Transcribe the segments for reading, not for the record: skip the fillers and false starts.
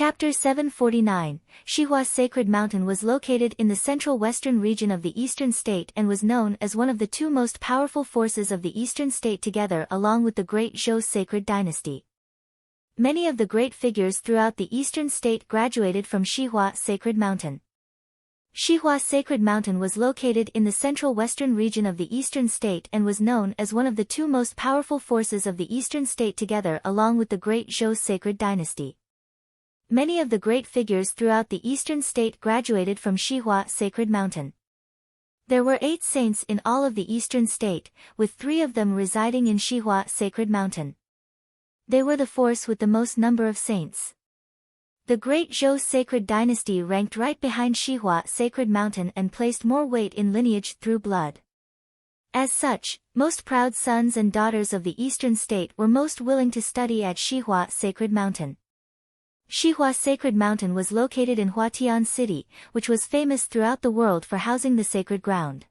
Chapter 749, Shihua's Sacred Mountain was located in the central western region of the eastern state and was known as one of the two most powerful forces of the eastern state together along with the Great Zhou sacred dynasty. Many of the great figures throughout the eastern state graduated from Shihua Sacred Mountain. Shihua Sacred Mountain was located in the central western region of the eastern state and was known as one of the two most powerful forces of the eastern state together along with the Great Zhou sacred dynasty. Many of the great figures throughout the eastern state graduated from Shihua Sacred Mountain. There were 8 saints in all of the eastern state, with 3 of them residing in Shihua Sacred Mountain. They were the force with the most number of saints. The Great Zhou sacred dynasty ranked right behind Shihua Sacred Mountain and placed more weight in lineage through blood. As such, most proud sons and daughters of the eastern state were most willing to study at Shihua Sacred Mountain. Shihua Sacred Mountain was located in Futian city, which was famous throughout the world for housing the sacred ground.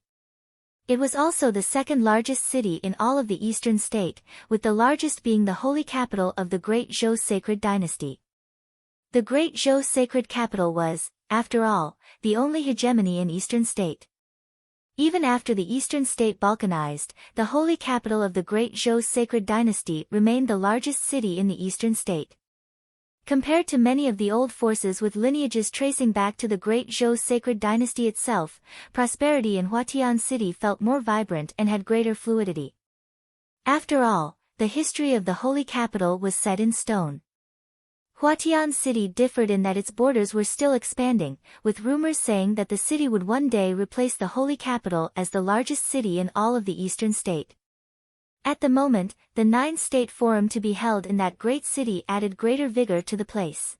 It was also the second largest city in all of the eastern state, with the largest being the holy capital of the Great Zhou sacred dynasty. The Great Zhou sacred capital was, after all, the only hegemony in eastern state. Even after the eastern state balkanized, the holy capital of the Great Zhou sacred dynasty remained the largest city in the eastern state. Compared to many of the old forces with lineages tracing back to the Great Zhou sacred dynasty itself, prosperity in Futian city felt more vibrant and had greater fluidity. After all, the history of the holy capital was set in stone. Futian city differed in that its borders were still expanding, with rumors saying that the city would one day replace the holy capital as the largest city in all of the eastern state. At the moment, the 9-state forum to be held in that great city added greater vigor to the place.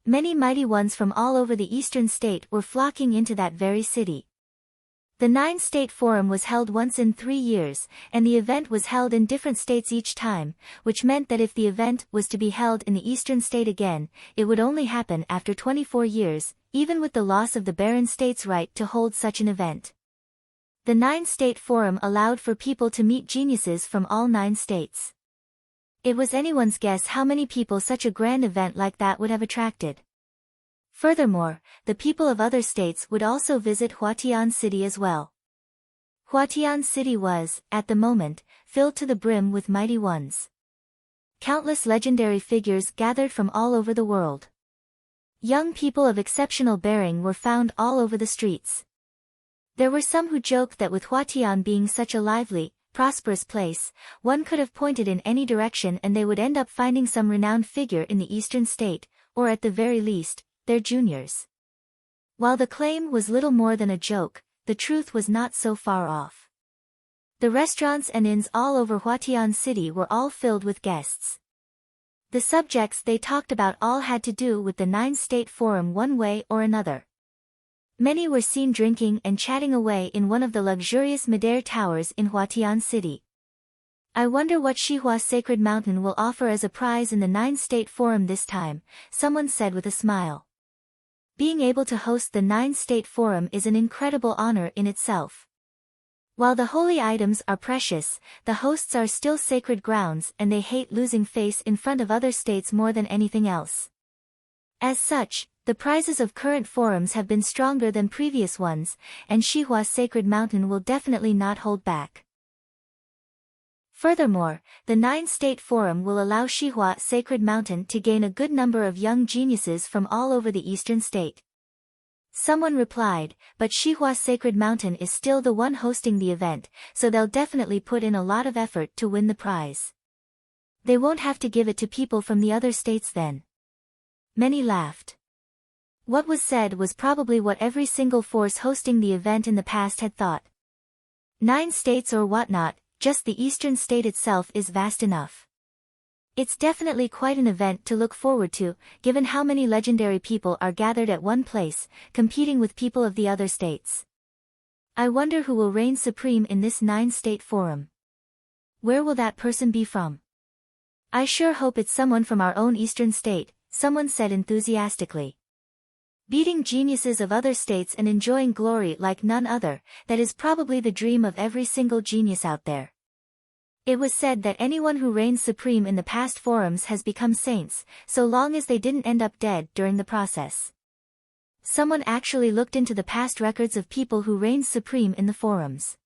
Many mighty ones from all over the eastern state were flocking into that very city. The 9-state forum was held once in 3 years, and the event was held in different states each time, which meant that if the event was to be held in the eastern state again, it would only happen after 24 years, even with the loss of the barren state's right to hold such an event. The 9-state forum allowed for people to meet geniuses from all 9 states. It was anyone's guess how many people such a grand event like that would have attracted. Furthermore, the people of other states would also visit Futian city as well. Futian city was, at the moment, filled to the brim with mighty ones. Countless legendary figures gathered from all over the world. Young people of exceptional bearing were found all over the streets. There were some who joked that with Futian being such a lively, prosperous place, one could have pointed in any direction and they would end up finding some renowned figure in the eastern state, or at the very least, their juniors. While the claim was little more than a joke, the truth was not so far off. The restaurants and inns all over Futian city were all filled with guests. The subjects they talked about all had to do with the 9-state forum one way or another. Many were seen drinking and chatting away in one of the luxurious Madère towers in Futian city. I wonder what Shihua Sacred Mountain will offer as a prize in the 9-state forum this time, someone said with a smile. Being able to host the 9-state forum is an incredible honor in itself. While the holy items are precious, the hosts are still sacred grounds and they hate losing face in front of other states more than anything else. As such, the prizes of current forums have been stronger than previous ones, and Shihua Sacred Mountain will definitely not hold back. Furthermore, the 9-state forum will allow Shihua Sacred Mountain to gain a good number of young geniuses from all over the eastern state. Someone replied, but Shihua Sacred Mountain is still the one hosting the event, so they'll definitely put in a lot of effort to win the prize. They won't have to give it to people from the other states then. Many laughed. What was said was probably what every single force hosting the event in the past had thought. 9 states or whatnot, just the eastern state itself is vast enough. It's definitely quite an event to look forward to, given how many legendary people are gathered at one place, competing with people of the other states. I wonder who will reign supreme in this 9-state forum. Where will that person be from? I sure hope it's someone from our own eastern state, someone said enthusiastically. Beating geniuses of other states and enjoying glory like none other, that is probably the dream of every single genius out there. It was said that anyone who reigned supreme in the past forums has become saints, so long as they didn't end up dead during the process. Someone actually looked into the past records of people who reigned supreme in the forums.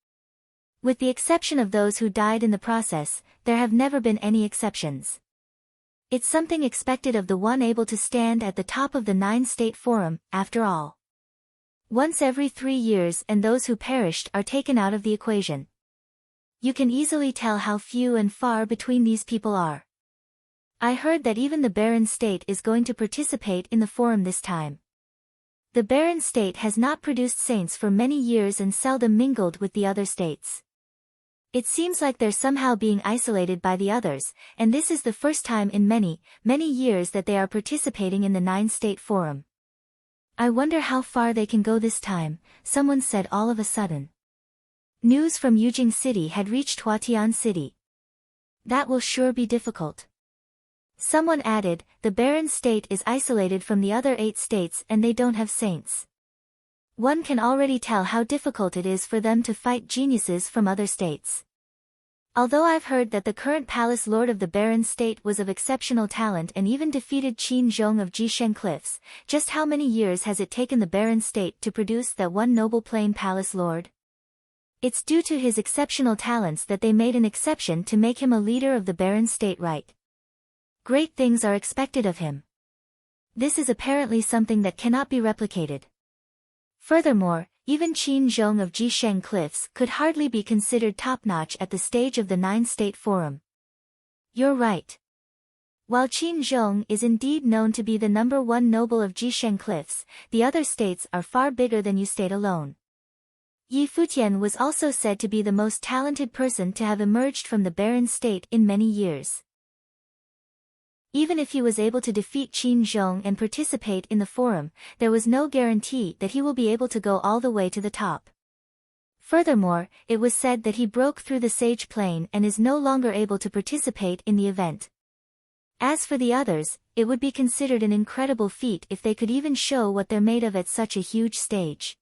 With the exception of those who died in the process, there have never been any exceptions. It's something expected of the one able to stand at the top of the 9-state forum, after all. Once every 3 years and those who perished are taken out of the equation. You can easily tell how few and far between these people are. I heard that even the barren state is going to participate in the forum this time. The barren state has not produced saints for many years and seldom mingled with the other states. It seems like they're somehow being isolated by the others, and this is the first time in many, many years that they are participating in the 9-state forum. I wonder how far they can go this time, someone said all of a sudden. News from Yujing City had reached Futian City. That will sure be difficult. Someone added, the barren state is isolated from the other 8 states and they don't have saints. One can already tell how difficult it is for them to fight geniuses from other states. Although I've heard that the current palace lord of the barren state was of exceptional talent and even defeated Qin Zhong of Jisheng Cliffs, just how many years has it taken the barren state to produce that one noble plain palace lord? It's due to his exceptional talents that they made an exception to make him a leader of the barren state, right? Great things are expected of him. This is apparently something that cannot be replicated. Furthermore, even Qin Zhong of Jisheng Cliffs could hardly be considered top-notch at the stage of the 9-state forum. You're right. While Qin Zhong is indeed known to be the #1 noble of Jisheng Cliffs, the other states are far bigger than Yu State alone. Yi Futian was also said to be the most talented person to have emerged from the barren state in many years. Even if he was able to defeat Qin Zhong and participate in the forum, there was no guarantee that he will be able to go all the way to the top. Furthermore, it was said that he broke through the sage plane and is no longer able to participate in the event. As for the others, it would be considered an incredible feat if they could even show what they're made of at such a huge stage.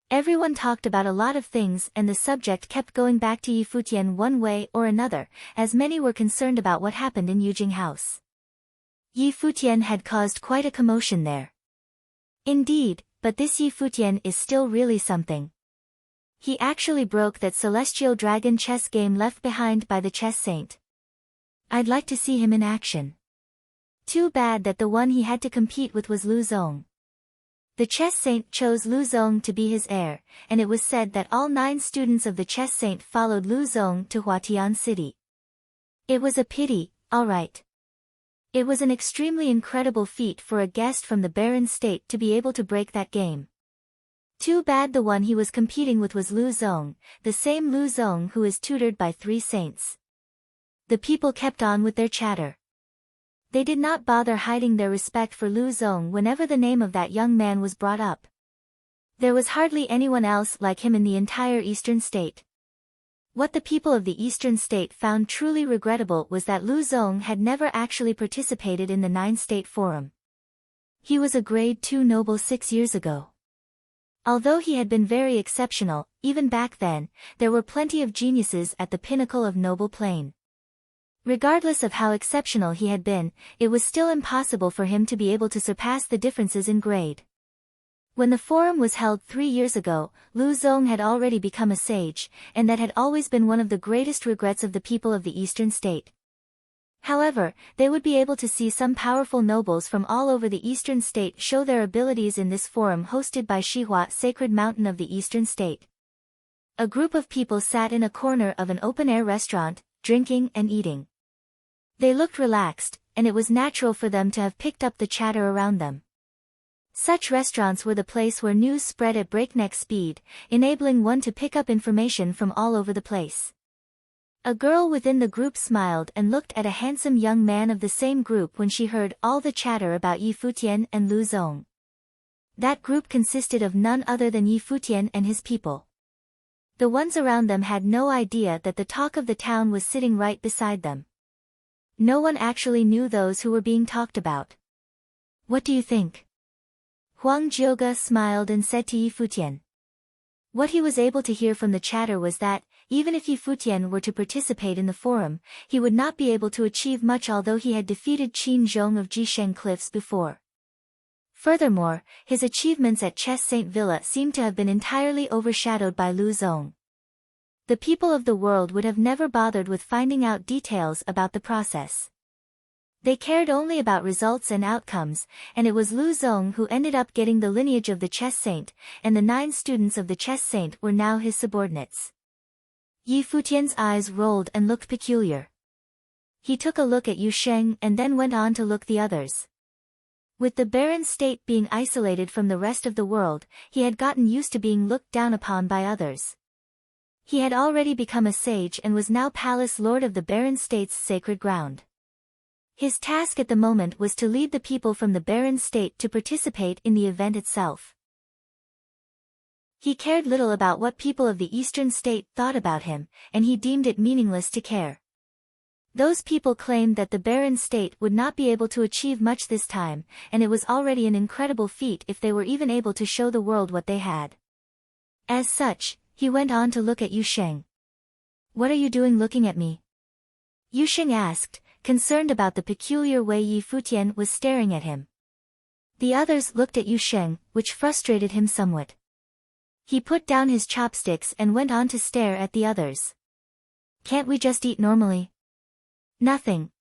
Everyone talked about a lot of things and the subject kept going back to Yi Futian one way or another, as many were concerned about what happened in Yujing House. Yi Futian had caused quite a commotion there. Indeed, but this Yi Futian is still really something. He actually broke that celestial dragon chess game left behind by the chess saint. I'd like to see him in action. Too bad that the one he had to compete with was Lu Zong. The chess saint chose Lu Zong to be his heir, and it was said that all 9 students of the chess saint followed Lu Zong to Futian City. It was a pity, alright. It was an extremely incredible feat for a guest from the barren state to be able to break that game. Too bad the one he was competing with was Lu Zong, the same Lu Zong who is tutored by 3 saints. The people kept on with their chatter. They did not bother hiding their respect for Lu Zong whenever the name of that young man was brought up. There was hardly anyone else like him in the entire eastern state. What the people of the eastern state found truly regrettable was that Lu Zong had never actually participated in the 9-state forum. He was a grade 2 noble 6 years ago. Although he had been very exceptional, even back then, there were plenty of geniuses at the pinnacle of noble plane. Regardless of how exceptional he had been, it was still impossible for him to be able to surpass the differences in grade. When the forum was held 3 years ago, Lu Zong had already become a sage, and that had always been one of the greatest regrets of the people of the eastern state. However, they would be able to see some powerful nobles from all over the eastern state show their abilities in this forum hosted by Shihua Sacred Mountain of the eastern state. A group of people sat in a corner of an open-air restaurant, drinking and eating. They looked relaxed, and it was natural for them to have picked up the chatter around them. Such restaurants were the place where news spread at breakneck speed, enabling one to pick up information from all over the place. A girl within the group smiled and looked at a handsome young man of the same group when she heard all the chatter about Yi Futian and Lu Zong. That group consisted of none other than Yi Futian and his people. The ones around them had no idea that the talk of the town was sitting right beside them. No one actually knew those who were being talked about. What do you think? Huang Jioga smiled and said to Yi Futian. What he was able to hear from the chatter was that, even if Yi Futian were to participate in the forum, he would not be able to achieve much although he had defeated Qin Zhong of Jisheng Cliffs before. Furthermore, his achievements at Chess Saint Villa seemed to have been entirely overshadowed by Lu Zong. The people of the world would have never bothered with finding out details about the process. They cared only about results and outcomes, and it was Lu Zong who ended up getting the lineage of the Chess Saint, and the 9 students of the Chess Saint were now his subordinates. Yi Futian's eyes rolled and looked peculiar. He took a look at Yu Sheng and then went on to look the others. With the barren state being isolated from the rest of the world, he had gotten used to being looked down upon by others. He had already become a sage and was now palace lord of the barren state's sacred ground. His task at the moment was to lead the people from the barren state to participate in the event itself. He cared little about what people of the eastern state thought about him, and he deemed it meaningless to care. Those people claimed that the barren state would not be able to achieve much this time, and it was already an incredible feat if they were even able to show the world what they had. As such, he went on to look at Yu Sheng. "What are you doing looking at me?" Yu Sheng asked, concerned about the peculiar way Yi Futian was staring at him. The others looked at Yu Sheng, which frustrated him somewhat. He put down his chopsticks and went on to stare at the others. "Can't we just eat normally?" "Nothing.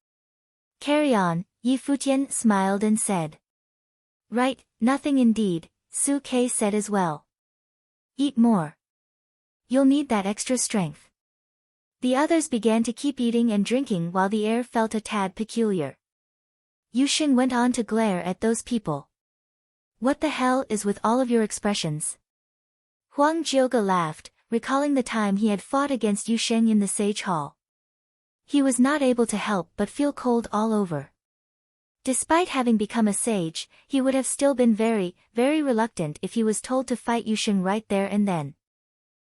Carry on," Yi Futian smiled and said. "Right, nothing indeed," Su Ke said as well. "Eat more. You'll need that extra strength." The others began to keep eating and drinking while the air felt a tad peculiar. Yu Sheng went on to glare at those people. "What the hell is with all of your expressions?" Huang Jiuge laughed, recalling the time he had fought against Yu Sheng in the Sage Hall. He was not able to help but feel cold all over. Despite having become a sage, he would have still been very, very reluctant if he was told to fight Yu Sheng right there and then.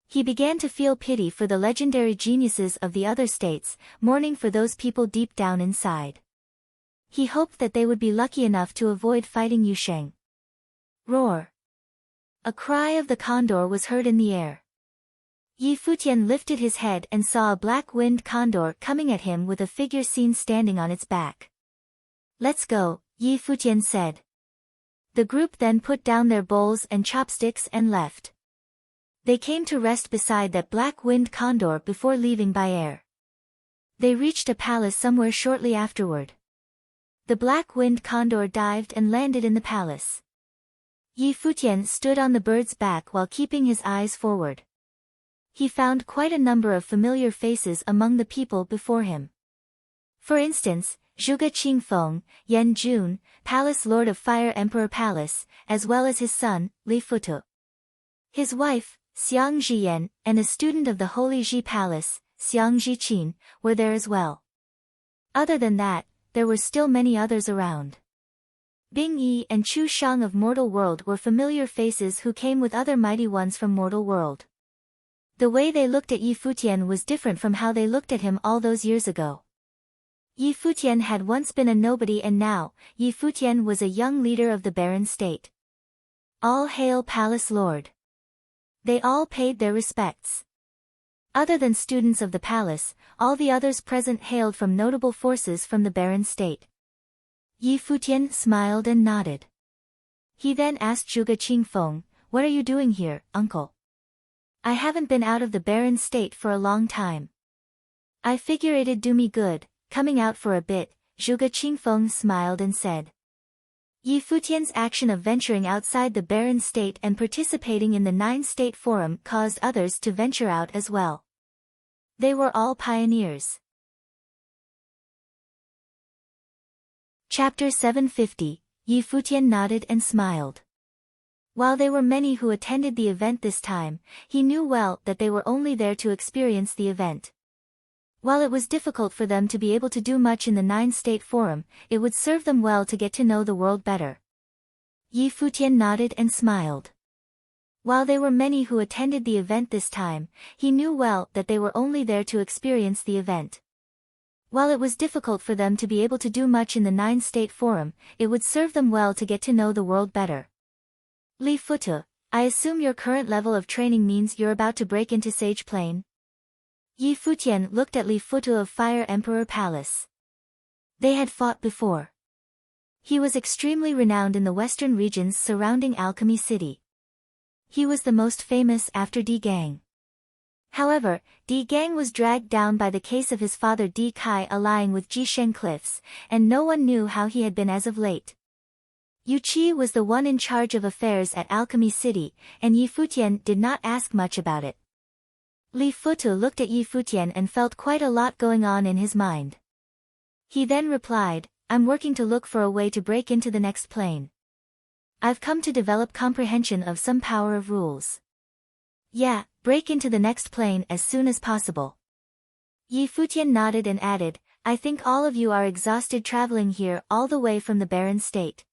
He began to feel pity for the legendary geniuses of the other states, mourning for those people deep down inside. He hoped that they would be lucky enough to avoid fighting Yu Sheng. Roar! A cry of the condor was heard in the air. Yi Futian lifted his head and saw a black-winged condor coming at him with a figure seen standing on its back. "Let's go," Yi Futian said. The group then put down their bowls and chopsticks and left. They came to rest beside that black-winged condor before leaving by air. They reached a palace somewhere shortly afterward. The black-winged condor dived and landed in the palace. Yi Futian stood on the bird's back while keeping his eyes forward. He found quite a number of familiar faces among the people before him. For instance, Zhuge Qingfeng, Yan Jun, Palace Lord of Fire Emperor Palace, as well as his son, Li Futu. His wife, Xiang Zhiyan, and a student of the Holy Ji Palace, Xiang Zhiqin, were there as well. Other than that, there were still many others around. Bing Yi and Chu Shang of Mortal World were familiar faces who came with other mighty ones from Mortal World. The way they looked at Yi Futian was different from how they looked at him all those years ago. Yi Futian had once been a nobody and now, Yi Futian was a young leader of the barren state. All hail Palace Lord! They all paid their respects. Other than students of the palace, all the others present hailed from notable forces from the barren state. Yi Futian smiled and nodded. He then asked Zhuge Qingfeng, "What are you doing here, uncle? I haven't been out of the barren state for a long time. I figure it'd do me good, coming out for a bit," Zhuge Qingfeng smiled and said. Yi Futian's action of venturing outside the barren state and participating in the 9-state forum caused others to venture out as well. They were all pioneers. Chapter 750, Yi Futian nodded and smiled. While there were many who attended the event this time, he knew well that they were only there to experience the event. While it was difficult for them to be able to do much in the 9-state forum, it would serve them well to get to know the world better. Yi Futian nodded and smiled. While there were many who attended the event this time, he knew well that they were only there to experience the event. While it was difficult for them to be able to do much in the 9-state forum, it would serve them well to get to know the world better. Li Futu, I assume your current level of training means you're about to break into Sage Plane? Yi Futian looked at Li Futu of Fire Emperor Palace. They had fought before. He was extremely renowned in the western regions surrounding Alchemy City. He was the most famous after Di Gang. However, Di Gang was dragged down by the case of his father Di Kai allying with Jisheng Cliffs, and no one knew how he had been as of late. Yu Qi was the one in charge of affairs at Alchemy City, and Yi Futian did not ask much about it. Li Futu looked at Yi Futian and felt quite a lot going on in his mind. He then replied, I'm working to look for a way to break into the next plane. I've come to develop comprehension of some power of rules. Yeah, break into the next plane as soon as possible. Yi Futian nodded and added, I think all of you are exhausted traveling here all the way from the barren state.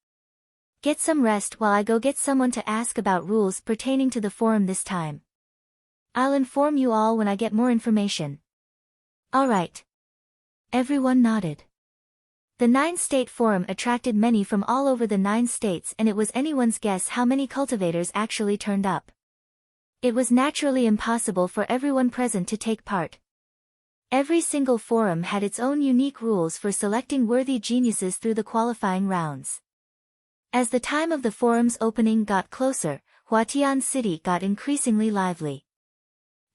Get some rest while I go get someone to ask about rules pertaining to the forum this time. I'll inform you all when I get more information. All right. Everyone nodded. The 9-state forum attracted many from all over the 9 states, and it was anyone's guess how many cultivators actually turned up. It was naturally impossible for everyone present to take part. Every single forum had its own unique rules for selecting worthy geniuses through the qualifying rounds. As the time of the forum's opening got closer, Futian City got increasingly lively.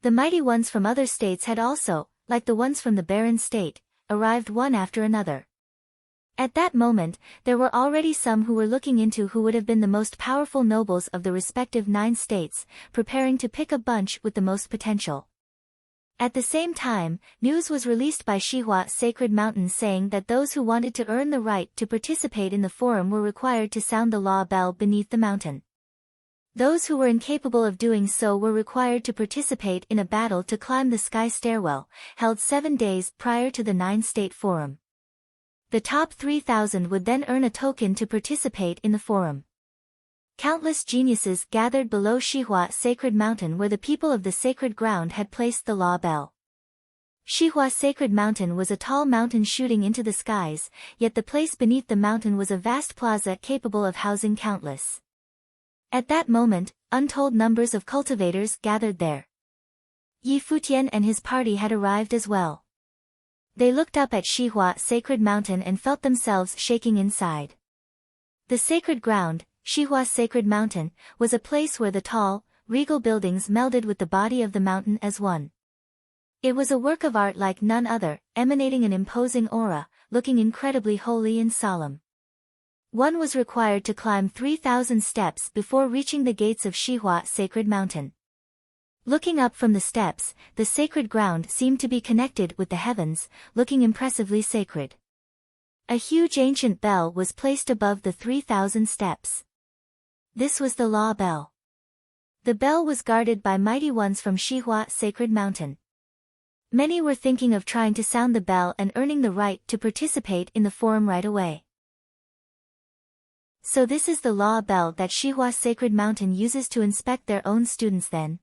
The mighty ones from other states had also, like the ones from the barren state, arrived one after another. At that moment, there were already some who were looking into who would have been the most powerful nobles of the respective 9 states, preparing to pick a bunch with the most potential. At the same time, news was released by Shihua Sacred Mountain saying that those who wanted to earn the right to participate in the forum were required to sound the law bell beneath the mountain. Those who were incapable of doing so were required to participate in a battle to climb the sky stairwell, held 7 days prior to the 9-state forum. The top 3,000 would then earn a token to participate in the forum. Countless geniuses gathered below Shihua Sacred Mountain where the people of the sacred ground had placed the law bell. Shihua Sacred Mountain was a tall mountain shooting into the skies, yet the place beneath the mountain was a vast plaza capable of housing countless. At that moment, untold numbers of cultivators gathered there. Yi Futian and his party had arrived as well. They looked up at Shihua Sacred Mountain and felt themselves shaking inside. The sacred ground, Shihua Sacred Mountain, was a place where the tall, regal buildings melded with the body of the mountain as one. It was a work of art like none other, emanating an imposing aura, looking incredibly holy and solemn. One was required to climb 3,000 steps before reaching the gates of Shihua Sacred Mountain. Looking up from the steps, the sacred ground seemed to be connected with the heavens, looking impressively sacred. A huge ancient bell was placed above the 3,000 steps. This was the law bell. The bell was guarded by mighty ones from Shihua Sacred Mountain. Many were thinking of trying to sound the bell and earning the right to participate in the forum right away. So this is the law bell that Shihua Sacred Mountain uses to inspect their own students then?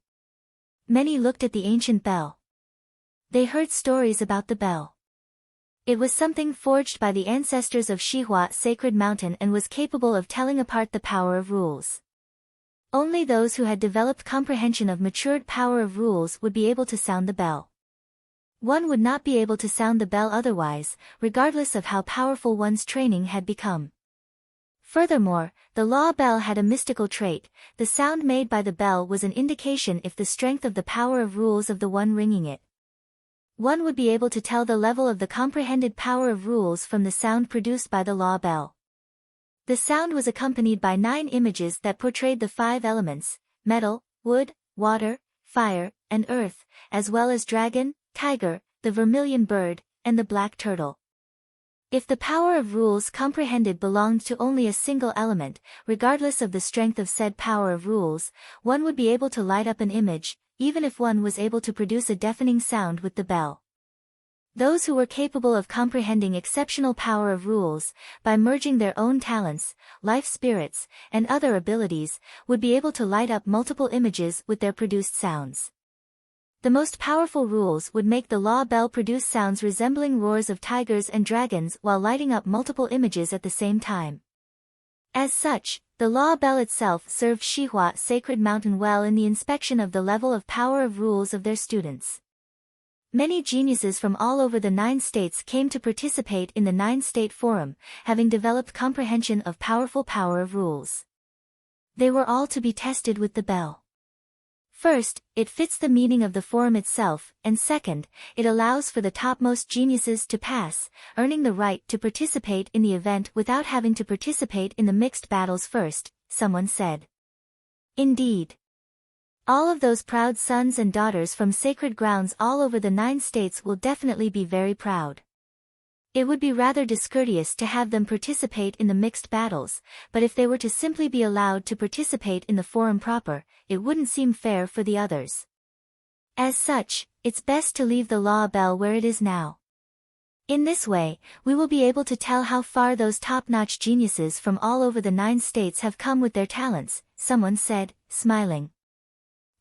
Many looked at the ancient bell. They heard stories about the bell. It was something forged by the ancestors of Shihua Sacred Mountain and was capable of telling apart the power of rules. Only those who had developed comprehension of matured power of rules would be able to sound the bell. One would not be able to sound the bell otherwise, regardless of how powerful one's training had become. Furthermore, the law bell had a mystical trait. The sound made by the bell was an indication of the strength of the power of rules of the one ringing it. One would be able to tell the level of the comprehended power of rules from the sound produced by the law bell. The sound was accompanied by 9 images that portrayed the 5 elements: metal, wood, water, fire, and earth, as well as dragon, tiger, the vermilion bird, and the black turtle. If the power of rules comprehended belonged to only a single element, regardless of the strength of said power of rules, one would be able to light up an image, even if one was able to produce a deafening sound with the bell. Those who were capable of comprehending exceptional power of rules, by merging their own talents, life spirits, and other abilities, would be able to light up multiple images with their produced sounds. The most powerful rules would make the law bell produce sounds resembling roars of tigers and dragons while lighting up multiple images at the same time. As such, the law bell itself served Shihua Sacred Mountain well in the inspection of the level of power of rules of their students. Many geniuses from all over the 9 states came to participate in the 9-state forum, having developed comprehension of powerful power of rules. They were all to be tested with the bell. First, it fits the meaning of the forum itself, and second, it allows for the topmost geniuses to pass, earning the right to participate in the event without having to participate in the mixed battles first, someone said. Indeed. All of those proud sons and daughters from sacred grounds all over the 9 states will definitely be very proud. It would be rather discourteous to have them participate in the mixed battles, but if they were to simply be allowed to participate in the forum proper, it wouldn't seem fair for the others. As such, it's best to leave the law bell where it is now. In this way, we will be able to tell how far those top-notch geniuses from all over the 9 states have come with their talents, someone said, smiling.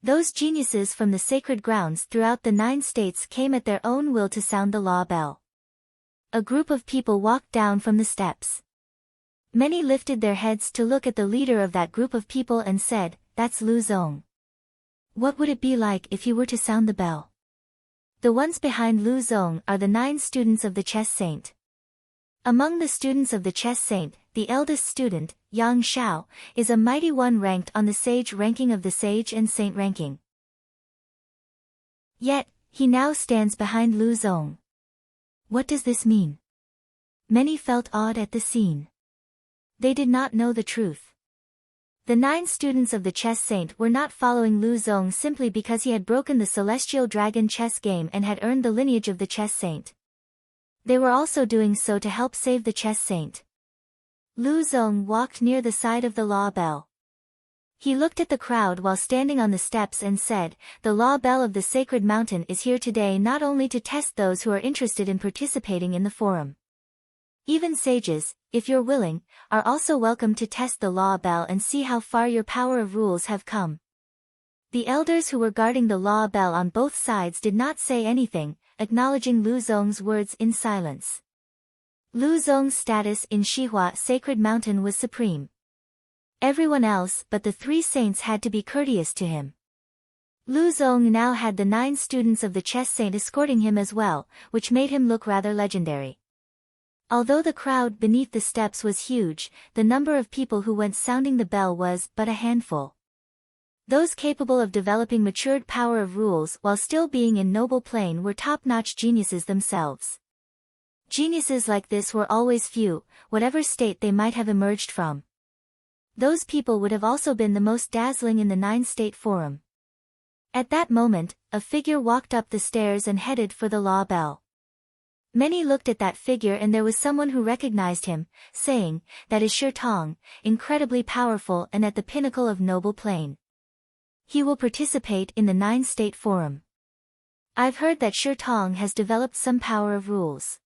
Those geniuses from the sacred grounds throughout the 9 states came at their own will to sound the law bell. A group of people walked down from the steps. Many lifted their heads to look at the leader of that group of people and said, "That's Lu Zong. What would it be like if he were to sound the bell?" The ones behind Lu Zong are the 9 students of the chess saint. Among the students of the chess saint, the eldest student, Yang Shao, is a mighty one ranked on the sage ranking of the sage and saint ranking. Yet, he now stands behind Lu Zong. What does this mean? Many felt awed at the scene. They did not know the truth. The 9 students of the chess saint were not following Lu Zong simply because he had broken the celestial dragon chess game and had earned the lineage of the chess saint. They were also doing so to help save the chess saint. Lu Zong walked near the side of the law bell. He looked at the crowd while standing on the steps and said, "The law bell of the sacred mountain is here today not only to test those who are interested in participating in the forum. Even sages, if you're willing, are also welcome to test the law bell and see how far your power of rules have come." The elders who were guarding the law bell on both sides did not say anything, acknowledging Lu Zong's words in silence. Lu Zong's status in Shihua Sacred Mountain was supreme. Everyone else but the 3 saints had to be courteous to him. Lu Zong now had the 9 students of the chess saint escorting him as well, which made him look rather legendary. Although the crowd beneath the steps was huge, the number of people who went sounding the bell was but a handful. Those capable of developing matured power of rules while still being in noble plane were top-notch geniuses themselves. Geniuses like this were always few, whatever state they might have emerged from. Those people would have also been the most dazzling in the 9-state forum. At that moment, a figure walked up the stairs and headed for the law bell. Many looked at that figure and there was someone who recognized him, saying, "That is Shi Tong, incredibly powerful and at the pinnacle of noble plane. He will participate in the 9-state forum. I've heard that Shi Tong has developed some power of rules.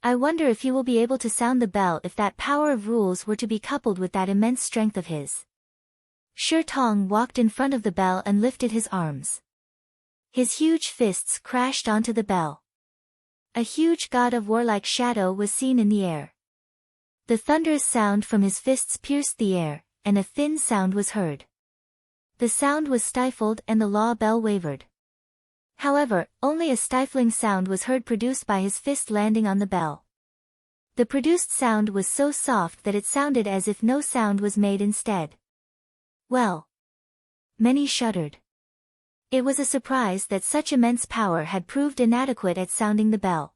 I wonder if he will be able to sound the bell if that power of rules were to be coupled with that immense strength of his." Shi Tong walked in front of the bell and lifted his arms. His huge fists crashed onto the bell. A huge god of warlike shadow was seen in the air. The thunderous sound from his fists pierced the air, and a thin sound was heard. The sound was stifled and the law bell wavered. However, only a stifling sound was heard produced by his fist landing on the bell. The produced sound was so soft that it sounded as if no sound was made instead. Well. Many shuddered. It was a surprise that such immense power had proved inadequate at sounding the bell.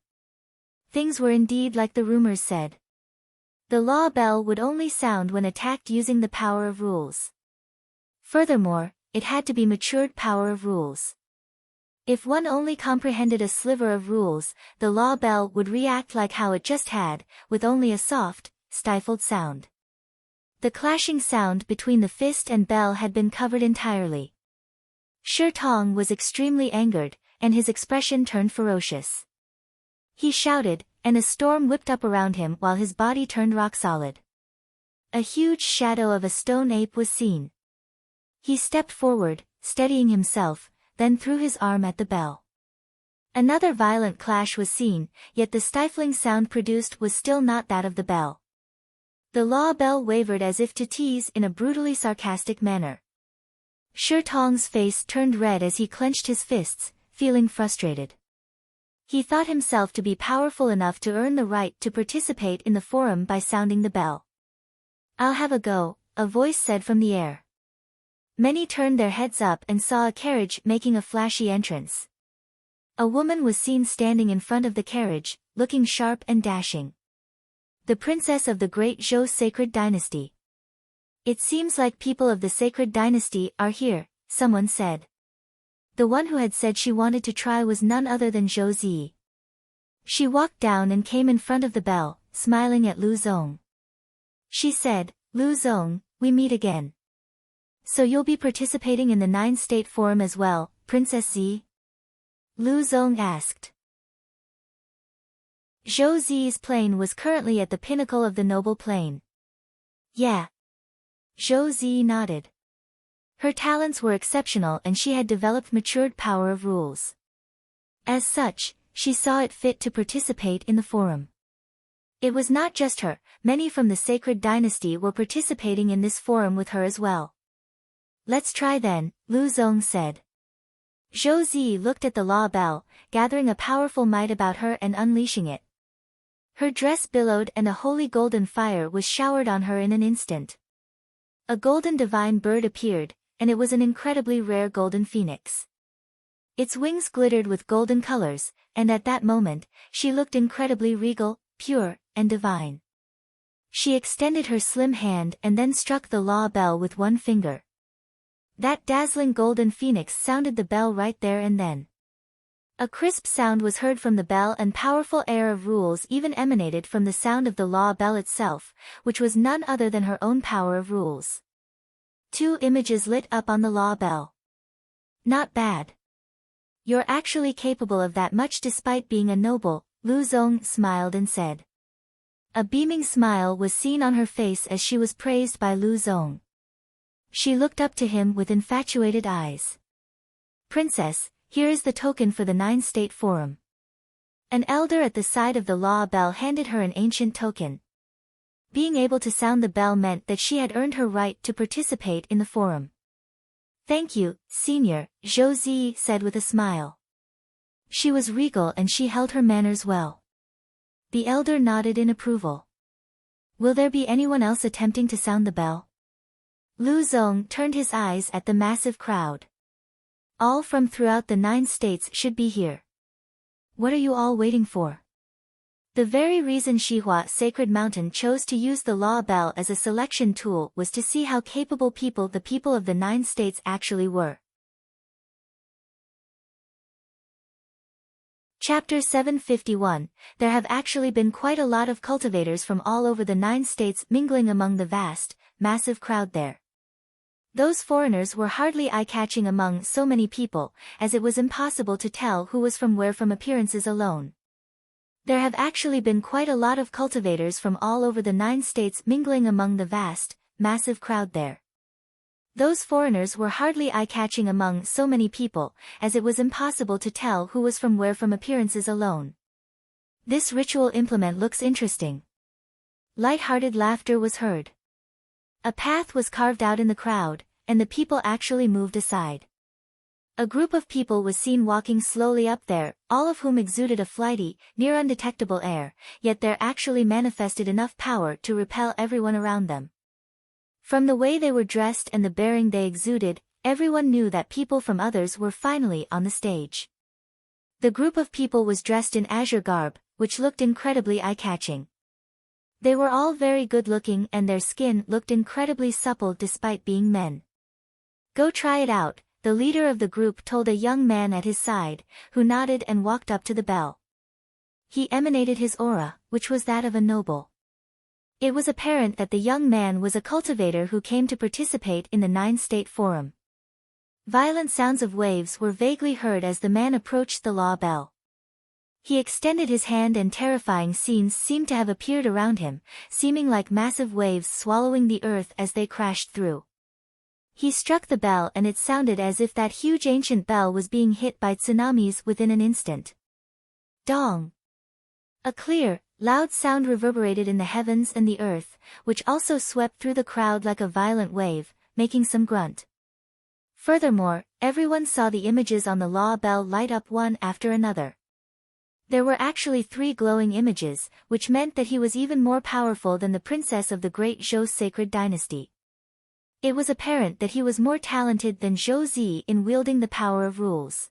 Things were indeed like the rumors said. The law bell would only sound when attacked using the power of rules. Furthermore, it had to be matured power of rules. If one only comprehended a sliver of rules, the law bell would react like how it just had, with only a soft, stifled sound. The clashing sound between the fist and bell had been covered entirely. Shi Tong was extremely angered, and his expression turned ferocious. He shouted, and a storm whipped up around him while his body turned rock solid. A huge shadow of a stone ape was seen. He stepped forward, steadying himself, then threw his arm at the bell. Another violent clash was seen, yet the stifling sound produced was still not that of the bell. The law bell wavered as if to tease in a brutally sarcastic manner. Shi Tong's face turned red as he clenched his fists, feeling frustrated. He thought himself to be powerful enough to earn the right to participate in the forum by sounding the bell. "I'll have a go," a voice said from the air. Many turned their heads up and saw a carriage making a flashy entrance. A woman was seen standing in front of the carriage, looking sharp and dashing. The princess of the great Zhou sacred dynasty. "It seems like people of the sacred dynasty are here," someone said. The one who had said she wanted to try was none other than Zhou Zi. She walked down and came in front of the bell, smiling at Lu Zong. She said, "Lu Zong, we meet again. So you'll be participating in the 9-state forum as well, Princess Zi?" Lu Zong asked. Zhou Zi's plane was currently at the pinnacle of the noble plane. "Yeah." Zhou Zi nodded. Her talents were exceptional and she had developed matured power of rules. As such, she saw it fit to participate in the forum. It was not just her, many from the sacred dynasty were participating in this forum with her as well. "Let's try then," Lu Zong said. Zhou Zi looked at the law bell, gathering a powerful might about her and unleashing it. Her dress billowed and a holy golden fire was showered on her in an instant. A golden divine bird appeared, and it was an incredibly rare golden phoenix. Its wings glittered with golden colors, and at that moment, she looked incredibly regal, pure, and divine. She extended her slim hand and then struck the law bell with one finger. That dazzling golden phoenix sounded the bell right there and then. A crisp sound was heard from the bell and powerful air of rules even emanated from the sound of the law bell itself, which was none other than her own power of rules. 2 images lit up on the law bell. "Not bad. You're actually capable of that much despite being a noble," Lu Zong smiled and said. A beaming smile was seen on her face as she was praised by Lu Zong. She looked up to him with infatuated eyes. "Princess, here is the token for the 9-state forum." An elder at the side of the law bell handed her an ancient token. Being able to sound the bell meant that she had earned her right to participate in the forum. "Thank you, Senior," Zhou Zi said with a smile. She was regal and she held her manners well. The elder nodded in approval. "Will there be anyone else attempting to sound the bell?" Lu Zong turned his eyes at the massive crowd. "All from throughout the 9 states should be here. What are you all waiting for?" The very reason Xihua Sacred Mountain chose to use the law bell as a selection tool was to see how capable the people of the 9 states actually were. Chapter 751, There have actually been quite a lot of cultivators from all over the 9 states mingling among the vast, massive crowd there. Those foreigners were hardly eye-catching among so many people, as it was impossible to tell who was from where from appearances alone. There have actually been quite a lot of cultivators from all over the 9 states mingling among the vast, massive crowd there. Those foreigners were hardly eye-catching among so many people, as it was impossible to tell who was from where from appearances alone. This ritual implement looks interesting. Light-hearted laughter was heard. A path was carved out in the crowd, and the people actually moved aside. A group of people was seen walking slowly up there, all of whom exuded a flighty, near undetectable air, yet there actually manifested enough power to repel everyone around them. From the way they were dressed and the bearing they exuded, everyone knew that people from others were finally on the stage. The group of people was dressed in azure garb, which looked incredibly eye-catching. They were all very good-looking and their skin looked incredibly supple despite being men. "Go try it out," the leader of the group told a young man at his side, who nodded and walked up to the bell. He emanated his aura, which was that of a noble. It was apparent that the young man was a cultivator who came to participate in the 9-state forum. Violent sounds of waves were vaguely heard as the man approached the law bell. He extended his hand and terrifying scenes seemed to have appeared around him, seeming like massive waves swallowing the earth as they crashed through. He struck the bell and it sounded as if that huge ancient bell was being hit by tsunamis within an instant. Dong! A clear, loud sound reverberated in the heavens and the earth, which also swept through the crowd like a violent wave, making some grunt. Furthermore, everyone saw the images on the law bell light up one after another. There were actually 3 glowing images, which meant that he was even more powerful than the princess of the great Zhou sacred dynasty. It was apparent that he was more talented than Zhou Zi in wielding the power of rules.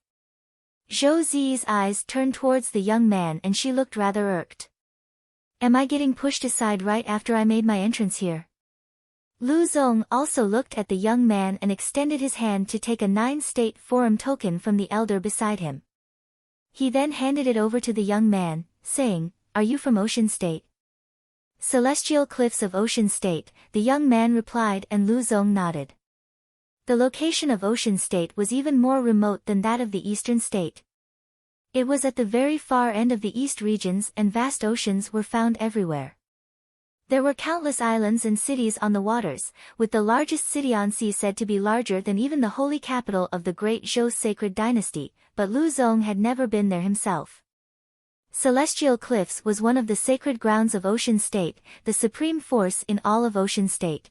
Zhou Zi's eyes turned towards the young man and she looked rather irked. Am I getting pushed aside right after I made my entrance here? Lu Zong also looked at the young man and extended his hand to take a 9-state forum token from the elder beside him. He then handed it over to the young man, saying, Are you from Ocean State? Celestial Cliffs of Ocean State, the young man replied, and Lu Zong nodded. The location of Ocean State was even more remote than that of the Eastern State. It was at the very far end of the East regions and vast oceans were found everywhere. There were countless islands and cities on the waters, with the largest city on sea said to be larger than even the holy capital of the great Zhou sacred dynasty, but Lu Zong had never been there himself. Celestial Cliffs was one of the sacred grounds of Ocean State, the supreme force in all of Ocean State.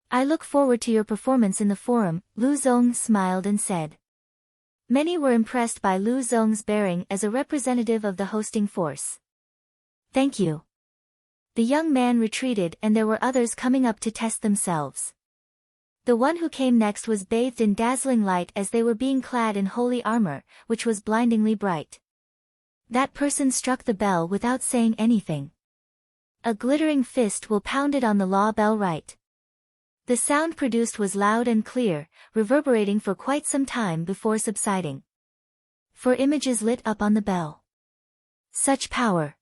I look forward to your performance in the forum, Lu Zong smiled and said. Many were impressed by Lu Zong's bearing as a representative of the hosting force. Thank you. The young man retreated and there were others coming up to test themselves. The one who came next was bathed in dazzling light as they were being clad in holy armor, which was blindingly bright. That person struck the bell without saying anything. A glittering fist will pound it on the law bell right. The sound produced was loud and clear, reverberating for quite some time before subsiding. 4 images lit up on the bell. Such power!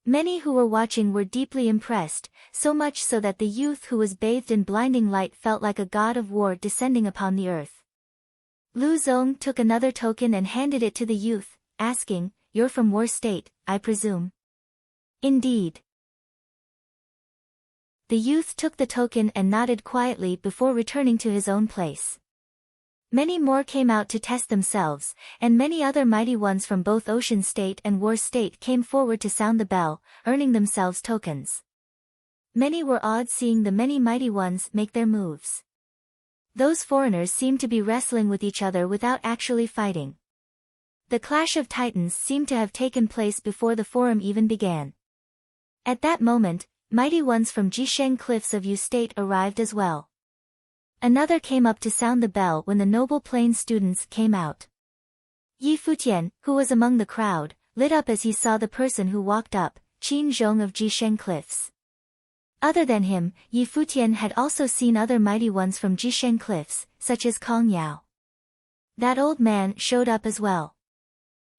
Many who were watching were deeply impressed, so much so that the youth who was bathed in blinding light felt like a god of war descending upon the earth. Lu Zong took another token and handed it to the youth, asking, You're from War State, I presume? Indeed. The youth took the token and nodded quietly before returning to his own place. Many more came out to test themselves, and many other mighty ones from both Ocean State and War State came forward to sound the bell, earning themselves tokens. Many were awed seeing the many mighty ones make their moves. Those foreigners seemed to be wrestling with each other without actually fighting. The clash of titans seemed to have taken place before the forum even began. At that moment, mighty ones from Jisheng Cliffs of Yu State arrived as well. Another came up to sound the bell when the Noble Plain students came out. Yi Futian, who was among the crowd, lit up as he saw the person who walked up, Qin Zhong of Jisheng Cliffs. Other than him, Yi Futian had also seen other mighty ones from Jisheng Cliffs, such as Kong Yao. That old man showed up as well.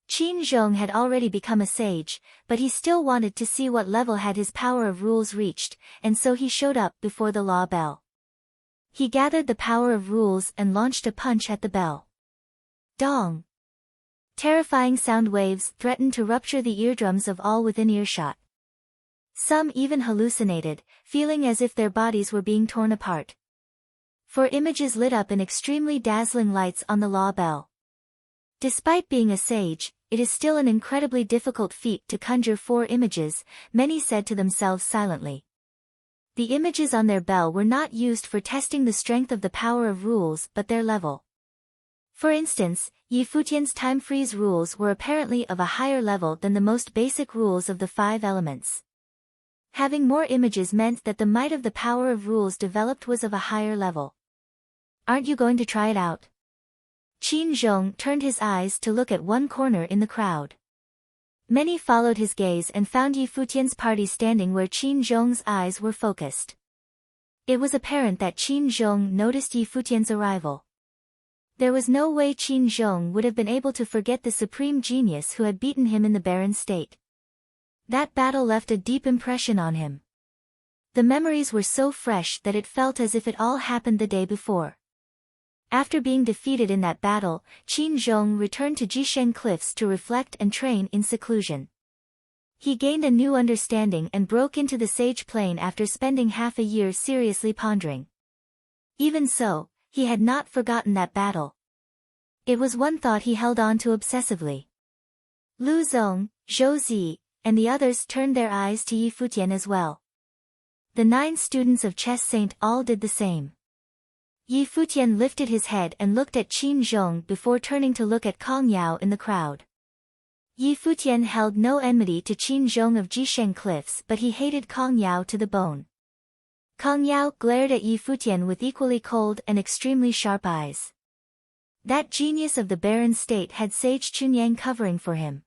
Qin Zhong had already become a sage, but he still wanted to see what level had his power of rules reached, and so he showed up before the law bell. He gathered the power of rules and launched a punch at the bell. Dong! Terrifying sound waves threatened to rupture the eardrums of all within earshot. Some even hallucinated, feeling as if their bodies were being torn apart. 4 images lit up in extremely dazzling lights on the law bell. Despite being a sage, it is still an incredibly difficult feat to conjure 4 images, many said to themselves silently. The images on their bell were not used for testing the strength of the power of rules but their level. For instance, Yi Futian's time freeze rules were apparently of a higher level than the most basic rules of the 5 elements. Having more images meant that the might of the power of rules developed was of a higher level. Aren't you going to try it out? Qin Zhong turned his eyes to look at one corner in the crowd. Many followed his gaze and found Yi Futian's party standing where Qin Zhong's eyes were focused. It was apparent that Qin Zhong noticed Yi Futian's arrival. There was no way Qin Zhong would have been able to forget the supreme genius who had beaten him in the barren state. That battle left a deep impression on him. The memories were so fresh that it felt as if it all happened the day before. After being defeated in that battle, Qin Zhong returned to Jisheng Cliffs to reflect and train in seclusion. He gained a new understanding and broke into the sage plane after spending half a year seriously pondering. Even so, he had not forgotten that battle. It was one thought he held on to obsessively. Lu Zong, Zhou Zi, and the others turned their eyes to Yi Futian as well. The 9 students of Chess Saint all did the same. Yi Futian lifted his head and looked at Qin Zhong before turning to look at Kong Yao in the crowd. Yi Futian held no enmity to Qin Zhong of Jisheng Cliffs, but he hated Kong Yao to the bone. Kong Yao glared at Yi Futian with equally cold and extremely sharp eyes. That genius of the barren state had Sage Chunyang covering for him.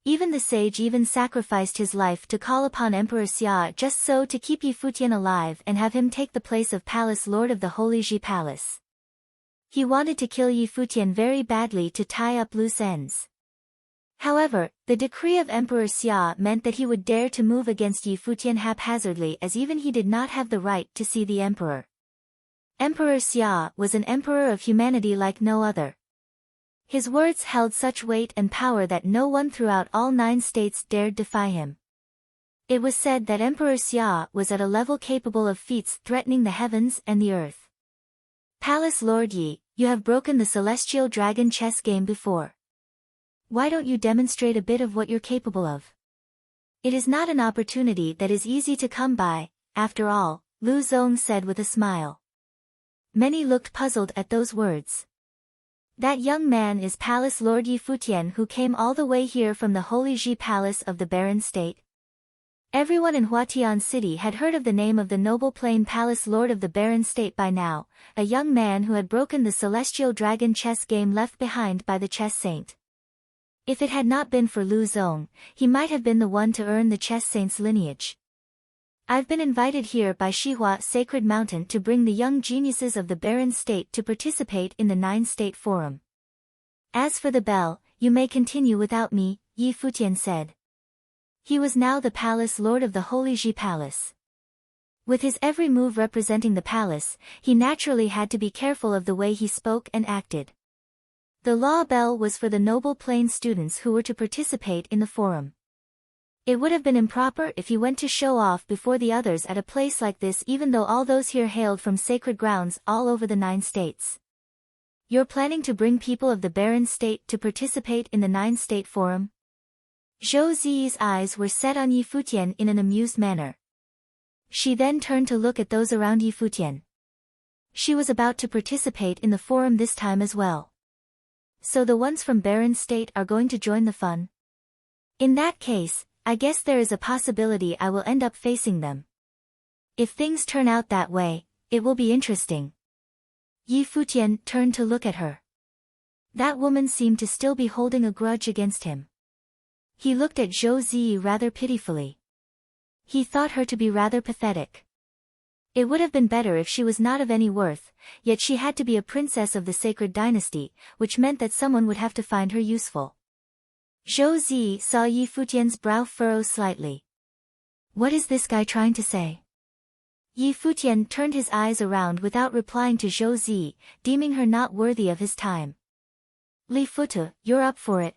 Even the sage sacrificed his life to call upon Emperor Xia just so to keep Yi Futian alive and have him take the place of Palace Lord of the Holy Ji Palace. He wanted to kill Yi Futian very badly to tie up loose ends. However, the decree of Emperor Xia meant that he would dare to move against Yi Futian haphazardly, as even he did not have the right to see the emperor. Emperor Xia was an emperor of humanity like no other. His words held such weight and power that no one throughout all 9 states dared defy him. It was said that Emperor Xia was at a level capable of feats threatening the heavens and the earth. Palace Lord Yi, you have broken the celestial dragon chess game before. Why don't you demonstrate a bit of what you're capable of? It is not an opportunity that is easy to come by, after all, Lu Zong said with a smile. Many looked puzzled at those words. That young man is Palace Lord Yi Futian, who came all the way here from the Holy Ji Palace of the Barren State. Everyone in Futian City had heard of the name of the noble plain Palace Lord of the Barren State by now, a young man who had broken the celestial dragon chess game left behind by the chess saint. If it had not been for Lu Zong, he might have been the one to earn the chess saint's lineage. I've been invited here by Shihua Sacred Mountain to bring the young geniuses of the Barren State to participate in the 9-state forum. As for the bell, you may continue without me, Yi Futian said. He was now the Palace Lord of the Holy Ji Palace. With his every move representing the palace, he naturally had to be careful of the way he spoke and acted. The law bell was for the noble plain students who were to participate in the forum. It would have been improper if he went to show off before the others at a place like this, even though all those here hailed from sacred grounds all over the 9 states. You're planning to bring people of the Barren State to participate in the 9-state forum? Zhou Ziyi's eyes were set on Yi Futian in an amused manner. She then turned to look at those around Yi Futian. She was about to participate in the forum this time as well. So the ones from Barren State are going to join the fun? In that case, I guess there is a possibility I will end up facing them. If things turn out that way, it will be interesting. Yi Futian turned to look at her. That woman seemed to still be holding a grudge against him. He looked at Zhou Ziyi rather pitifully. He thought her to be rather pathetic. It would have been better if she was not of any worth, yet she had to be a princess of the sacred dynasty, which meant that someone would have to find her useful. Zhou Ziyi saw Yi Futian's brow furrow slightly. What is this guy trying to say? Yi Futian turned his eyes around without replying to Zhou Ziyi, deeming her not worthy of his time. Li Futu, you're up for it.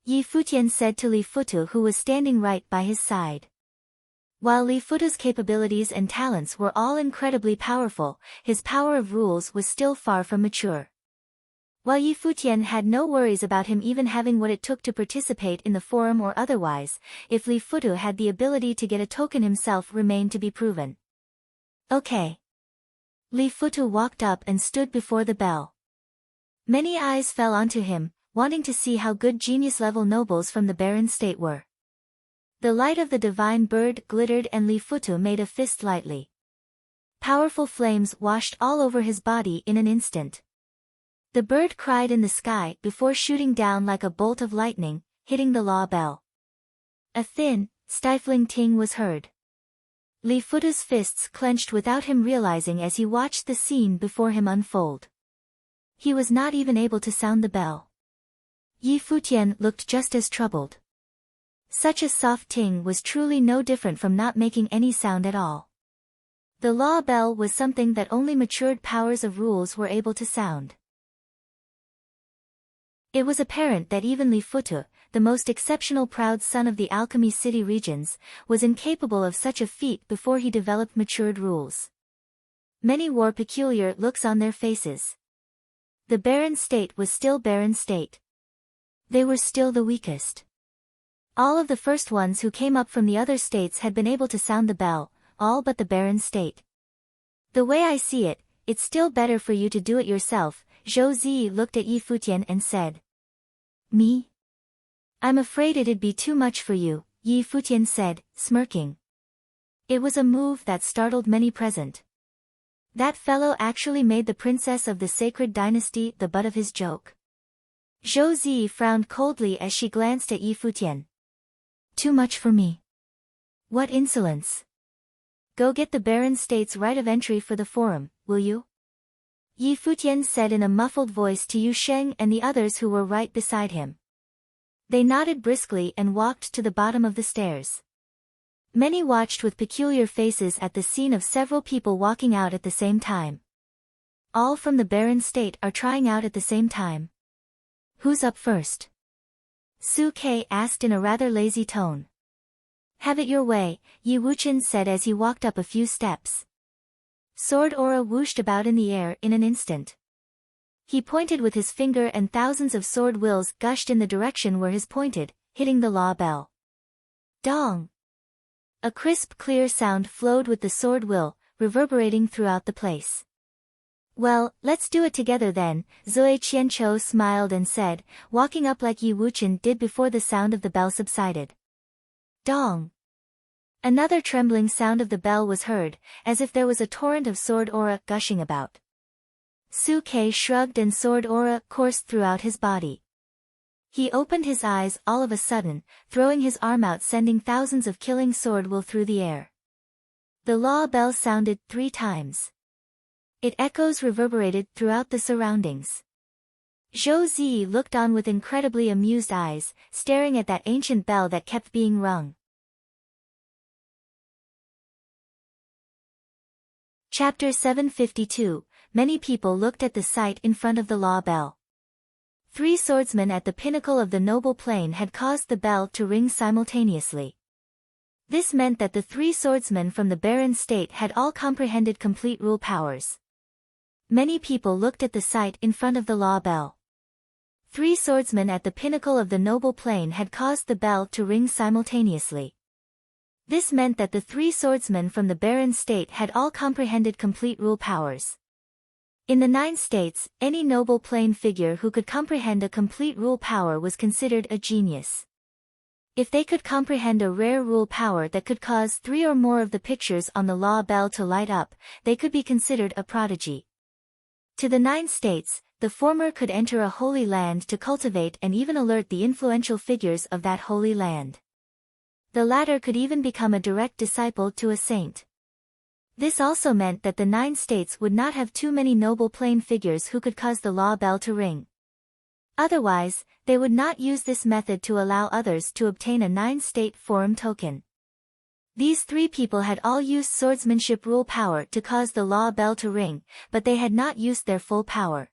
Yi Futian said to Li Futu, who was standing right by his side. While Li Futu's capabilities and talents were all incredibly powerful, his power of rules was still far from mature. While Yi Futian had no worries about him even having what it took to participate in the forum or otherwise, if Li Futu had the ability to get a token himself remained to be proven. Okay. Li Futu walked up and stood before the bell. Many eyes fell onto him, wanting to see how good genius-level nobles from the Barren State were. The light of the divine bird glittered and Li Futu made a fist lightly. Powerful flames washed all over his body in an instant. The bird cried in the sky before shooting down like a bolt of lightning, hitting the law bell. A thin, stifling ting was heard. Li Futu's fists clenched without him realizing as he watched the scene before him unfold. He was not even able to sound the bell. Yi Futian looked just as troubled. Such a soft ting was truly no different from not making any sound at all. The law bell was something that only matured powers of rules were able to sound. It was apparent that even Li Futu, the most exceptional proud son of the Alchemy City regions, was incapable of such a feat before he developed matured rules. Many wore peculiar looks on their faces. The Barren State was still Barren State. They were still the weakest. All of the first ones who came up from the other states had been able to sound the bell, all but the Barren State. The way I see it, it's still better for you to do it yourself. Zhou Ziyi looked at Yi Futian and said. Me? I'm afraid it'd be too much for you, Yi Futian said, smirking. It was a move that startled many present. That fellow actually made the princess of the sacred dynasty the butt of his joke. Zhou Zi frowned coldly as she glanced at Yi Futian. Too much for me. What insolence. Go get the Baron State's right of entry for the forum, will you? Yi Futian said in a muffled voice to Yu Sheng and the others who were right beside him. They nodded briskly and walked to the bottom of the stairs. Many watched with peculiar faces at the scene of several people walking out at the same time. All from the Baron State are trying out at the same time. Who's up first? Su Ke asked in a rather lazy tone. Have it your way, Yi Wuchen said as he walked up a few steps. Sword aura whooshed about in the air in an instant. He pointed with his finger and thousands of sword wills gushed in the direction where his pointed, hitting the law bell. Dong! A crisp clear sound flowed with the sword will, reverberating throughout the place. Well, let's do it together then, Zoe Qianchou smiled and said, walking up like Yi Wuchen did before the sound of the bell subsided. Dong! Another trembling sound of the bell was heard, as if there was a torrent of sword aura gushing about. Su Ke shrugged and sword aura coursed throughout his body. He opened his eyes all of a sudden, throwing his arm out sending thousands of killing sword will through the air. The law bell sounded 3 times. Its echoes reverberated throughout the surroundings. Zhou Zi looked on with incredibly amused eyes, staring at that ancient bell that kept being rung. Chapter 752, Many people looked at the sight in front of the law bell. 3 swordsmen at the pinnacle of the noble plane had caused the bell to ring simultaneously. This meant that the 3 swordsmen from the Baron State had all comprehended complete rule powers. Many people looked at the sight in front of the law bell. 3 swordsmen at the pinnacle of the noble plane had caused the bell to ring simultaneously. This meant that the 3 swordsmen from the Baron State had all comprehended complete rule powers. In the 9 states, any noble plane figure who could comprehend a complete rule power was considered a genius. If they could comprehend a rare rule power that could cause 3 or more of the pictures on the law bell to light up, they could be considered a prodigy. To the 9 states, the former could enter a holy land to cultivate and even alert the influential figures of that holy land. The latter could even become a direct disciple to a saint. This also meant that the 9 states would not have too many noble plane figures who could cause the law bell to ring. Otherwise, they would not use this method to allow others to obtain a 9-state forum token. These 3 people had all used swordsmanship rule power to cause the law bell to ring, but they had not used their full power.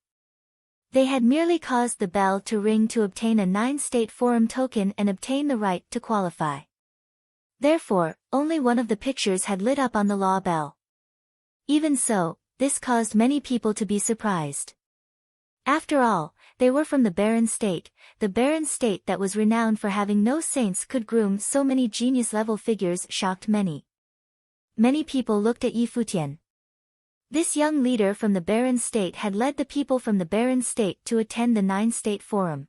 They had merely caused the bell to ring to obtain a 9-state forum token and obtain the right to qualify. Therefore, only one of the pictures had lit up on the law bell. Even so, this caused many people to be surprised. After all, they were from the Baron State, the Baron State that was renowned for having no saints could groom so many genius-level figures shocked many. Many people looked at Yi Futian. This young leader from the Baron State had led the people from the Baron State to attend the 9-state forum.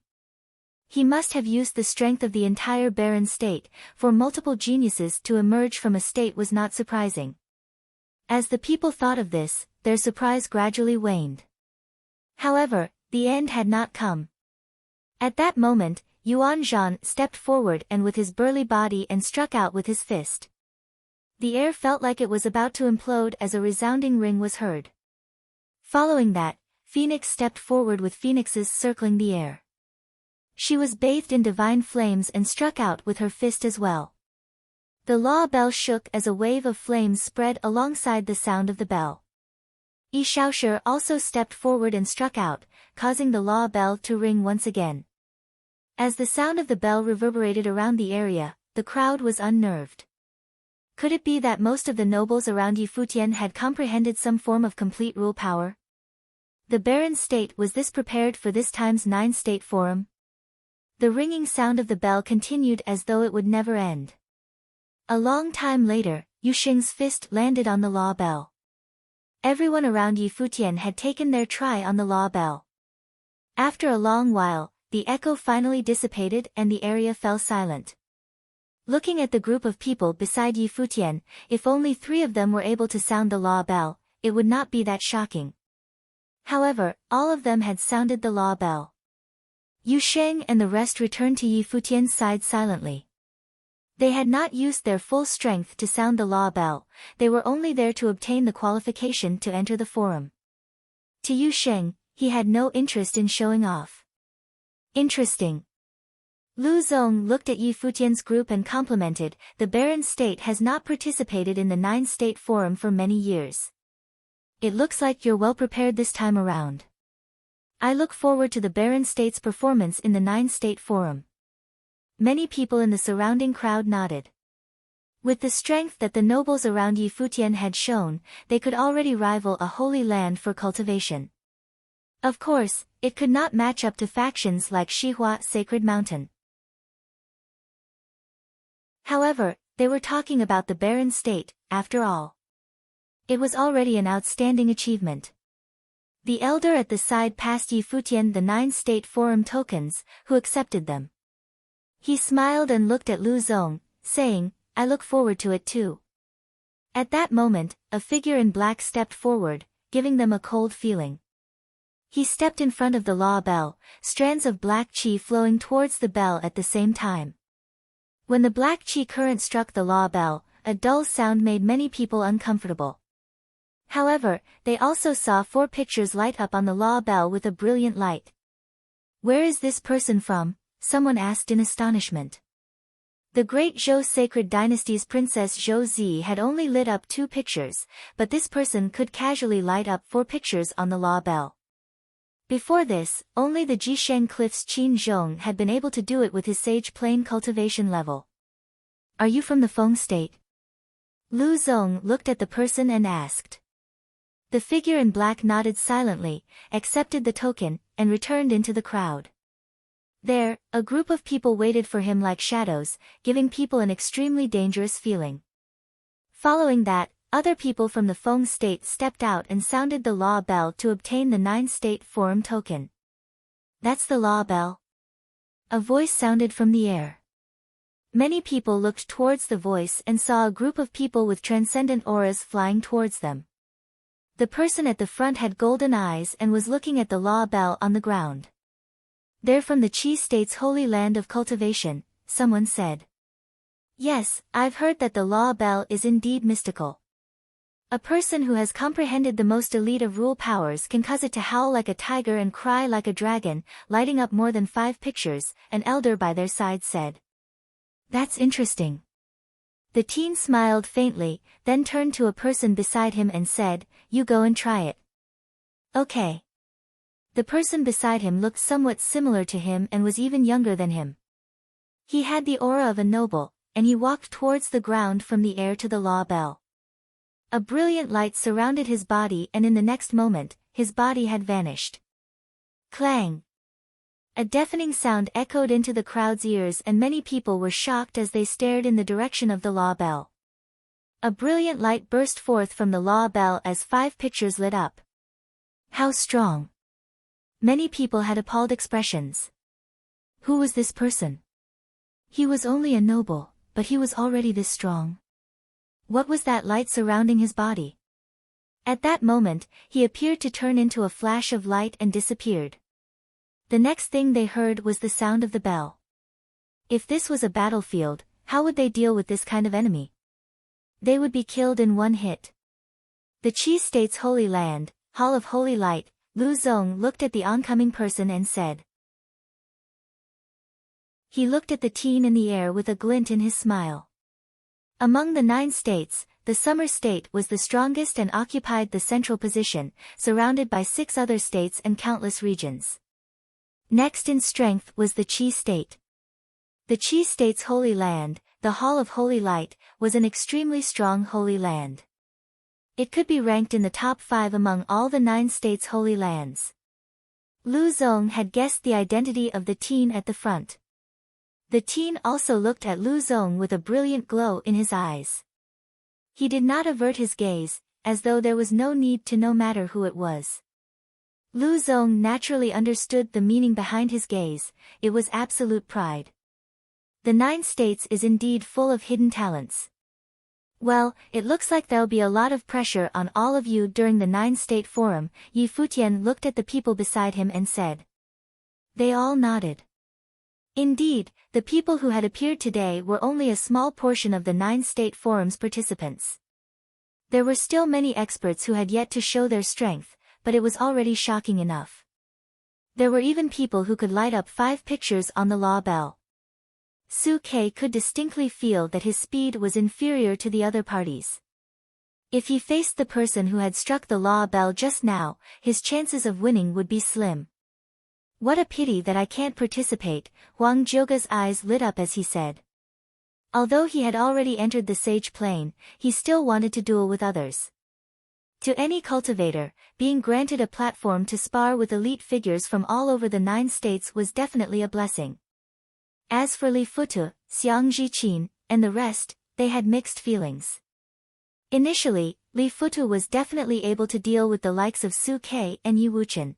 He must have used the strength of the entire Baron State, for multiple geniuses to emerge from a state was not surprising. As the people thought of this, their surprise gradually waned. However, the end had not come. At that moment, Yuan Zhan stepped forward and with his burly body and struck out with his fist. The air felt like it was about to implode as a resounding ring was heard. Following that, Phoenix stepped forward with phoenixes circling the air. She was bathed in divine flames and struck out with her fist as well. The law bell shook as a wave of flames spread alongside the sound of the bell. Yi Shaoshi also stepped forward and struck out, causing the law bell to ring once again. As the sound of the bell reverberated around the area, the crowd was unnerved. Could it be that most of the nobles around Yi Futian had comprehended some form of complete rule power? The Baron State was this prepared for this time's 9-state forum? The ringing sound of the bell continued as though it would never end. A long time later, Yu Xing's fist landed on the law bell. Everyone around Yi Futian had taken their try on the law bell. After a long while, the echo finally dissipated and the area fell silent. Looking at the group of people beside Yi Futian, if only 3 of them were able to sound the law bell, it would not be that shocking. However, all of them had sounded the law bell. Yu Sheng and the rest returned to Yi Futian's side silently. They had not used their full strength to sound the law bell, they were only there to obtain the qualification to enter the forum. To Yu Sheng, he had no interest in showing off. Interesting. Lu Zong looked at Yi Futian's group and complimented, the Barren State has not participated in the 9-state forum for many years. It looks like you're well prepared this time around. I look forward to the Barren State's performance in the 9-state forum. Many people in the surrounding crowd nodded. With the strength that the nobles around Yi Futian had shown, they could already rival a holy land for cultivation. Of course, it could not match up to factions like Shihua Sacred Mountain. However, they were talking about the Barren State, after all. It was already an outstanding achievement. The elder at the side passed Yi Futian the 9-state forum tokens, who accepted them. He smiled and looked at Lu Zong, saying, I look forward to it too. At that moment, a figure in black stepped forward, giving them a cold feeling. He stepped in front of the law bell, strands of black qi flowing towards the bell at the same time. When the black qi current struck the law bell, a dull sound made many people uncomfortable. However, they also saw 4 pictures light up on the law bell with a brilliant light. Where is this person from? Someone asked in astonishment. The great Zhou sacred dynasty's Princess Zhou Zi had only lit up 2 pictures, but this person could casually light up 4 pictures on the law bell. Before this, only the Jisheng Cliff's Qin Zhong had been able to do it with his sage plane cultivation level. Are you from the Feng State? Lu Zong looked at the person and asked. The figure in black nodded silently, accepted the token, and returned into the crowd. There, a group of people waited for him like shadows, giving people an extremely dangerous feeling. Following that, other people from the Feng State stepped out and sounded the law bell to obtain the 9-state forum token. That's the law bell? A voice sounded from the air. Many people looked towards the voice and saw a group of people with transcendent auras flying towards them. The person at the front had golden eyes and was looking at the law bell on the ground. They're from the Qi State's holy land of cultivation, someone said. Yes, I've heard that the law bell is indeed mystical. A person who has comprehended the most elite of rule powers can cause it to howl like a tiger and cry like a dragon, lighting up more than 5 pictures, an elder by their side said. That's interesting. The teen smiled faintly, then turned to a person beside him and said, you go and try it. Okay. The person beside him looked somewhat similar to him and was even younger than him. He had the aura of a noble, and he walked towards the ground from the air to the law bell. A brilliant light surrounded his body and in the next moment, his body had vanished. Clang! A deafening sound echoed into the crowd's ears and many people were shocked as they stared in the direction of the law bell. A brilliant light burst forth from the law bell as 5 pictures lit up. How strong! Many people had appalled expressions. Who was this person? He was only a noble, but he was already this strong. What was that light surrounding his body? At that moment, he appeared to turn into a flash of light and disappeared. The next thing they heard was the sound of the bell. If this was a battlefield, how would they deal with this kind of enemy? They would be killed in one hit. The Qi State's holy land, Hall of Holy Light, Lu Zong looked at the oncoming person and said. He looked at the teen in the air with a glint in his smile. Among the 9 states, the Summer State was the strongest and occupied the central position, surrounded by 6 other states and countless regions. Next in strength was the Qi State. The Qi State's holy land, the Hall of Holy Light, was an extremely strong holy land. It could be ranked in the top 5 among all the 9 states' holy lands. Lu Zong had guessed the identity of the teen at the front. The teen also looked at Lu Zong with a brilliant glow in his eyes. He did not avert his gaze, as though there was no need to no matter who it was. Lu Zong naturally understood the meaning behind his gaze. It was absolute pride. The 9 states is indeed full of hidden talents. Well, it looks like there'll be a lot of pressure on all of you during the 9-state forum. Yi Futian looked at the people beside him and said. They all nodded. Indeed, the people who had appeared today were only a small portion of the 9-state forum's participants. There were still many experts who had yet to show their strength, but it was already shocking enough. There were even people who could light up 5 pictures on the law bell. Su Ke could distinctly feel that his speed was inferior to the other parties. If he faced the person who had struck the law bell just now, his chances of winning would be slim. What a pity that I can't participate, Huang Zhouge's eyes lit up as he said. Although he had already entered the sage plane, he still wanted to duel with others. To any cultivator, being granted a platform to spar with elite figures from all over the 9 states was definitely a blessing. As for Li Futu, Xiang Zhiqin, and the rest, they had mixed feelings. Initially, Li Futu was definitely able to deal with the likes of Su Ke and Yi Wuchen.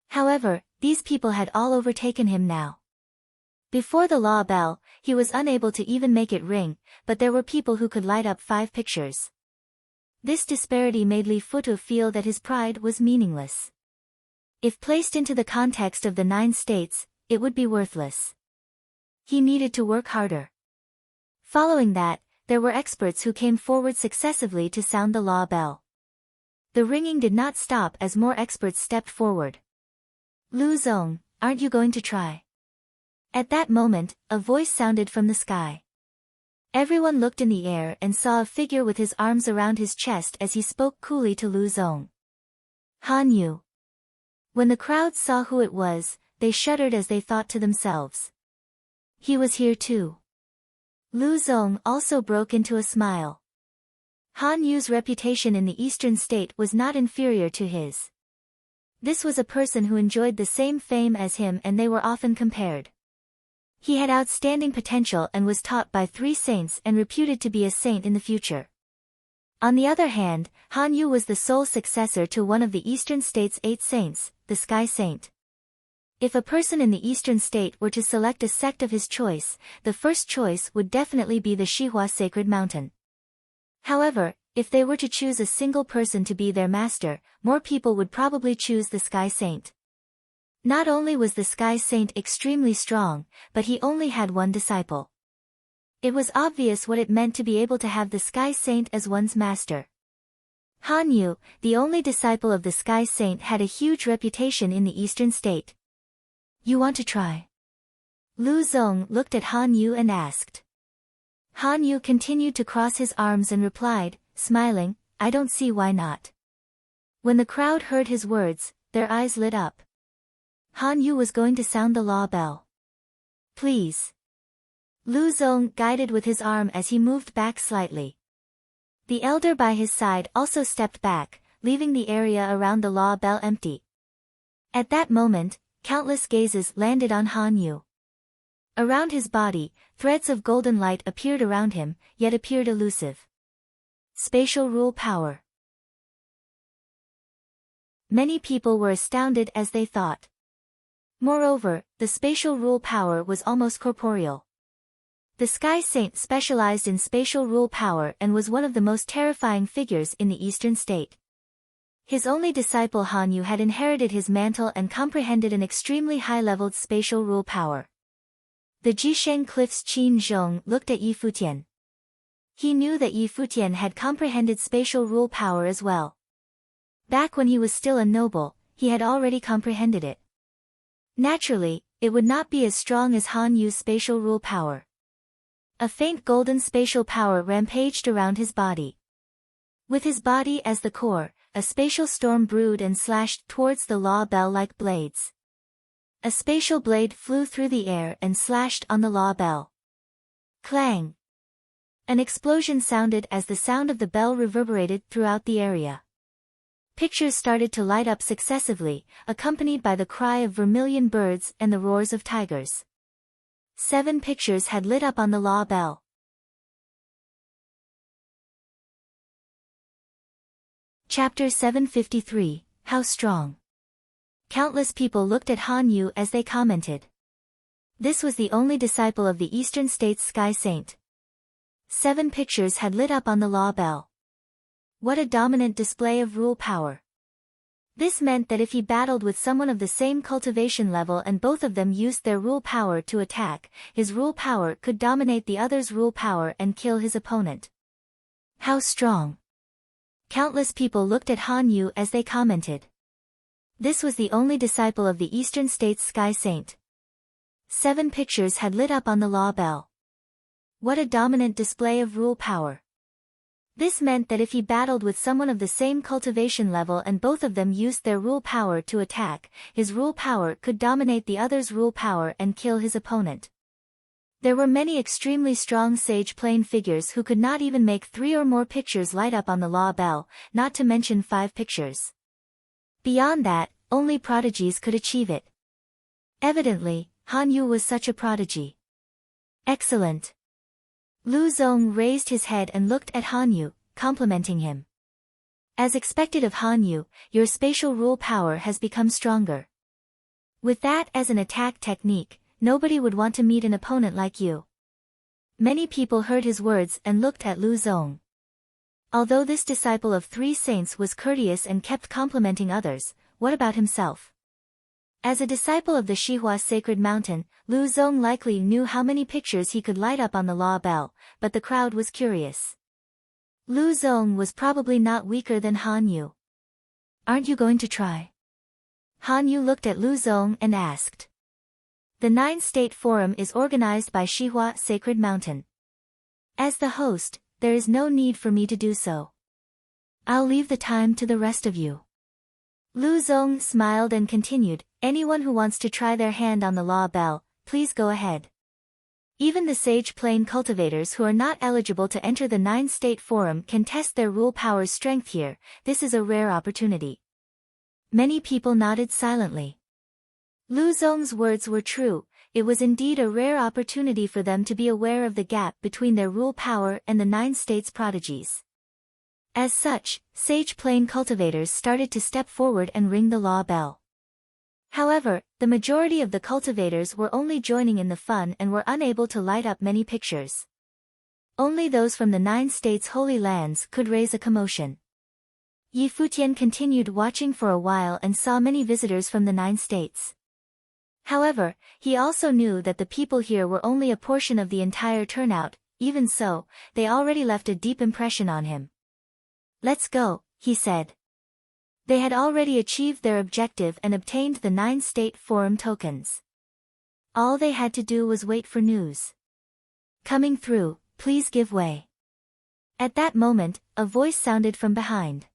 However, these people had all overtaken him now. Before the law bell, he was unable to even make it ring, but there were people who could light up 5 pictures. This disparity made Li Futu feel that his pride was meaningless. If placed into the context of the 9 states, it would be worthless. He needed to work harder. Following that, there were experts who came forward successively to sound the law bell. The ringing did not stop as more experts stepped forward. Lu Zong, aren't you going to try? At that moment, a voice sounded from the sky. Everyone looked in the air and saw a figure with his arms around his chest as he spoke coolly to Lu Zong. Han Yu. When the crowd saw who it was, they shuddered as they thought to themselves. He was here too. Lu Zong also broke into a smile. Han Yu's reputation in the eastern state was not inferior to his. This was a person who enjoyed the same fame as him and they were often compared. He had outstanding potential and was taught by 3 saints and reputed to be a saint in the future. On the other hand, Han Yu was the sole successor to one of the eastern state's 8 saints, the Sky Saint. If a person in the eastern state were to select a sect of his choice, the first choice would definitely be the Shihua Sacred Mountain. However, if they were to choose a single person to be their master, more people would probably choose the Sky Saint. Not only was the Sky Saint extremely strong, but he only had 1 disciple. It was obvious what it meant to be able to have the Sky Saint as one's master. Han Yu, the only disciple of the Sky Saint, had a huge reputation in the eastern state. You want to try? Lu Zong looked at Han Yu and asked. Han Yu continued to cross his arms and replied, smiling, I don't see why not. When the crowd heard his words, their eyes lit up. Han Yu was going to sound the law bell. Please. Lu Zong guided with his arm as he moved back slightly. The elder by his side also stepped back, leaving the area around the law bell empty. At that moment, countless gazes landed on Han Yu. Around his body, threads of golden light appeared around him, yet appeared elusive. Spatial rule power. Many people were astounded as they thought. Moreover, the spatial rule power was almost corporeal. The Sky Saint specialized in spatial rule power and was one of the most terrifying figures in the eastern state. His only disciple Han Yu had inherited his mantle and comprehended an extremely high-leveled spatial rule power. The Jisheng Cliff's Qin Zhong looked at Yi Futian. He knew that Yi Futian had comprehended spatial rule power as well. Back when he was still a noble, he had already comprehended it. Naturally, it would not be as strong as Han Yu's spatial rule power. A faint golden spatial power rampaged around his body. With his body as the core, a spatial storm brewed and slashed towards the law bell like blades. A spatial blade flew through the air and slashed on the law bell. Clang! An explosion sounded as the sound of the bell reverberated throughout the area. Pictures started to light up successively, accompanied by the cry of vermilion birds and the roars of tigers. 7 pictures had lit up on the law bell. Chapter 753, How Strong? Countless people looked at Han Yu as they commented. This was the only disciple of the Eastern State's Sky Saint. 7 pictures had lit up on the law bell. What a dominant display of rule power. This meant that if he battled with someone of the same cultivation level and both of them used their rule power to attack, his rule power could dominate the other's rule power and kill his opponent. How strong! Countless people looked at Han Yu as they commented. This was the only disciple of the Eastern State's Sky Saint. 7 pictures had lit up on the law bell. What a dominant display of rule power. This meant that if he battled with someone of the same cultivation level and both of them used their rule power to attack, his rule power could dominate the other's rule power and kill his opponent. There were many extremely strong sage plane figures who could not even make 3 or more pictures light up on the law bell, not to mention 5 pictures. Beyond that, only prodigies could achieve it. Evidently, Han Yu was such a prodigy. Excellent. Lu Zong raised his head and looked at Han Yu, complimenting him. As expected of Han Yu, your spatial rule power has become stronger. With that as an attack technique, nobody would want to meet an opponent like you. Many people heard his words and looked at Lu Zong. Although this disciple of 3 saints was courteous and kept complimenting others, what about himself? As a disciple of the Shihua sacred mountain, Lu Zong likely knew how many pictures he could light up on the law bell, but the crowd was curious. Lu Zong was probably not weaker than Han Yu. Aren't you going to try? Han Yu looked at Lu Zong and asked. The 9-State Forum is organized by Shihua Sacred Mountain. As the host, there is no need for me to do so. I'll leave the time to the rest of you. Lu Zong smiled and continued, anyone who wants to try their hand on the law bell, please go ahead. Even the sage plane cultivators who are not eligible to enter the 9-State Forum can test their rule power's strength here. This is a rare opportunity. Many people nodded silently. Lu Zong's words were true, it was indeed a rare opportunity for them to be aware of the gap between their rule power and the 9 states prodigies. As such, sage plane cultivators started to step forward and ring the law bell. However, the majority of the cultivators were only joining in the fun and were unable to light up many pictures. Only those from the 9 states' holy lands could raise a commotion. Futian continued watching for a while and saw many visitors from the 9 states. However, he also knew that the people here were only a portion of the entire turnout. Even so, they already left a deep impression on him. Let's go, he said. They had already achieved their objective and obtained the 9-State Forum tokens. All they had to do was wait for news. Coming through, please give way. At that moment, a voice sounded from behind.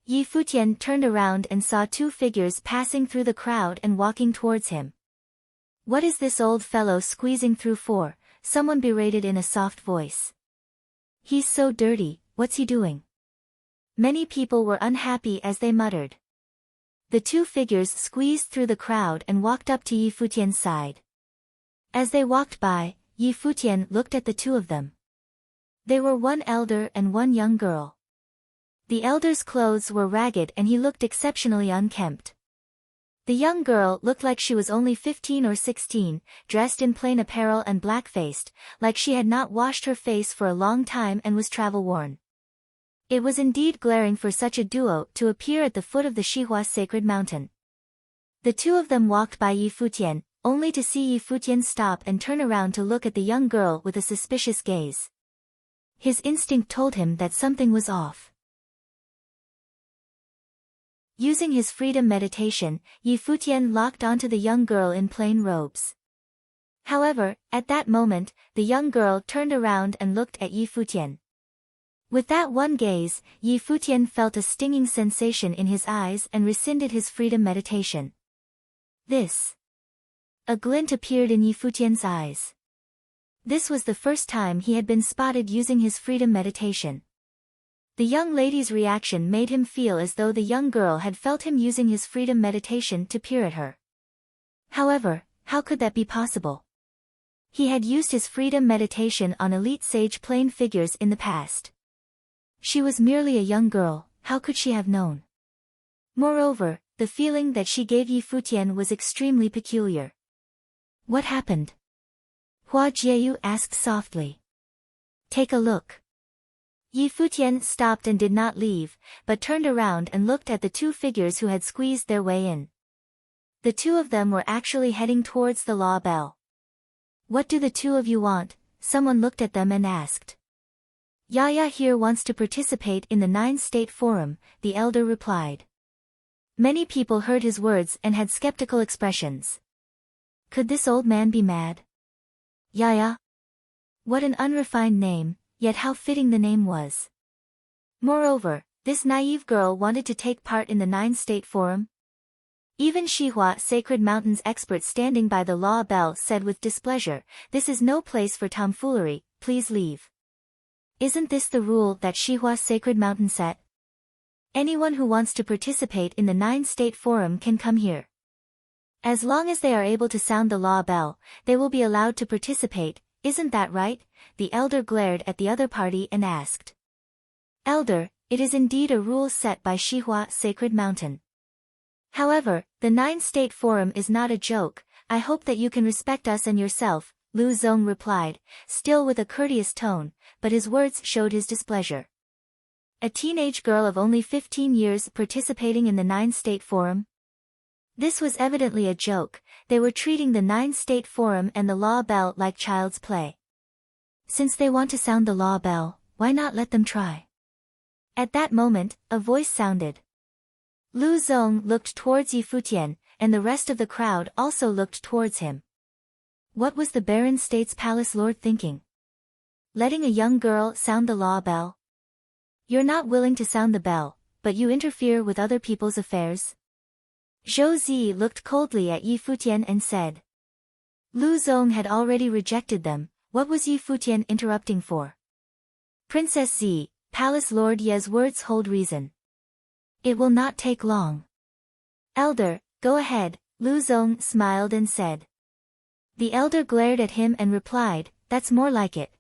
Futian turned around and saw 2 figures passing through the crowd and walking towards him. What is this old fellow squeezing through for? Someone berated in a soft voice. He's so dirty, what's he doing? Many people were unhappy as they muttered. The 2 figures squeezed through the crowd and walked up to Futian's side. As they walked by, Futian looked at the 2 of them. They were one elder and one young girl. The elder's clothes were ragged and he looked exceptionally unkempt. The young girl looked like she was only 15 or 16, dressed in plain apparel and black-faced, like she had not washed her face for a long time and was travel-worn. It was indeed glaring for such a duo to appear at the foot of the Shihua sacred mountain. The 2 of them walked by Futian, only to see Futian stop and turn around to look at the young girl with a suspicious gaze. His instinct told him that something was off. Using his freedom meditation, Futian locked onto the young girl in plain robes. However, at that moment, the young girl turned around and looked at Futian. With that one gaze, Futian felt a stinging sensation in his eyes and rescinded his freedom meditation. This. A glint appeared in Futian's eyes. This was the first time he had been spotted using his freedom meditation. The young lady's reaction made him feel as though the young girl had felt him using his freedom meditation to peer at her. However, how could that be possible? He had used his freedom meditation on elite sage plane figures in the past. She was merely a young girl, how could she have known? Moreover, the feeling that she gave Yi Futian was extremely peculiar. What happened? Hua Jieyu asked softly. Take a look. Yi Futian stopped and did not leave, but turned around and looked at the two figures who had squeezed their way in. The two of them were actually heading towards the law bell. What do the two of you want? Someone looked at them and asked. Yaya here wants to participate in the 9-state forum, the elder replied. Many people heard his words and had skeptical expressions. Could this old man be mad? Yaya? What an unrefined name, yet how fitting the name was. Moreover, this naive girl wanted to take part in the 9-state forum? Even Shihua Sacred Mountain's expert standing by the law bell said with displeasure, this is no place for tomfoolery, please leave. Isn't this the rule that Shihua Sacred Mountain set? Anyone who wants to participate in the 9-state forum can come here. As long as they are able to sound the law bell, they will be allowed to participate, isn't that right? The elder glared at the other party and asked. Elder, it is indeed a rule set by Shihua Sacred Mountain. However, the 9-state forum is not a joke, I hope that you can respect us and yourself, Lu Zong replied, still with a courteous tone, but his words showed his displeasure. A teenage girl of only 15 years participating in the 9-state forum? This was evidently a joke, they were treating the 9-state forum and the law bell like child's play. Since they want to sound the law bell, why not let them try? At that moment, a voice sounded. Lu Zong looked towards Yi Futian, and the rest of the crowd also looked towards him. What was the Barren State's palace lord thinking? Letting a young girl sound the law bell? You're not willing to sound the bell, but you interfere with other people's affairs? Zhou Zi looked coldly at Yi Futian and said. Lu Zong had already rejected them, what was Yi Futian interrupting for? Princess Zi, Palace Lord Ye's words hold reason. It will not take long. Elder, go ahead, Lu Zong smiled and said. The elder glared at him and replied, that's more like it.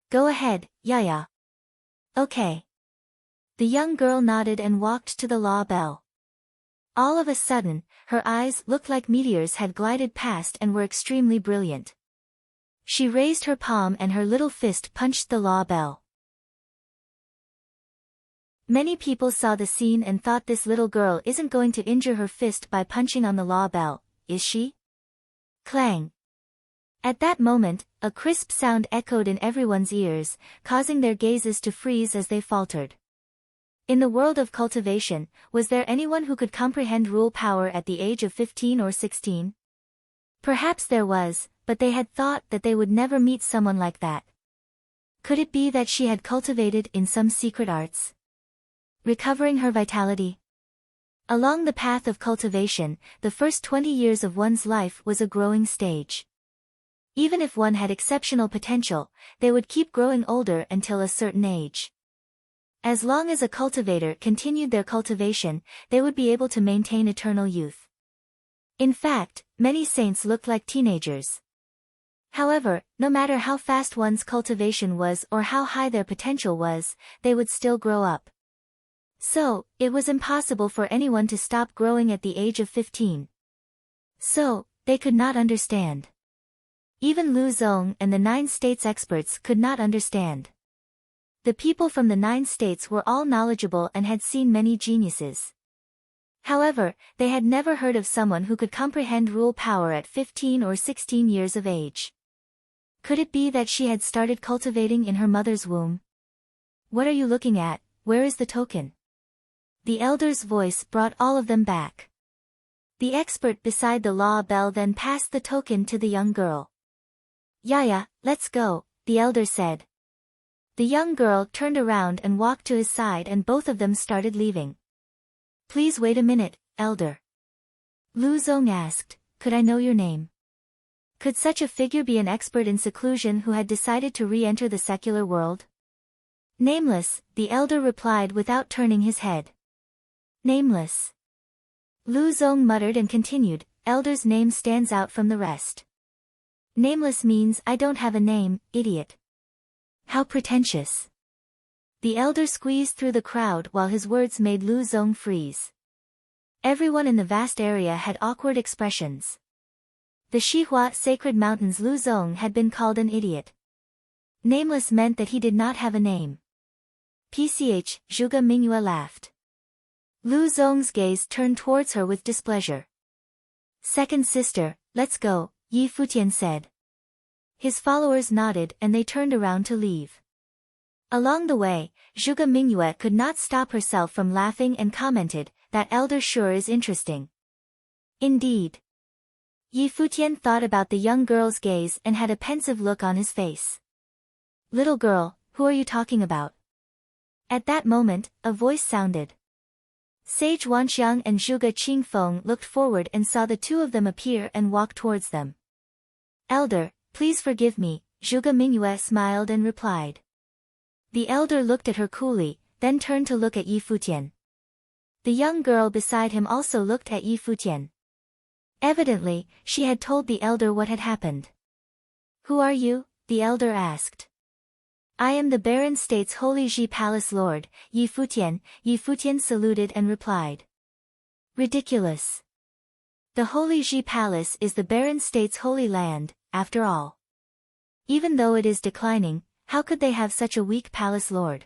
Go ahead, Yaya. Okay. The young girl nodded and walked to the law bell. All of a sudden, her eyes looked like meteors had glided past and were extremely brilliant. She raised her palm and her little fist punched the law bell. Many people saw the scene and thought this little girl isn't going to injure her fist by punching on the law bell, is she? Clang. At that moment, a crisp sound echoed in everyone's ears, causing their gazes to freeze as they faltered. In the world of cultivation, was there anyone who could comprehend rule power at the age of 15 or 16? Perhaps there was, but they had thought that they would never meet someone like that. Could it be that she had cultivated in some secret arts? Recovering her vitality? Along the path of cultivation, the first 20 years of one's life was a growing stage. Even if one had exceptional potential, they would keep growing older until a certain age. As long as a cultivator continued their cultivation, they would be able to maintain eternal youth. In fact, many saints looked like teenagers. However, no matter how fast one's cultivation was or how high their potential was, they would still grow up. So, it was impossible for anyone to stop growing at the age of 15. So, they could not understand. Even Lu Zong and the 9 states experts could not understand. The people from the 9 states were all knowledgeable and had seen many geniuses. However, they had never heard of someone who could comprehend rule power at 15 or 16 years of age. Could it be that she had started cultivating in her mother's womb? What are you looking at? Where is the token? The elder's voice brought all of them back. The expert beside the law bell then passed the token to the young girl. Yaya, let's go, the elder said. The young girl turned around and walked to his side and both of them started leaving. Please wait a minute, elder. Lu Zong asked, could I know your name? Could such a figure be an expert in seclusion who had decided to re-enter the secular world? Nameless, the elder replied without turning his head. Nameless. Lu Zong muttered and continued, elder's name stands out from the rest. Nameless means I don't have a name, idiot. How pretentious. The elder squeezed through the crowd while his words made Lu Zong freeze. Everyone in the vast area had awkward expressions. The Xihua Sacred Mountain's Lu Zong had been called an idiot. Nameless meant that he did not have a name. PCH, Zhuge Mingyue laughed. Lu Zong's gaze turned towards her with displeasure. Second sister, let's go, Yi Futian said. His followers nodded and they turned around to leave. Along the way, Zhuge Mingyue could not stop herself from laughing and commented, that elder sure is interesting. Indeed. Yi Futian thought about the young girl's gaze and had a pensive look on his face. Little girl, who are you talking about? At that moment, a voice sounded. Sage Wanxiang and Zhuge Qingfeng looked forward and saw the two of them appear and walk towards them. Elder, please forgive me, Zhuge Mingyue smiled and replied. The elder looked at her coolly, then turned to look at Yi Futian. The young girl beside him also looked at Yi Futian. Evidently, she had told the elder what had happened. Who are you? The elder asked. I am the Barren State's Holy Ji Palace Lord, Yi Futian. Yi Futian saluted and replied. Ridiculous. The Holy Ji Palace is the Barren State's holy land, after all. Even though it is declining, how could they have such a weak palace lord?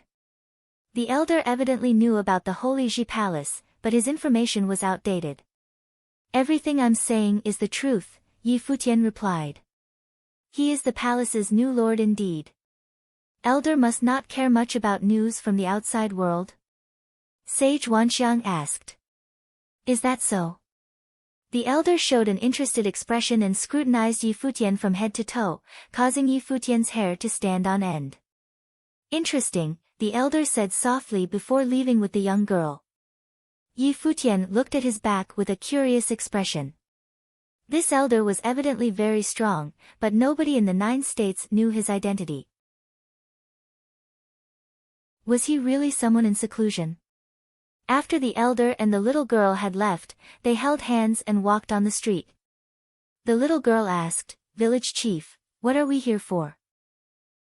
The elder evidently knew about the Holy Ji Palace, but his information was outdated. Everything I'm saying is the truth, Yi Futian replied. He is the palace's new lord indeed. Elder must not care much about news from the outside world? Sage Wanxiang asked. Is that so? The elder showed an interested expression and scrutinized Yi Futian from head to toe, causing Yi Futian's hair to stand on end. Interesting, the elder said softly before leaving with the young girl. Yi Futian looked at his back with a curious expression. This elder was evidently very strong, but nobody in the 9 states knew his identity. Was he really someone in seclusion? After the elder and the little girl had left, they held hands and walked on the street. The little girl asked, Village chief, what are we here for?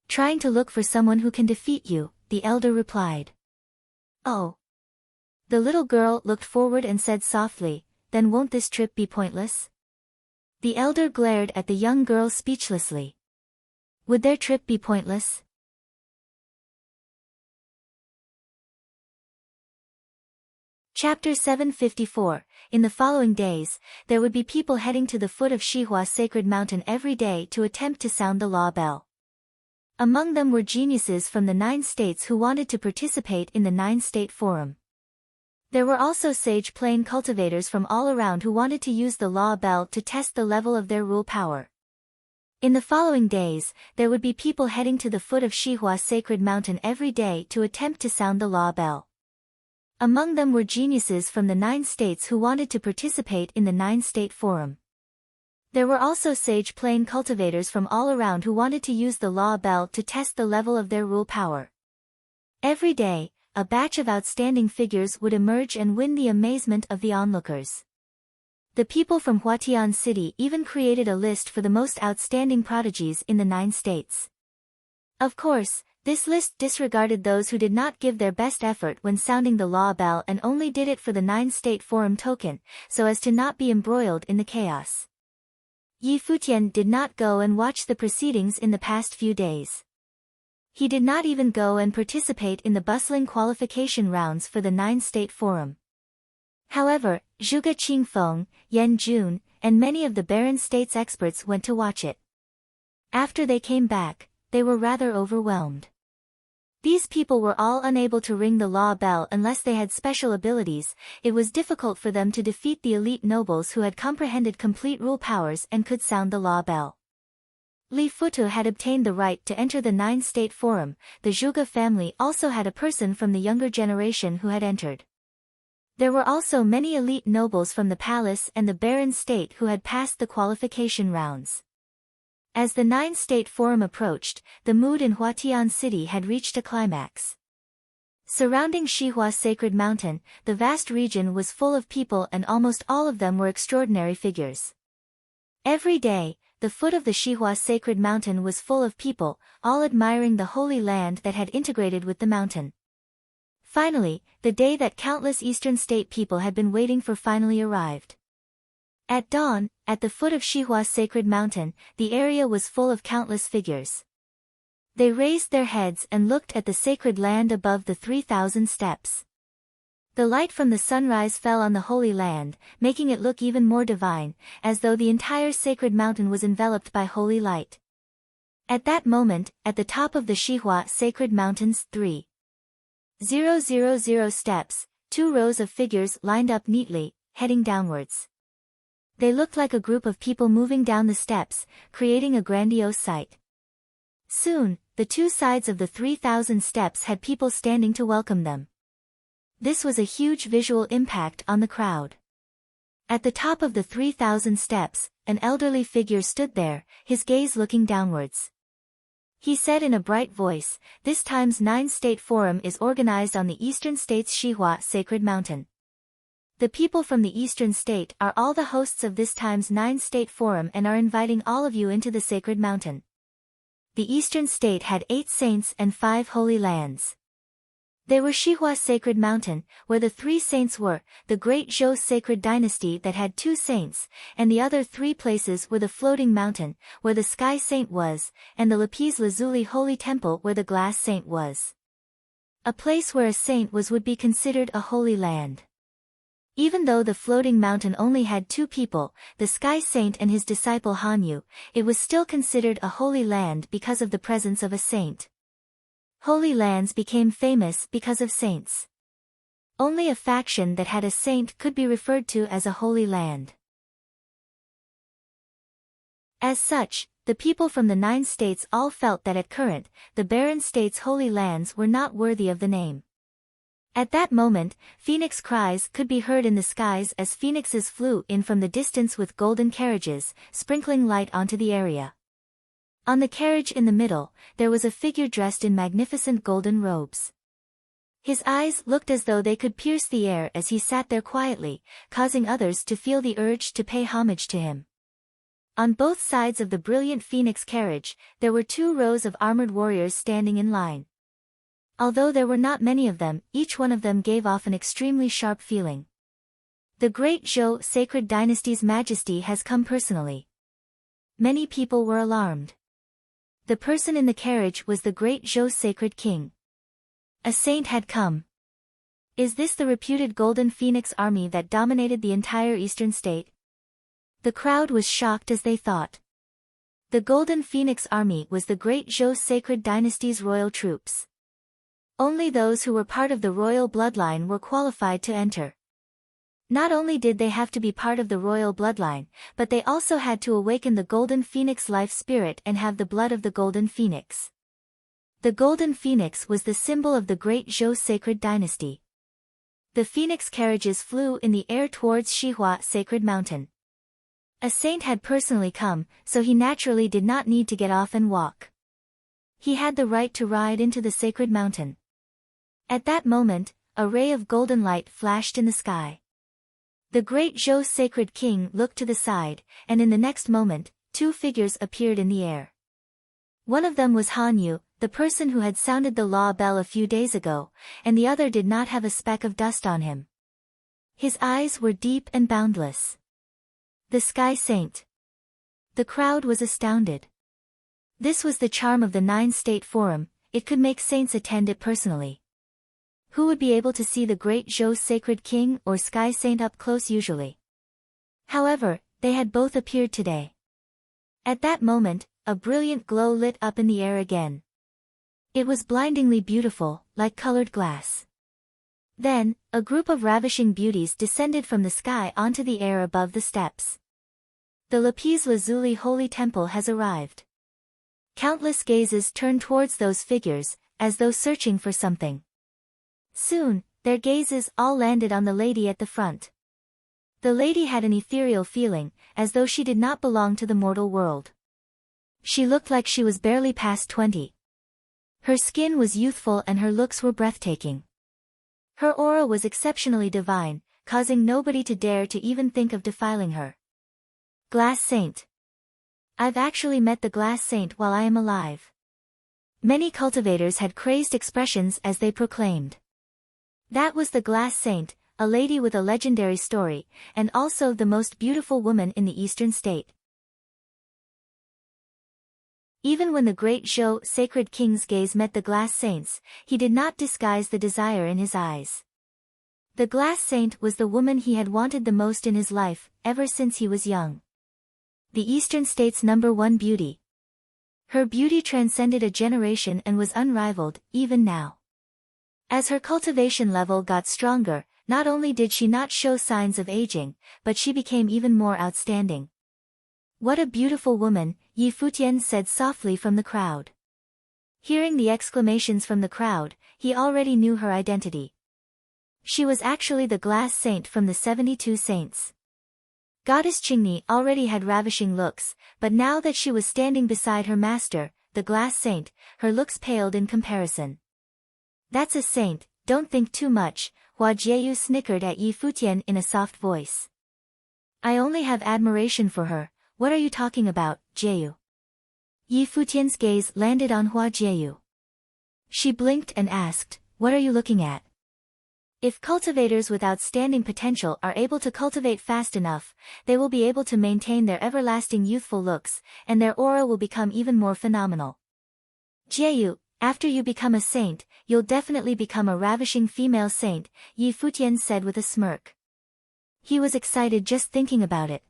Trying to look for someone who can defeat you, the elder replied. Oh. The little girl looked forward and said softly, then won't this trip be pointless? The elder glared at the young girl speechlessly. Would their trip be pointless? Chapter 754. In the following days, there would be people heading to the foot of Xihua Sacred Mountain every day to attempt to sound the law bell. Among them were geniuses from the 9 states who wanted to participate in the 9-state forum. There were also sage plain cultivators from all around who wanted to use the law bell to test the level of their rule power. In the following days, there would be people heading to the foot of Xihua Sacred Mountain every day to attempt to sound the law bell. Among them were geniuses from the 9 states who wanted to participate in the 9-state forum. There were also sage plain cultivators from all around who wanted to use the law bell to test the level of their rule power. Every day, a batch of outstanding figures would emerge and win the amazement of the onlookers. The people from Futian City even created a list for the most outstanding prodigies in the 9 states. Of course, this list disregarded those who did not give their best effort when sounding the law bell and only did it for the 9-state forum token, so as to not be embroiled in the chaos. Yi Futian did not go and watch the proceedings in the past few days. He did not even go and participate in the bustling qualification rounds for the 9-state forum. However, Zhuge Qingfeng, Yan Jun, and many of the Barren States experts went to watch it. After they came back, they were rather overwhelmed. These people were all unable to ring the law bell unless they had special abilities. It was difficult for them to defeat the elite nobles who had comprehended complete rule powers and could sound the law bell. Li Futu had obtained the right to enter the 9-state forum. The Zhuge family also had a person from the younger generation who had entered. There were also many elite nobles from the palace and the Barren State who had passed the qualification rounds. As the 9-state forum approached, the mood in Futian City had reached a climax. Surrounding Xihua Sacred Mountain, the vast region was full of people and almost all of them were extraordinary figures. Every day, the foot of the Xihua Sacred Mountain was full of people, all admiring the holy land that had integrated with the mountain. Finally, the day that countless Eastern State people had been waiting for finally arrived. At dawn, at the foot of Shihua's sacred mountain, the area was full of countless figures. They raised their heads and looked at the sacred land above the 3,000 steps. The light from the sunrise fell on the holy land, making it look even more divine, as though the entire sacred mountain was enveloped by holy light. At that moment, at the top of the Shihua sacred mountain's 3,000 steps, 2 rows of figures lined up neatly, heading downwards. They looked like a group of people moving down the steps, creating a grandiose sight. Soon, the 2 sides of the 3,000 steps had people standing to welcome them. This was a huge visual impact on the crowd. At the top of the 3,000 steps, an elderly figure stood there, his gaze looking downwards. He said in a bright voice, "This time's 9-state forum is organized on the Eastern State's Shihua sacred mountain. The people from the Eastern State are all the hosts of this time's 9-state forum and are inviting all of you into the sacred mountain." The Eastern State had 8 saints and 5 holy lands. They were Shihua's sacred mountain, where the 3 saints were, the great Zhou sacred dynasty that had 2 saints, and the other 3 places were the floating mountain, where the sky saint was, and the lapis lazuli holy temple where the glass saint was. A place where a saint was would be considered a holy land. Even though the floating mountain only had 2 people, the sky saint and his disciple Hanyu, it was still considered a holy land because of the presence of a saint. Holy lands became famous because of saints. Only a faction that had a saint could be referred to as a holy land. As such, the people from the 9 states all felt that at current, the barren states' holy lands were not worthy of the name. At that moment, phoenix cries could be heard in the skies as phoenixes flew in from the distance with golden carriages, sprinkling light onto the area. On the carriage in the middle, there was a figure dressed in magnificent golden robes. His eyes looked as though they could pierce the air as he sat there quietly, causing others to feel the urge to pay homage to him. On both sides of the brilliant phoenix carriage, there were 2 rows of armored warriors standing in line. Although there were not many of them, each one of them gave off an extremely sharp feeling. The great Zhou sacred dynasty's majesty has come personally. Many people were alarmed. The person in the carriage was the great Zhou sacred king. A saint had come. Is this the reputed Golden Phoenix army that dominated the entire Eastern State? The crowd was shocked as they thought. The Golden Phoenix army was the great Zhou sacred dynasty's royal troops. Only those who were part of the royal bloodline were qualified to enter. Not only did they have to be part of the royal bloodline, but they also had to awaken the Golden Phoenix life spirit and have the blood of the Golden Phoenix. The Golden Phoenix was the symbol of the great Zhou sacred dynasty. The phoenix carriages flew in the air towards Shihua sacred mountain. A saint had personally come, so he naturally did not need to get off and walk. He had the right to ride into the sacred mountain. At that moment, a ray of golden light flashed in the sky. The great Zhou sacred king looked to the side, and in the next moment, 2 figures appeared in the air. One of them was Hanyu, the person who had sounded the law bell a few days ago, and the other did not have a speck of dust on him. His eyes were deep and boundless. The sky saint. The crowd was astounded. This was the charm of the 9-state forum, it could make saints attend it personally. Who would be able to see the great Zhou sacred king or sky saint up close usually? However, they had both appeared today. At that moment, a brilliant glow lit up in the air again. It was blindingly beautiful, like colored glass. Then, a group of ravishing beauties descended from the sky onto the air above the steps. The lapis lazuli holy temple has arrived. Countless gazes turned towards those figures, as though searching for something. Soon, their gazes all landed on the lady at the front. The lady had an ethereal feeling, as though she did not belong to the mortal world. She looked like she was barely past 20. Her skin was youthful and her looks were breathtaking. Her aura was exceptionally divine, causing nobody to dare to even think of defiling her. Glass Saint. I've actually met the Glass Saint while I am alive. Many cultivators had crazed expressions as they proclaimed. That was the glass saint, a lady with a legendary story, and also the most beautiful woman in the eastern state. Even when the great Zhou sacred king's gaze met the glass saint's, he did not disguise the desire in his eyes. The glass saint was the woman he had wanted the most in his life, ever since he was young. The eastern state's #1 beauty. Her beauty transcended a generation and was unrivaled, even now. As her cultivation level got stronger, not only did she not show signs of aging, but she became even more outstanding. "What a beautiful woman," Yi Futian said softly from the crowd. Hearing the exclamations from the crowd, he already knew her identity. She was actually the glass saint from the 72 saints. Goddess Qingni already had ravishing looks, but now that she was standing beside her master, the glass saint, her looks paled in comparison. "That's a saint, don't think too much," Hua Jieyu snickered at Yi Futian in a soft voice. "I only have admiration for her, what are you talking about, Jieyu?" Yi Futian's gaze landed on Hua Jieyu. She blinked and asked, "What are you looking at?" If cultivators with outstanding potential are able to cultivate fast enough, they will be able to maintain their everlasting youthful looks, and their aura will become even more phenomenal. "Jieyu, after you become a saint, you'll definitely become a ravishing female saint," Yi Futian said with a smirk. He was excited just thinking about it.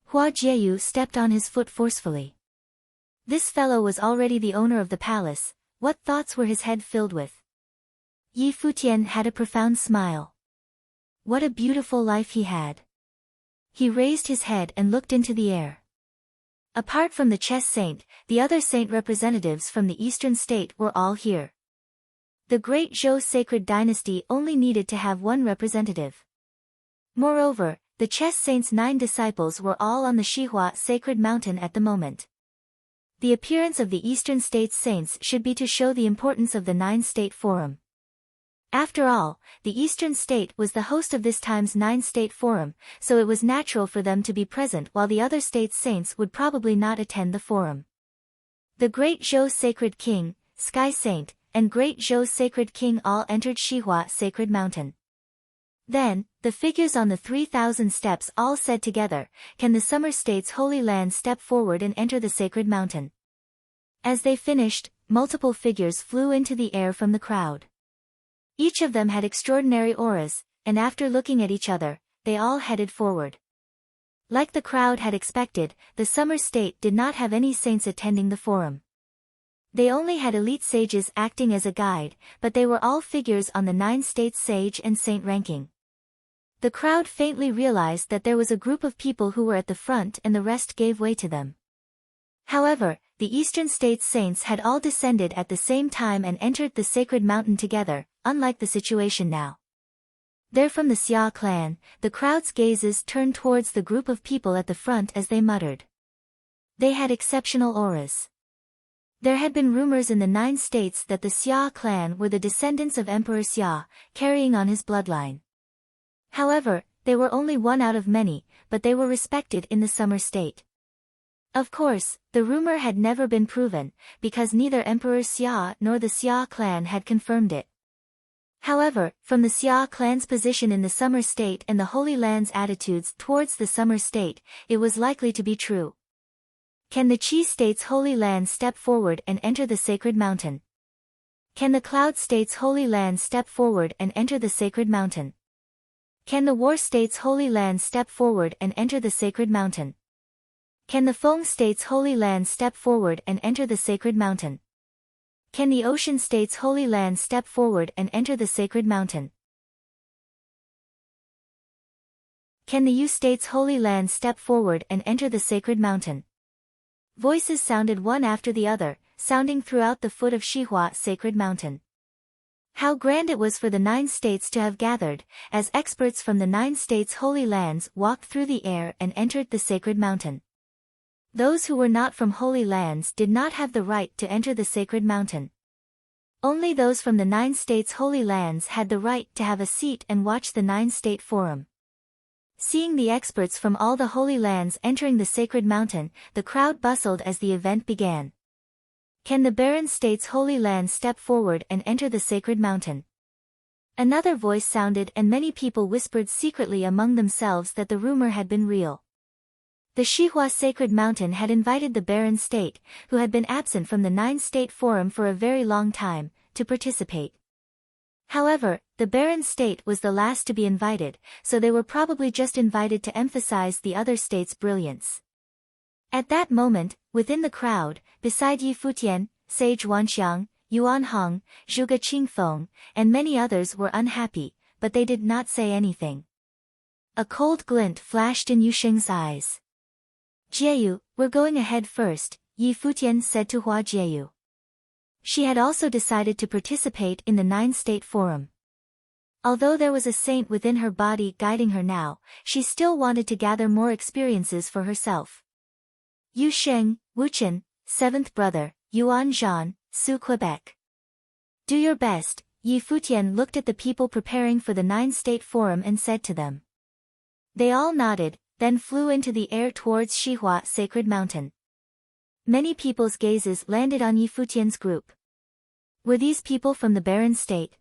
Hua Jieyu stepped on his foot forcefully. This fellow was already the owner of the palace, what thoughts were his head filled with? Yi Futian had a profound smile. What a beautiful life he had. He raised his head and looked into the air. Apart from the chess saint, the other saint representatives from the eastern state were all here. The great Zhou sacred dynasty only needed to have one representative. Moreover, the chess saint's 9 disciples were all on the Shihua sacred mountain at the moment. The appearance of the eastern state's saints should be to show the importance of the 9-state forum. After all, the Eastern State was the host of this time's 9-state forum, so it was natural for them to be present while the other states' saints would probably not attend the forum. The Great Zhou Sacred King, Sky Saint, and Great Zhou Sacred King all entered Shihua Sacred Mountain. Then, the figures on the 3,000 steps all said together, "Can the Summer State's Holy Land step forward and enter the Sacred Mountain?" As they finished, multiple figures flew into the air from the crowd. Each of them had extraordinary auras, and after looking at each other, they all headed forward. Like the crowd had expected, the Summer State did not have any saints attending the forum. They only had elite sages acting as a guide, but they were all figures on the 9-state sage and saint ranking. The crowd faintly realized that there was a group of people who were at the front and the rest gave way to them. However, the Eastern State's saints had all descended at the same time and entered the sacred mountain together, unlike the situation now. They're from the Xia clan, the crowd's gazes turned towards the group of people at the front as they muttered. They had exceptional auras. There had been rumors in the 9 states that the Xia clan were the descendants of Emperor Xia, carrying on his bloodline. However, they were only one out of many, but they were respected in the Summer State. Of course, the rumor had never been proven, because neither Emperor Xia nor the Xia clan had confirmed it. However, from the Xia clan's position in the Summer State and the Holy Land's attitudes towards the Summer State, it was likely to be true. Can the Qi State's Holy Land step forward and enter the Sacred Mountain? Can the Cloud State's Holy Land step forward and enter the Sacred Mountain? Can the War State's Holy Land step forward and enter the Sacred Mountain? Can the Feng State's Holy Land step forward and enter the Sacred Mountain? Can the Ocean State's Holy Land step forward and enter the Sacred Mountain? Can the Yu State's Holy Land step forward and enter the Sacred Mountain? Voices sounded one after the other, sounding throughout the foot of Shihua Sacred Mountain. How grand it was for the 9 states to have gathered, as experts from the 9 states' holy lands walked through the air and entered the Sacred Mountain. Those who were not from holy lands did not have the right to enter the Sacred Mountain. Only those from the 9 states' holy lands had the right to have a seat and watch the 9-state forum. Seeing the experts from all the holy lands entering the Sacred Mountain, the crowd bustled as the event began. Can the barren state's holy land step forward and enter the Sacred Mountain? Another voice sounded and many people whispered secretly among themselves that the rumor had been real. The Shihua Sacred Mountain had invited the Barren State, who had been absent from the Nine-State Forum for a very long time, to participate. However, the Barren State was the last to be invited, so they were probably just invited to emphasize the other state's brilliance. At that moment, within the crowd, beside Yi Futian, Sage Wanxiang, Yuan Hong, Zhuge Qingfeng, and many others were unhappy, but they did not say anything. A cold glint flashed in Yu Sheng's eyes. Jieyu, we're going ahead first, Yi Futian said to Hua Jieyu. She had also decided to participate in the Nine-State Forum. Although there was a saint within her body guiding her now, she still wanted to gather more experiences for herself. Yu Sheng, Wu Chen, seventh brother, Yuan Zhan, Su Quebec. Do your best, Yi Futian looked at the people preparing for the Nine-State Forum and said to them. They all nodded, then flew into the air towards Shihua Sacred Mountain. Many people's gazes landed on Yi Futian's group. Were these people from the Barren State?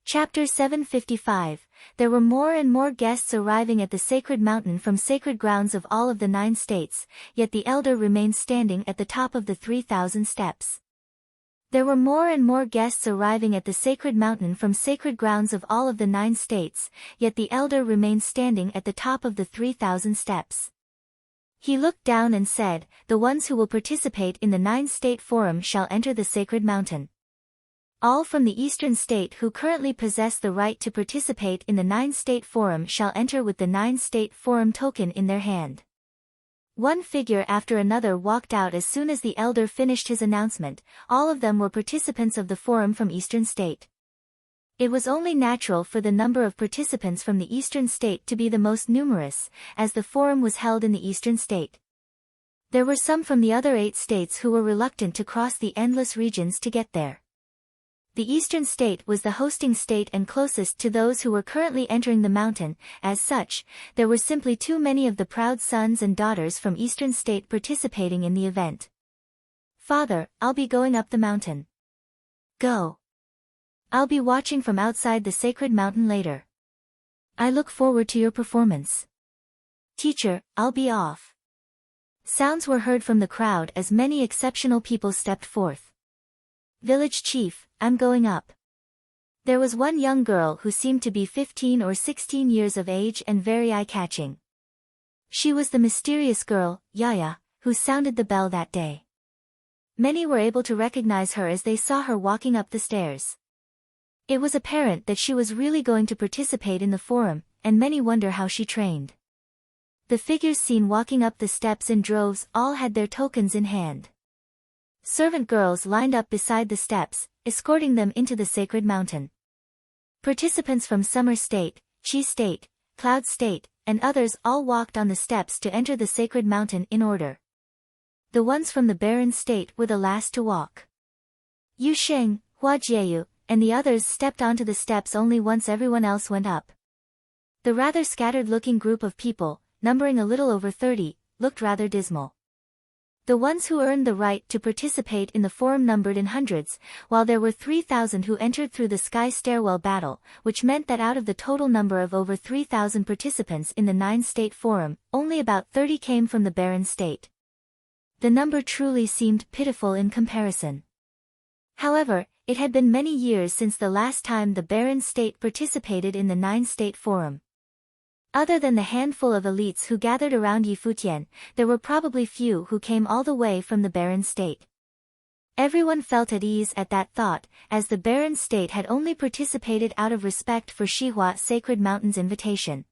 Chapter 755. There were more and more guests arriving at the sacred mountain from sacred grounds of all of the 9 states, yet the elder remained standing at the top of the 3,000 steps. There were more and more guests arriving at the sacred mountain from sacred grounds of all of the 9 states, yet the elder remained standing at the top of the 3,000 steps. He looked down and said, the ones who will participate in the 9-state forum shall enter the sacred mountain. All from the eastern state who currently possess the right to participate in the 9-state forum shall enter with the 9-state forum token in their hand. One figure after another walked out as soon as the elder finished his announcement. All of them were participants of the forum from eastern state. It was only natural for the number of participants from the eastern state to be the most numerous, as the forum was held in the eastern state. There were some from the other 8 states who were reluctant to cross the endless regions to get there. The eastern state was the hosting state and closest to those who were currently entering the mountain. As such, there were simply too many of the proud sons and daughters from eastern state participating in the event. Father, I'll be going up the mountain. Go. I'll be watching from outside the sacred mountain later. I look forward to your performance. Teacher, I'll be off. Sounds were heard from the crowd as many exceptional people stepped forth. Village chief, I'm going up. There was one young girl who seemed to be 15 or 16 years of age and very eye-catching. She was the mysterious girl, Yaya, who sounded the bell that day. Many were able to recognize her as they saw her walking up the stairs. It was apparent that she was really going to participate in the forum, and many wonder how she trained. The figures seen walking up the steps in droves all had their tokens in hand. Servant girls lined up beside the steps, escorting them into the sacred mountain. Participants from Summer State, Qi State, Cloud State, and others all walked on the steps to enter the sacred mountain in order. The ones from the Barren State were the last to walk. Yu Sheng, Hua Jieyu, and the others stepped onto the steps only once everyone else went up. The rather scattered-looking group of people, numbering a little over 30, looked rather dismal. The ones who earned the right to participate in the forum numbered in hundreds, while there were 3,000 who entered through the sky stairwell battle, which meant that out of the total number of over 3,000 participants in the 9-state forum, only about 30 came from the Barren State. The number truly seemed pitiful in comparison. However, it had been many years since the last time the Barren State participated in the 9-state forum. Other than the handful of elites who gathered around Yi Futian, there were probably few who came all the way from the Barren State. Everyone felt at ease at that thought, as the Barren State had only participated out of respect for Shihua Sacred Mountain's invitation.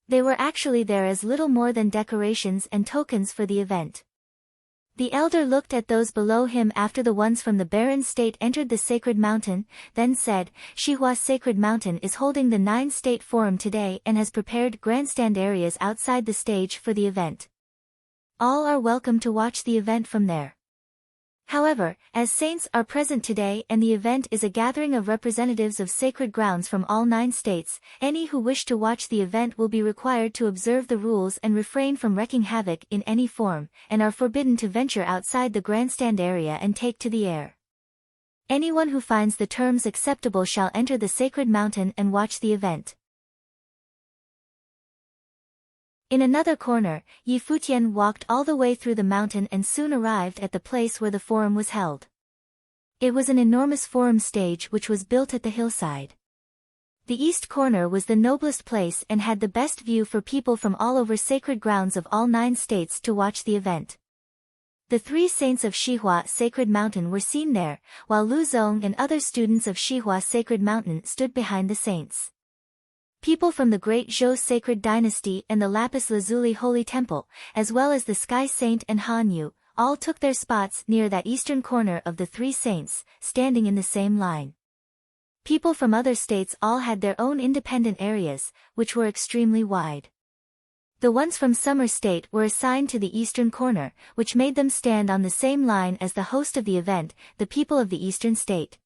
They were actually there as little more than decorations and tokens for the event. The elder looked at those below him after the ones from the Barren State entered the sacred mountain, then said, Shihua Sacred Mountain is holding the 9-state forum today and has prepared grandstand areas outside the stage for the event. All are welcome to watch the event from there. However, as saints are present today and the event is a gathering of representatives of sacred grounds from all 9 states, any who wish to watch the event will be required to observe the rules and refrain from wreaking havoc in any form, and are forbidden to venture outside the grandstand area and take to the air. Anyone who finds the terms acceptable shall enter the sacred mountain and watch the event. In another corner, Yi Futian walked all the way through the mountain and soon arrived at the place where the forum was held. It was an enormous forum stage which was built at the hillside. The east corner was the noblest place and had the best view for people from all over sacred grounds of all 9 states to watch the event. The 3 saints of Shihua Sacred Mountain were seen there, while Lu Zong and other students of Shihua Sacred Mountain stood behind the saints. People from the Great Zhou Sacred Dynasty and the Lapis Lazuli Holy Temple, as well as the Sky Saint and Han Yu, all took their spots near that eastern corner of the 3 saints, standing in the same line. People from other states all had their own independent areas, which were extremely wide. The ones from Summer State were assigned to the eastern corner, which made them stand on the same line as the host of the event, the people of the eastern state.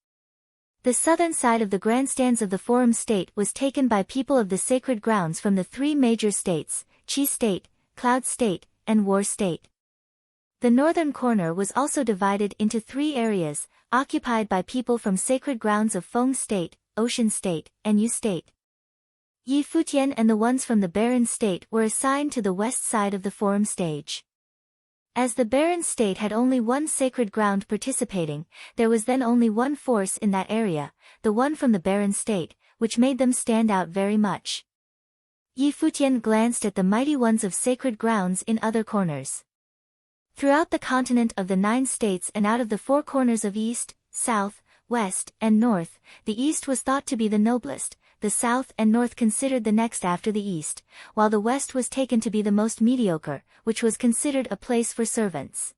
The southern side of the grandstands of the Forum State was taken by people of the sacred grounds from the 3 major states, Qi State, Cloud State, and War State. The northern corner was also divided into 3 areas, occupied by people from sacred grounds of Feng State, Ocean State, and Yu State. Yi Futian and the ones from the Barren State were assigned to the west side of the Forum stage. As the Barren State had only one sacred ground participating, there was then only one force in that area, the one from the Barren State, which made them stand out very much. Yi Futian glanced at the mighty ones of sacred grounds in other corners. Throughout the continent of the 9 states and out of the 4 corners of east, south, west, and north, the east was thought to be the noblest, the south and north considered the next after the east, while the west was taken to be the most mediocre, which was considered a place for servants.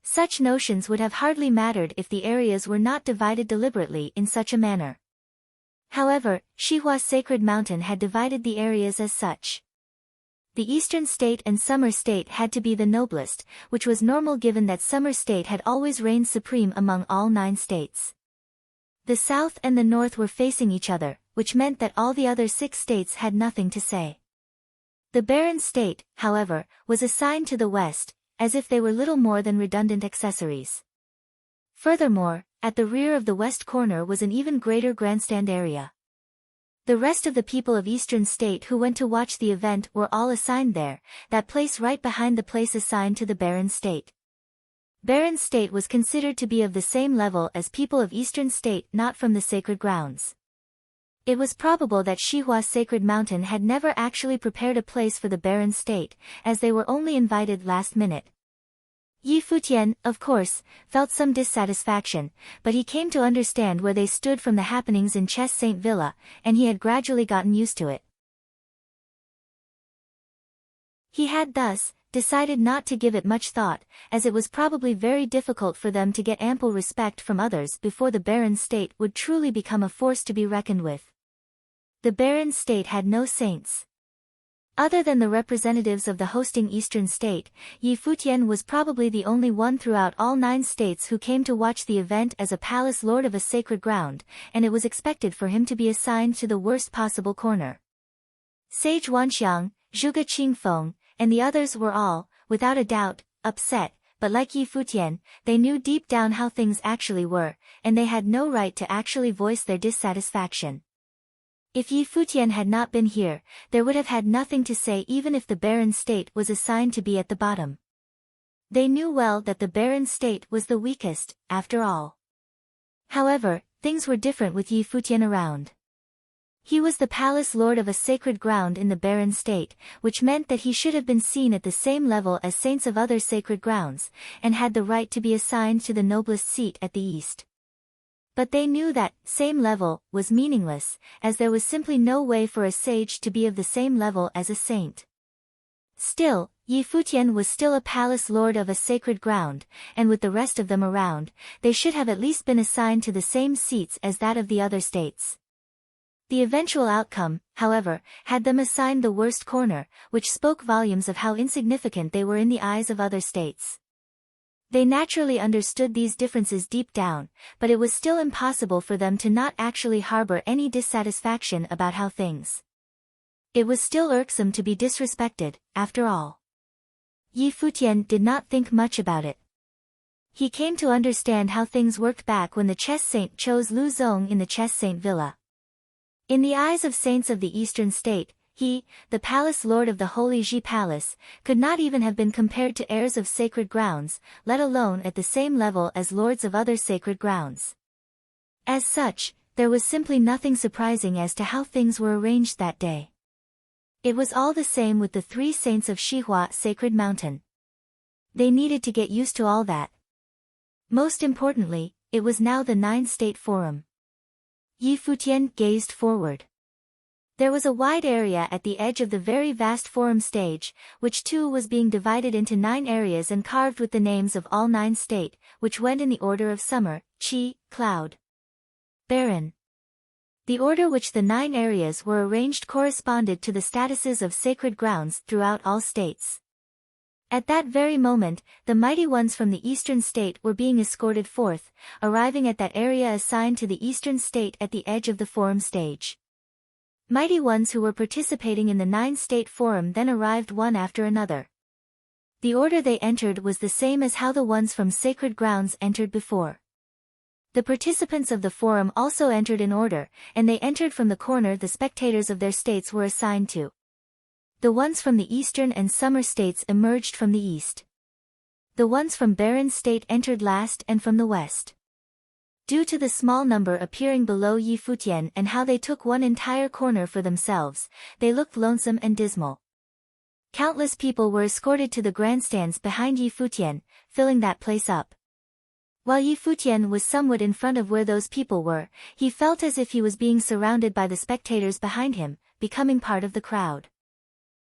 Such notions would have hardly mattered if the areas were not divided deliberately in such a manner. However, Shihua Sacred Mountain had divided the areas as such. The eastern state and Summer State had to be the noblest, which was normal given that Summer State had always reigned supreme among all 9 states. The south and the north were facing each other, which meant that all the other 6 states had nothing to say. The Barren State, however, was assigned to the west, as if they were little more than redundant accessories. Furthermore, at the rear of the west corner was an even greater grandstand area. The rest of the people of Eastern State who went to watch the event were all assigned there, that place right behind the place assigned to the Barren State. Barren State was considered to be of the same level as people of Eastern State not from the sacred grounds. It was probable that Shihua Sacred Mountain had never actually prepared a place for the Barren State, as they were only invited last minute. Yi Futian, of course, felt some dissatisfaction, but he came to understand where they stood from the happenings in Chess Saint Villa, and he had gradually gotten used to it. He had thus decided not to give it much thought, as it was probably very difficult for them to get ample respect from others before the Barren State would truly become a force to be reckoned with. The Barren State had no saints. Other than the representatives of the hosting Eastern State, Yi Futian was probably the only one throughout all 9 states who came to watch the event as a palace lord of a sacred ground, and it was expected for him to be assigned to the worst possible corner. Sage Wanxiang, Zhuge Qingfeng, and the others were all, without a doubt, upset, but like Yi Futian, they knew deep down how things actually were, and they had no right to actually voice their dissatisfaction. If Yi Futian had not been here, they would have had nothing to say even if the Barren State was assigned to be at the bottom. They knew well that the Barren State was the weakest, after all. However, things were different with Yi Futian around. He was the palace lord of a sacred ground in the Barren State, which meant that he should have been seen at the same level as saints of other sacred grounds, and had the right to be assigned to the noblest seat at the east. But they knew that same level was meaningless, as there was simply no way for a sage to be of the same level as a saint. Still, Yi Futian was still a palace lord of a sacred ground, and with the rest of them around, they should have at least been assigned to the same seats as that of the other states. The eventual outcome, however, had them assigned the worst corner, which spoke volumes of how insignificant they were in the eyes of other states. They naturally understood these differences deep down, but it was still impossible for them to not actually harbor any dissatisfaction about how things. It was still irksome to be disrespected, after all. Yi Futian did not think much about it. He came to understand how things worked back when the chess saint chose Lu Zong in the chess saint villa. In the eyes of saints of the Eastern State, he, the palace lord of the Holy Ji Palace, could not even have been compared to heirs of sacred grounds, let alone at the same level as lords of other sacred grounds. As such, there was simply nothing surprising as to how things were arranged that day. It was all the same with the three saints of Shihua Sacred Mountain. They needed to get used to all that. Most importantly, it was now the 9-state forum. Yi Futian gazed forward. There was a wide area at the edge of the very vast forum stage, which too was being divided into 9 areas and carved with the names of all 9 state, which went in the order of summer, Qi, cloud, barren. The order which the 9 areas were arranged corresponded to the statuses of sacred grounds throughout all states. At that very moment, the mighty ones from the eastern state were being escorted forth, arriving at that area assigned to the eastern state at the edge of the forum stage. Mighty ones who were participating in the 9-state forum then arrived one after another. The order they entered was the same as how the ones from sacred grounds entered before. The participants of the forum also entered in order, and they entered from the corner the spectators of their states were assigned to. The ones from the eastern and summer states emerged from the east. The ones from barren state entered last and from the west. Due to the small number appearing below Yi Futian and how they took one entire corner for themselves, they looked lonesome and dismal. Countless people were escorted to the grandstands behind Yi Futian, filling that place up. While Yi Futian was somewhat in front of where those people were, he felt as if he was being surrounded by the spectators behind him, becoming part of the crowd.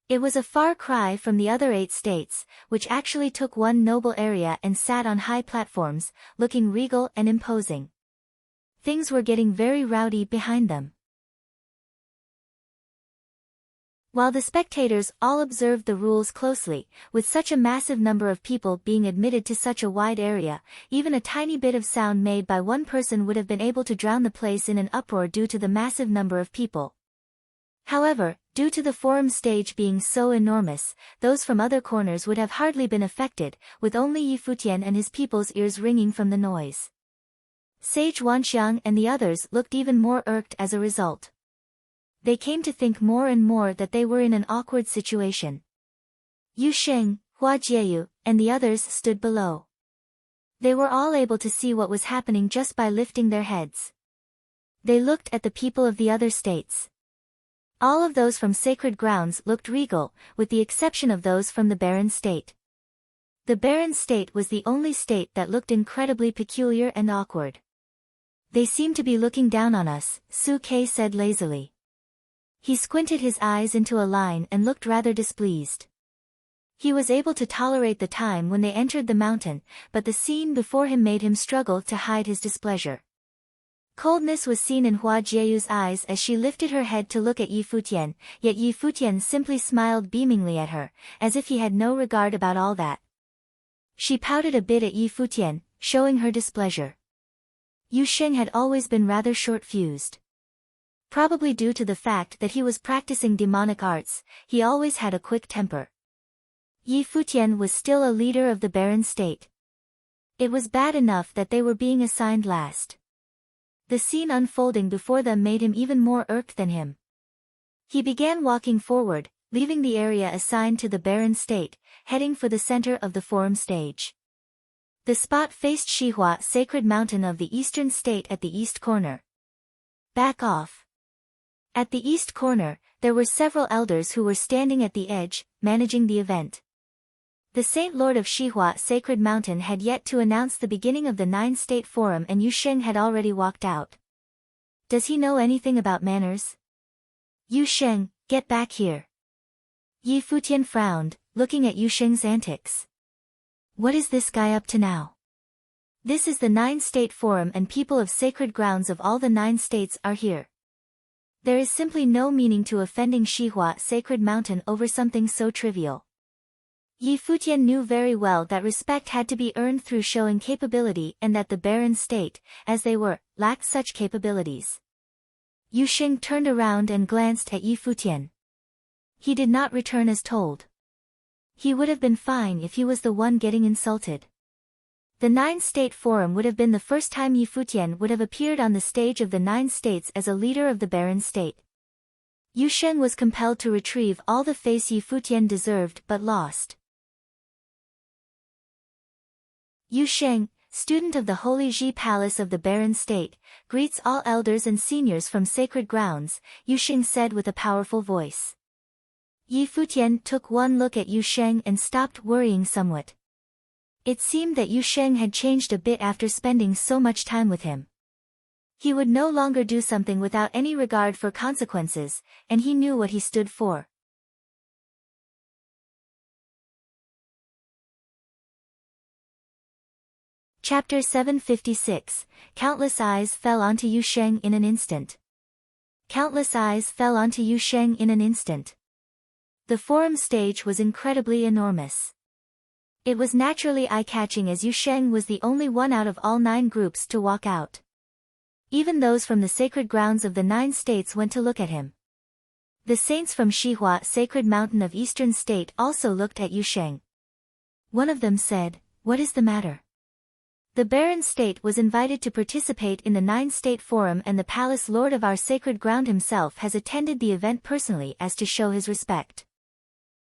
It was a far cry from the other 8 states, which actually took one noble area and sat on high platforms, looking regal and imposing. Things were getting very rowdy behind them. While the spectators all observed the rules closely, with such a massive number of people being admitted to such a wide area, even a tiny bit of sound made by one person would have been able to drown the place in an uproar due to the massive number of people. However, due to the forum stage being so enormous, those from other corners would have hardly been affected, with only Yi Futian and his people's ears ringing from the noise. Sage Wanxiang and the others looked even more irked as a result. They came to think more and more that they were in an awkward situation. Yu Sheng, Hua Jieyu, and the others stood below. They were all able to see what was happening just by lifting their heads. They looked at the people of the other states. All of those from sacred grounds looked regal, with the exception of those from the barren state. The barren state was the only state that looked incredibly peculiar and awkward. They seem to be looking down on us, Su Ke said lazily. He squinted his eyes into a line and looked rather displeased. He was able to tolerate the time when they entered the mountain, but the scene before him made him struggle to hide his displeasure. Coldness was seen in Hua Jieyu's eyes as she lifted her head to look at Yi Futian, yet Yi Futian simply smiled beamingly at her, as if he had no regard about all that. She pouted a bit at Yi Futian, showing her displeasure. Yu Sheng had always been rather short-fused. Probably due to the fact that he was practicing demonic arts, he always had a quick temper. Yi Futian was still a leader of the barren state. It was bad enough that they were being assigned last. The scene unfolding before them made him even more irked than him. He began walking forward, leaving the area assigned to the barren state, heading for the center of the forum stage. The spot faced Shihua Sacred Mountain of the eastern state at the east corner. Back off. At the east corner, there were several elders who were standing at the edge, managing the event. The Saint Lord of Shihua Sacred Mountain had yet to announce the beginning of the 9-state forum and Yu Sheng had already walked out. Does he know anything about manners? Yu Sheng, get back here. Yi Futian frowned, looking at Yu Sheng's antics. What is this guy up to now? This is the 9-state forum and people of sacred grounds of all the 9 states are here. There is simply no meaning to offending Shihua Sacred Mountain over something so trivial. Yi Futian knew very well that respect had to be earned through showing capability and that the barren state, as they were, lacked such capabilities. Yu Xing turned around and glanced at Yi Futian. He did not return as told. He would have been fine if he was the one getting insulted. The Nine-State Forum would have been the first time Yi Futian would have appeared on the stage of the Nine States as a leader of the barren state. Yu Sheng was compelled to retrieve all the face Yi Futian deserved but lost. Yu Sheng, student of the Holy Ji Palace of the Barren State, greets all elders and seniors from sacred grounds, Yu Sheng said with a powerful voice. Yi Futian took one look at Yu Sheng and stopped worrying somewhat. It seemed that Yu Sheng had changed a bit after spending so much time with him. He would no longer do something without any regard for consequences, and he knew what he stood for. Chapter 756, Countless eyes fell onto Yu Sheng in an instant. Countless eyes fell onto Yu Sheng in an instant. The forum stage was incredibly enormous. It was naturally eye-catching as Yu Sheng was the only one out of all 9 groups to walk out. Even those from the sacred grounds of the 9 states went to look at him. The saints from Shihua Sacred Mountain of Eastern State also looked at Yu Sheng. One of them said, "What is the matter?" The barren state was invited to participate in the 9-state forum and the palace lord of our sacred ground himself has attended the event personally as to show his respect.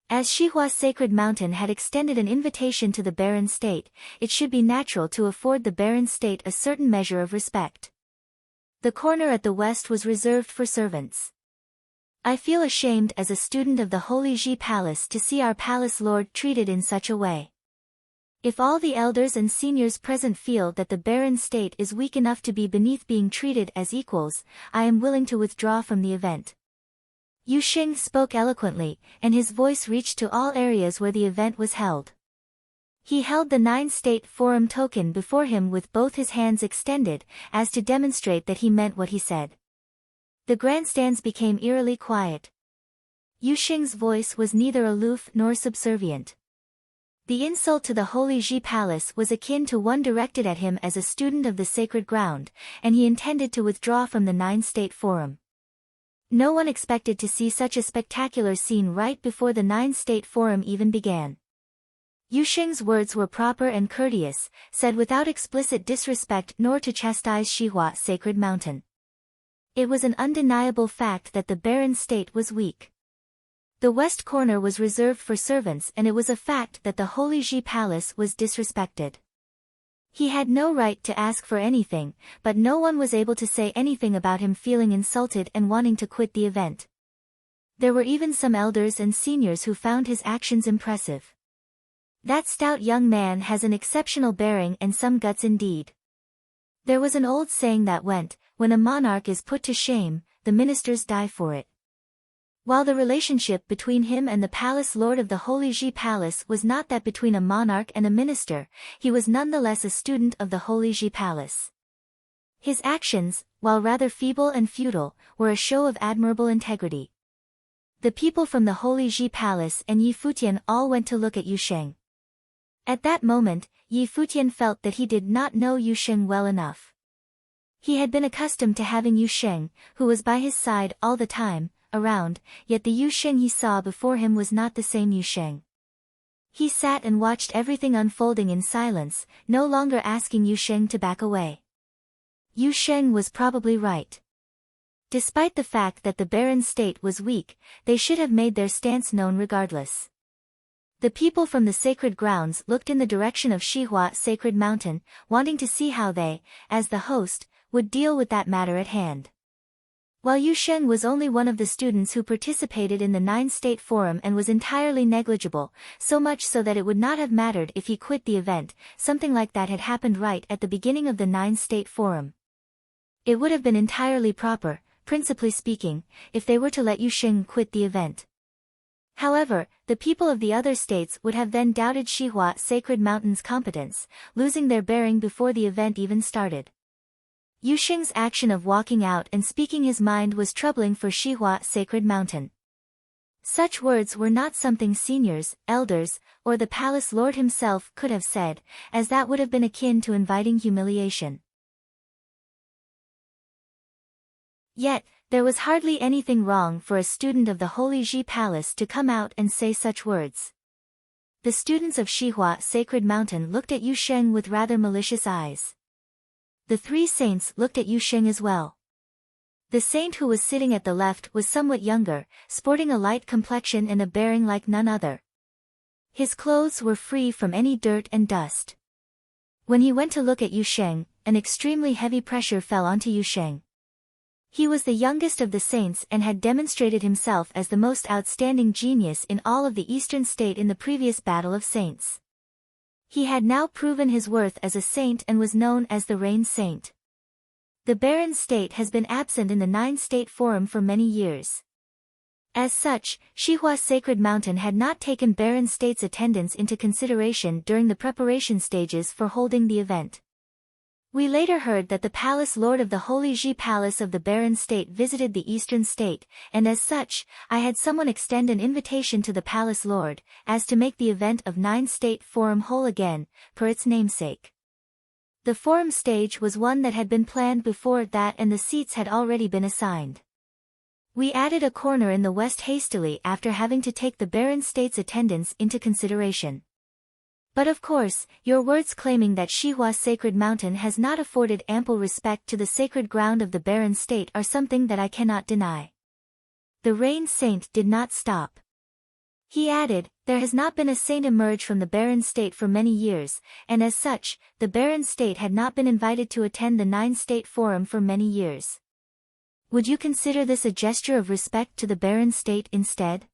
As Shihua Sacred Mountain had extended an invitation to the barren state, it should be natural to afford the barren state a certain measure of respect. The corner at the west was reserved for servants. I feel ashamed as a student of the Holy Ji Palace to see our palace lord treated in such a way. If all the elders and seniors present feel that the barren state is weak enough to be beneath being treated as equals, I am willing to withdraw from the event. Yu Xing spoke eloquently, and his voice reached to all areas where the event was held. He held the 9-state forum token before him with both his hands extended, as to demonstrate that he meant what he said. The grandstands became eerily quiet. Yu Xing's voice was neither aloof nor subservient. The insult to the Holy Ji Palace was akin to one directed at him as a student of the sacred ground, and he intended to withdraw from the 9-state forum. No one expected to see such a spectacular scene right before the 9-state forum even began. Yu Xing's words were proper and courteous, said without explicit disrespect nor to chastise Shihua Sacred Mountain. It was an undeniable fact that the barren state was weak. The west corner was reserved for servants and it was a fact that the Holy Ji Palace was disrespected. He had no right to ask for anything, but no one was able to say anything about him feeling insulted and wanting to quit the event. There were even some elders and seniors who found his actions impressive. That stout young man has an exceptional bearing and some guts indeed. There was an old saying that went, when a monarch is put to shame, the ministers die for it. While the relationship between him and the palace lord of the Holy Ji Palace was not that between a monarch and a minister, he was nonetheless a student of the Holy Ji Palace. His actions, while rather feeble and futile, were a show of admirable integrity. The people from the Holy Ji Palace and Yi Futian all went to look at Yu Sheng. At that moment, Yi Futian felt that he did not know Yu Sheng well enough. He had been accustomed to having Yu Sheng, who was by his side all the time, around, yet the Yu Sheng he saw before him was not the same Yu Sheng. He sat and watched everything unfolding in silence, no longer asking Yu Sheng to back away. Yu Sheng was probably right. Despite the fact that the barren state was weak, they should have made their stance known regardless. The people from the sacred grounds looked in the direction of Shihua Sacred Mountain, wanting to see how they, as the host, would deal with that matter at hand. While Yu Sheng was only one of the students who participated in the 9-state forum and was entirely negligible, so much so that it would not have mattered if he quit the event, something like that had happened right at the beginning of the 9-state forum. It would have been entirely proper, principally speaking, if they were to let Yu Sheng quit the event. However, the people of the other states would have then doubted Shihua Sacred Mountain's competence, losing their bearing before the event even started. Yu Sheng's action of walking out and speaking his mind was troubling for Shihua Sacred Mountain. Such words were not something seniors, elders, or the palace lord himself could have said, as that would have been akin to inviting humiliation. Yet, there was hardly anything wrong for a student of the Holy Ji Palace to come out and say such words. The students of Shihua Sacred Mountain looked at Yu Sheng with rather malicious eyes. The three saints looked at Yu Sheng as well. The saint who was sitting at the left was somewhat younger, sporting a light complexion and a bearing like none other. His clothes were free from any dirt and dust. When he went to look at Yu Sheng, an extremely heavy pressure fell onto Yu Sheng. He was the youngest of the saints and had demonstrated himself as the most outstanding genius in all of the Eastern State in the previous Battle of Saints. He had now proven his worth as a saint and was known as the Rain Saint. The Barren State has been absent in the Nine-State Forum for many years. As such, Shihua Sacred Mountain had not taken Barren State's attendance into consideration during the preparation stages for holding the event. We later heard that the Palace Lord of the Holy Ji Palace of the Barren State visited the Eastern State, and as such, I had someone extend an invitation to the Palace Lord, as to make the event of Nine-State Forum whole again, per its namesake. The forum stage was one that had been planned before that and the seats had already been assigned. We added a corner in the west hastily after having to take the Barren State's attendance into consideration. But of course, your words claiming that Shihua Sacred Mountain has not afforded ample respect to the sacred ground of the Barren State are something that I cannot deny. The Rain Saint did not stop. He added, there has not been a saint emerge from the Barren State for many years, and as such, the Barren State had not been invited to attend the Nine-State Forum for many years. Would you consider this a gesture of respect to the Barren State instead?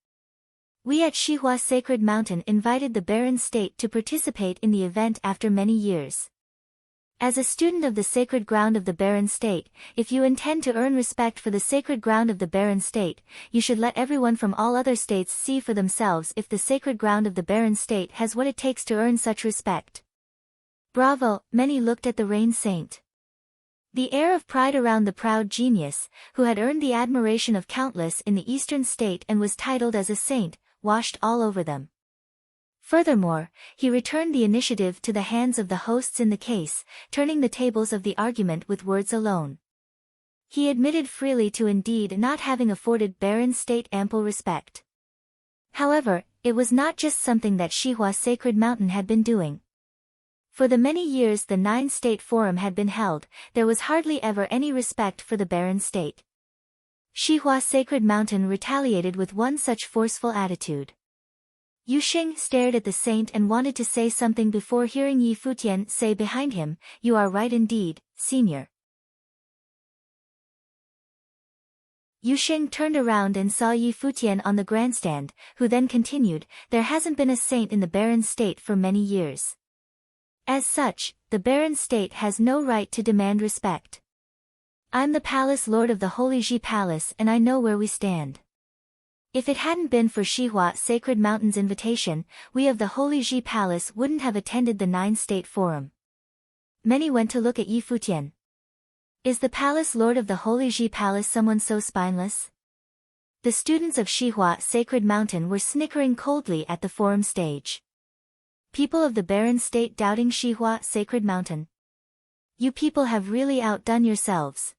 We at Shihua Sacred Mountain invited the Barren State to participate in the event after many years. As a student of the sacred ground of the Barren State, if you intend to earn respect for the sacred ground of the Barren State, you should let everyone from all other states see for themselves if the sacred ground of the Barren State has what it takes to earn such respect. Bravo, many looked at the Rain Saint. The air of pride around the proud genius, who had earned the admiration of countless in the Eastern State and was titled as a saint, washed all over them. Furthermore, he returned the initiative to the hands of the hosts in the case, turning the tables of the argument with words alone. He admitted freely to indeed not having afforded Barren State ample respect. However, it was not just something that Shihua Sacred Mountain had been doing. For the many years the Nine-State Forum had been held, there was hardly ever any respect for the Barren State. Shihua Sacred Mountain retaliated with one such forceful attitude. Yu Sheng stared at the saint and wanted to say something before hearing Yi Futian say behind him, "You are right indeed, senior." Yu Sheng turned around and saw Yi Futian on the grandstand, who then continued, "There hasn't been a saint in the Barren State for many years. As such, the Barren State has no right to demand respect. I'm the Palace Lord of the Holy Ji Palace and I know where we stand. If it hadn't been for Shihua Sacred Mountain's invitation, we of the Holy Ji Palace wouldn't have attended the Nine-State Forum." Many went to look at Yi Futian. Is the Palace Lord of the Holy Ji Palace someone so spineless? The students of Shihua Sacred Mountain were snickering coldly at the forum stage. People of the Barren State doubting Shihua Sacred Mountain. You people have really outdone yourselves.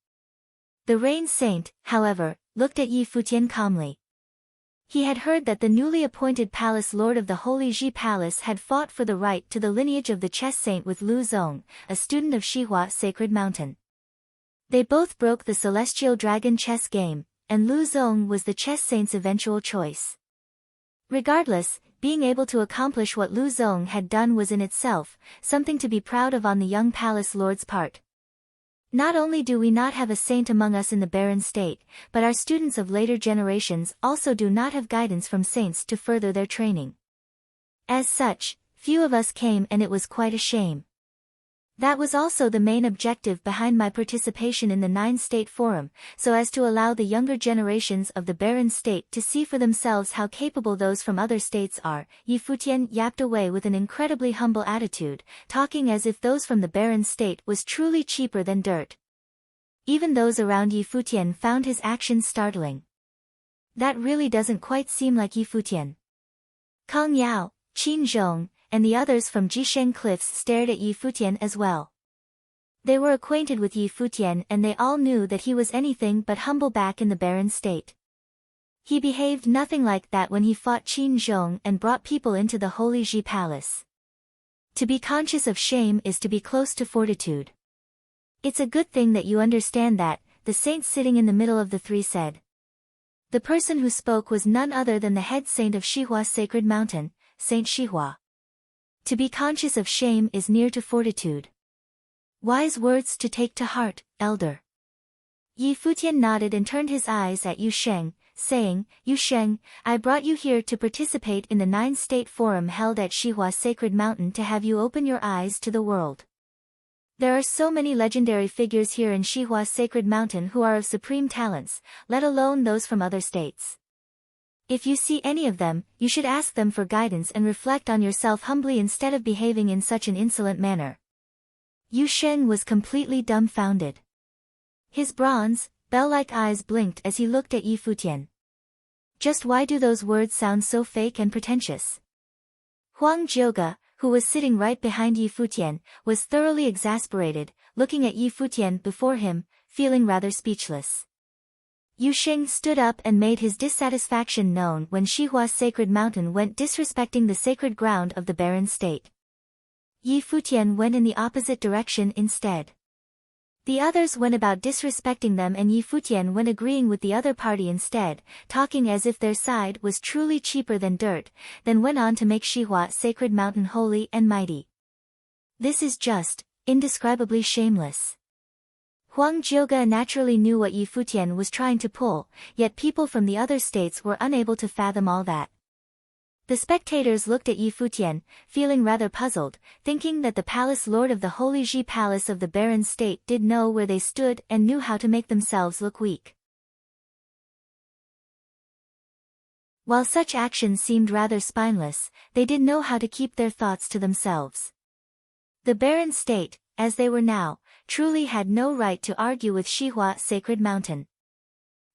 The Rain Saint, however, looked at Yi Futian calmly. He had heard that the newly appointed Palace Lord of the Holy Ji Palace had fought for the right to the lineage of the chess saint with Lu Zong, a student of Shihua Sacred Mountain. They both broke the celestial dragon chess game, and Lu Zong was the chess saint's eventual choice. Regardless, being able to accomplish what Lu Zong had done was in itself something to be proud of on the young Palace Lord's part. Not only do we not have a saint among us in the Barren State, but our students of later generations also do not have guidance from saints to further their training. As such, few of us came and it was quite a shame. That was also the main objective behind my participation in the Nine-State Forum, so as to allow the younger generations of the Barren State to see for themselves how capable those from other states are. Yi Futian yapped away with an incredibly humble attitude, talking as if those from the Barren State was truly cheaper than dirt. Even those around Yi Futian found his actions startling. That really doesn't quite seem like Yi Futian. Kang Yao, Qin Zhong, and the others from Jisheng Cliffs stared at Yi Futian as well. They were acquainted with Yi Futian and they all knew that he was anything but humble back in the barren state. He behaved nothing like that when he fought Qin Zhong and brought people into the Holy Ji Palace. To be conscious of shame is to be close to fortitude. It's a good thing that you understand that, the saint sitting in the middle of the three said. The person who spoke was none other than the head saint of Shihua's sacred mountain, Saint Shihua. To be conscious of shame is near to fortitude. Wise words to take to heart, elder. Yi Futian nodded and turned his eyes at Yu Sheng, saying, Yu Sheng, I brought you here to participate in the 9-state forum held at Shihua's sacred mountain to have you open your eyes to the world. There are so many legendary figures here in Shihua's sacred mountain who are of supreme talents, let alone those from other states. If you see any of them, you should ask them for guidance and reflect on yourself humbly instead of behaving in such an insolent manner. Yu Sheng was completely dumbfounded. His bronze, bell-like eyes blinked as he looked at Yi Futian. Just why do those words sound so fake and pretentious? Huang Jioge, who was sitting right behind Yi Futian, was thoroughly exasperated, looking at Yi Futian before him, feeling rather speechless. Yu Sheng stood up and made his dissatisfaction known when Shihua's sacred mountain went disrespecting the sacred ground of the barren state. Yi Futian went in the opposite direction instead. The others went about disrespecting them and Yi Futian went agreeing with the other party instead, talking as if their side was truly cheaper than dirt, then went on to make Shihua's sacred mountain holy and mighty. This is just, indescribably shameless. Huang Jioge naturally knew what Yi Futian was trying to pull, yet people from the other states were unable to fathom all that. The spectators looked at Yi Futian, feeling rather puzzled, thinking that the palace lord of the Holy Ji Palace of the barren state did know where they stood and knew how to make themselves look weak. While such actions seemed rather spineless, they did know how to keep their thoughts to themselves. The barren state, as they were now, truly had no right to argue with Shihua's sacred mountain.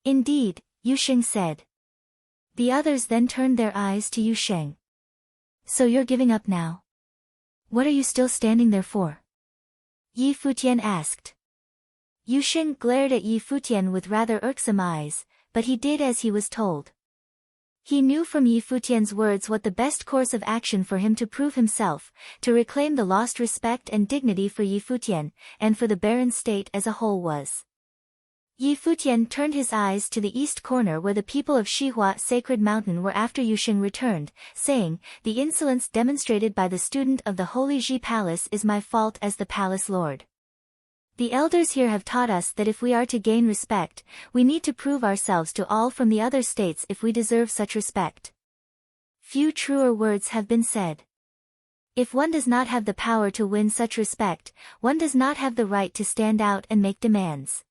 Indeed, Yu Sheng said. The others then turned their eyes to Yu Sheng. So you're giving up now? What are you still standing there for? Yi Futian asked. Yu Sheng glared at Yi Futian with rather irksome eyes, but he did as he was told. He knew from Yi Futian's words what the best course of action for him to prove himself, to reclaim the lost respect and dignity for Yi Futian, and for the barren state as a whole was. Yi Futian turned his eyes to the east corner where the people of Shihua's sacred mountain were after Yu Sheng returned, saying, The insolence demonstrated by the student of the Holy Ji Palace is my fault as the palace lord. The elders here have taught us that if we are to gain respect, we need to prove ourselves to all from the other states if we deserve such respect. Few truer words have been said. If one does not have the power to win such respect, one does not have the right to stand out and make demands.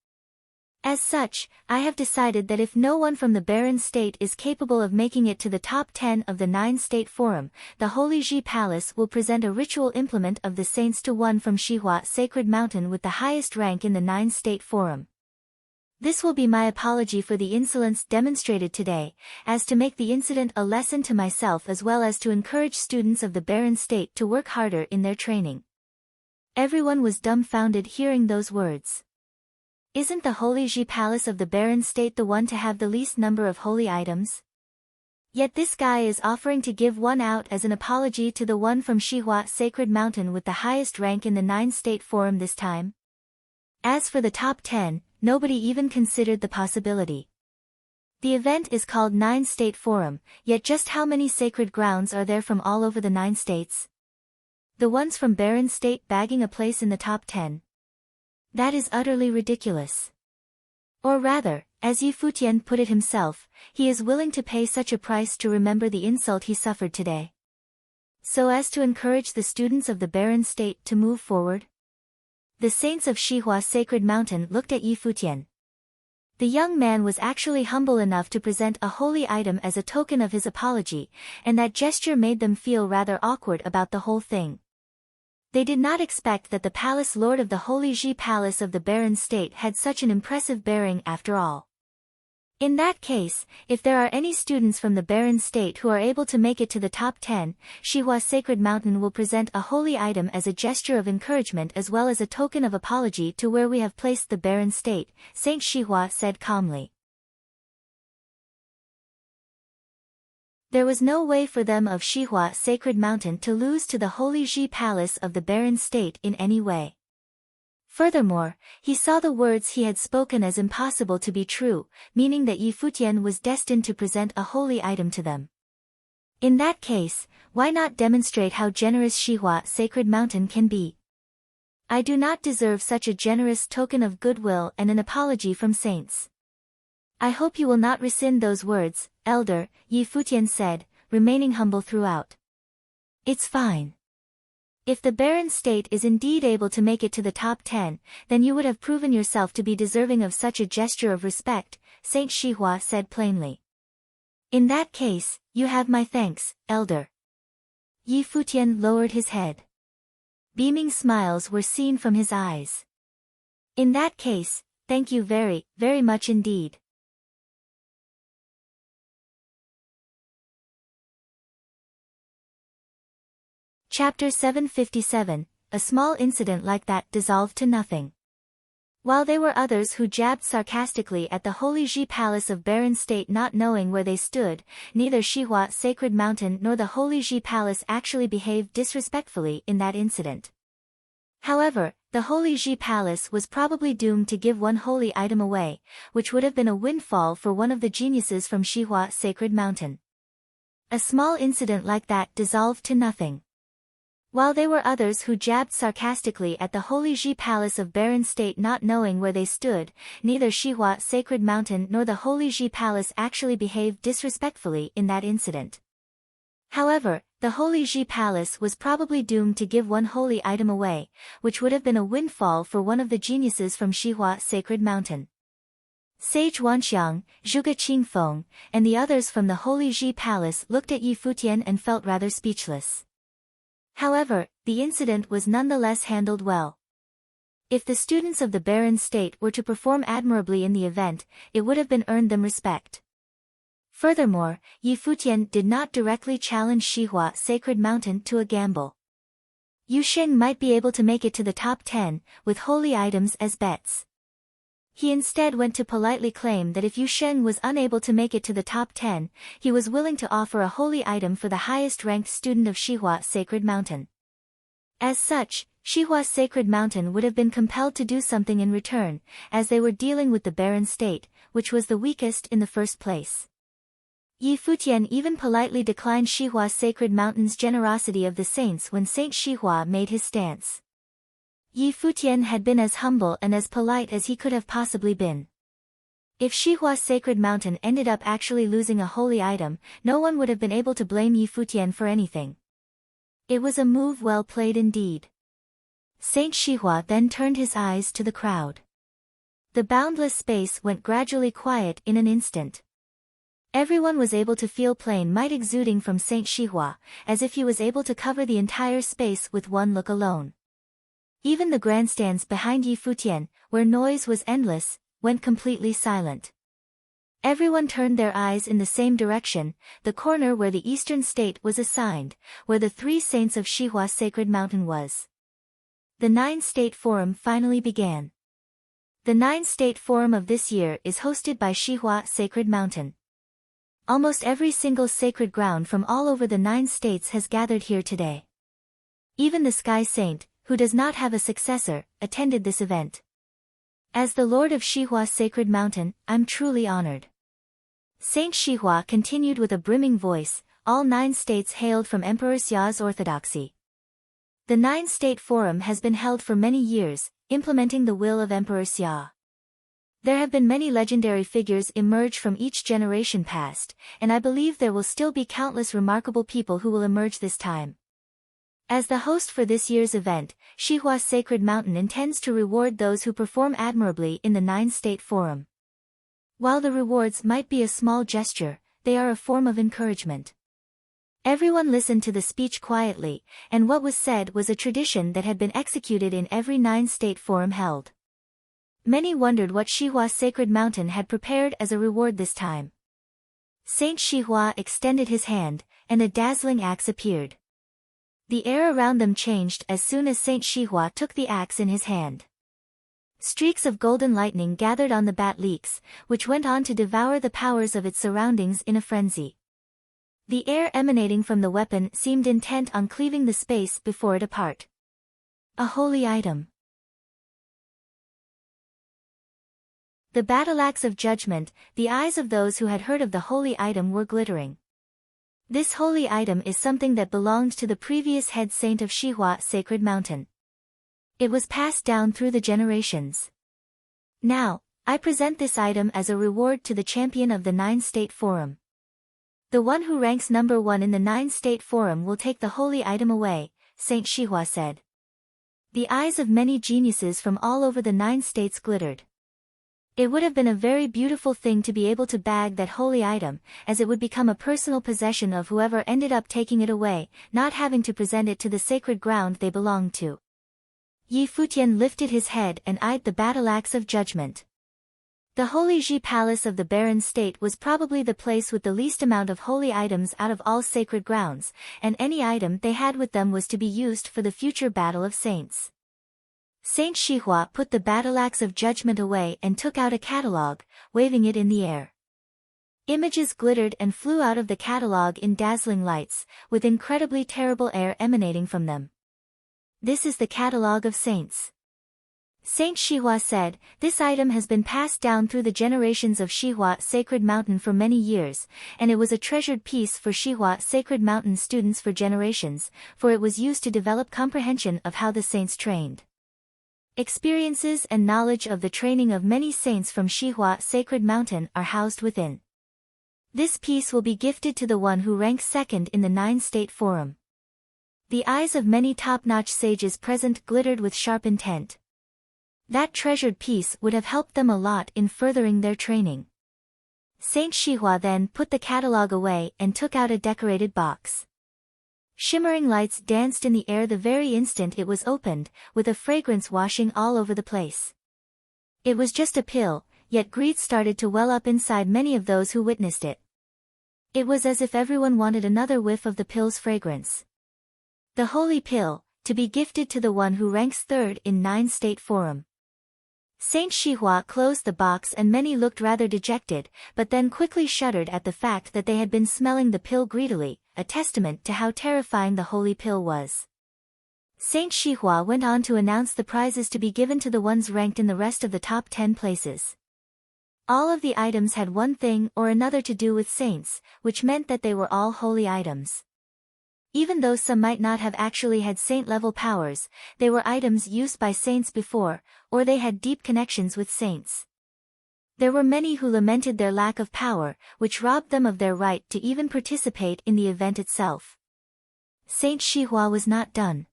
As such, I have decided that if no one from the barren state is capable of making it to the top 10 of the 9-state forum, the Holy Ji Palace will present a ritual implement of the saints to one from Shihua's sacred mountain with the highest rank in the 9-state forum. This will be my apology for the insolence demonstrated today, as to make the incident a lesson to myself as well as to encourage students of the barren state to work harder in their training. Everyone was dumbfounded hearing those words. Isn't the Holy Ji Palace of the barren state the one to have the least number of holy items? Yet this guy is offering to give one out as an apology to the one from Shihua's sacred mountain with the highest rank in the 9-state forum this time. As for the top 10, nobody even considered the possibility. The event is called 9-state forum, yet just how many sacred grounds are there from all over the 9 states? The ones from barren state bagging a place in the top 10. That is utterly ridiculous. Or rather, as Yi Futian put it himself, he is willing to pay such a price to remember the insult he suffered today. So as to encourage the students of the barren state to move forward. The saints of Shihua's sacred mountain looked at Yi Futian. The young man was actually humble enough to present a holy item as a token of his apology, and that gesture made them feel rather awkward about the whole thing. They did not expect that the palace lord of the Holy Ji Palace of the barren state had such an impressive bearing after all. In that case, if there are any students from the barren state who are able to make it to the top 10, Shihua's sacred mountain will present a holy item as a gesture of encouragement as well as a token of apology to where we have placed the barren state, Saint Shihua said calmly. There was no way for them of Shihua sacred mountain to lose to the holy Ji palace of the barren state in any way. Furthermore, he saw the words he had spoken as impossible to be true, meaning that Yi Futian was destined to present a holy item to them. In that case, why not demonstrate how generous Shihua sacred mountain can be? I do not deserve such a generous token of goodwill and an apology from saints. I hope you will not rescind those words, elder, Yi Futian said, remaining humble throughout. It's fine. If the barren state is indeed able to make it to the top 10, then you would have proven yourself to be deserving of such a gesture of respect, Saint Shihua said plainly. In that case, you have my thanks, elder. Yi Futian lowered his head. Beaming smiles were seen from his eyes. In that case, thank you very, very much indeed. Chapter 757, A small incident like that dissolved to nothing. While there were others who jabbed sarcastically at the holy Ji palace of barren state not knowing where they stood, neither Shihua sacred mountain nor the holy Ji palace actually behaved disrespectfully in that incident. However, the holy Ji palace was probably doomed to give one holy item away, which would have been a windfall for one of the geniuses from Shihua sacred mountain. A small incident like that dissolved to nothing. While there were others who jabbed sarcastically at the holy Ji palace of barren state not knowing where they stood, neither Shihua sacred mountain nor the holy Ji palace actually behaved disrespectfully in that incident. However, the holy Ji palace was probably doomed to give one holy item away, which would have been a windfall for one of the geniuses from Shihua sacred mountain. Sage Wanxiang, Zhuge Qingfeng, and the others from the holy Ji palace looked at Yi Futian and felt rather speechless. However, the incident was nonetheless handled well. If the students of the barren state were to perform admirably in the event, it would have been earned them respect. Furthermore, Yi Futian did not directly challenge Shihua sacred mountain to a gamble. Yu Sheng might be able to make it to the top 10, with holy items as bets. He instead went to politely claim that if Yu Sheng was unable to make it to the top 10, he was willing to offer a holy item for the highest-ranked student of Shihua sacred mountain. As such, Shihua sacred mountain would have been compelled to do something in return, as they were dealing with the barren state, which was the weakest in the first place. Yi Futian even politely declined Shihua sacred mountain's generosity of the saints when Saint Shihua made his stance. Yi Futian had been as humble and as polite as he could have possibly been. If Shihua sacred mountain ended up actually losing a holy item, no one would have been able to blame Yi Futian for anything. It was a move well played indeed. Saint Shihua then turned his eyes to the crowd. The boundless space went gradually quiet in an instant. Everyone was able to feel plain might exuding from Saint Shihua, as if he was able to cover the entire space with one look alone. Even the grandstands behind Yi Futian, where noise was endless, went completely silent. Everyone turned their eyes in the same direction, the corner where the eastern state was assigned, where the 3 saints of Shihua sacred mountain was. The 9-State Forum finally began. The 9-State Forum of this year is hosted by Shihua sacred mountain. Almost every single sacred ground from all over the 9 states has gathered here today. Even the Sky Saint, who does not have a successor, attended this event. As the Lord of Shihua sacred mountain, I'm truly honored. Saint Shihua continued with a brimming voice, all 9 states hailed from Emperor Xia's orthodoxy. The 9-State Forum has been held for many years, implementing the will of Emperor Xia. There have been many legendary figures emerge from each generation past, and I believe there will still be countless remarkable people who will emerge this time. As the host for this year's event, Shihua Sacred Mountain intends to reward those who perform admirably in the 9-State Forum. While the rewards might be a small gesture, they are a form of encouragement. Everyone listened to the speech quietly, and what was said was a tradition that had been executed in every 9-State Forum held. Many wondered what Shihua's sacred mountain had prepared as a reward this time. Saint Shihua extended his hand, and a dazzling axe appeared. The air around them changed as soon as Saint Shihua took the axe in his hand. Streaks of golden lightning gathered on the bat leaks, which went on to devour the powers of its surroundings in a frenzy. The air emanating from the weapon seemed intent on cleaving the space before it apart. A holy item. The battle-axe of judgment, the eyes of those who had heard of the holy item were glittering. This holy item is something that belonged to the previous head saint of Shihua Sacred Mountain. It was passed down through the generations. Now, I present this item as a reward to the champion of the 9-state forum. The one who ranks number 1 in the 9-state forum will take the holy item away, Saint Shihua said. The eyes of many geniuses from all over the 9 states glittered. It would have been a very beautiful thing to be able to bag that holy item, as it would become a personal possession of whoever ended up taking it away, not having to present it to the sacred ground they belonged to. Yi Futian lifted his head and eyed the battle-axe of judgment. The Holy Ji Palace of the Barren State was probably the place with the least amount of holy items out of all sacred grounds, and any item they had with them was to be used for the future battle of saints. Saint Shihua put the battle-axe of judgment away and took out a catalogue, waving it in the air. Images glittered and flew out of the catalogue in dazzling lights, with incredibly terrible air emanating from them. This is the catalogue of saints. Saint Shihua said, this item has been passed down through the generations of Shihua Sacred Mountain for many years, and it was a treasured piece for Shihua Sacred Mountain students for generations, for it was used to develop comprehension of how the saints trained. Experiences and knowledge of the training of many saints from Shihua Sacred Mountain are housed within. This piece will be gifted to the one who ranks second in the 9-state forum. The eyes of many top-notch sages present glittered with sharp intent. That treasured piece would have helped them a lot in furthering their training. Saint Shihua then put the catalogue away and took out a decorated box. Shimmering lights danced in the air the very instant it was opened, with a fragrance washing all over the place. It was just a pill, yet greed started to well up inside many of those who witnessed it. It was as if everyone wanted another whiff of the pill's fragrance. The holy pill, to be gifted to the one who ranks third in 9-state forum. Saint Shihua closed the box and many looked rather dejected, but then quickly shuddered at the fact that they had been smelling the pill greedily, a testament to how terrifying the holy pill was. Saint Shihua went on to announce the prizes to be given to the ones ranked in the rest of the top 10 places. All of the items had one thing or another to do with saints, which meant that they were all holy items. Even though some might not have actually had saint-level powers, they were items used by saints before, or they had deep connections with saints. There were many who lamented their lack of power, which robbed them of their right to even participate in the event itself. Saint Shihua was not done.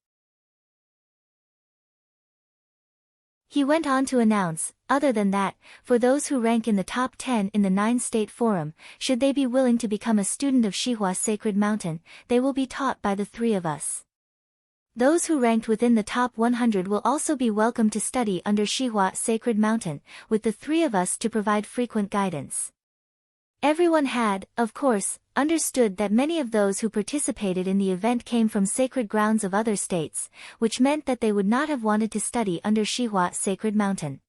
He went on to announce, other than that, for those who rank in the top 10 in the 9-state forum, should they be willing to become a student of Shihua Sacred Mountain, they will be taught by the 3 of us. Those who ranked within the top 100 will also be welcome to study under Shihua Sacred Mountain, with the 3 of us to provide frequent guidance. Everyone had, of course, understood that many of those who participated in the event came from sacred grounds of other states, which meant that they would not have wanted to study under Shihua Sacred Mountain.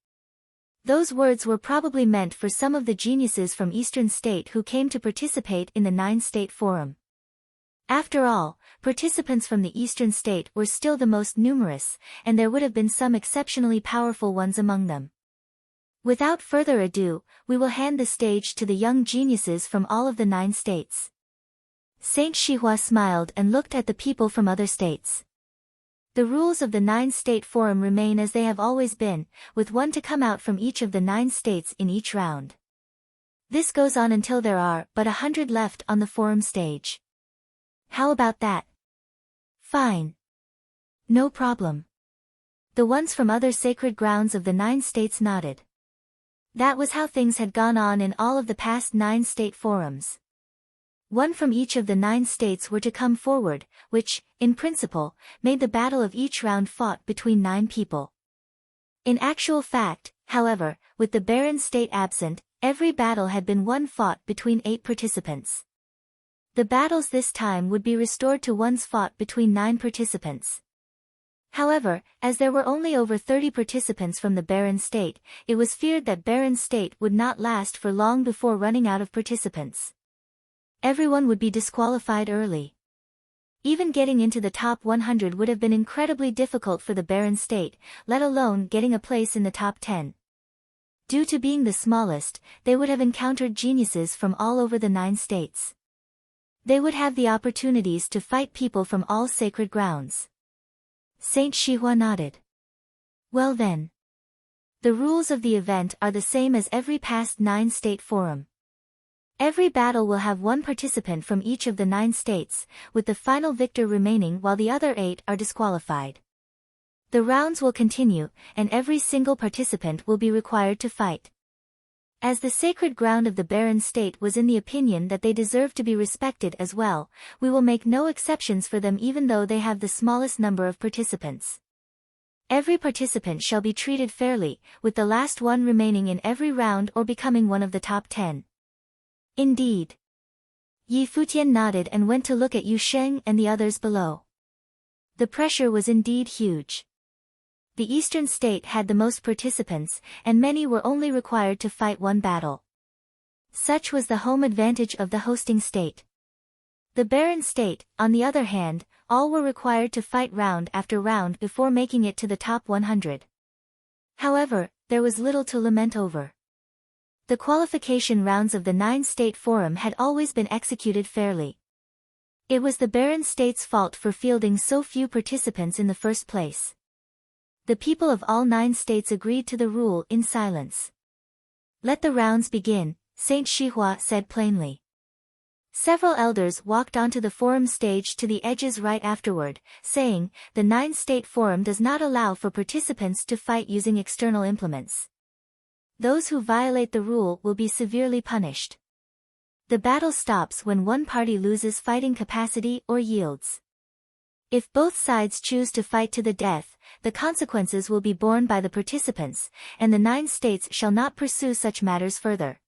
Those words were probably meant for some of the geniuses from Eastern State who came to participate in the 9-state forum. After all, participants from the Eastern State were still the most numerous, and there would have been some exceptionally powerful ones among them. Without further ado, we will hand the stage to the young geniuses from all of the 9 states. Saint Shihua smiled and looked at the people from other states. The rules of the 9-state forum remain as they have always been, with one to come out from each of the 9 states in each round. This goes on until there are but 100 left on the forum stage. How about that? Fine. No problem. The ones from other sacred grounds of the 9 states nodded. That was how things had gone on in all of the past 9-state forums. One from each of the 9 states were to come forward, which, in principle, made the battle of each round fought between 9 people. In actual fact, However, with the barren state absent, every battle had been one fought between 8 participants. The battles this time would be restored to ones fought between 9 participants. However, as there were only over 30 participants from the barren state, it was feared that barren state would not last for long before running out of participants. Everyone would be disqualified early. Even getting into the top 100 would have been incredibly difficult for the barren state, let alone getting a place in the top 10. Due to being the smallest, they would have encountered geniuses from all over the 9 states. They would have the opportunities to fight people from all sacred grounds. Saint Shihua nodded. Well then. The rules of the event are the same as every past 9-state forum. Every battle will have 1 participant from each of the 9 states, with the final victor remaining while the other 8 are disqualified. The rounds will continue, and every single participant will be required to fight. As the sacred ground of the barren state was in the opinion that they deserve to be respected as well, we will make no exceptions for them even though they have the smallest number of participants. Every participant shall be treated fairly, with the last one remaining in every round or becoming one of the top 10. Indeed. Yi Futian nodded and went to look at Yu Sheng and the others below. The pressure was indeed huge. The eastern state had the most participants, and many were only required to fight 1 battle. Such was the home advantage of the hosting state. The barren state, on the other hand, all were required to fight round after round before making it to the top 100. However, there was little to lament over. The qualification rounds of the 9-state forum had always been executed fairly. It was the barren state's fault for fielding so few participants in the first place. The people of all 9 states agreed to the rule in silence. Let the rounds begin, Saint Shihua said plainly. Several elders walked onto the forum stage to the edges right afterward, saying, the 9-state forum does not allow for participants to fight using external implements. Those who violate the rule will be severely punished. The battle stops when one party loses fighting capacity or yields. If both sides choose to fight to the death, the consequences will be borne by the participants, and the 9 states shall not pursue such matters further.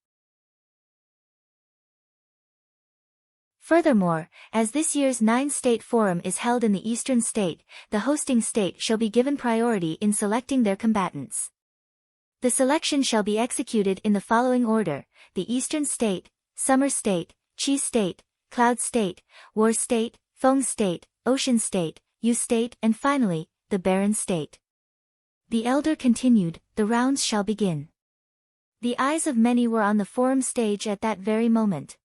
Furthermore, as this year's 9-state forum is held in the eastern state, the hosting state shall be given priority in selecting their combatants. The selection shall be executed in the following order: the eastern state, summer state, Qi state, cloud state, war state, Feng state, ocean state, Yu state, and finally, the barren state. The elder continued, the rounds shall begin. The eyes of many were on the forum stage at that very moment.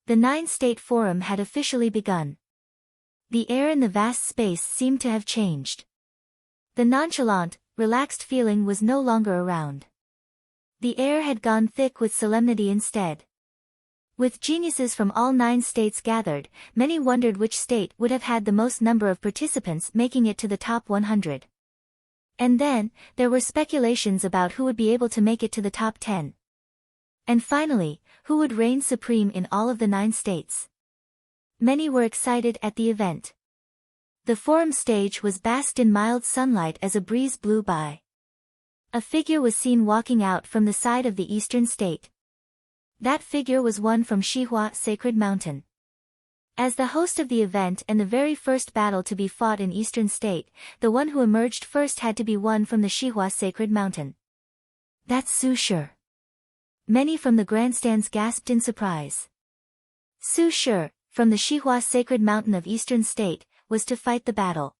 The 9-state forum had officially begun. The air in the vast space seemed to have changed. The nonchalant, relaxed feeling was no longer around. The air had gone thick with solemnity instead. With geniuses from all 9 states gathered, many wondered which state would have had the most number of participants making it to the top 100. And then, there were speculations about who would be able to make it to the top 10. And finally, who would reign supreme in all of the 9 states. Many were excited at the event. The forum stage was basked in mild sunlight as a breeze blew by. A figure was seen walking out from the side of the eastern state. That figure was one from Shihua Sacred Mountain. As the host of the event and the very first battle to be fought in Eastern State, the one who emerged first had to be one from the Shihua Sacred Mountain. That's Su Shi. Many from the grandstands gasped in surprise. Su Shi, from the Shihua Sacred Mountain of Eastern State, was to fight the battle.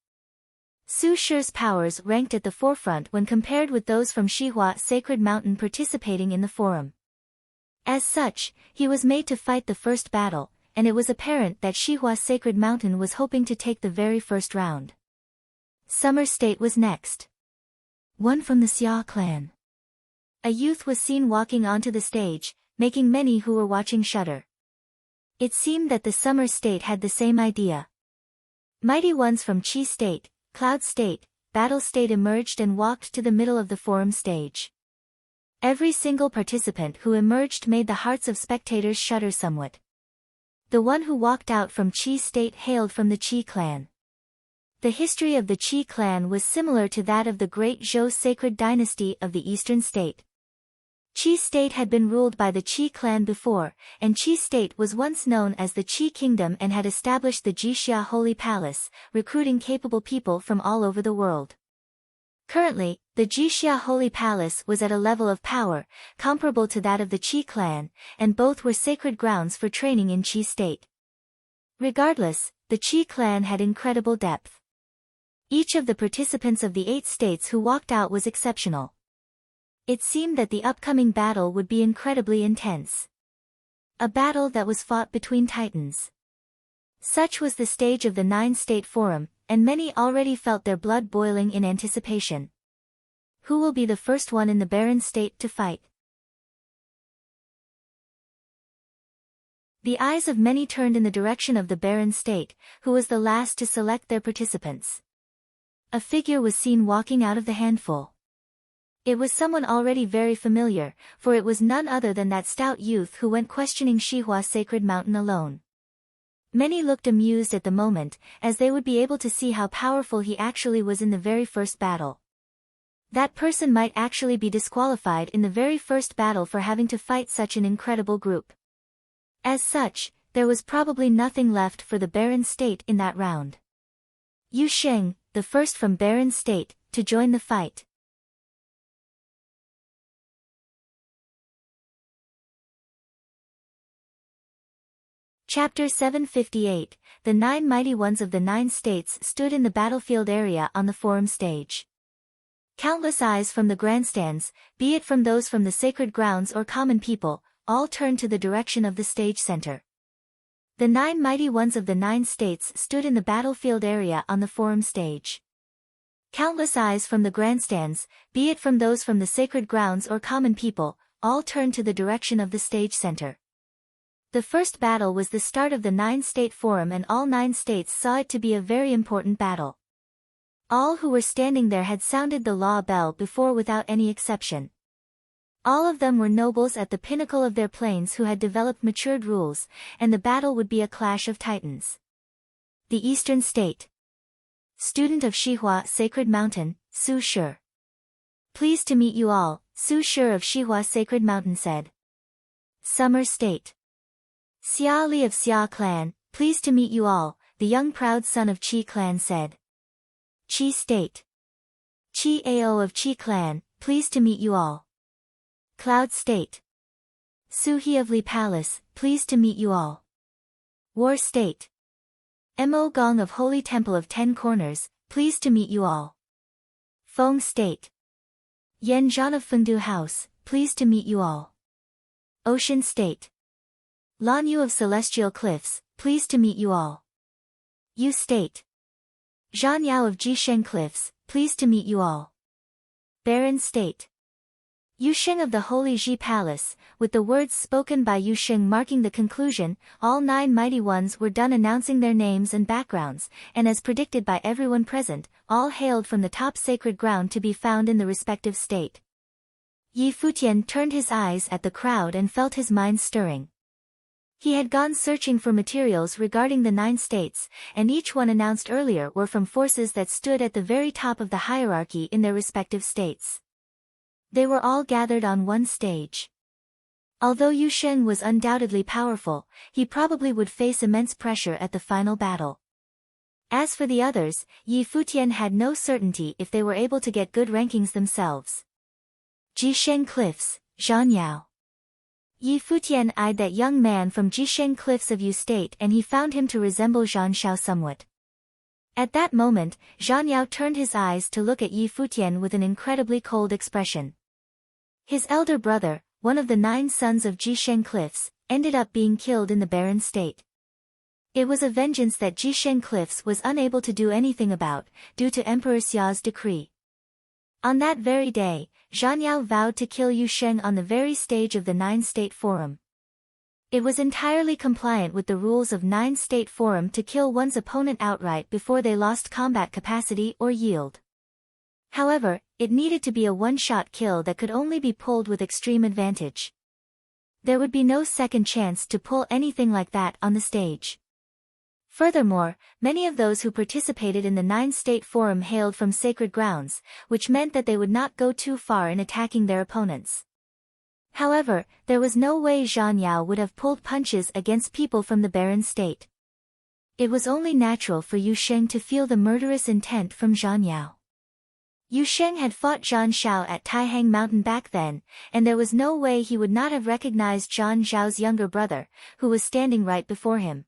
Su Shi's powers ranked at the forefront when compared with those from Shihua Sacred Mountain participating in the forum. As such, he was made to fight the first battle, and it was apparent that Shihua Sacred Mountain was hoping to take the very first round. Summer State was next. One from the Xia clan. A youth was seen walking onto the stage, making many who were watching shudder. It seemed that the Summer State had the same idea. Mighty ones from Qi State, Cloud State, Battle State emerged and walked to the middle of the forum stage. Every single participant who emerged made the hearts of spectators shudder somewhat. The one who walked out from Qi State hailed from the Qi clan. The history of the Qi clan was similar to that of the Great Zhou sacred dynasty of the Eastern State. Qi State had been ruled by the Qi clan before, and Qi State was once known as the Qi Kingdom and had established the Jixia Holy Palace, recruiting capable people from all over the world. Currently, the Jixia Holy Palace was at a level of power, comparable to that of the Qi clan, and both were sacred grounds for training in Qi State. Regardless, the Qi clan had incredible depth. Each of the participants of the 8 states who walked out was exceptional. It seemed that the upcoming battle would be incredibly intense. A battle that was fought between titans. Such was the stage of the 9-state forum, and many already felt their blood boiling in anticipation. Who will be the first one in the barren state to fight? The eyes of many turned in the direction of the barren state, who was the last to select their participants. A figure was seen walking out of the handful. It was someone already very familiar, for it was none other than that stout youth who went questioning Xihua Sacred Mountain alone. Many looked amused at the moment, as they would be able to see how powerful he actually was in the very first battle. That person might actually be disqualified in the very first battle for having to fight such an incredible group. As such, there was probably nothing left for the barren state in that round. Yu Sheng, the first from barren state, to join the fight. Chapter 758, The 9 Mighty Ones of the 9 States stood in the battlefield area on the forum stage. Countless eyes from the grandstands, be it from those from the sacred grounds or common people, all turned to the direction of the stage center. The 9 mighty ones of the 9 states stood in the battlefield area on the forum stage. Countless eyes from the grandstands, be it from those from the sacred grounds or common people, all turned to the direction of the stage center. The first battle was the start of the 9-state forum, and all 9 states saw it to be a very important battle. All who were standing there had sounded the law bell before without any exception. All of them were nobles at the pinnacle of their planes who had developed matured rules, and the battle would be a clash of titans. The Eastern State. Student of Xihua Sacred Mountain, Su Shi. Pleased to meet you all, Su Shi of Xihua Sacred Mountain said. Summer State. Xia Li of Xia Clan, pleased to meet you all, the young proud son of Qi Clan said. Qi State. Qi Ao of Qi Clan, pleased to meet you all. Cloud State. Su He of Li Palace, pleased to meet you all. War State. Mo Gong of Holy Temple of 10 Corners, pleased to meet you all. Feng State. Yan Zhan of Fengdu House, pleased to meet you all. Ocean State. Lan Yu of Celestial Cliffs, pleased to meet you all. Yu State. Zhan Yao of Jisheng Cliffs, pleased to meet you all. Barren State. Yu Sheng of the Holy Ji Palace, with the words spoken by Yu Sheng marking the conclusion, all 9 mighty ones were done announcing their names and backgrounds, and as predicted by everyone present, all hailed from the top sacred ground to be found in the respective state. Yi Futian turned his eyes at the crowd and felt his mind stirring. He had gone searching for materials regarding the 9 states, and each one announced earlier were from forces that stood at the very top of the hierarchy in their respective states. They were all gathered on one stage. Although Yu Sheng was undoubtedly powerful, he probably would face immense pressure at the final battle. As for the others, Yi Futian had no certainty if they were able to get good rankings themselves. Jisheng Cliffs, Zhan Yao. Yi Futian eyed that young man from Jisheng Cliffs of Yu State, and he found him to resemble Zhan Xiao somewhat. At that moment, Zhan Yao turned his eyes to look at Yi Futian with an incredibly cold expression. His elder brother, one of the 9 sons of Jisheng Cliffs, ended up being killed in the barren state. It was a vengeance that Jisheng Cliffs was unable to do anything about, due to Emperor Xiao's decree. On that very day, Zhan Yao vowed to kill Yu Sheng on the very stage of the 9-state forum. It was entirely compliant with the rules of 9-state forum to kill one's opponent outright before they lost combat capacity or yield. However, it needed to be a one-shot kill that could only be pulled with extreme advantage. There would be no second chance to pull anything like that on the stage. Furthermore, many of those who participated in the nine-state forum hailed from sacred grounds, which meant that they would not go too far in attacking their opponents. However, there was no way Zhan Yao would have pulled punches against people from the barren state. It was only natural for Yu Sheng to feel the murderous intent from Zhan Yao. Yu Sheng had fought Zhan Xiao at Taihang Mountain back then, and there was no way he would not have recognized Zhan Zhao's younger brother, who was standing right before him.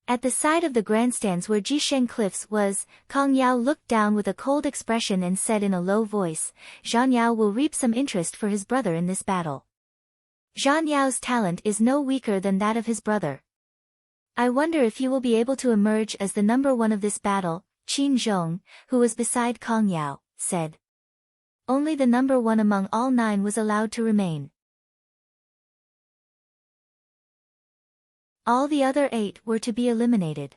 At the side of the grandstands where Jisheng Cliffs was, Kong Yao looked down with a cold expression and said in a low voice, "Zhan Yao will reap some interest for his brother in this battle. Zhan Yao's talent is no weaker than that of his brother. I wonder if he will be able to emerge as the number one of this battle." Qin Zhong, who was beside Kong Yao, said. Only the number one among all 9 was allowed to remain. All the other 8 were to be eliminated.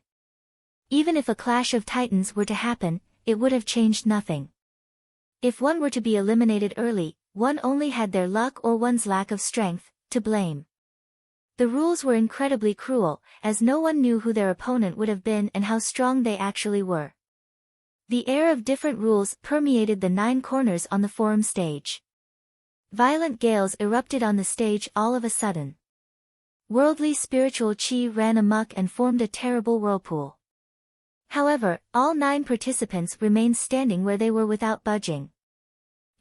Even if a clash of titans were to happen, it would have changed nothing. If one were to be eliminated early, one only had their luck or one's lack of strength to blame. The rules were incredibly cruel, as no one knew who their opponent would have been and how strong they actually were. The air of different rules permeated the 9 corners on the forum stage. Violent gales erupted on the stage all of a sudden. Worldly spiritual qi ran amok and formed a terrible whirlpool. However, all 9 participants remained standing where they were without budging.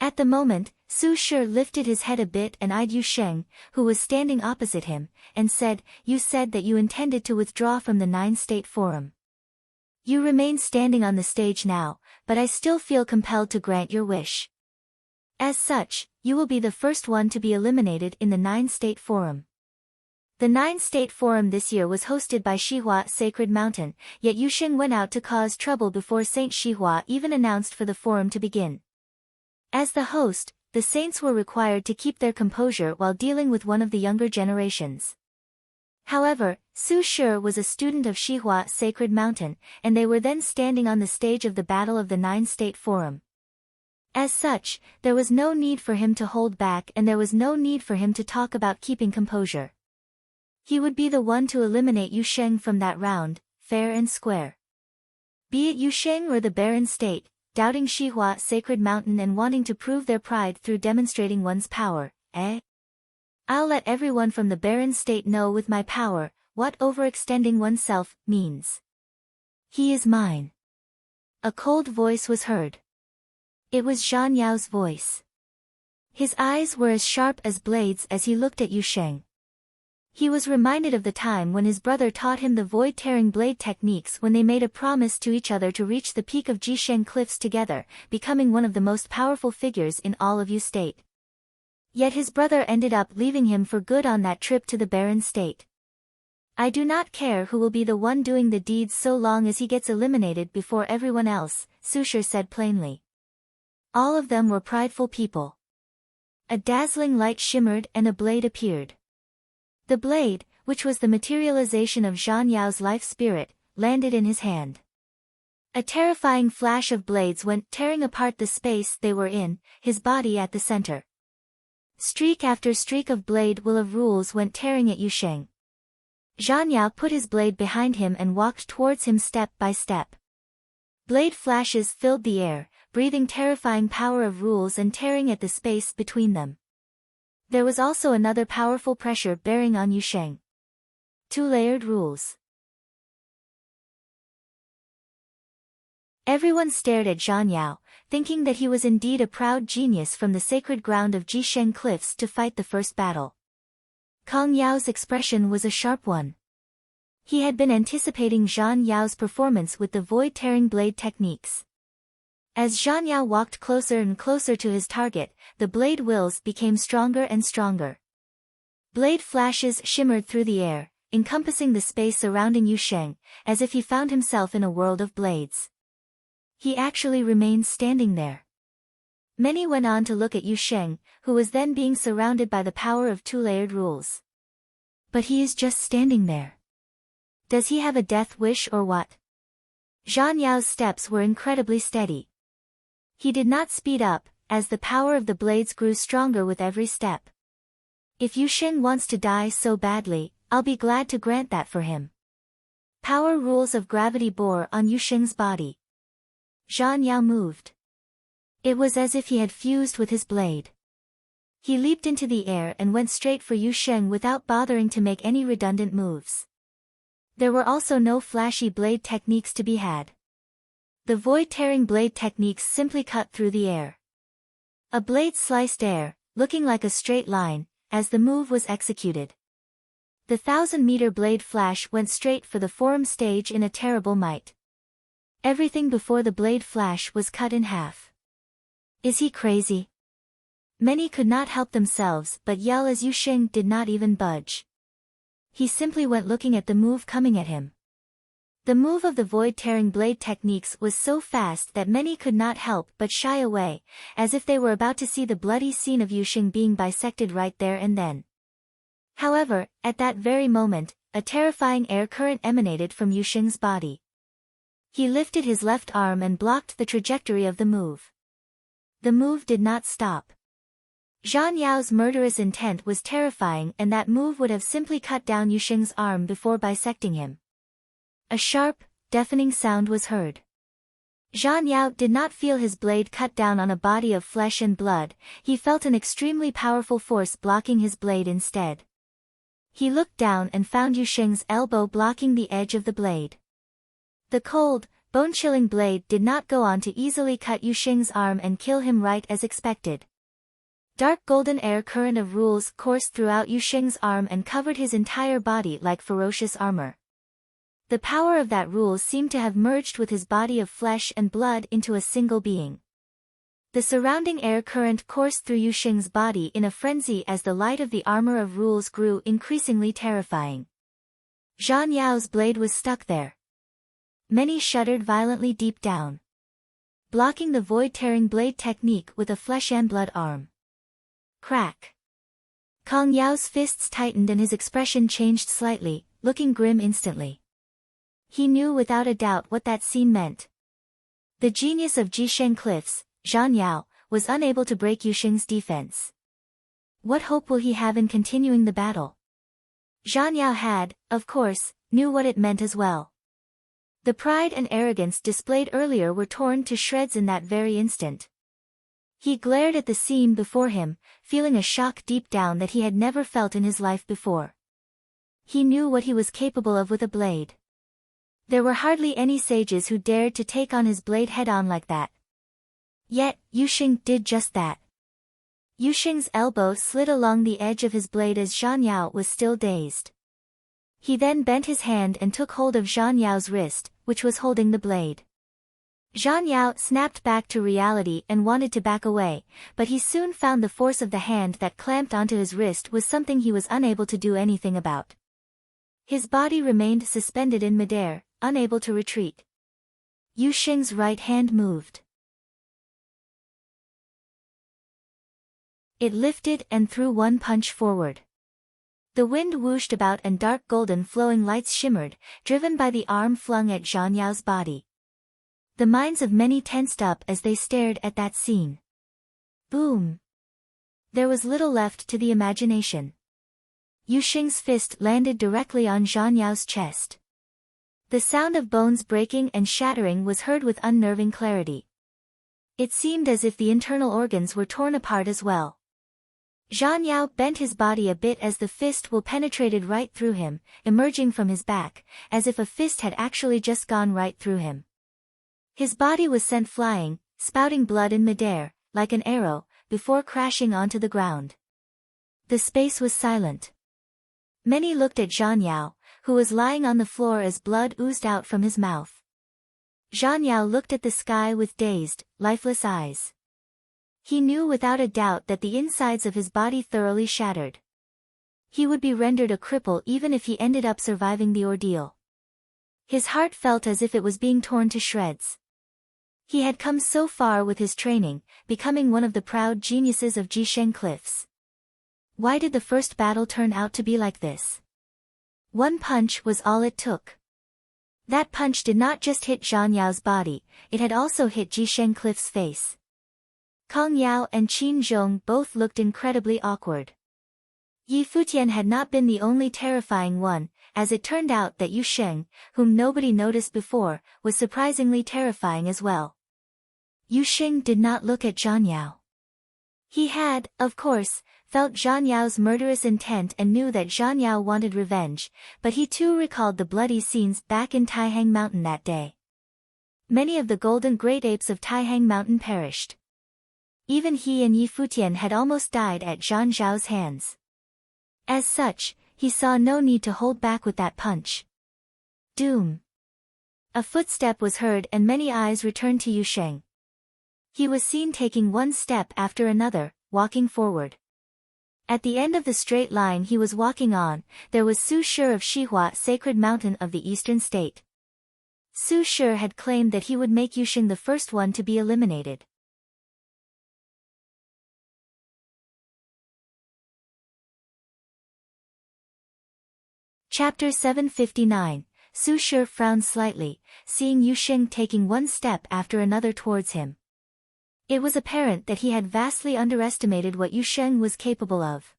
At the moment, Su Shi lifted his head a bit and eyed Yu Sheng, who was standing opposite him, and said, "You said that you intended to withdraw from the 9-state forum. You remain standing on the stage now, but I still feel compelled to grant your wish. As such, you will be the first one to be eliminated in the 9-state forum." The 9-state forum this year was hosted by Xihua Sacred Mountain, yet Yu Sheng went out to cause trouble before Saint Xihua even announced for the forum to begin. As the host, the saints were required to keep their composure while dealing with one of the younger generations. However, Su Shi was a student of Xihua Sacred Mountain, and they were then standing on the stage of the Battle of the 9-State Forum. As such, there was no need for him to hold back and there was no need for him to talk about keeping composure. He would be the one to eliminate Yu Sheng from that round, fair and square. Be it Yu Sheng or the barren state, doubting Xihua Sacred Mountain and wanting to prove their pride through demonstrating one's power, I'll let everyone from the barren state know with my power, what overextending oneself means. He is mine. A cold voice was heard. It was Zhan Yao's voice. His eyes were as sharp as blades as he looked at Yu Sheng. He was reminded of the time when his brother taught him the void-tearing blade techniques when they made a promise to each other to reach the peak of Jisheng Cliffs together, becoming one of the most powerful figures in all of Yu State. Yet his brother ended up leaving him for good on that trip to the barren state. I do not care who will be the one doing the deeds so long as he gets eliminated before everyone else, Su Shi said plainly. All of them were prideful people. A dazzling light shimmered and a blade appeared. The blade, which was the materialization of Zhan Yao's life spirit, landed in his hand. A terrifying flash of blades went tearing apart the space they were in, his body at the center. Streak after streak of blade will of rules went tearing at Yu Sheng. Zhan Yao put his blade behind him and walked towards him step by step. Blade flashes filled the air, breathing terrifying power of rules and tearing at the space between them. There was also another powerful pressure bearing on Yu Sheng. 2-layered rules. Everyone stared at Zhan Yao, thinking that he was indeed a proud genius from the sacred ground of Jisheng Cliffs to fight the first battle. Kong Yao's expression was a sharp one. He had been anticipating Zhan Yao's performance with the void-tearing blade techniques. As Zhan Yao walked closer and closer to his target, the blade wills became stronger and stronger. Blade flashes shimmered through the air, encompassing the space surrounding Yu Sheng, as if he found himself in a world of blades. He actually remained standing there. Many went on to look at Yu Sheng, who was then being surrounded by the power of 2-layered rules. But he is just standing there. Does he have a death wish or what? Zhan Yao's steps were incredibly steady. He did not speed up, as the power of the blades grew stronger with every step. If Yu Sheng wants to die so badly, I'll be glad to grant that for him. Power rules of gravity bore on Yusheng's body. Zhan Yao moved. It was as if he had fused with his blade. He leaped into the air and went straight for Yusheng without bothering to make any redundant moves. There were also no flashy blade techniques to be had. The void-tearing blade techniques simply cut through the air. A blade sliced air, looking like a straight line, as the move was executed. The 1,000-meter blade flash went straight for the forum stage in a terrible might. Everything before the blade flash was cut in half. Is he crazy? Many could not help themselves but yell as Yusheng did not even budge. He simply went looking at the move coming at him. The move of the void-tearing blade techniques was so fast that many could not help but shy away, as if they were about to see the bloody scene of Yusheng being bisected right there and then. However, at that very moment, a terrifying air current emanated from Yusheng's body. He lifted his left arm and blocked the trajectory of the move. The move did not stop. Zhan Yao's murderous intent was terrifying, and that move would have simply cut down Yusheng's arm before bisecting him. A sharp, deafening sound was heard. Zhan Yao did not feel his blade cut down on a body of flesh and blood, he felt an extremely powerful force blocking his blade instead. He looked down and found Yusheng's elbow blocking the edge of the blade. The cold, bone-chilling blade did not go on to easily cut Yusheng's arm and kill him right as expected. Dark golden air current of rules coursed throughout Yusheng's arm and covered his entire body like ferocious armor. The power of that rule seemed to have merged with his body of flesh and blood into a single being. The surrounding air current coursed through Yusheng's body in a frenzy as the light of the armor of rules grew increasingly terrifying. Zhan Yao's blade was stuck there. Many shuddered violently deep down. Blocking the void-tearing blade technique with a flesh and blood arm. Crack. Kong Yao's fists tightened and his expression changed slightly, looking grim instantly. He knew without a doubt what that scene meant. The genius of Jisheng Cliffs, Zhan Yao, was unable to break Yusheng's defense. What hope will he have in continuing the battle? Zhan Yao had, of course, knew what it meant as well. The pride and arrogance displayed earlier were torn to shreds in that very instant. He glared at the scene before him, feeling a shock deep down that he had never felt in his life before. He knew what he was capable of with a blade. There were hardly any sages who dared to take on his blade head-on like that. Yet, Yusheng did just that. Yusheng's elbow slid along the edge of his blade as Zhan Yao was still dazed. He then bent his hand and took hold of Zhan Yao's wrist, which was holding the blade. Zhan Yao snapped back to reality and wanted to back away, but he soon found the force of the hand that clamped onto his wrist was something he was unable to do anything about. His body remained suspended in midair, unable to retreat. Yusheng's right hand moved. It lifted and threw one punch forward. The wind whooshed about and dark golden flowing lights shimmered, driven by the arm flung at Zhan Yao's body. The minds of many tensed up as they stared at that scene. Boom! There was little left to the imagination. Yusheng's fist landed directly on Zhan Yao's chest. The sound of bones breaking and shattering was heard with unnerving clarity. It seemed as if the internal organs were torn apart as well. Zhan Yao bent his body a bit as the fist penetrated right through him, emerging from his back, as if a fist had actually just gone right through him. His body was sent flying, spouting blood in midair, like an arrow, before crashing onto the ground. The space was silent. Many looked at Zhan Yao, who was lying on the floor as blood oozed out from his mouth. Zhan Yao looked at the sky with dazed, lifeless eyes. He knew without a doubt that the insides of his body thoroughly shattered. He would be rendered a cripple even if he ended up surviving the ordeal. His heart felt as if it was being torn to shreds. He had come so far with his training, becoming one of the proud geniuses of Jisheng Cliffs. Why did the first battle turn out to be like this? One punch was all it took. That punch did not just hit Zhan Yao's body, it had also hit Jisheng Cliff's face. Kong Yao and Qin Zhong both looked incredibly awkward. Yi Futian had not been the only terrifying one, as it turned out that Yu Sheng, whom nobody noticed before, was surprisingly terrifying as well. Yu Sheng did not look at Zhang Yao. He had, of course, felt Zhang Yao's murderous intent and knew that Zhang Yao wanted revenge, but he too recalled the bloody scenes back in Taihang Mountain that day. Many of the golden great apes of Taihang Mountain perished. Even he and Yi Futian had almost died at Zhang Zhao's hands. As such, he saw no need to hold back with that punch. Doom! A footstep was heard and many eyes returned to Yu Sheng. He was seen taking one step after another, walking forward. At the end of the straight line he was walking on, there was Su Shi of Shihua, sacred mountain of the eastern state. Su Shi had claimed that he would make Yu Sheng the first one to be eliminated. Chapter 759, Su Shi frowned slightly, seeing Yu Sheng taking one step after another towards him. It was apparent that he had vastly underestimated what Yu Sheng was capable of.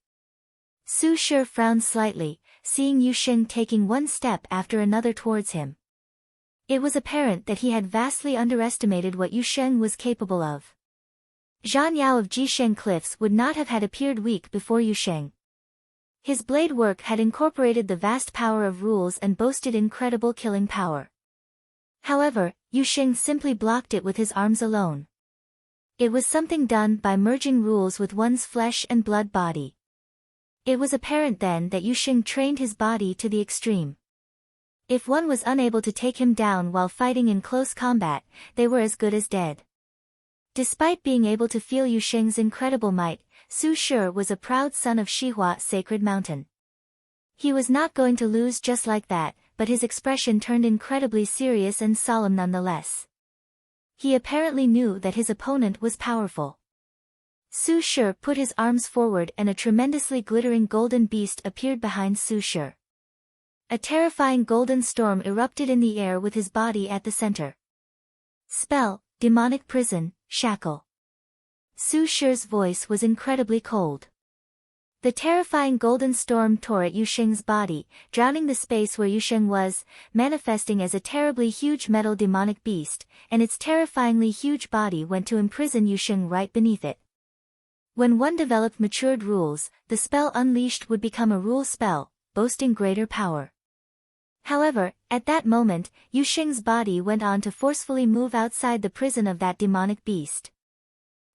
Su Shi frowned slightly, seeing Yu Sheng taking one step after another towards him. It was apparent that he had vastly underestimated what Yu Sheng was capable of. Zhang Yao of Jisheng Cliffs would not have had appeared weak before Yu Sheng. His blade work had incorporated the vast power of rules and boasted incredible killing power. However, Yu Sheng simply blocked it with his arms alone. It was something done by merging rules with one's flesh and blood body. It was apparent then that Yu Sheng trained his body to the extreme. If one was unable to take him down while fighting in close combat, they were as good as dead. Despite being able to feel Yu Sheng's incredible might, Su Shi was a proud son of Shihua, sacred mountain. He was not going to lose just like that, but his expression turned incredibly serious and solemn nonetheless. He apparently knew that his opponent was powerful. Su Shi put his arms forward and a tremendously glittering golden beast appeared behind Su Shi. A terrifying golden storm erupted in the air with his body at the center. Spell, demonic prison, shackle. Su Shi's voice was incredibly cold. The terrifying golden storm tore at Yu Sheng's body, drowning the space where Yu Sheng was, manifesting as a terribly huge metal demonic beast, and its terrifyingly huge body went to imprison Yu Sheng right beneath it. When one developed matured rules, the spell unleashed would become a rule spell, boasting greater power. However, at that moment, Yu Sheng's body went on to forcefully move outside the prison of that demonic beast.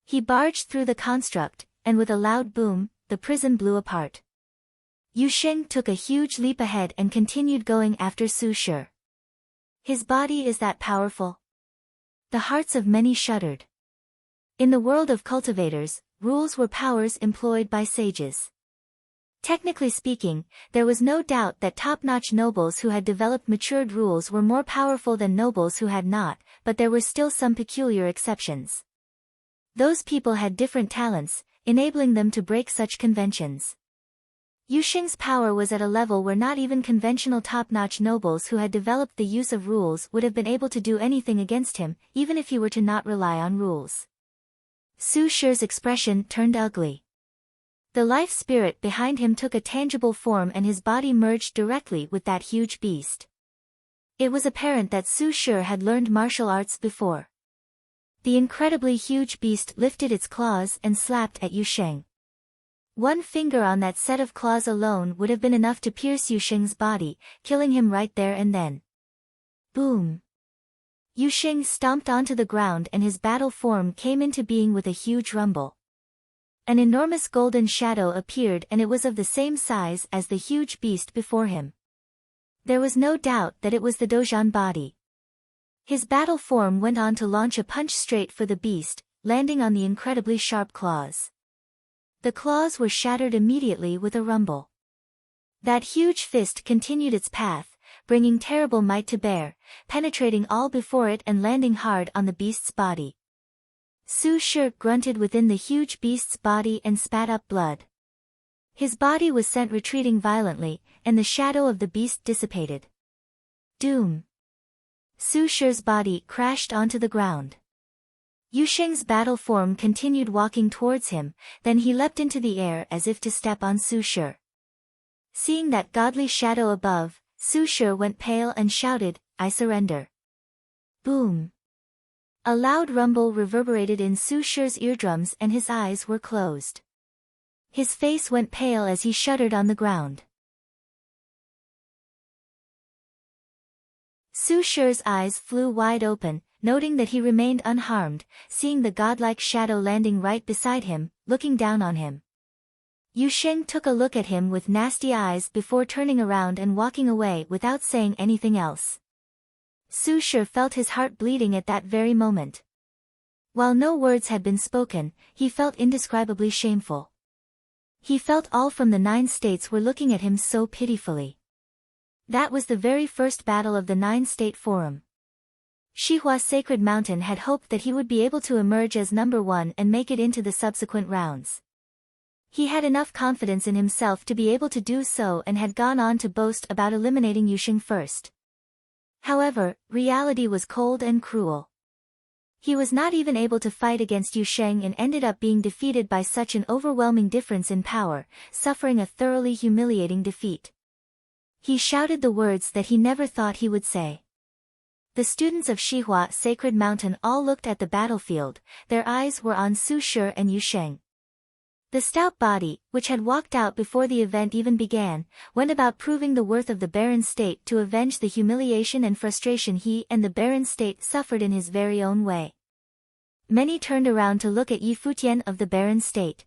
He barged through the construct, and with a loud boom, the prison blew apart. Yu Sheng took a huge leap ahead and continued going after Su Shi. His body is that powerful? The hearts of many shuddered. In the world of cultivators, rules were powers employed by sages. Technically speaking, there was no doubt that top-notch nobles who had developed matured rules were more powerful than nobles who had not, but there were still some peculiar exceptions. Those people had different talents, enabling them to break such conventions. Yu Sheng's power was at a level where not even conventional top-notch nobles who had developed the use of rules would have been able to do anything against him, even if he were to not rely on rules. Su Shi's expression turned ugly. The life spirit behind him took a tangible form and his body merged directly with that huge beast. It was apparent that Su Shi had learned martial arts before. The incredibly huge beast lifted its claws and slapped at Yu Sheng. One finger on that set of claws alone would have been enough to pierce Yu Sheng's body, killing him right there and then. Boom! Yu Sheng stomped onto the ground and his battle form came into being with a huge rumble. An enormous golden shadow appeared and it was of the same size as the huge beast before him. There was no doubt that it was the Dozhan body. His battle form went on to launch a punch straight for the beast, landing on the incredibly sharp claws. The claws were shattered immediately with a rumble. That huge fist continued its path, bringing terrible might to bear, penetrating all before it and landing hard on the beast's body. Su Shi grunted within the huge beast's body and spat up blood. His body was sent retreating violently, and the shadow of the beast dissipated. Doom! Su Shi's body crashed onto the ground. Yu Sheng's battle form continued walking towards him, then he leapt into the air as if to step on Su Shi. Seeing that godly shadow above, Su Shi went pale and shouted, "I surrender." Boom! A loud rumble reverberated in Su Shi's eardrums and his eyes were closed. His face went pale as he shuddered on the ground. Su Shi's eyes flew wide open, noting that he remained unharmed, seeing the godlike shadow landing right beside him, looking down on him. Yu Sheng took a look at him with nasty eyes before turning around and walking away without saying anything else. Su Shi felt his heart bleeding at that very moment. While no words had been spoken, he felt indescribably shameful. He felt all from the 9 states were looking at him so pitifully. That was the very first battle of the 9-state forum. Shihua's Sacred Mountain had hoped that he would be able to emerge as number 1 and make it into the subsequent rounds. He had enough confidence in himself to be able to do so and had gone on to boast about eliminating Yu Sheng first. However, reality was cold and cruel. He was not even able to fight against Yu Sheng and ended up being defeated by such an overwhelming difference in power, suffering a thoroughly humiliating defeat. He shouted the words that he never thought he would say. The students of Shihua Sacred Mountain all looked at the battlefield, their eyes were on Su Shi and Yu Sheng. The stout body, which had walked out before the event even began, went about proving the worth of the Baron State to avenge the humiliation and frustration he and the Baron State suffered in his very own way. Many turned around to look at Yi Futian of the Baron State.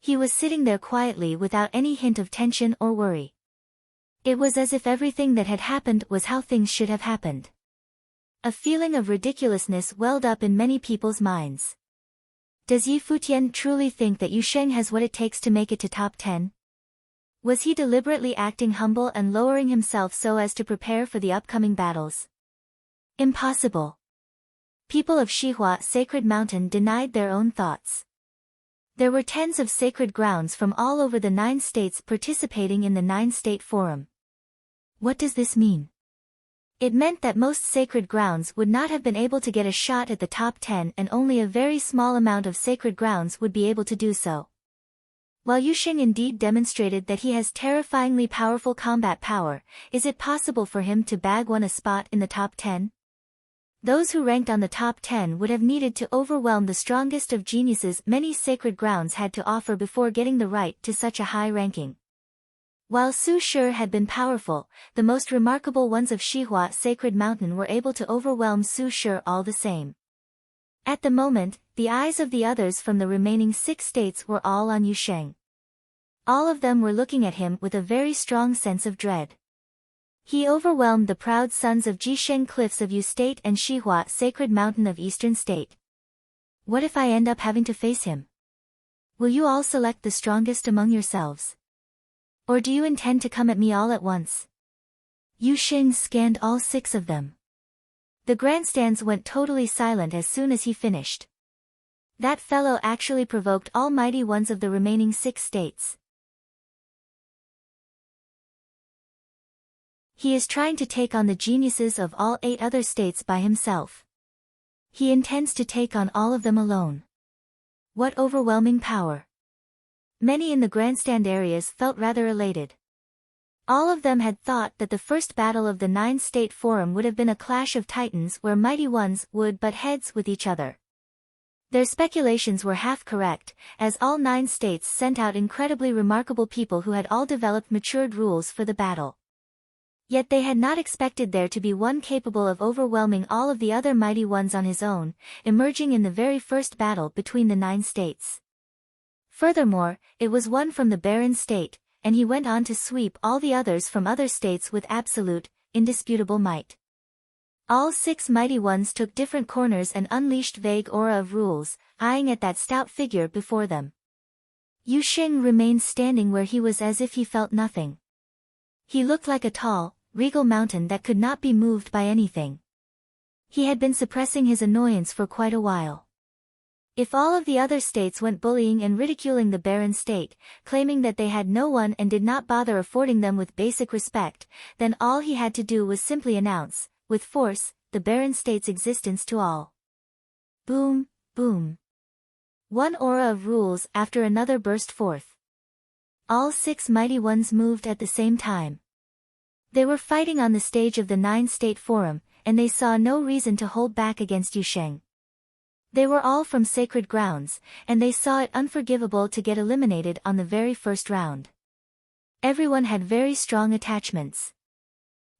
He was sitting there quietly without any hint of tension or worry. It was as if everything that had happened was how things should have happened. A feeling of ridiculousness welled up in many people's minds. Does Yi Futian truly think that Yu Sheng has what it takes to make it to top 10? Was he deliberately acting humble and lowering himself so as to prepare for the upcoming battles? Impossible. People of Shihua Sacred Mountain denied their own thoughts. There were tens of sacred grounds from all over the 9 states participating in the 9-state forum. What does this mean? It meant that most sacred grounds would not have been able to get a shot at the top 10 and only a very small amount of sacred grounds would be able to do so. While Yu Sheng indeed demonstrated that he has terrifyingly powerful combat power, is it possible for him to bag a spot in the top 10? Those who ranked on the top 10 would have needed to overwhelm the strongest of geniuses many sacred grounds had to offer before getting the right to such a high ranking. While Su Shi had been powerful, the most remarkable ones of Shihua Sacred Mountain were able to overwhelm Su Shi all the same. At the moment, the eyes of the others from the remaining 6 states were all on Yu Sheng. All of them were looking at him with a very strong sense of dread. He overwhelmed the proud sons of Jisheng Cliffs of Yu State and Shihua Sacred Mountain of Eastern State. What if I end up having to face him? Will you all select the strongest among yourselves? Or do you intend to come at me all at once? Yu Sheng scanned all 6 of them. The grandstands went totally silent as soon as he finished. That fellow actually provoked all mighty ones of the remaining 6 states. He is trying to take on the geniuses of all 8 other states by himself. He intends to take on all of them alone. What overwhelming power! Many in the grandstand areas felt rather elated. All of them had thought that the first battle of the 9-state forum would have been a clash of titans where mighty ones would butt heads with each other. Their speculations were half correct, as all 9 states sent out incredibly remarkable people who had all developed matured rules for the battle. Yet they had not expected there to be one capable of overwhelming all of the other mighty ones on his own, emerging in the very first battle between the 9 states. Furthermore, it was one from the Baron State, and he went on to sweep all the others from other states with absolute, indisputable might. All 6 mighty ones took different corners and unleashed vague aura of rules, eyeing at that stout figure before them. Yu Sheng remained standing where he was as if he felt nothing. He looked like a tall, regal mountain that could not be moved by anything. He had been suppressing his annoyance for quite a while. If all of the other states went bullying and ridiculing the Baron State, claiming that they had no one and did not bother affording them with basic respect, then all he had to do was simply announce, with force, the Baron State's existence to all. Boom, boom. One aura of rules after another burst forth. All 6 mighty ones moved at the same time. They were fighting on the stage of the 9-State Forum, and they saw no reason to hold back against Yusheng. They were all from sacred grounds, and they saw it unforgivable to get eliminated on the very first round. Everyone had very strong attachments.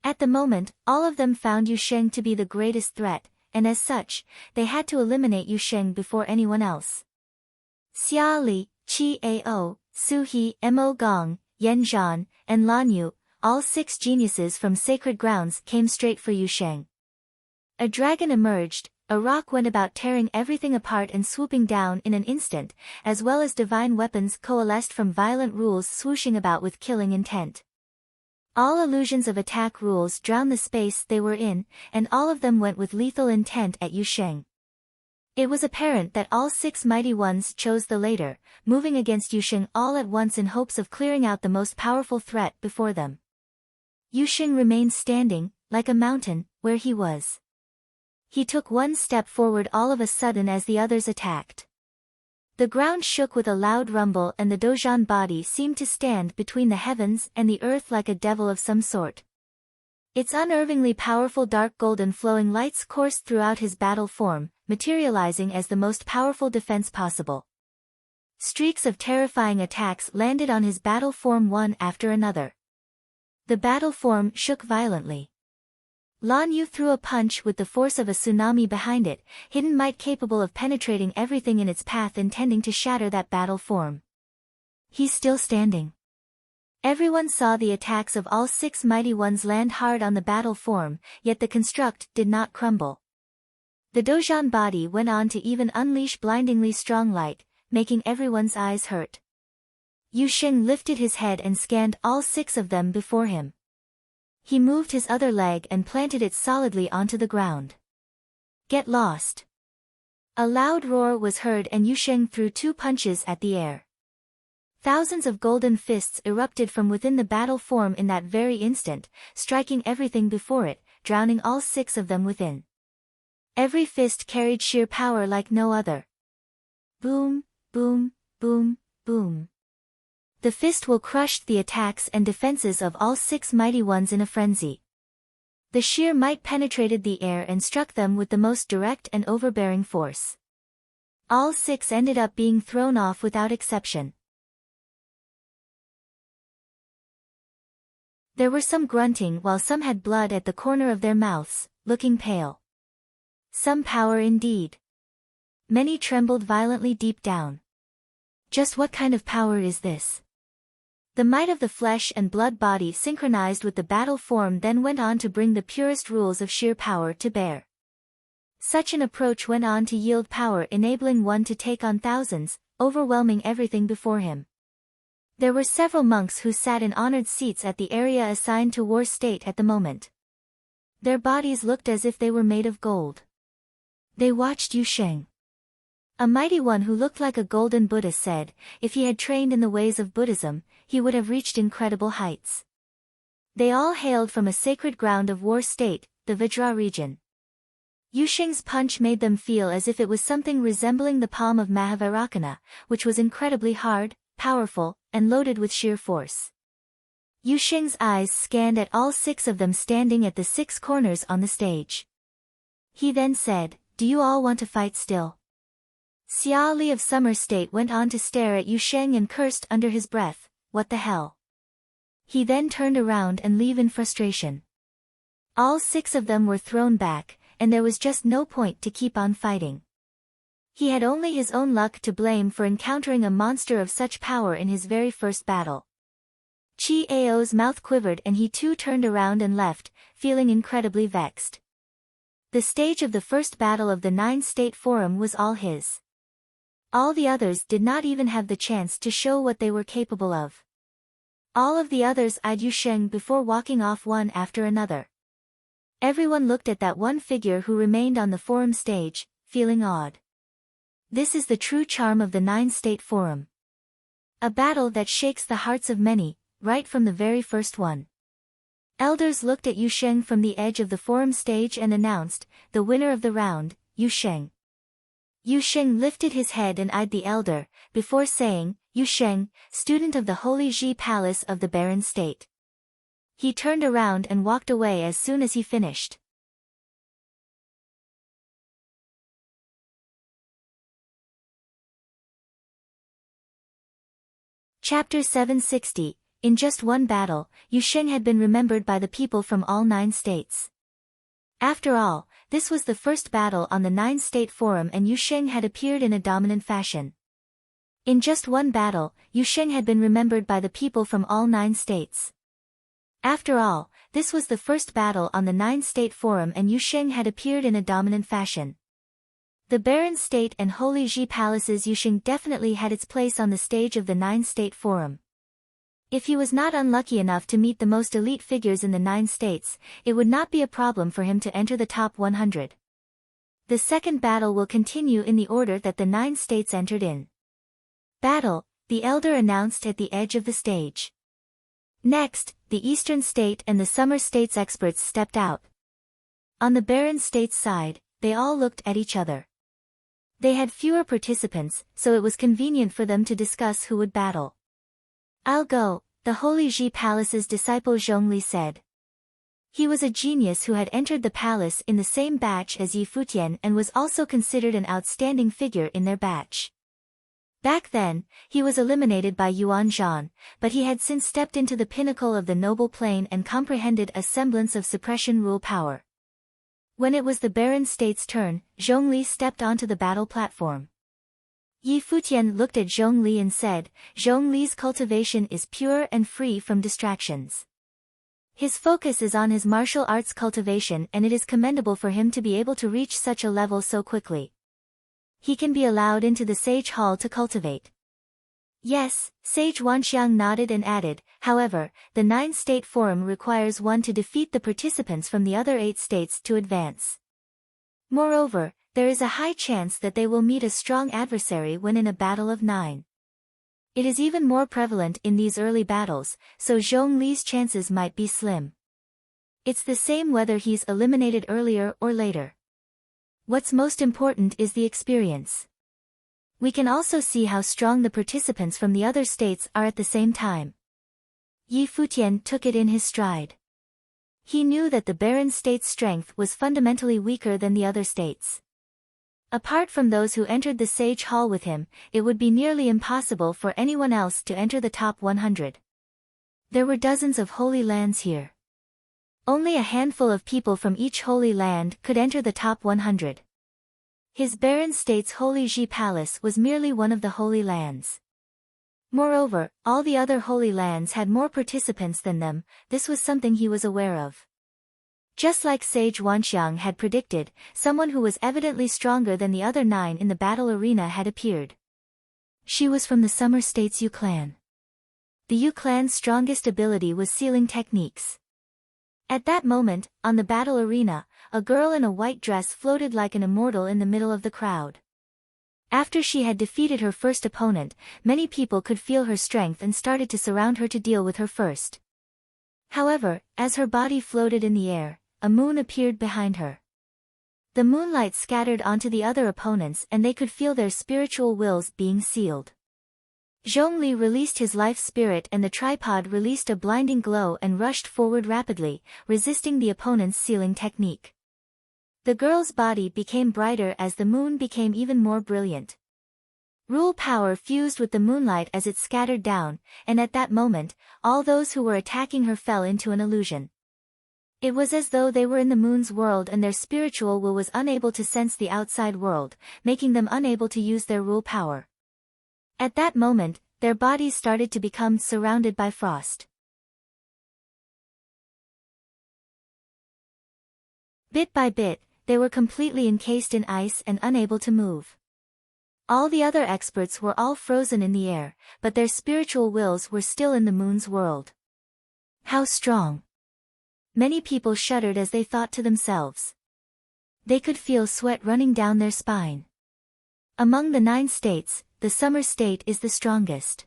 At the moment, all of them found Yusheng to be the greatest threat, and as such, they had to eliminate Yusheng before anyone else. Xia Li, Qi Ao, Su He, Mo Gong, Yan Zhan, and Lan Yu, all 6 geniuses from sacred grounds came straight for Yusheng. A dragon emerged, a rock went about tearing everything apart and swooping down in an instant, as well as divine weapons coalesced from violent rules swooshing about with killing intent. All illusions of attack rules drowned the space they were in, and all of them went with lethal intent at Yusheng. It was apparent that all 6 mighty ones chose the later, moving against Yusheng all at once in hopes of clearing out the most powerful threat before them. Yusheng remained standing, like a mountain, where he was. He took one step forward all of a sudden as the others attacked. The ground shook with a loud rumble and the Dozhan body seemed to stand between the heavens and the earth like a devil of some sort. Its unnervingly powerful dark golden flowing lights coursed throughout his battle form, materializing as the most powerful defense possible. Streaks of terrifying attacks landed on his battle form one after another. The battle form shook violently. Lan Yu threw a punch with the force of a tsunami behind it, hidden might capable of penetrating everything in its path intending to shatter that battle form. He's still standing. Everyone saw the attacks of all 6 mighty ones land hard on the battle form, yet the construct did not crumble. The Dozhan body went on to even unleash blindingly strong light, making everyone's eyes hurt. Yusheng lifted his head and scanned all 6 of them before him. He moved his other leg and planted it solidly onto the ground. Get lost. A loud roar was heard and Yusheng threw 2 punches at the air. Thousands of golden fists erupted from within the battle form in that very instant, striking everything before it, drowning all 6 of them within. Every fist carried sheer power like no other. Boom, boom, boom, boom. The fist will crush the attacks and defenses of all 6 mighty ones in a frenzy. The sheer might penetrated the air and struck them with the most direct and overbearing force. All 6 ended up being thrown off without exception. There were some grunting while some had blood at the corner of their mouths, looking pale. Some power indeed. Many trembled violently deep down. Just what kind of power is this? The might of the flesh and blood body synchronized with the battle form then went on to bring the purest rules of sheer power to bear. Such an approach went on to yield power, enabling one to take on thousands, overwhelming everything before him. There were several monks who sat in honored seats at the area assigned to war state at the moment. Their bodies looked as if they were made of gold. They watched Yusheng. A mighty one who looked like a golden Buddha said, if he had trained in the ways of Buddhism, he would have reached incredible heights. They all hailed from a sacred ground of war state, the Vajra region. Yusheng's punch made them feel as if it was something resembling the palm of Mahavairakana, which was incredibly hard, powerful, and loaded with sheer force. Yusheng's eyes scanned at all 6 of them standing at the 6 corners on the stage. He then said, "Do you all want to fight still?" Xia Li of Summer State went on to stare at Yusheng and cursed under his breath, "What the hell?" He then turned around and left in frustration. All 6 of them were thrown back, and there was just no point to keep on fighting. He had only his own luck to blame for encountering a monster of such power in his very first battle. Qi Ao's mouth quivered and he too turned around and left, feeling incredibly vexed. The stage of the first battle of the 9-State Forum was all his. All the others did not even have the chance to show what they were capable of. All of the others eyed Yusheng before walking off one after another. Everyone looked at that one figure who remained on the forum stage, feeling awed. This is the true charm of the 9-State Forum. A battle that shakes the hearts of many, right from the very first one. Elders looked at Yusheng from the edge of the forum stage and announced, the winner of the round, Yusheng. Yusheng lifted his head and eyed the elder, before saying, Yu Sheng, student of the Holy Ji Palace of the Barren State. He turned around and walked away as soon as he finished. Chapter 760. In just one battle, Yu Sheng had been remembered by the people from all 9 states. After all, this was the first battle on the 9-state forum and Yu Sheng had appeared in a dominant fashion. In just one battle, Yu Sheng had been remembered by the people from all 9 states. After all, this was the first battle on the 9-state forum and Yu Sheng had appeared in a dominant fashion. The Barren State and Holy Ji Palaces. Yu Sheng definitely had its place on the stage of the 9-state forum. If he was not unlucky enough to meet the most elite figures in the 9 states, it would not be a problem for him to enter the top 100. The second battle will continue in the order that the 9 states entered in. Battle, the elder announced at the edge of the stage. Next, the Eastern State and the Summer State's experts stepped out. On the Barren State's side, they all looked at each other. They had fewer participants, so it was convenient for them to discuss who would battle. "I'll go," the Holy Ji Palace's disciple Zhongli said. He was a genius who had entered the palace in the same batch as Yi Futian and was also considered an outstanding figure in their batch. Back then, he was eliminated by Yuan Zhan, but he had since stepped into the pinnacle of the noble plane and comprehended a semblance of suppression rule power. When it was the Barren State's turn, Zhongli stepped onto the battle platform. Yi Futian looked at Zhongli and said, "Zhongli's cultivation is pure and free from distractions. His focus is on his martial arts cultivation and it is commendable for him to be able to reach such a level so quickly. He can be allowed into the Sage Hall to cultivate." "Yes," Sage Wanxiang nodded and added, "however, the 9-state forum requires one to defeat the participants from the other 8 states to advance. Moreover, there is a high chance that they will meet a strong adversary when in a battle of 9. It is even more prevalent in these early battles, so Zhongli's chances might be slim. It's the same whether he's eliminated earlier or later. What's most important is the experience. We can also see how strong the participants from the other states are at the same time." Yi Futian took it in his stride. He knew that the Barren State's strength was fundamentally weaker than the other states. Apart from those who entered the Sage Hall with him, it would be nearly impossible for anyone else to enter the top 100. There were dozens of holy lands here. Only a handful of people from each holy land could enter the top 100. His Barren State's Holy Ji Palace was merely one of the holy lands. Moreover, all the other holy lands had more participants than them. This was something he was aware of. Just like Sage Wanxiang had predicted, someone who was evidently stronger than the other 9 in the battle arena had appeared. She was from the Summer State's Yu clan. The Yu clan's strongest ability was sealing techniques. At that moment, on the battle arena, a girl in a white dress floated like an immortal in the middle of the crowd. After she had defeated her first opponent, many people could feel her strength and started to surround her to deal with her first. However, as her body floated in the air, a moon appeared behind her. The moonlight scattered onto the other opponents and they could feel their spiritual wills being sealed. Zhongli released his life spirit and the tripod released a blinding glow and rushed forward rapidly, resisting the opponent's sealing technique. The girl's body became brighter as the moon became even more brilliant. Rule power fused with the moonlight as it scattered down, and at that moment, all those who were attacking her fell into an illusion. It was as though they were in the moon's world and their spiritual will was unable to sense the outside world, making them unable to use their rule power. At that moment, their bodies started to become surrounded by frost. Bit by bit, they were completely encased in ice and unable to move. All the other experts were all frozen in the air, but their spiritual wills were still in the moon's world. How strong! Many people shuddered as they thought to themselves. They could feel sweat running down their spine. Among the 9 states, the Summer State is the strongest.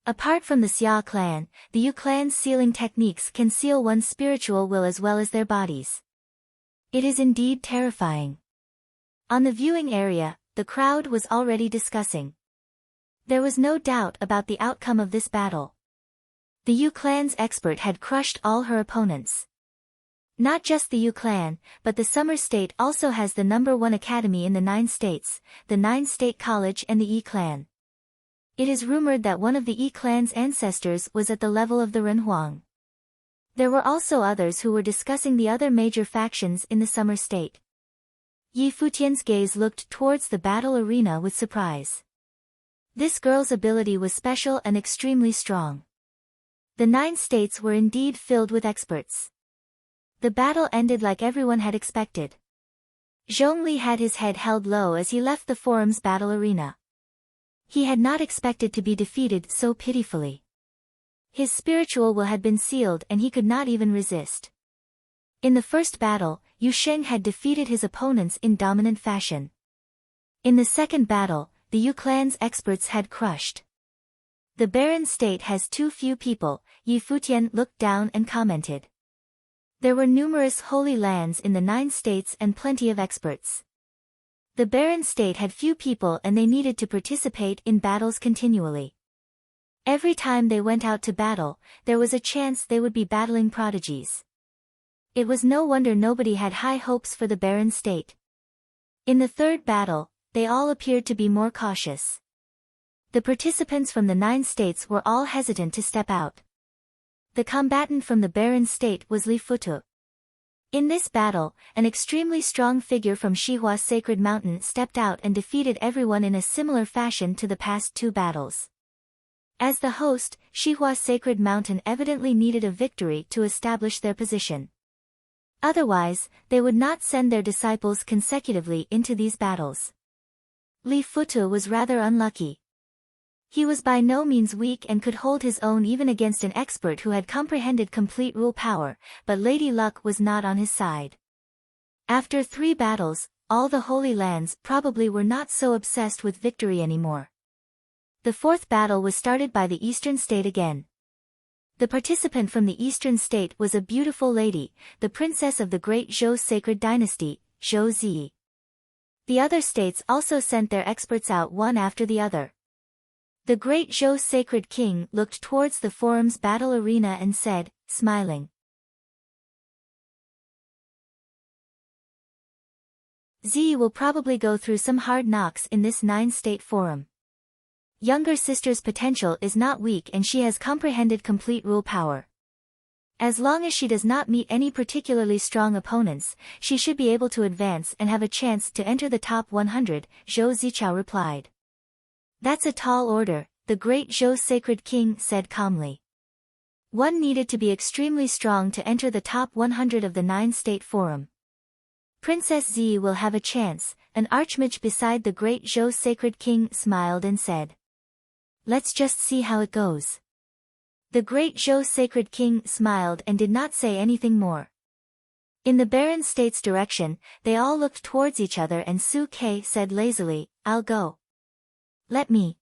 Apart from the Xia clan, the Yu clan's sealing techniques can seal one's spiritual will as well as their bodies. It is indeed terrifying. On the viewing area, the crowd was already discussing. There was no doubt about the outcome of this battle. The Yu clan's expert had crushed all her opponents. Not just the Yu clan, but the Summer State also has the #1 academy in the 9 states, the 9 State College and the Yi clan. It is rumored that one of the Yi clan's ancestors was at the level of the Renhuang. There were also others who were discussing the other major factions in the Summer State. Yi Futian's gaze looked towards the battle arena with surprise. This girl's ability was special and extremely strong. The 9 states were indeed filled with experts. The battle ended like everyone had expected. Zhongli had his head held low as he left the forum's battle arena. He had not expected to be defeated so pitifully. His spiritual will had been sealed and he could not even resist. In the first battle, Yu Sheng had defeated his opponents in dominant fashion. In the second battle, the Yu clan's experts had crushed. The barren state has too few people, Yi Futian looked down and commented. There were numerous holy lands in the 9 states and plenty of experts. The barren state had few people and they needed to participate in battles continually. Every time they went out to battle, there was a chance they would be battling prodigies. It was no wonder nobody had high hopes for the barren state. In the third battle, they all appeared to be more cautious. The participants from the 9 states were all hesitant to step out. The combatant from the barren state was Li Futu. In this battle, an extremely strong figure from Shihua's sacred mountain stepped out and defeated everyone in a similar fashion to the past 2 battles. As the host, Shihua's sacred mountain evidently needed a victory to establish their position. Otherwise, they would not send their disciples consecutively into these battles. Li Futu was rather unlucky. He was by no means weak and could hold his own even against an expert who had comprehended complete rule power, but Lady Luck was not on his side. After 3 battles, all the Holy Lands probably were not so obsessed with victory anymore. The 4th battle was started by the Eastern State again. The participant from the Eastern State was a beautiful lady, the princess of the great Zhou sacred dynasty, Zhou Zi. The other states also sent their experts out one after the other. The great Zhou sacred king looked towards the forum's battle arena and said, smiling. Zi will probably go through some hard knocks in this 9-state forum. Younger sister's potential is not weak and she has comprehended complete rule power. As long as she does not meet any particularly strong opponents, she should be able to advance and have a chance to enter the top 100, Zhou Zichao replied. That's a tall order, the great Zhou sacred king said calmly. One needed to be extremely strong to enter the top 100 of the 9-state forum. Princess Zi will have a chance, an archmage beside the great Zhou sacred king smiled and said. Let's just see how it goes. The great Zhou sacred king smiled and did not say anything more. In the barren state's direction, they all looked towards each other and Su Ke said lazily, I'll go. Let me.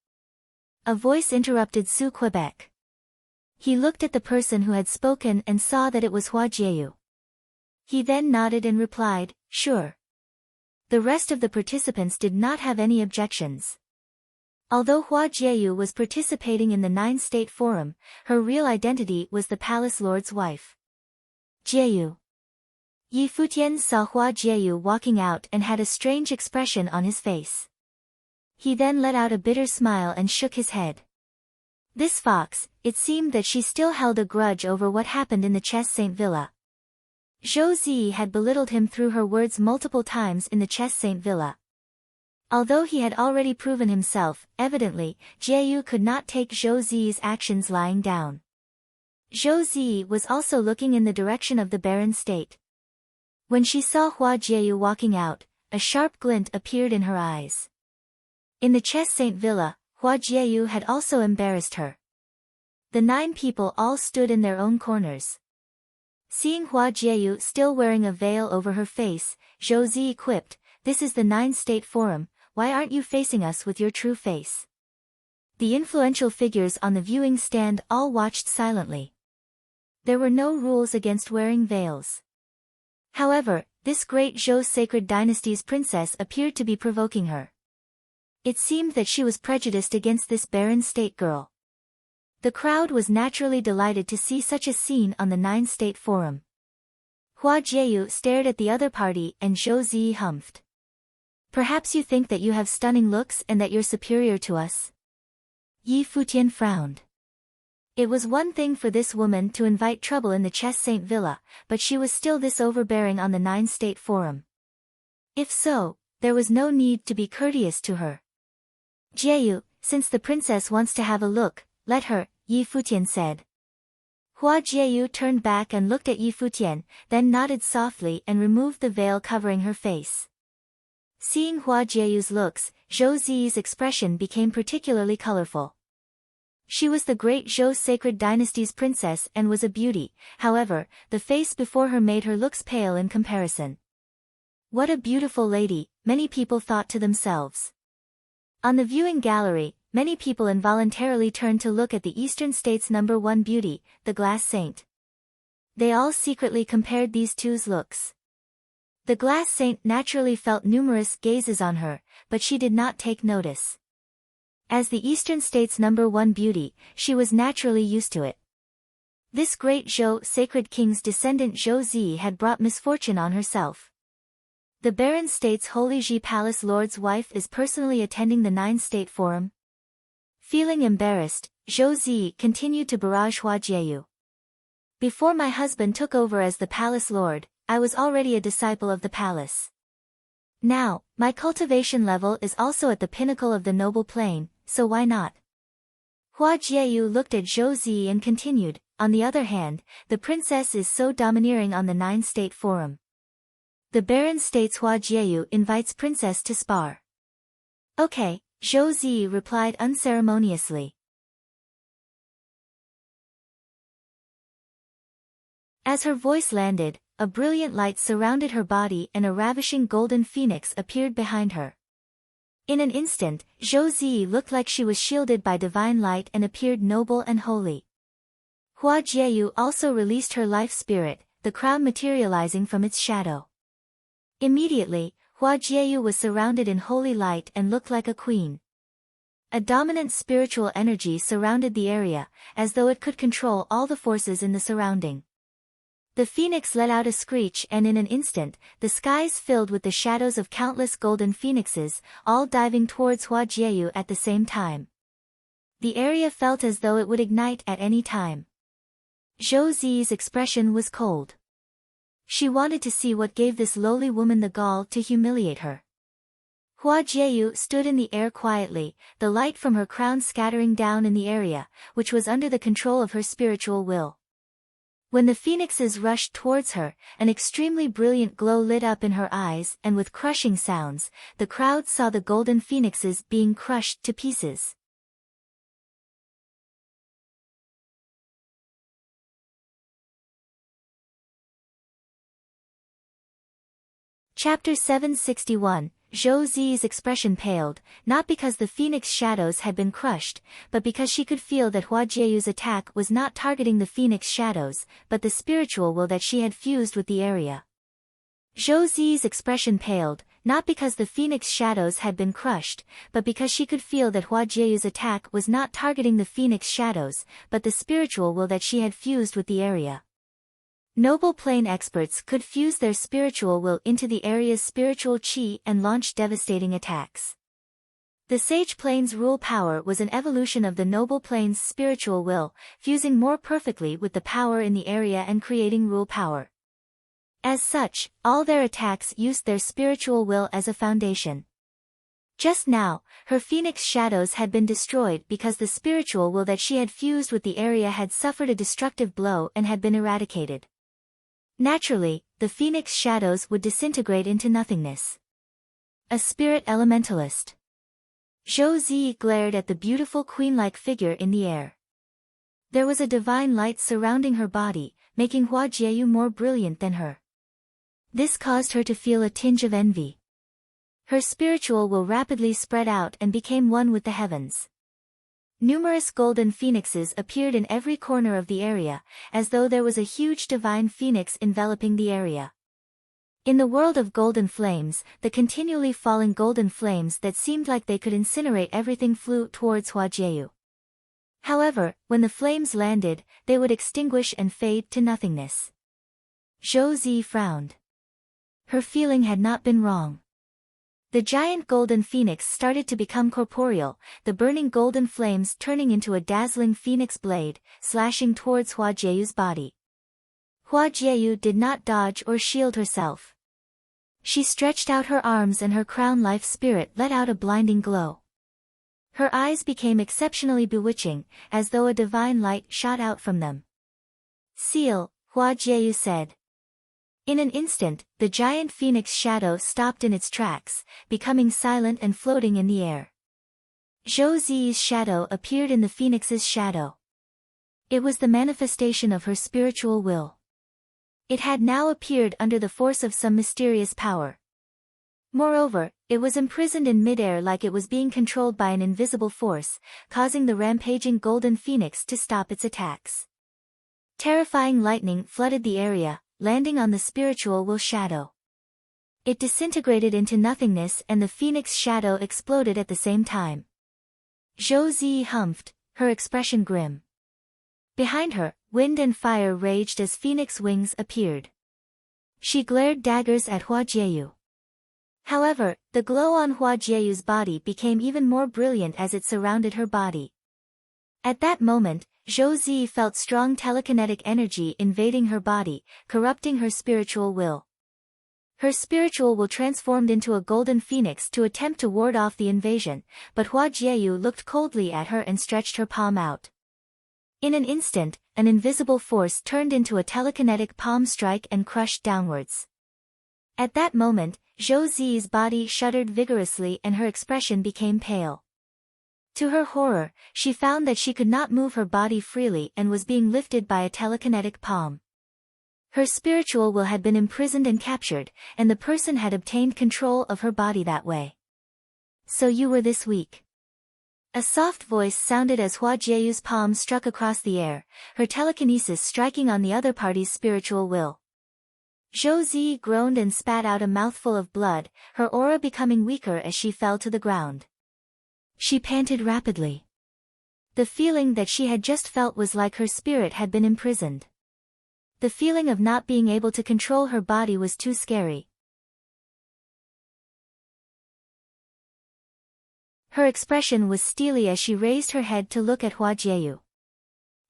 A voice interrupted Su Quebec. He looked at the person who had spoken and saw that it was Hua Jieyu. He then nodded and replied, sure. The rest of the participants did not have any objections. Although Hua Jieyu was participating in the 9-state forum, her real identity was the palace lord's wife. Jieyu. Yi Futian saw Hua Jieyu walking out and had a strange expression on his face. He then let out a bitter smile and shook his head. This fox, it seemed that she still held a grudge over what happened in the Chess Saint Villa. Zhou Zi had belittled him through her words multiple times in the Chess Saint Villa. Although he had already proven himself, evidently, Jieyu could not take Zhou Zi's actions lying down. Zhou Zi was also looking in the direction of the barren state. When she saw Hua Jieyu walking out, a sharp glint appeared in her eyes. In the Chess Saint Villa, Hua Jieyu had also embarrassed her. The 9 people all stood in their own corners. Seeing Hua Jieyu still wearing a veil over her face, Zhou Zi quipped, this is the 9-state forum, why aren't you facing us with your true face? The influential figures on the viewing stand all watched silently. There were no rules against wearing veils. However, this great Zhou sacred dynasty's princess appeared to be provoking her. It seemed that she was prejudiced against this barren state girl. The crowd was naturally delighted to see such a scene on the 9-state forum. Hua Jieyu stared at the other party and Zhou Zi humphed. Perhaps you think that you have stunning looks and that you're superior to us? Yi Futian frowned. It was one thing for this woman to invite trouble in the Chess Saint Villa, but she was still this overbearing on the 9-state forum. If so, there was no need to be courteous to her. Jieyu, since the princess wants to have a look, let her, Yi Futian said. Hua Jieyu turned back and looked at Yi Futian, then nodded softly and removed the veil covering her face. Seeing Hua Jieyu's looks, Zhou Zi's expression became particularly colorful. She was the great Zhou sacred dynasty's princess and was a beauty, however, the face before her made her looks pale in comparison. What a beautiful lady, many people thought to themselves. On the viewing gallery, many people involuntarily turned to look at the Eastern State's #1 beauty, the Glass Saint. They all secretly compared these two's looks. The Glass Saint naturally felt numerous gazes on her, but she did not take notice. As the Eastern State's #1 beauty, she was naturally used to it. This great Zhou sacred king's descendant Zhou Zi had brought misfortune on herself. The Barren State's Holy Ji Palace Lord's wife is personally attending the 9-state forum. Feeling embarrassed, Zhou Zi continued to barrage Hua Jieyu. Before my husband took over as the palace lord, I was already a disciple of the palace. Now, my cultivation level is also at the pinnacle of the noble plane, so why not? Hua Jieyu looked at Zhou Zi and continued, on the other hand, the princess is so domineering on the 9-state forum. The Barren State's Hua Jieyu invites princess to spar. Okay, Zhou Zi replied unceremoniously. As her voice landed, a brilliant light surrounded her body and a ravishing golden phoenix appeared behind her. In an instant, Zhou Zi looked like she was shielded by divine light and appeared noble and holy. Hua Jieyu also released her life spirit, the crown materializing from its shadow. Immediately, Hua Jieyu was surrounded in holy light and looked like a queen. A dominant spiritual energy surrounded the area, as though it could control all the forces in the surrounding. The phoenix let out a screech and in an instant, the skies filled with the shadows of countless golden phoenixes, all diving towards Hua Jieyu at the same time. The area felt as though it would ignite at any time. Zhou Zi's expression was cold. She wanted to see what gave this lowly woman the gall to humiliate her. Hua Jieyu stood in the air quietly, the light from her crown scattering down in the area, which was under the control of her spiritual will. When the phoenixes rushed towards her, an extremely brilliant glow lit up in her eyes and with crushing sounds, the crowd saw the golden phoenixes being crushed to pieces. Chapter 761, Zhou Zi's expression paled, not because the phoenix shadows had been crushed, but because she could feel that Hua Jieyu's attack was not targeting the phoenix shadows, but the spiritual will that she had fused with the area. Zhou Zi's expression paled, not because the phoenix shadows had been crushed, but because she could feel that Hua Jieyu's attack was not targeting the phoenix shadows, but the spiritual will that she had fused with the area. Noble plane experts could fuse their spiritual will into the area's spiritual chi and launch devastating attacks. The sage plane's rule power was an evolution of the noble plane's spiritual will, fusing more perfectly with the power in the area and creating rule power. As such, all their attacks used their spiritual will as a foundation. Just now, her phoenix shadows had been destroyed because the spiritual will that she had fused with the area had suffered a destructive blow and had been eradicated. Naturally, the phoenix shadows would disintegrate into nothingness. A spirit elementalist. Zhou Zi glared at the beautiful queen-like figure in the air. There was a divine light surrounding her body, making Hua Jieyu more brilliant than her. This caused her to feel a tinge of envy. Her spiritual will rapidly spread out and became one with the heavens. Numerous golden phoenixes appeared in every corner of the area, as though there was a huge divine phoenix enveloping the area. In the world of golden flames, the continually falling golden flames that seemed like they could incinerate everything flew towards Hua Jieyu. However, when the flames landed, they would extinguish and fade to nothingness. Zhou Zi frowned. Her feeling had not been wrong. The giant golden phoenix started to become corporeal, the burning golden flames turning into a dazzling phoenix blade, slashing towards Hua Jieyu's body. Hua Jieyu did not dodge or shield herself. She stretched out her arms and her crown life spirit let out a blinding glow. Her eyes became exceptionally bewitching, as though a divine light shot out from them. Seal, Hua Jieyu said. In an instant, the giant phoenix shadow stopped in its tracks, becoming silent and floating in the air. Zhou Zi's shadow appeared in the phoenix's shadow. It was the manifestation of her spiritual will. It had now appeared under the force of some mysterious power. Moreover, it was imprisoned in midair like it was being controlled by an invisible force, causing the rampaging golden phoenix to stop its attacks. Terrifying lightning flooded the area, landing on the spiritual will shadow. It disintegrated into nothingness and the phoenix shadow exploded at the same time. Zhou Zi humphed, her expression grim. Behind her, wind and fire raged as phoenix wings appeared. She glared daggers at Hua Jieyu. However, the glow on Hua Jieyu's body became even more brilliant as it surrounded her body. At that moment, Zhou Zi felt strong telekinetic energy invading her body, corrupting her spiritual will. Her spiritual will transformed into a golden phoenix to attempt to ward off the invasion, but Hua Jieyu looked coldly at her and stretched her palm out. In an instant, an invisible force turned into a telekinetic palm strike and crushed downwards. At that moment, Zhou Zi's body shuddered vigorously and her expression became pale. To her horror, she found that she could not move her body freely and was being lifted by a telekinetic palm. Her spiritual will had been imprisoned and captured, and the person had obtained control of her body that way. So you were this weak. A soft voice sounded as Hua Jieyu's palm struck across the air, her telekinesis striking on the other party's spiritual will. Zhou Zi groaned and spat out a mouthful of blood, her aura becoming weaker as she fell to the ground. She panted rapidly. The feeling that she had just felt was like her spirit had been imprisoned. The feeling of not being able to control her body was too scary. Her expression was steely as she raised her head to look at Hua Jieyu.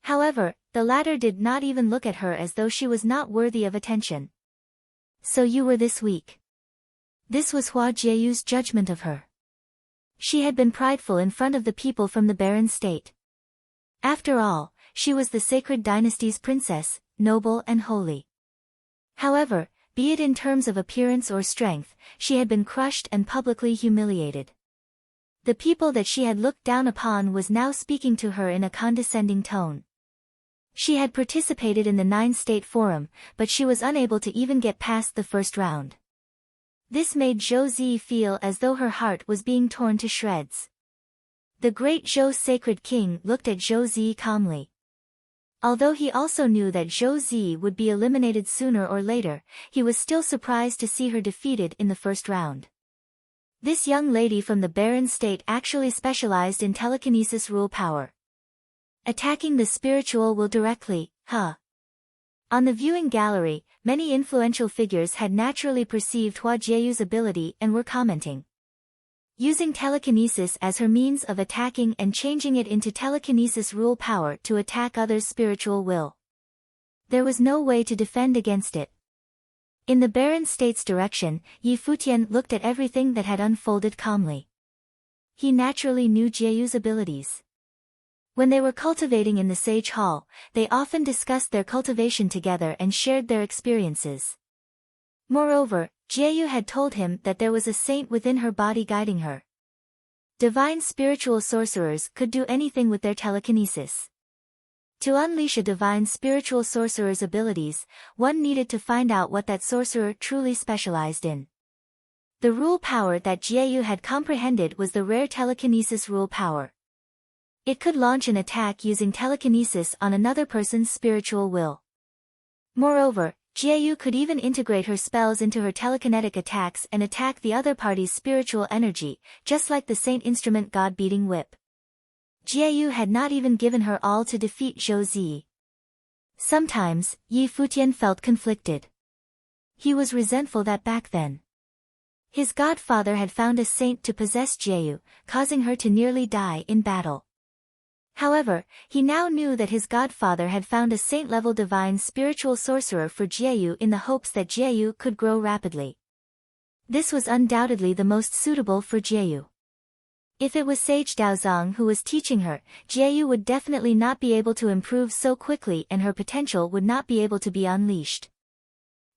However, the latter did not even look at her as though she was not worthy of attention. So you were this weak. This was Hua Jieyu's judgment of her. She had been prideful in front of the people from the barren state. After all, she was the sacred dynasty's princess, noble and holy. However, be it in terms of appearance or strength, she had been crushed and publicly humiliated. The people that she had looked down upon was now speaking to her in a condescending tone. She had participated in the 9-state forum, but she was unable to even get past the first round. This made Zhou Zi feel as though her heart was being torn to shreds. The great Zhou sacred king looked at Zhou Zi calmly. Although he also knew that Zhou Zi would be eliminated sooner or later, he was still surprised to see her defeated in the first round. This young lady from the barren state actually specialized in telekinesis rule power. Attacking the spiritual will directly, huh? On the viewing gallery, many influential figures had naturally perceived Hua Jieyu's ability and were commenting. Using telekinesis as her means of attacking and changing it into telekinesis rule power to attack others' spiritual will. There was no way to defend against it. In the barren state's direction, Yi Futian looked at everything that had unfolded calmly. He naturally knew Jieyu's abilities. When they were cultivating in the Sage Hall, they often discussed their cultivation together and shared their experiences. Moreover, Jieyu had told him that there was a saint within her body guiding her. Divine spiritual sorcerers could do anything with their telekinesis. To unleash a divine spiritual sorcerer's abilities, one needed to find out what that sorcerer truly specialized in. The rule power that Jieyu had comprehended was the rare telekinesis rule power. It could launch an attack using telekinesis on another person's spiritual will. Moreover, Jiayu could even integrate her spells into her telekinetic attacks and attack the other party's spiritual energy, just like the Saint Instrument God-beating whip. Jiayu had not even given her all to defeat Zhou Zi. Sometimes, Yi Futian felt conflicted. He was resentful that back then his godfather had found a saint to possess Jiayu, causing her to nearly die in battle. However, he now knew that his godfather had found a saint-level divine spiritual sorcerer for Jiayu in the hopes that Jiayu could grow rapidly. This was undoubtedly the most suitable for Jiayu. If it was Sage Daozong who was teaching her, Jiayu would definitely not be able to improve so quickly and her potential would not be able to be unleashed.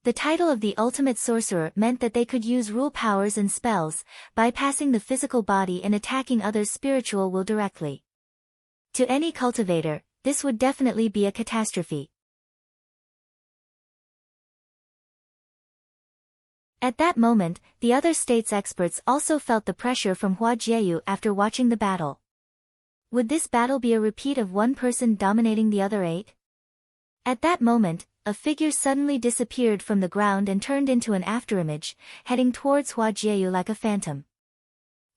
The title of the ultimate sorcerer meant that they could use rule powers and spells, bypassing the physical body and attacking others' spiritual will directly. To any cultivator, this would definitely be a catastrophe. At that moment, the other state's experts also felt the pressure from Hua Jiayu after watching the battle. Would this battle be a repeat of one person dominating the other 8? At that moment, a figure suddenly disappeared from the ground and turned into an afterimage, heading towards Hua Jiayu like a phantom.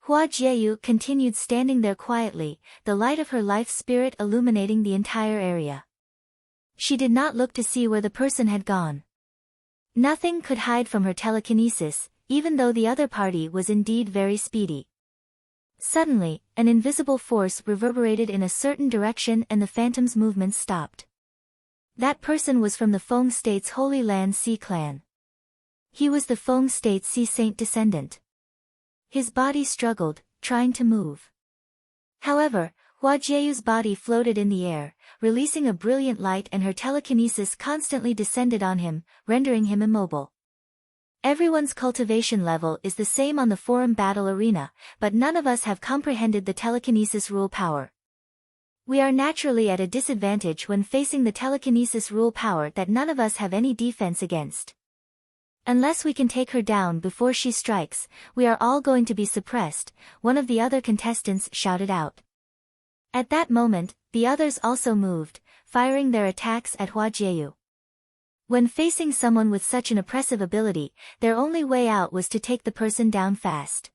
Hua Jiayu continued standing there quietly, the light of her life spirit illuminating the entire area. She did not look to see where the person had gone. Nothing could hide from her telekinesis, even though the other party was indeed very speedy. Suddenly, an invisible force reverberated in a certain direction and the phantom's movements stopped. That person was from the Feng State's Holy Land Sea clan. He was the Feng State Sea Saint descendant. His body struggled, trying to move. However, Hua Jiayu's body floated in the air, releasing a brilliant light, and her telekinesis constantly descended on him, rendering him immobile. Everyone's cultivation level is the same on the forum battle arena, but none of us have comprehended the telekinesis rule power. We are naturally at a disadvantage when facing the telekinesis rule power that none of us have any defense against. Unless we can take her down before she strikes, we are all going to be suppressed, one of the other contestants shouted out. At that moment, the others also moved, firing their attacks at Hua Jiayu. When facing someone with such an oppressive ability, their only way out was to take the person down fast.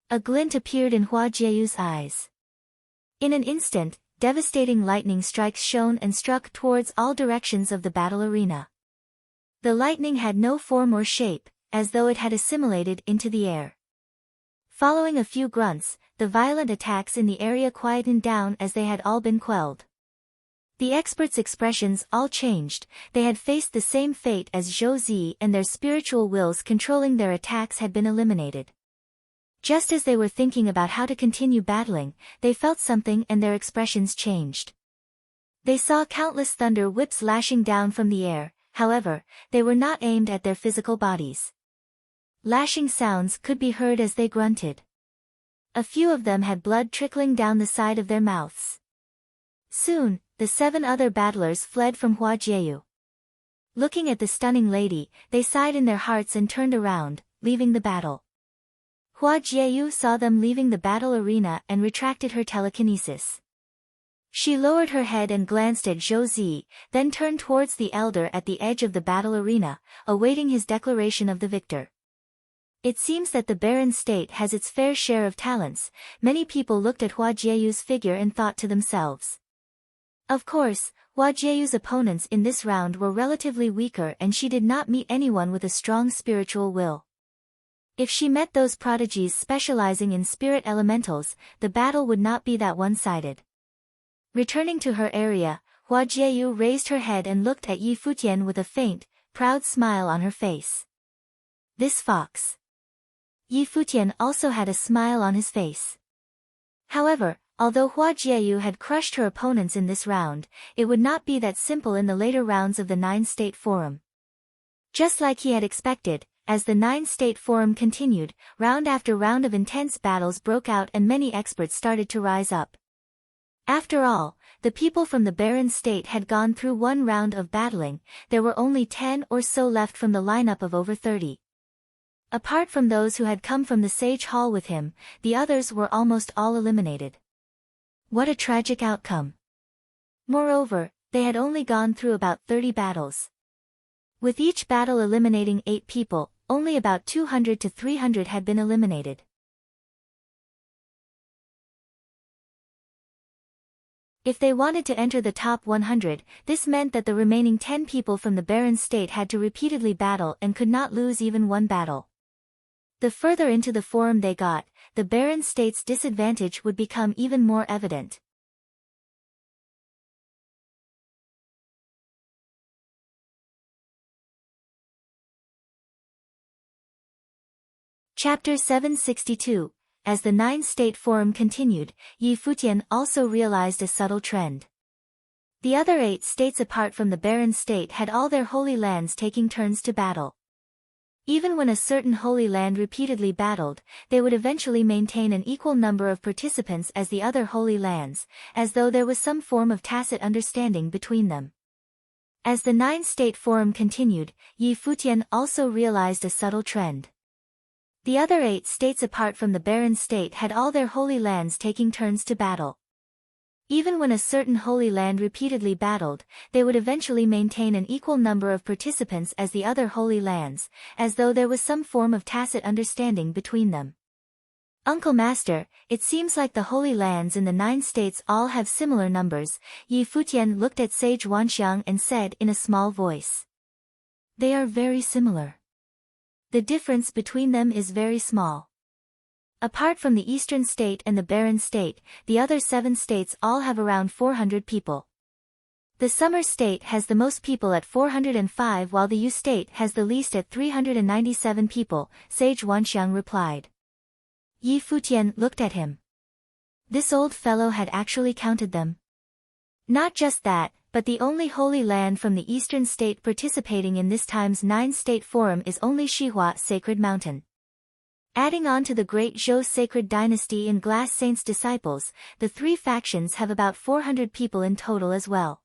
A glint appeared in Hua Jiayu's eyes. In an instant, devastating lightning strikes shone and struck towards all directions of the battle arena. The lightning had no form or shape, as though it had assimilated into the air. Following a few grunts, the violent attacks in the area quietened down as they had all been quelled. The experts' expressions all changed, they had faced the same fate as Zhou Zi and their spiritual wills controlling their attacks had been eliminated. Just as they were thinking about how to continue battling, they felt something and their expressions changed. They saw countless thunder whips lashing down from the air, however, they were not aimed at their physical bodies. Lashing sounds could be heard as they grunted. A few of them had blood trickling down the side of their mouths. Soon, the 7 other battlers fled from Hua Jiayu. Looking at the stunning lady, they sighed in their hearts and turned around, leaving the battle. Hua Jiayu saw them leaving the battle arena and retracted her telekinesis. She lowered her head and glanced at Zhou Zi, then turned towards the elder at the edge of the battle arena, awaiting his declaration of the victor. It seems that the barren state has its fair share of talents. Many people looked at Hua Jiayu's figure and thought to themselves. Of course, Hua Jiayu's opponents in this round were relatively weaker and she did not meet anyone with a strong spiritual will. If she met those prodigies specializing in spirit elementals, the battle would not be that one-sided. Returning to her area, Hua Jiayu raised her head and looked at Yi Futian with a faint, proud smile on her face. This fox. Yi Futian also had a smile on his face. However, although Hua Jiayu had crushed her opponents in this round, it would not be that simple in the later rounds of the 9-state forum. Just like he had expected, as the 9-state forum continued, round after round of intense battles broke out and many experts started to rise up. After all, the people from the barren state had gone through one round of battling, there were only 10 or so left from the lineup of over 30. Apart from those who had come from the Sage Hall with him, the others were almost all eliminated. What a tragic outcome. Moreover, they had only gone through about 30 battles. With each battle eliminating 8 people, only about 200 to 300 had been eliminated. If they wanted to enter the top 100, this meant that the remaining 10 people from the barren state had to repeatedly battle and could not lose even one battle. The further into the forum they got, the barren state's disadvantage would become even more evident. Chapter 762. As the 9-state forum continued, Futian also realized a subtle trend. The other 8 states apart from the barren state had all their holy lands taking turns to battle. Even when a certain holy land repeatedly battled, they would eventually maintain an equal number of participants as the other holy lands, as though there was some form of tacit understanding between them. As the 9-state forum continued, Futian also realized a subtle trend. The other 8 states apart from the barren state had all their holy lands taking turns to battle. Even when a certain holy land repeatedly battled, they would eventually maintain an equal number of participants as the other holy lands, as though there was some form of tacit understanding between them. Uncle Master, it seems like the holy lands in the 9 states all have similar numbers. Futian looked at Sage Wanxiang and said in a small voice. They are very similar. The difference between them is very small. Apart from the eastern state and the barren state, the other 7 states all have around 400 people. The summer state has the most people at 405 while the Yu state has the least at 397 people, Sage Wanxiang replied. Futian looked at him. This old fellow had actually counted them. Not just that, but the only holy land from the eastern state participating in this time's 9-state forum is only Shihua Sacred Mountain. Adding on to the Great Zhou Sacred Dynasty and Glass Saint's disciples, the 3 factions have about 400 people in total as well.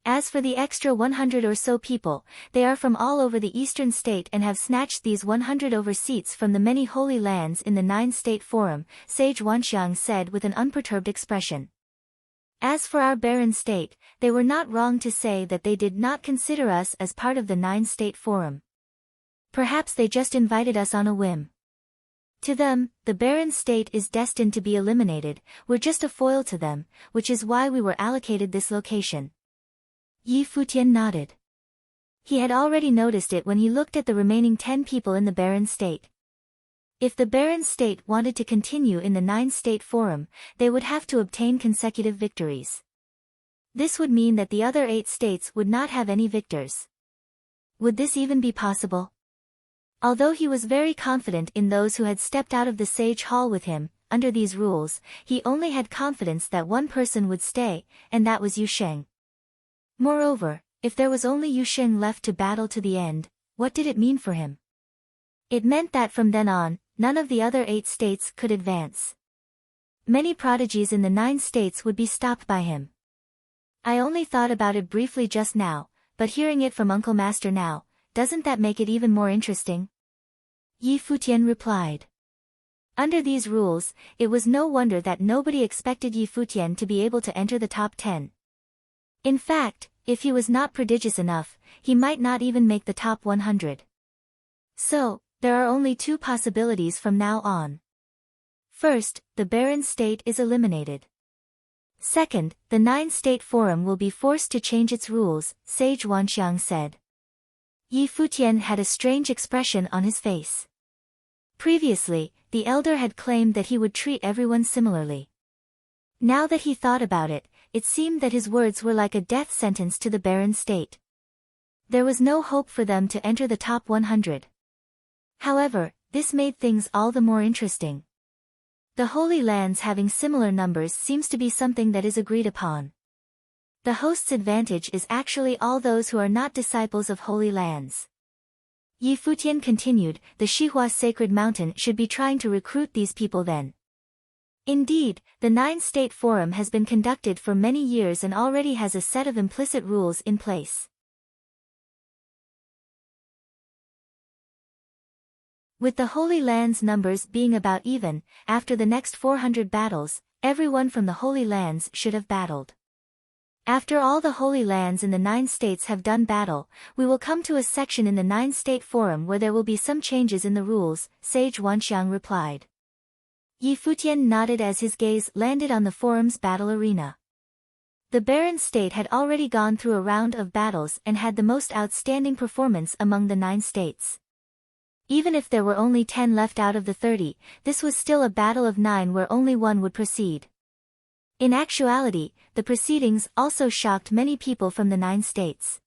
As for the extra 100 or so people, they are from all over the eastern state and have snatched these 100 over seats from the many holy lands in the 9-state forum, Sage Wanxiang said with an unperturbed expression. As for our barren state, they were not wrong to say that they did not consider us as part of the 9-state forum. Perhaps they just invited us on a whim. To them, the barren state is destined to be eliminated, we're just a foil to them, which is why we were allocated this location. Futian nodded. He had already noticed it when he looked at the remaining 10 people in the barren state. If the barren state wanted to continue in the 9-state forum, they would have to obtain consecutive victories. This would mean that the other 8 states would not have any victors. Would this even be possible? Although he was very confident in those who had stepped out of the Sage Hall with him, under these rules, he only had confidence that one person would stay, and that was Yu Sheng. Moreover, if there was only Yu Sheng left to battle to the end, what did it mean for him? It meant that from then on, none of the other 8 states could advance. Many prodigies in the 9 states would be stopped by him. I only thought about it briefly just now, but hearing it from Uncle Master now, doesn't that make it even more interesting? Futian replied. Under these rules, it was no wonder that nobody expected Futian to be able to enter the top 10. In fact, if he was not prodigious enough, he might not even make the top 100. So, there are only 2 possibilities from now on. First, the barren state is eliminated. Second, the 9-state forum will be forced to change its rules, Sage Wanxiang said. Futian had a strange expression on his face. Previously, the elder had claimed that he would treat everyone similarly. Now that he thought about it, it seemed that his words were like a death sentence to the barren state. There was no hope for them to enter the top 100. However, this made things all the more interesting. The holy lands having similar numbers seems to be something that is agreed upon. The host's advantage is actually all those who are not disciples of holy lands. Futian continued, the Shihua Sacred Mountain should be trying to recruit these people then. Indeed, the 9-state forum has been conducted for many years and already has a set of implicit rules in place. With the Holy Lands numbers being about even, after the next 400 battles, everyone from the Holy Lands should have battled. After all the holy lands in the 9 states have done battle, we will come to a section in the 9-state forum where there will be some changes in the rules, sage Wanxiang replied. Yi Futian nodded as his gaze landed on the forum's battle arena. The Barren State had already gone through a round of battles and had the most outstanding performance among the 9 states. Even if there were only 10 left out of the 30, this was still a battle of 9 where only one would proceed. In actuality, the proceedings also shocked many people from the 9 states.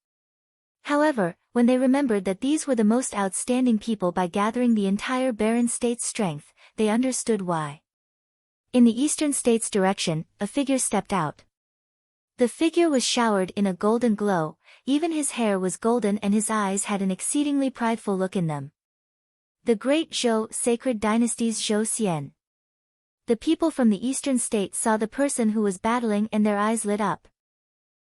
However, when they remembered that these were the most outstanding people by gathering the entire Barren State's strength, they understood why. In the Eastern State's direction, a figure stepped out. The figure was showered in a golden glow, even his hair was golden and his eyes had an exceedingly prideful look in them. The great Zhou sacred dynasty's Zhou Xian. The people from the eastern state saw the person who was battling and their eyes lit up.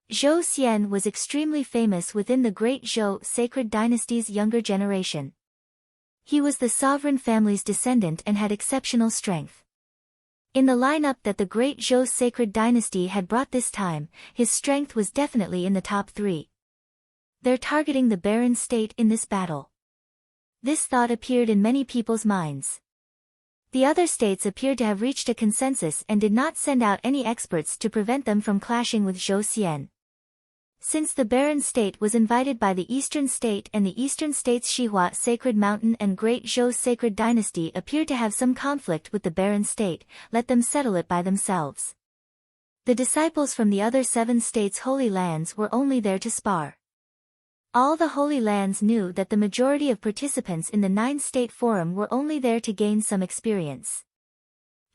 Zhou Xian was extremely famous within the great Zhou sacred dynasty's younger generation. He was the sovereign family's descendant and had exceptional strength. In the lineup that the great Zhou sacred dynasty had brought this time, his strength was definitely in the top 3. They're targeting the Barren State in this battle. This thought appeared in many people's minds. The other states appeared to have reached a consensus and did not send out any experts to prevent them from clashing with Zhou Xian. Since the Barren State was invited by the Eastern State and the Eastern State's Xihua Sacred Mountain and Great Zhou Sacred Dynasty appeared to have some conflict with the Barren State, let them settle it by themselves. The disciples from the other 7 states' holy lands were only there to spar. All the holy lands knew that the majority of participants in the 9-state forum were only there to gain some experience.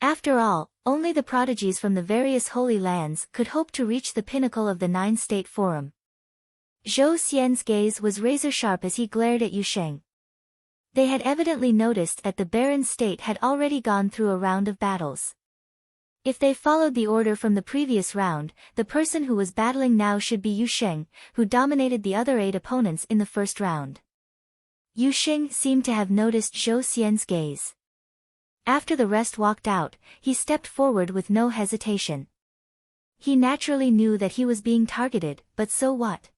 After all, only the prodigies from the various holy lands could hope to reach the pinnacle of the 9-state forum. Zhou Xian's gaze was razor-sharp as he glared at Yu Sheng. They had evidently noticed that the Barren State had already gone through a round of battles. If they followed the order from the previous round, the person who was battling now should be Yu Sheng, who dominated the other 8 opponents in the first round. Yu Sheng seemed to have noticed Zhou Xian's gaze. After the rest walked out, he stepped forward with no hesitation. He naturally knew that he was being targeted, but so what?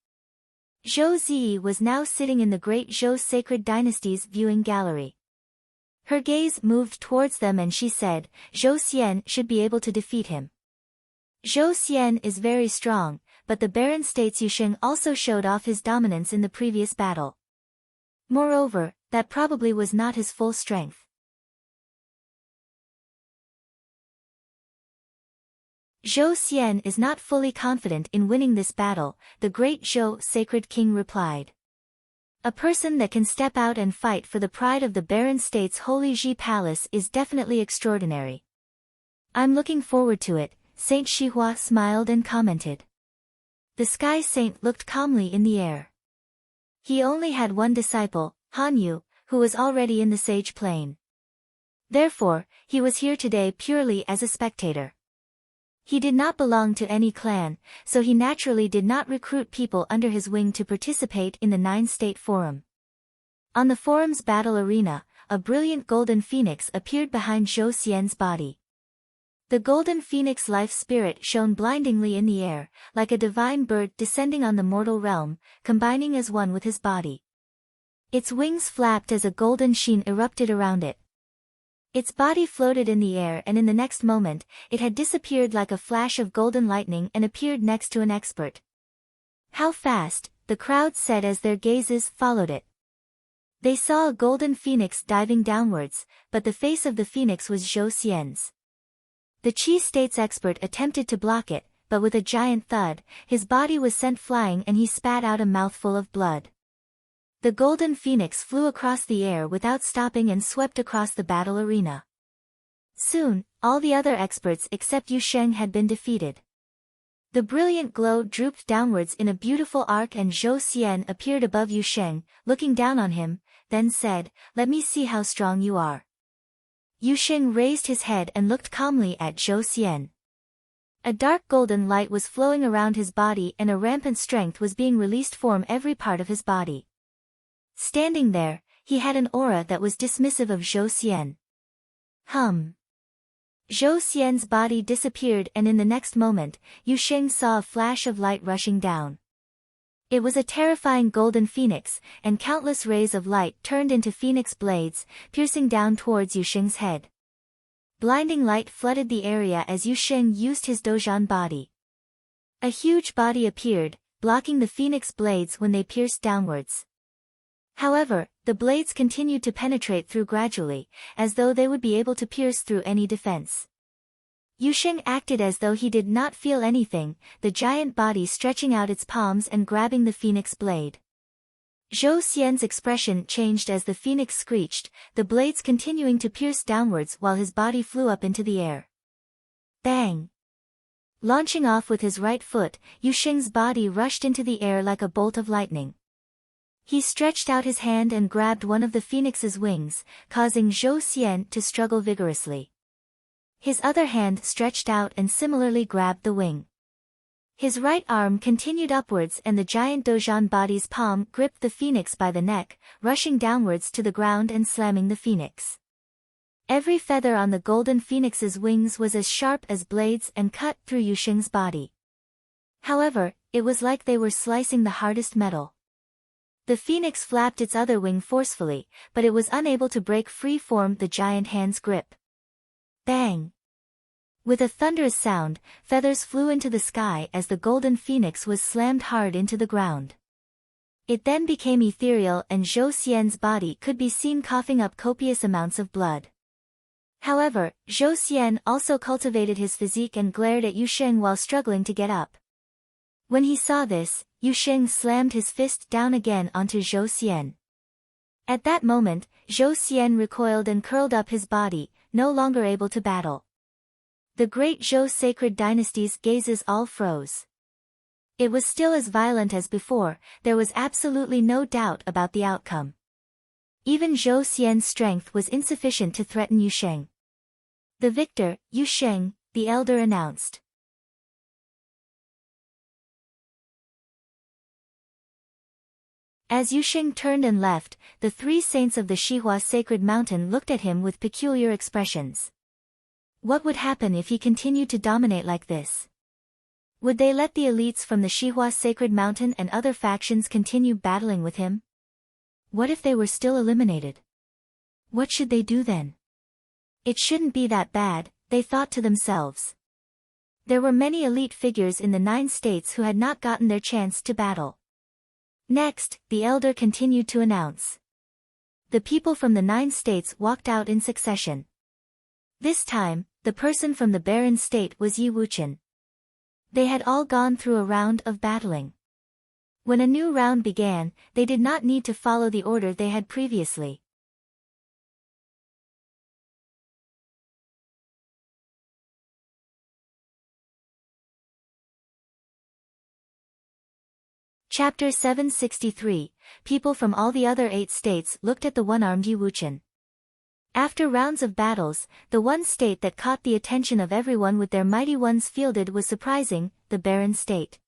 Zhou Ziyi was now sitting in the great Zhou Sacred Dynasty's viewing gallery. Her gaze moved towards them and she said, Zhou Xian should be able to defeat him. Zhou Xian is very strong, but the Barren State's Yu Sheng also showed off his dominance in the previous battle. Moreover, that probably was not his full strength. Zhou Xian is not fully confident in winning this battle, the great Zhou Sacred King replied. A person that can step out and fight for the pride of the Barren State's Holy Ji Palace is definitely extraordinary. I'm looking forward to it, Saint Xihua smiled and commented. The Sky Saint looked calmly in the air. He only had one disciple, Han Yu, who was already in the Sage Plane. Therefore, he was here today purely as a spectator. He did not belong to any clan, so he naturally did not recruit people under his wing to participate in the 9-state forum. On the forum's battle arena, a brilliant golden phoenix appeared behind Zhou Xian's body. The golden phoenix life spirit shone blindingly in the air, like a divine bird descending on the mortal realm, combining as one with his body. Its wings flapped as a golden sheen erupted around it. Its body floated in the air and in the next moment, it had disappeared like a flash of golden lightning and appeared next to an expert. How fast, the crowd said as their gazes followed it. They saw a golden phoenix diving downwards, but the face of the phoenix was Zhou Xian's. The Qi State's expert attempted to block it, but with a giant thud, his body was sent flying and he spat out a mouthful of blood. The golden phoenix flew across the air without stopping and swept across the battle arena. Soon, all the other experts except Yu Sheng had been defeated. The brilliant glow drooped downwards in a beautiful arc and Zhou Xian appeared above Yu Sheng, looking down on him, then said, "Let me see how strong you are." Yu Sheng raised his head and looked calmly at Zhou Xian. A dark golden light was flowing around his body and a rampant strength was being released from every part of his body. Standing there, he had an aura that was dismissive of Zhou Xian. Zhou Xian's body disappeared, and in the next moment, Yu Sheng saw a flash of light rushing down. It was a terrifying golden phoenix, and countless rays of light turned into phoenix blades, piercing down towards Yu Sheng's head. Blinding light flooded the area as Yu Sheng used his Dozhan body. A huge body appeared, blocking the phoenix blades when they pierced downwards. However, the blades continued to penetrate through gradually, as though they would be able to pierce through any defense. Yu Sheng acted as though he did not feel anything, the giant body stretching out its palms and grabbing the phoenix blade. Zhou Xian's expression changed as the phoenix screeched, the blades continuing to pierce downwards while his body flew up into the air. Bang! Launching off with his right foot, Yu Sheng's body rushed into the air like a bolt of lightning. He stretched out his hand and grabbed one of the phoenix's wings, causing Zhou Xian to struggle vigorously. His other hand stretched out and similarly grabbed the wing. His right arm continued upwards and the giant Dozhan body's palm gripped the phoenix by the neck, rushing downwards to the ground and slamming the phoenix. Every feather on the golden phoenix's wings was as sharp as blades and cut through Yu Sheng's body. However, it was like they were slicing the hardest metal. The phoenix flapped its other wing forcefully, but it was unable to break free from the giant hand's grip. Bang! With a thunderous sound, feathers flew into the sky as the golden phoenix was slammed hard into the ground. It then became ethereal and Zhou Xian's body could be seen coughing up copious amounts of blood. However, Zhou Xian also cultivated his physique and glared at Yu Sheng while struggling to get up. When he saw this, Yu Sheng slammed his fist down again onto Zhou Xian. At that moment, Zhou Xian recoiled and curled up his body, no longer able to battle. The great Zhou sacred dynasty's gazes all froze. It was still as violent as before, there was absolutely no doubt about the outcome. Even Zhou Xian's strength was insufficient to threaten Yu Sheng. The victor, Yu Sheng, the elder announced. As Yu Sheng turned and left, the three saints of the Xihua sacred mountain looked at him with peculiar expressions. What would happen if he continued to dominate like this? Would they let the elites from the Xihua sacred mountain and other factions continue battling with him? What if they were still eliminated? What should they do then? It shouldn't be that bad, they thought to themselves. There were many elite figures in the 9 states who had not gotten their chance to battle. Next, the elder continued to announce. The people from the 9 states walked out in succession. This time, the person from the barren state was Yi Wuchen. They had all gone through a round of battling. When a new round began, they did not need to follow the order they had previously. Chapter 763, People from all the other 8 states looked at the one-armed Yi Wuchen. After rounds of battles, the one state that caught the attention of everyone with their mighty ones fielded was surprising, the barren state.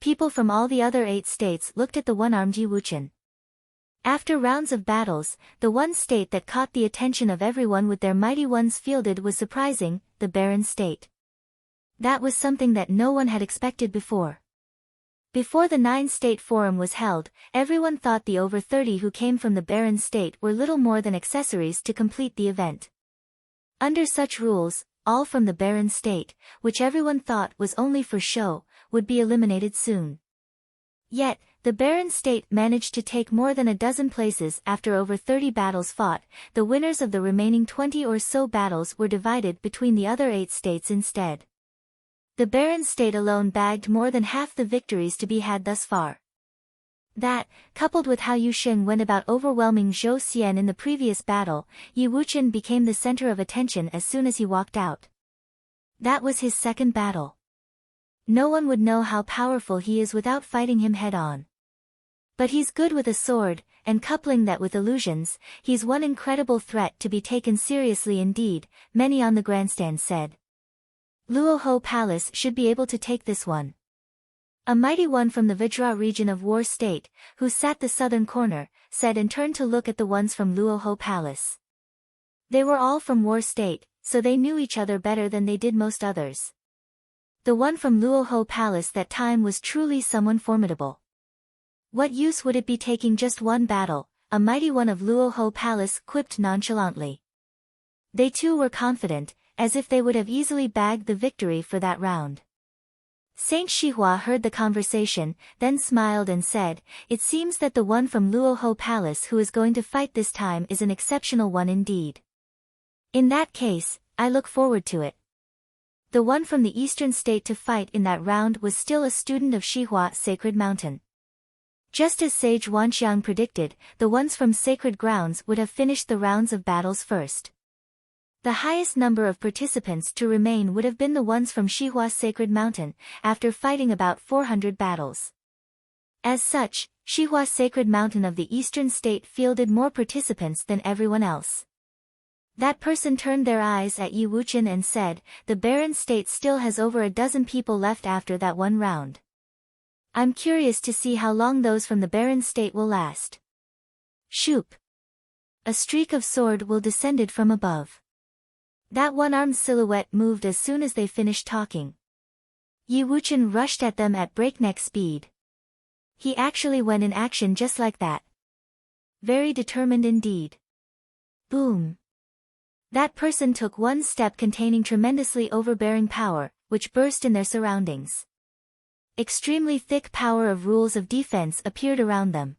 People from all the other 8 states looked at the one-armed Yi Wuchen. After rounds of battles, the one state that caught the attention of everyone with their mighty ones fielded was surprising, the barren state. That was something that no one had expected before. Before the 9-state forum was held, everyone thought the over 30 who came from the barren state were little more than accessories to complete the event. Under such rules, all from the barren state, which everyone thought was only for show, would be eliminated soon. Yet, the barren state managed to take more than a dozen places after over 30 battles fought. The winners of the remaining 20 or so battles were divided between the other 8 states instead. The barren state alone bagged more than half the victories to be had thus far. That, coupled with how Yu Sheng went about overwhelming Zhou Xian in the previous battle, Yi Wuchen became the center of attention as soon as he walked out. That was his second battle. No one would know how powerful he is without fighting him head-on. But he's good with a sword, and coupling that with illusions, he's one incredible threat to be taken seriously indeed, many on the grandstand said. Luoho Palace should be able to take this one. A mighty one from the Vajra region of War State, who sat the southern corner, said and turned to look at the ones from Luoho Palace. They were all from War State, so they knew each other better than they did most others. The one from Luoho Palace that time was truly someone formidable. What use would it be taking just one battle? A mighty one of Luoho Palace quipped nonchalantly. They too were confident, as if they would have easily bagged the victory for that round. Saint Shihua heard the conversation, then smiled and said, "It seems that the one from Luoho Palace who is going to fight this time is an exceptional one indeed. In that case, I look forward to it." The one from the eastern state to fight in that round was still a student of Shihua Sacred Mountain. Just as Sage Wanxiang predicted, the ones from Sacred Grounds would have finished the rounds of battles first. The highest number of participants to remain would have been the ones from Shihua Sacred Mountain, after fighting about 400 battles. As such, Shihua Sacred Mountain of the eastern state fielded more participants than everyone else. That person turned their eyes at Yi Wuchen and said, "The barren state still has over a dozen people left after that one round. I'm curious to see how long those from the barren state will last." Shoop! A streak of sword will descended from above. That one-armed silhouette moved as soon as they finished talking. Yi Wuchen rushed at them at breakneck speed. He actually went in action just like that. Very determined indeed. Boom! That person took one step containing tremendously overbearing power, which burst in their surroundings. Extremely thick power of rules of defense appeared around them.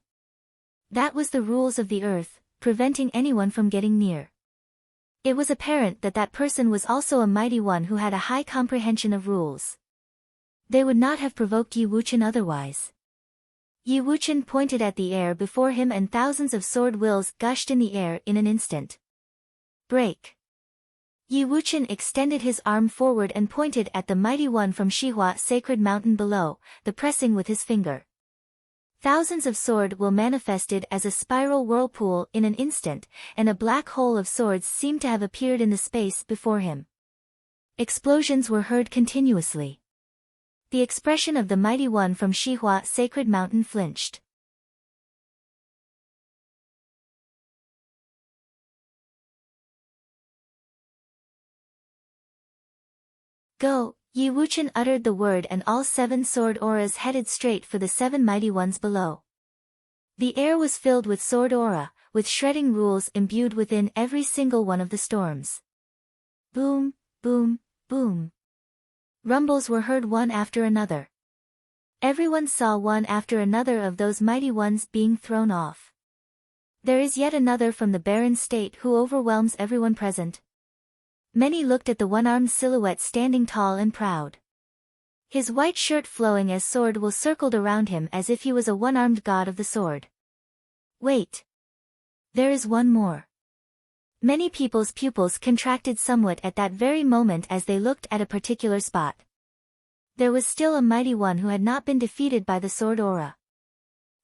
That was the rules of the earth, preventing anyone from getting near. It was apparent that that person was also a mighty one who had a high comprehension of rules. They would not have provoked Yi Wuchen otherwise. Yi Wuchen pointed at the air before him and thousands of sword wills gushed in the air in an instant. Break! Yi Wuchen extended his arm forward and pointed at the mighty one from Shihua Sacred Mountain below, the pressing with his finger. Thousands of sword will manifested as a spiral whirlpool in an instant, and a black hole of swords seemed to have appeared in the space before him. Explosions were heard continuously. The expression of the mighty one from Shihua Sacred Mountain flinched. Go! Yi Wuchen uttered the word and all 7 sword auras headed straight for the 7 mighty ones below. The air was filled with sword aura, with shredding rules imbued within every single one of the storms. Boom, boom, boom. Rumbles were heard one after another. Everyone saw one after another of those mighty ones being thrown off. There is yet another from the barren state who overwhelms everyone present. Many looked at the one-armed silhouette standing tall and proud. His white shirt flowing as sword will circled around him as if he was a one-armed god of the sword. Wait! There is one more. Many people's pupils contracted somewhat at that very moment as they looked at a particular spot. There was still a mighty one who had not been defeated by the sword aura.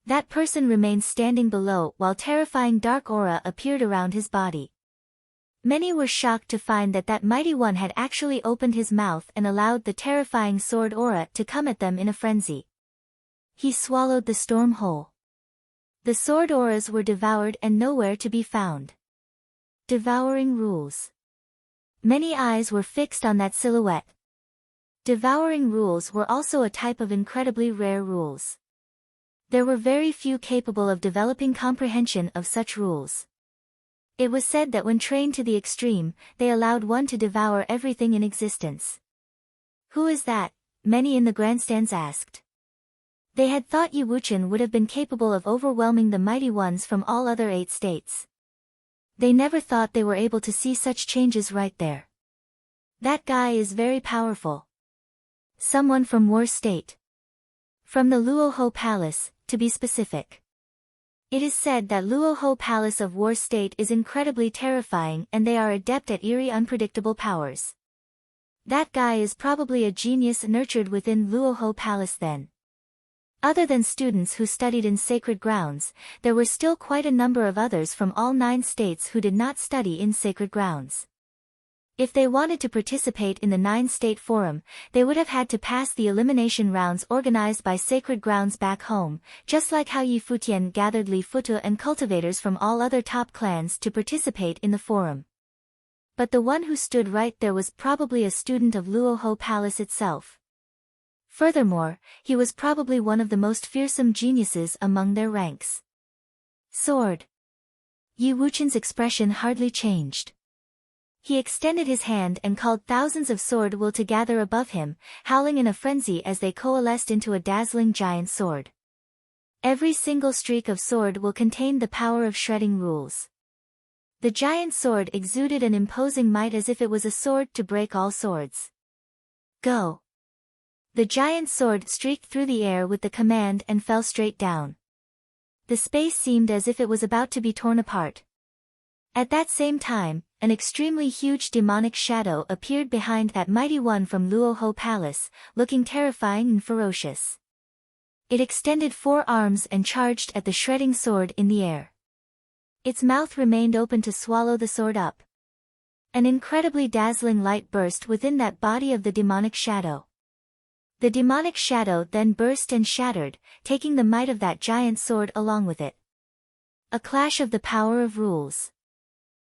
That person remained standing below while terrifying dark aura appeared around his body. Many were shocked to find that that mighty one had actually opened his mouth and allowed the terrifying sword aura to come at them in a frenzy. He swallowed the storm whole. The sword auras were devoured and nowhere to be found. Devouring rules. Many eyes were fixed on that silhouette. Devouring rules were also a type of incredibly rare rules. There were very few capable of developing comprehension of such rules. It was said that when trained to the extreme, they allowed one to devour everything in existence. Who is that? Many in the grandstands asked. They had thought Yi Wuchen would have been capable of overwhelming the mighty ones from all other 8 states. They never thought they were able to see such changes right there. That guy is very powerful. Someone from War State. From the Luoho Palace, to be specific. It is said that Luoho Palace of War State is incredibly terrifying and they are adept at eerie unpredictable powers. That guy is probably a genius nurtured within Luoho Palace then. Other than students who studied in sacred grounds, there were still quite a number of others from all 9 states who did not study in sacred grounds. If they wanted to participate in the 9-state forum, they would have had to pass the elimination rounds organized by sacred grounds back home, just like how Yi Futian gathered Li Futu and cultivators from all other top clans to participate in the forum. But the one who stood right there was probably a student of Luoho Palace itself. Furthermore, he was probably one of the most fearsome geniuses among their ranks. Sword. Yi Wuchen's expression hardly changed. He extended his hand and called thousands of sword will to gather above him, howling in a frenzy as they coalesced into a dazzling giant sword. Every single streak of sword will contained the power of shredding rules. The giant sword exuded an imposing might as if it was a sword to break all swords. Go! The giant sword streaked through the air with the command and fell straight down. The space seemed as if it was about to be torn apart. At that same time, an extremely huge demonic shadow appeared behind that mighty one from Luoho Palace, looking terrifying and ferocious. It extended 4 arms and charged at the shredding sword in the air. Its mouth remained open to swallow the sword up. An incredibly dazzling light burst within that body of the demonic shadow. The demonic shadow then burst and shattered, taking the might of that giant sword along with it. A clash of the power of rules.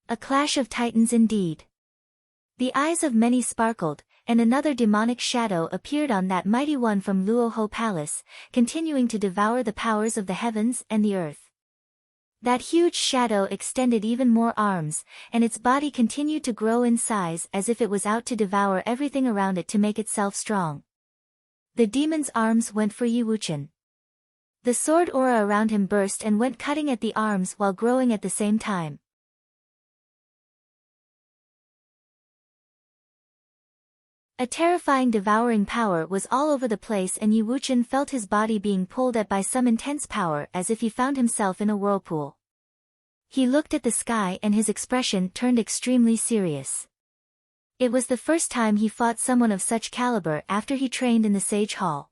A clash of titans indeed. The eyes of many sparkled, and another demonic shadow appeared on that mighty one from Luoho Palace, continuing to devour the powers of the heavens and the earth. That huge shadow extended even more arms, and its body continued to grow in size as if it was out to devour everything around it to make itself strong. The demon's arms went for Yi Wuchen. The sword aura around him burst and went cutting at the arms while growing at the same time. A terrifying devouring power was all over the place, and Yi Wuchen felt his body being pulled at by some intense power as if he found himself in a whirlpool. He looked at the sky and his expression turned extremely serious. It was the first time he fought someone of such caliber after he trained in the Sage Hall.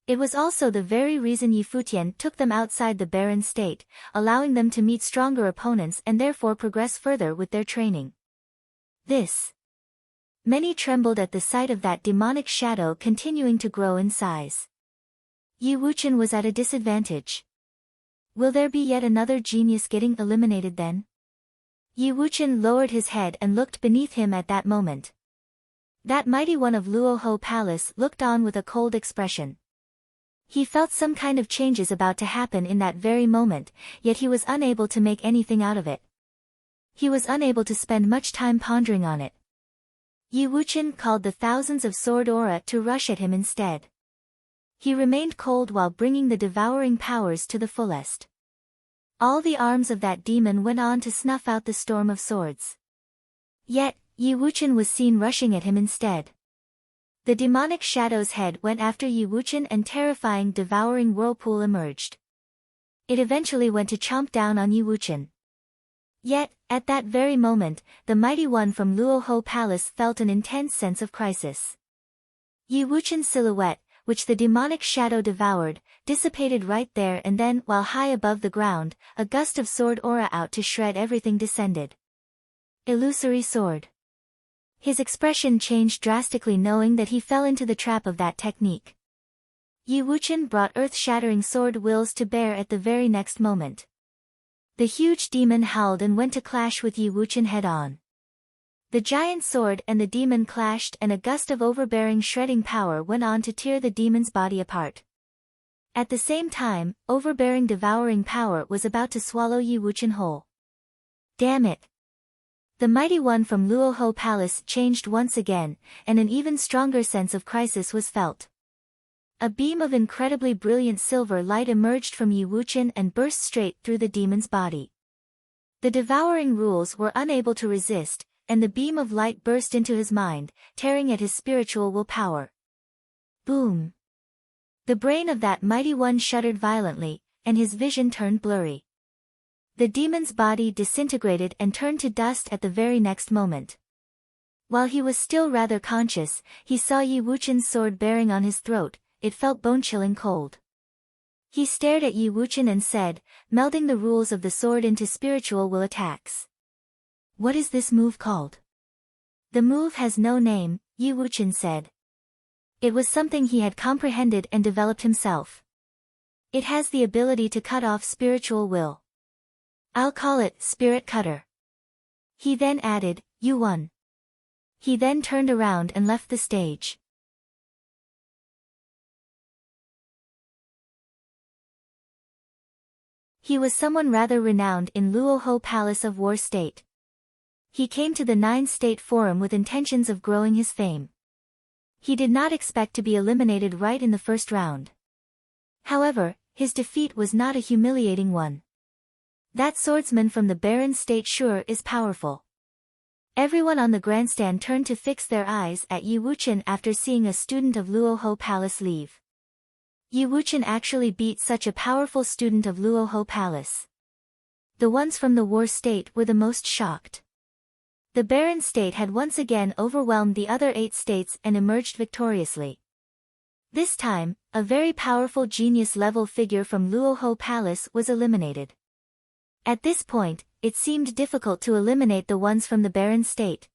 It was also the very reason Yi Futian took them outside the barren state, allowing them to meet stronger opponents and therefore progress further with their training. Many trembled at the sight of that demonic shadow continuing to grow in size. Yi Wuchen was at a disadvantage. Will there be yet another genius getting eliminated then? Yi Wuchen lowered his head and looked beneath him at that moment. That mighty one of Luoho Palace looked on with a cold expression. He felt some kind of changes about to happen in that very moment, yet he was unable to make anything out of it. He was unable to spend much time pondering on it. Yi Wuchen called the thousands of sword aura to rush at him instead. He remained cold while bringing the devouring powers to the fullest. All the arms of that demon went on to snuff out the storm of swords. Yet, Yi Wuchen was seen rushing at him instead. The demonic shadow's head went after Yi Wuchen and terrifying devouring whirlpool emerged. It eventually went to chomp down on Yi Wuchen. Yet, at that very moment, the mighty one from Luoho Palace felt an intense sense of crisis. Yi Wuchen's silhouette, which the demonic shadow devoured, dissipated right there and then, while high above the ground, a gust of sword aura out to shred everything descended. Illusory sword. His expression changed drastically knowing that he fell into the trap of that technique. Yi Wuchen brought earth-shattering sword wills to bear at the very next moment. The huge demon howled and went to clash with Yi Wuchen head-on. The giant sword and the demon clashed and a gust of overbearing shredding power went on to tear the demon's body apart. At the same time, overbearing devouring power was about to swallow Yi Wuchen whole. Damn it! The mighty one from Luoho Palace changed once again, and an even stronger sense of crisis was felt. A beam of incredibly brilliant silver light emerged from Yi Wuchen and burst straight through the demon's body. The devouring rules were unable to resist, and the beam of light burst into his mind, tearing at his spiritual willpower. Boom! The brain of that mighty one shuddered violently, and his vision turned blurry. The demon's body disintegrated and turned to dust at the very next moment. While he was still rather conscious, he saw Yi Wuchen's sword bearing on his throat. It felt bone-chilling cold. He stared at Yi Wuchen and said, melding the rules of the sword into spiritual will attacks. What is this move called? The move has no name, Yi Wuchen said. It was something he had comprehended and developed himself. It has the ability to cut off spiritual will. I'll call it Spirit Cutter. He then added, you won. He then turned around and left the stage. He was someone rather renowned in Luoho Palace of War State. He came to the Nine-State Forum with intentions of growing his fame. He did not expect to be eliminated right in the first round. However, his defeat was not a humiliating one. That swordsman from the Barren State sure is powerful. Everyone on the grandstand turned to fix their eyes at Yi Wuchen after seeing a student of Luoho Palace leave. Yi Wuchen actually beat such a powerful student of Luoho Palace. The ones from the War State were the most shocked. The Barren State had once again overwhelmed the other 8 states and emerged victoriously. This time, a very powerful genius-level figure from Luoho Palace was eliminated. At this point, it seemed difficult to eliminate the ones from the Barren State.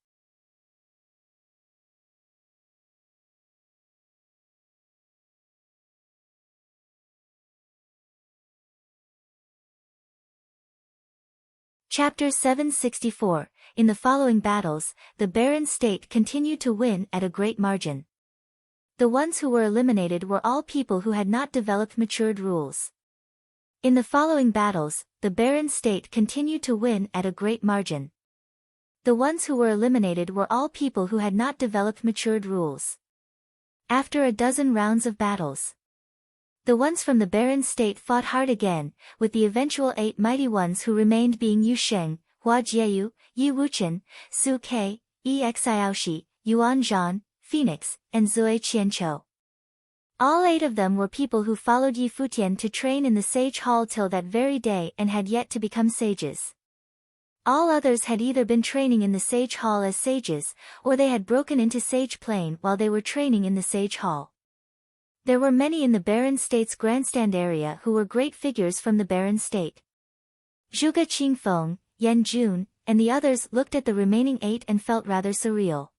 Chapter 764. In the following battles, the Barren State continued to win at a great margin. The ones who were eliminated were all people who had not developed matured rules. In the following battles, the Barren State continued to win at a great margin. The ones who were eliminated were all people who had not developed matured rules. After a dozen rounds of battles, the ones from the Barren State fought hard again, with the eventual 8 mighty ones who remained being Yu Sheng, Hua Jieyu, Yi Wuchen, Su Kei, Xiaoshi, Yuan Zhan, Phoenix, and Zui Qianqiu. All 8 of them were people who followed Yi Futian to train in the Sage Hall till that very day and had yet to become sages. All others had either been training in the Sage Hall as sages, or they had broken into Sage Plain while they were training in the Sage Hall. There were many in the Barren State's grandstand area who were great figures from the Barren State. Zhuge Qingfeng, Yan Jun, and the others looked at the remaining 8 and felt rather surreal.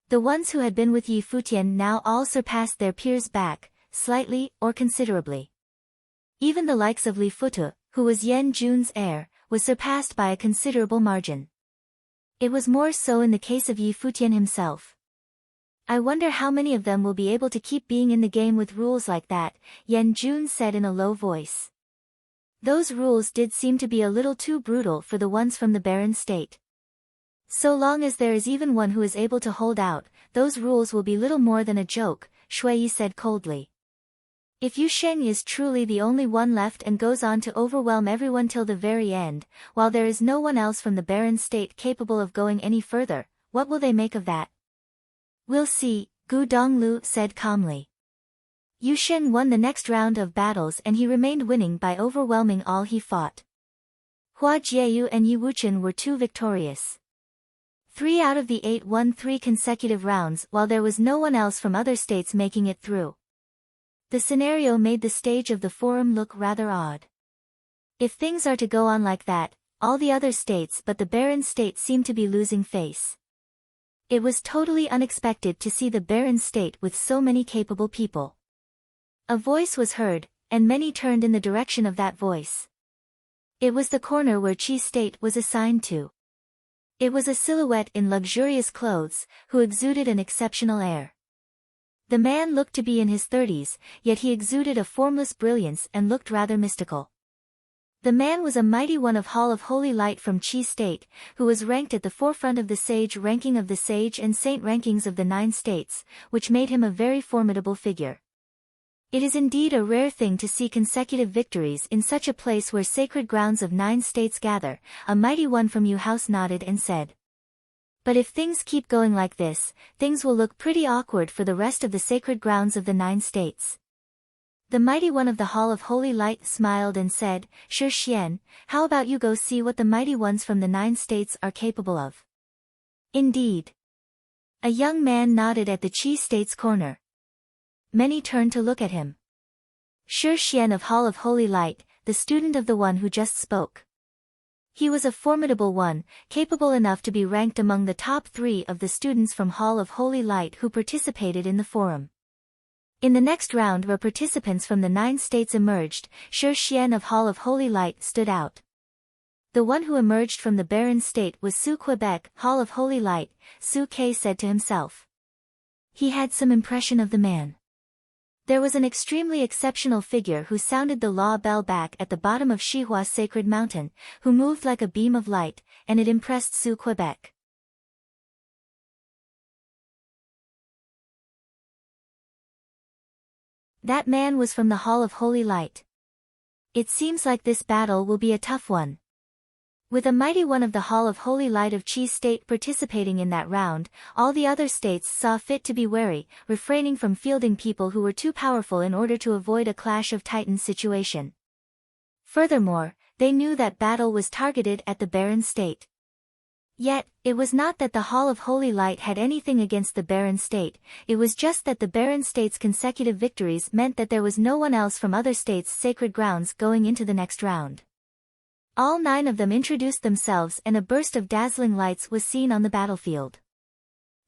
The ones who had been with Yi Futian now all surpassed their peers back, slightly or considerably. Even the likes of Li Futu, who was Yan Jun's heir, was surpassed by a considerable margin. It was more so in the case of Yi Futian himself. I wonder how many of them will be able to keep being in the game with rules like that, Yan Jun said in a low voice. Those rules did seem to be a little too brutal for the ones from the Barren State. So long as there is even one who is able to hold out, those rules will be little more than a joke, Shui said coldly. If Yu Sheng is truly the only one left and goes on to overwhelm everyone till the very end, while there is no one else from the Barren State capable of going any further, what will they make of that? We'll see, Gu Donglu said calmly. Yu Sheng won the next round of battles and he remained winning by overwhelming all he fought. Hua Jieyu and Yi Wuchen were 2 victorious. 3 out of the 8 won 3 consecutive rounds while there was no one else from other states making it through. The scenario made the stage of the forum look rather odd. If things are to go on like that, all the other states but the Barren State seem to be losing face. It was totally unexpected to see the Barren State with so many capable people. A voice was heard, and many turned in the direction of that voice. It was the corner where Qi State was assigned to. It was a silhouette in luxurious clothes, who exuded an exceptional air. The man looked to be in his 30s, yet he exuded a formless brilliance and looked rather mystical. The man was a mighty one of Hall of Holy Light from Qi State, who was ranked at the forefront of the sage ranking of the sage and saint rankings of the 9 states, which made him a very formidable figure. It is indeed a rare thing to see consecutive victories in such a place where sacred grounds of 9 states gather. A mighty one from Yu House nodded and said. But if things keep going like this, things will look pretty awkward for the rest of the sacred grounds of the 9 states. The mighty one of the Hall of Holy Light smiled and said, Shi Xian, how about you go see what the mighty ones from the 9 states are capable of? Indeed. A young man nodded at the Qi State's corner. Many turned to look at him. Shi Xian of Hall of Holy Light, the student of the one who just spoke. He was a formidable one, capable enough to be ranked among the top 3 of the students from Hall of Holy Light who participated in the forum. In the next round where participants from the 9 states emerged, Shi Xian of Hall of Holy Light stood out. The one who emerged from the barren state was Su Quebec, Hall of Holy Light, Su K said to himself. He had some impression of the man. There was an extremely exceptional figure who sounded the law bell back at the bottom of Shihua's sacred mountain, who moved like a beam of light, and it impressed Su Quebec. That man was from the Hall of Holy Light. It seems like this battle will be a tough one. With a mighty one of the Hall of Holy Light of Chi State participating in that round, all the other states saw fit to be wary, refraining from fielding people who were too powerful in order to avoid a clash of titans situation. Furthermore, they knew that battle was targeted at the barren state. Yet, it was not that the Hall of Holy Light had anything against the barren state, it was just that the barren state's consecutive victories meant that there was no one else from other states' sacred grounds going into the next round. All 9 of them introduced themselves and a burst of dazzling lights was seen on the battlefield.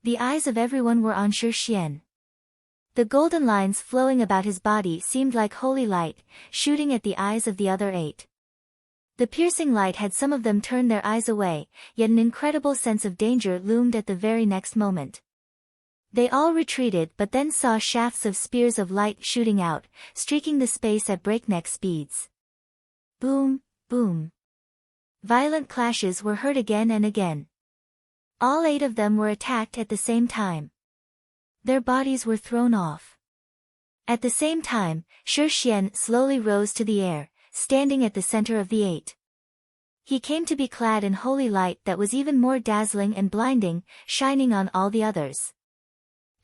The eyes of everyone were on Xian. The golden lines flowing about his body seemed like holy light, shooting at the eyes of the other 8. The piercing light had some of them turn their eyes away, yet an incredible sense of danger loomed at the very next moment. They all retreated but then saw shafts of spears of light shooting out, streaking the space at breakneck speeds. Boom, boom. Violent clashes were heard again and again. All 8 of them were attacked at the same time. Their bodies were thrown off. At the same time, Xian slowly rose to the air, standing at the center of the 8. He came to be clad in holy light that was even more dazzling and blinding, shining on all the others.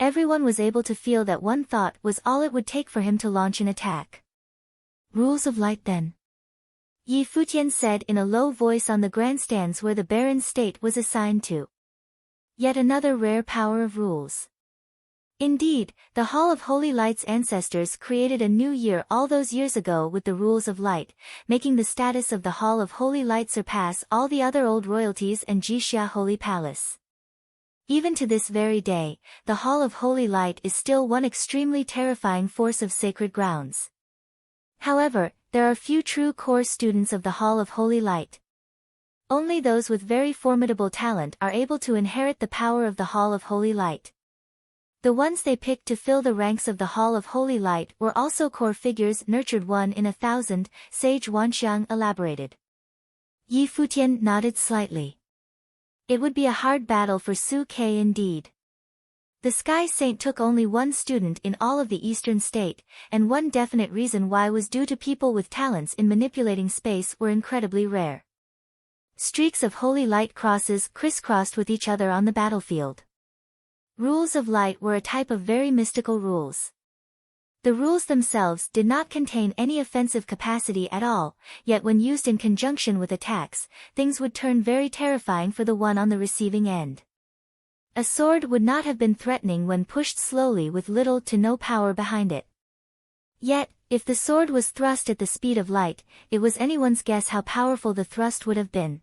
Everyone was able to feel that one thought was all it would take for him to launch an attack. Rules of light then. Yi Futian said in a low voice on the grandstands where the barren state was assigned to. Yet another rare power of rules. Indeed, the Hall of Holy Light's ancestors created a new year all those years ago with the rules of light, making the status of the Hall of Holy Light surpass all the other old royalties and Jixia Holy Palace. Even to this very day, the Hall of Holy Light is still one extremely terrifying force of sacred grounds. However, there are few true core students of the Hall of Holy Light. Only those with very formidable talent are able to inherit the power of the Hall of Holy Light. The ones they picked to fill the ranks of the Hall of Holy Light were also core figures nurtured 1 in 1,000, Sage Wanxiang elaborated. Yi Futian nodded slightly. It would be a hard battle for Su K indeed. The Sky Saint took only 1 student in all of the eastern state, and one definite reason why was due to people with talents in manipulating space were incredibly rare. Streaks of holy light crosses crisscrossed with each other on the battlefield. Rules of light were a type of very mystical rules. The rules themselves did not contain any offensive capacity at all, yet when used in conjunction with attacks, things would turn very terrifying for the one on the receiving end. A sword would not have been threatening when pushed slowly with little to no power behind it. Yet, if the sword was thrust at the speed of light, it was anyone's guess how powerful the thrust would have been.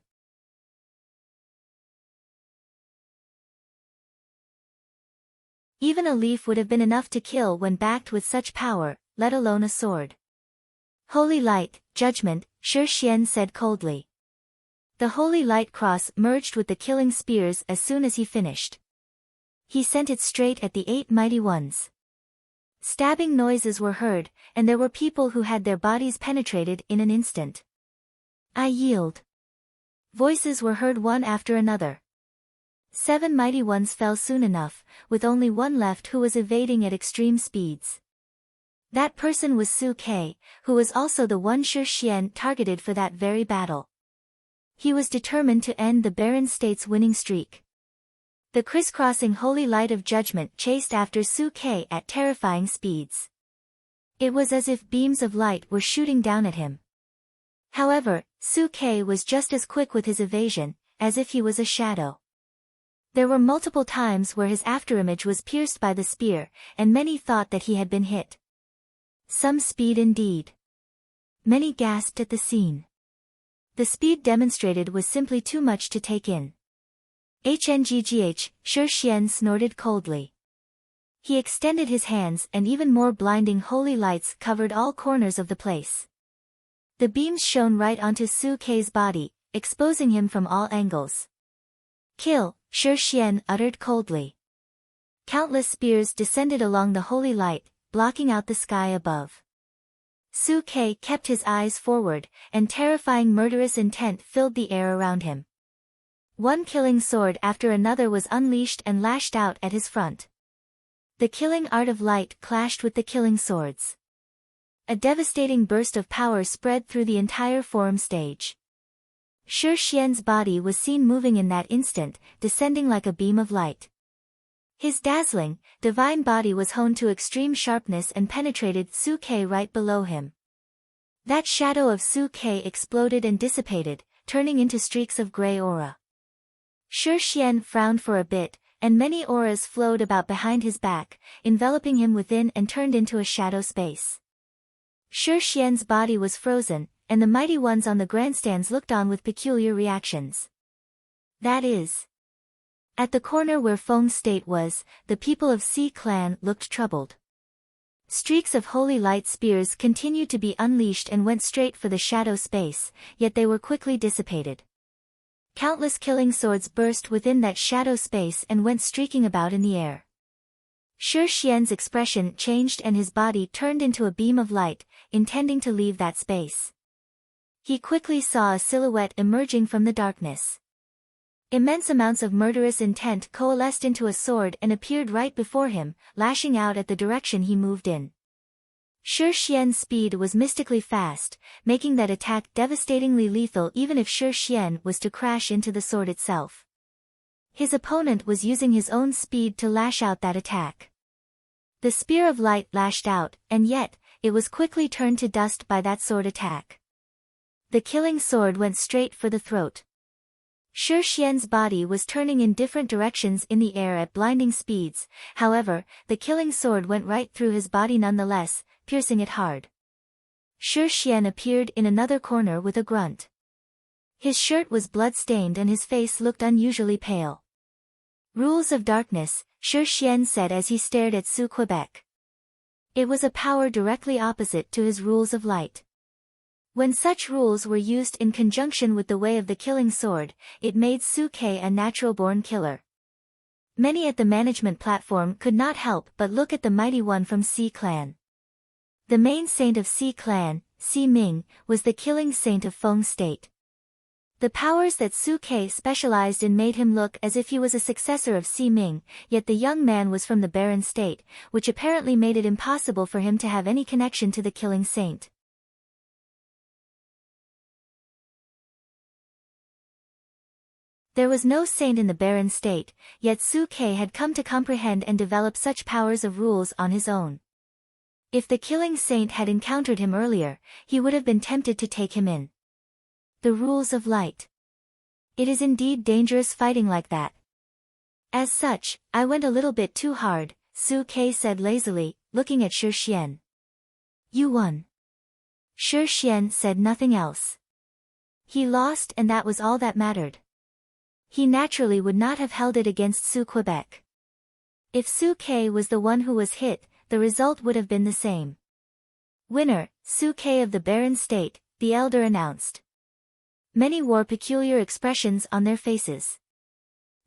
Even a leaf would have been enough to kill when backed with such power, let alone a sword. Holy light, judgment, Xian said coldly. The holy light cross merged with the killing spears as soon as he finished. He sent it straight at the 8 mighty ones. Stabbing noises were heard, and there were people who had their bodies penetrated in an instant. I yield. Voices were heard one after another. 7 mighty ones fell soon enough, with only one left who was evading at extreme speeds. That person was Su K, who was also the one Xian targeted for that very battle. He was determined to end the barren state's winning streak. The crisscrossing holy light of judgment chased after Su K at terrifying speeds. It was as if beams of light were shooting down at him. However, Su K was just as quick with his evasion, as if he was a shadow. There were multiple times where his afterimage was pierced by the spear, and many thought that he had been hit. Some speed indeed. Many gasped at the scene. The speed demonstrated was simply too much to take in. HNGGH, Xian snorted coldly. He extended his hands and even more blinding holy lights covered all corners of the place. The beams shone right onto Su K's body, exposing him from all angles. "Kill," Shi Xian uttered coldly. Countless spears descended along the holy light, blocking out the sky above. Su Ke kept his eyes forward, and terrifying murderous intent filled the air around him. One killing sword after another was unleashed and lashed out at his front. The killing art of light clashed with the killing swords. A devastating burst of power spread through the entire forum stage. Shi Xian's body was seen moving in that instant, descending like a beam of light. His dazzling, divine body was honed to extreme sharpness and penetrated Su Ke right below him. That shadow of Su Ke exploded and dissipated, turning into streaks of gray aura. Shi Xian frowned for a bit, and many auras flowed about behind his back, enveloping him within and turned into a shadow space. Shi Xian's body was frozen, and the mighty ones on the grandstands looked on with peculiar reactions. That is. At the corner where Feng's state was, the people of Xi clan looked troubled. Streaks of holy light spears continued to be unleashed and went straight for the shadow space, yet they were quickly dissipated. Countless killing swords burst within that shadow space and went streaking about in the air. Shi Xian's expression changed and his body turned into a beam of light, intending to leave that space. He quickly saw a silhouette emerging from the darkness. Immense amounts of murderous intent coalesced into a sword and appeared right before him, lashing out at the direction he moved in. Shi Xian's speed was mystically fast, making that attack devastatingly lethal even if Shi Xian was to crash into the sword itself. His opponent was using his own speed to lash out that attack. The spear of light lashed out, and yet, it was quickly turned to dust by that sword attack. The killing sword went straight for the throat. Shi Xian's body was turning in different directions in the air at blinding speeds, however, the killing sword went right through his body nonetheless, piercing it hard. Shi Xian appeared in another corner with a grunt. His shirt was blood-stained and his face looked unusually pale. "Rules of darkness," Shi Xian said as he stared at Su Quebec. It was a power directly opposite to his rules of light. When such rules were used in conjunction with the way of the killing sword, it made Su Ke a natural-born killer. Many at the management platform could not help but look at the mighty one from Xi clan. The main saint of Xi clan, Xi Ming, was the killing saint of Feng state. The powers that Su Ke specialized in made him look as if he was a successor of Xi Ming, yet the young man was from the barren state, which apparently made it impossible for him to have any connection to the killing saint. There was no saint in the barren state, yet Su Ke had come to comprehend and develop such powers of rules on his own. If the killing saint had encountered him earlier, he would have been tempted to take him in. The rules of light. It is indeed dangerous fighting like that. As such, I went a little bit too hard, Su Ke said lazily, looking at Shi Xian. You won. Shi Xian said nothing else. He lost and that was all that mattered. He naturally would not have held it against Su Quebec. If Su Ke was the one who was hit, the result would have been the same. Winner, Su Ke of the barren state, the elder announced. Many wore peculiar expressions on their faces.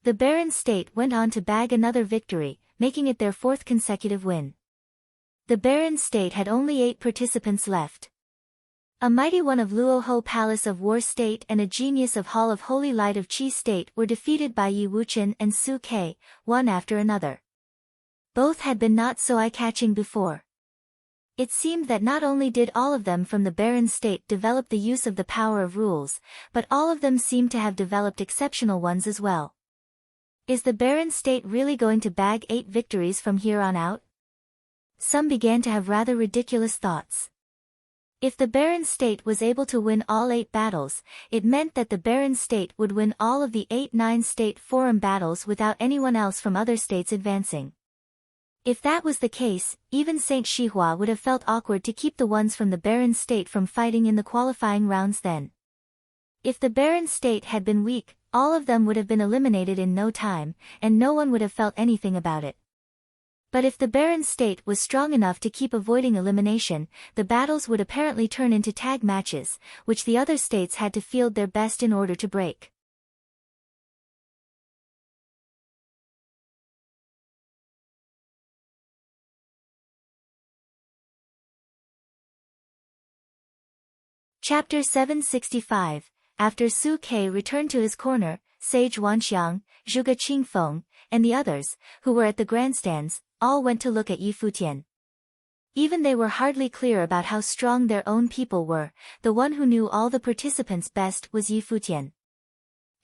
The barren state went on to bag another victory, making it their fourth consecutive win. The barren state had only 8 participants left. A mighty one of Luoho Palace of War State and a genius of Hall of Holy Light of Qi State were defeated by Yi Wuchen and Su Ke, one after another. Both had been not so eye-catching before. It seemed that not only did all of them from the barren state develop the use of the power of rules, but all of them seemed to have developed exceptional ones as well. Is the barren state really going to bag 8 victories from here on out? Some began to have rather ridiculous thoughts. If the barren state was able to win all 8 battles, it meant that the barren state would win all of the 8-9 state forum battles without anyone else from other states advancing. If that was the case, even Saint Shihua would have felt awkward to keep the ones from the barren state from fighting in the qualifying rounds then. If the barren state had been weak, all of them would have been eliminated in no time, and no one would have felt anything about it. But if the barren state was strong enough to keep avoiding elimination, the battles would apparently turn into tag matches, which the other states had to field their best in order to break. Chapter 765. After Su Ke returned to his corner, Sage Wanxiang, Zhuge Qingfeng, and the others, who were at the grandstands, all went to look at Yi Futian. Even they were hardly clear about how strong their own people were. The one who knew all the participants best was Yi Futian.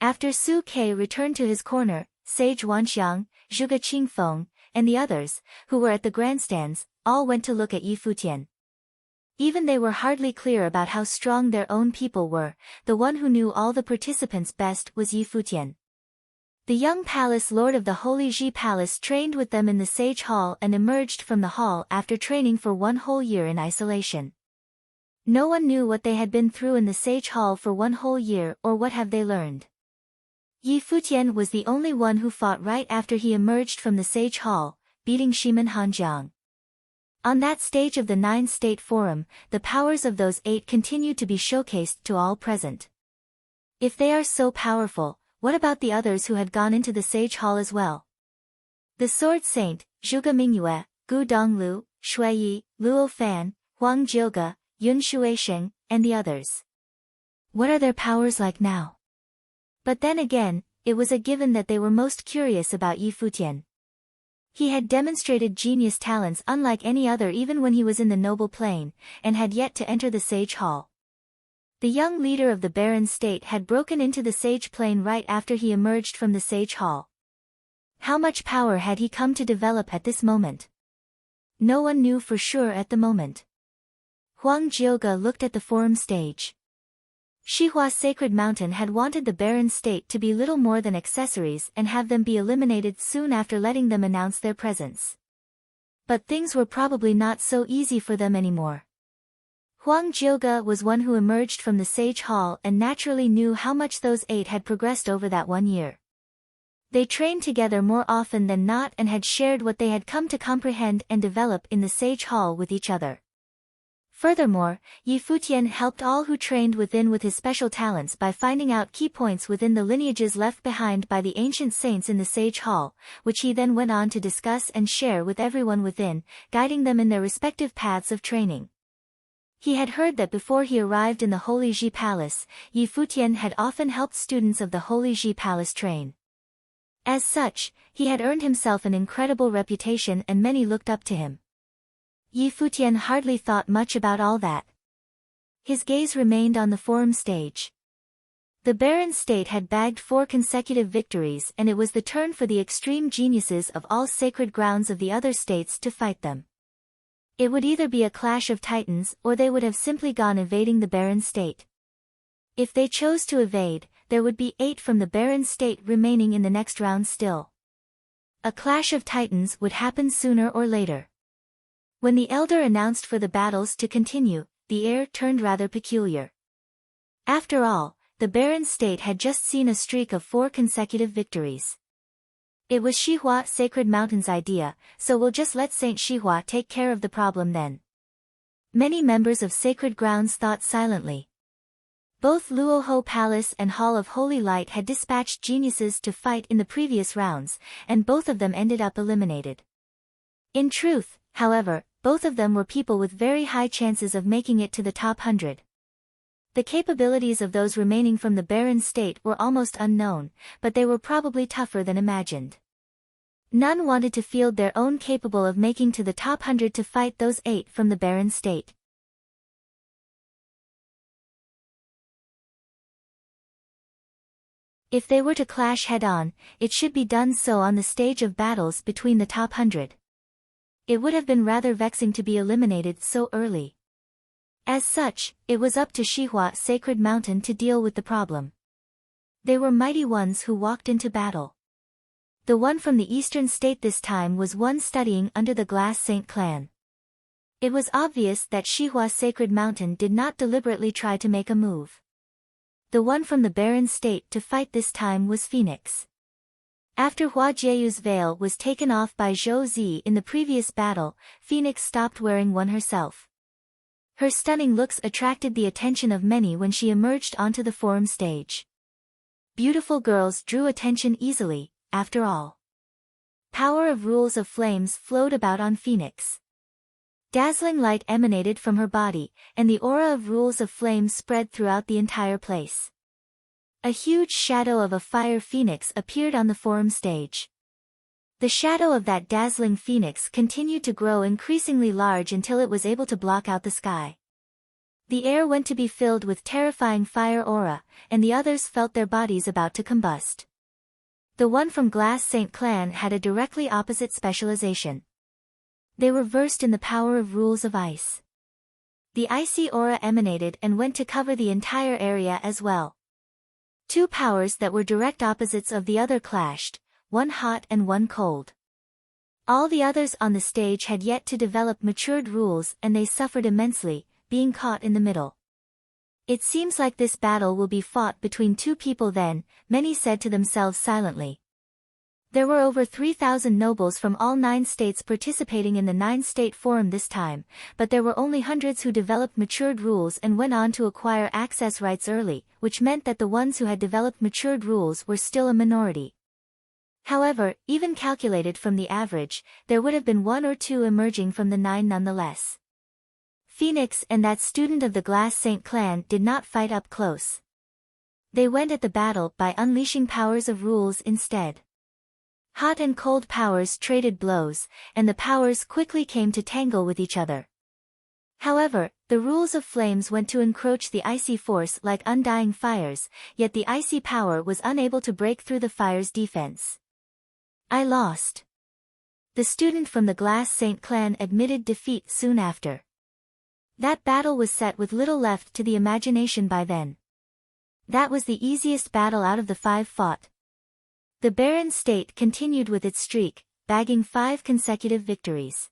After Su Ke returned to his corner, Sage Wanxiang, Zhuge Qingfeng, and the others, who were at the grandstands, all went to look at Yi Futian. Even they were hardly clear about how strong their own people were. The one who knew all the participants best was Yi Futian. The young palace lord of the Holy Ji Palace trained with them in the Sage Hall and emerged from the hall after training for 1 whole year in isolation. No one knew what they had been through in the Sage Hall for 1 whole year or what have they learned. Yi Futian was the only one who fought right after he emerged from the Sage Hall, beating Shimen Hanjiang. On that stage of the 9-state forum, the powers of those 8 continued to be showcased to all present. If they are so powerful, what about the others who had gone into the Sage Hall as well? The Sword Saint, Zhuge Mingyue, Gu Donglu, Shui Yi, Luo Fan, Huang Jioge, Yun Shuisheng, and the others. What are their powers like now? But then again, it was a given that they were most curious about Yi Futian. He had demonstrated genius talents unlike any other even when he was in the noble plane, and had yet to enter the Sage Hall. The young leader of the barren state had broken into the Sage Plane right after he emerged from the Sage Hall. How much power had he come to develop at this moment? No one knew for sure at the moment. Huang Jioge looked at the forum stage. Xihua Sacred Mountain had wanted the barren state to be little more than accessories and have them be eliminated soon after letting them announce their presence. But things were probably not so easy for them anymore. Huang Jioge was one who emerged from the Sage Hall and naturally knew how much those 8 had progressed over that 1 year. They trained together more often than not and had shared what they had come to comprehend and develop in the Sage Hall with each other. Furthermore, Yi Futian helped all who trained within with his special talents by finding out key points within the lineages left behind by the ancient saints in the Sage Hall, which he then went on to discuss and share with everyone within, guiding them in their respective paths of training. He had heard that before he arrived in the Holy Ji Palace, Yi Futian had often helped students of the Holy Ji Palace train. As such, he had earned himself an incredible reputation and many looked up to him. Yi Futian hardly thought much about all that. His gaze remained on the forum stage. The barren state had bagged 4 consecutive victories and it was the turn for the extreme geniuses of all sacred grounds of the other states to fight them. It would either be a clash of titans or they would have simply gone invading the barren state. If they chose to evade, there would be 8 from the barren state remaining in the next round still. A clash of titans would happen sooner or later. When the elder announced for the battles to continue, the air turned rather peculiar. After all, the barren state had just seen a streak of 4 consecutive victories. It was Xihua Sacred Mountain's idea, so we'll just let Saint Xihua take care of the problem then. Many members of Sacred Grounds thought silently. Both Luoho Palace and Hall of Holy Light had dispatched geniuses to fight in the previous rounds, and both of them ended up eliminated. In truth, however, both of them were people with very high chances of making it to the top 100. The capabilities of those remaining from the barren state were almost unknown, but they were probably tougher than imagined. None wanted to field their own capable of making to the top 100 to fight those 8 from the barren state. If they were to clash head-on, it should be done so on the stage of battles between the top 100. It would have been rather vexing to be eliminated so early. As such, it was up to Xihua Sacred Mountain to deal with the problem. They were mighty ones who walked into battle. The one from the eastern state this time was one studying under the Glass Saint clan. It was obvious that Xihua Sacred Mountain did not deliberately try to make a move. The one from the barren state to fight this time was Phoenix. After Hua Jieyu's veil was taken off by Zhou Zi in the previous battle, Phoenix stopped wearing one herself. Her stunning looks attracted the attention of many when she emerged onto the forum stage. Beautiful girls drew attention easily, after all. Power of rules of flames flowed about on Phoenix. Dazzling light emanated from her body, and the aura of rules of flames spread throughout the entire place. A huge shadow of a fire phoenix appeared on the forum stage. The shadow of that dazzling phoenix continued to grow increasingly large until it was able to block out the sky. The air went to be filled with terrifying fire aura, and the others felt their bodies about to combust. The one from Glass Saint Clan had a directly opposite specialization. They were versed in the power of rules of ice. The icy aura emanated and went to cover the entire area as well. Two powers that were direct opposites of the other clashed, one hot and one cold. All the others on the stage had yet to develop matured rules and they suffered immensely, being caught in the middle. It seems like this battle will be fought between two people then, many said to themselves silently. There were over 3,000 nobles from all 9 states participating in the 9-state forum this time, but there were only hundreds who developed matured rules and went on to acquire access rights early, which meant that the ones who had developed matured rules were still a minority. However, even calculated from the average, there would have been 1 or 2 emerging from the 9 nonetheless. Phoenix and that student of the Glass Saint Clan did not fight up close. They went at the battle by unleashing powers of rules instead. Hot and cold powers traded blows, and the powers quickly came to tangle with each other. However, the rules of flames went to encroach the icy force like undying fires, yet the icy power was unable to break through the fire's defense. I lost. The student from the Glass Saint Clan admitted defeat soon after. That battle was set with little left to the imagination by then. That was the easiest battle out of the 5 fought. The barren state continued with its streak, bagging 5 consecutive victories.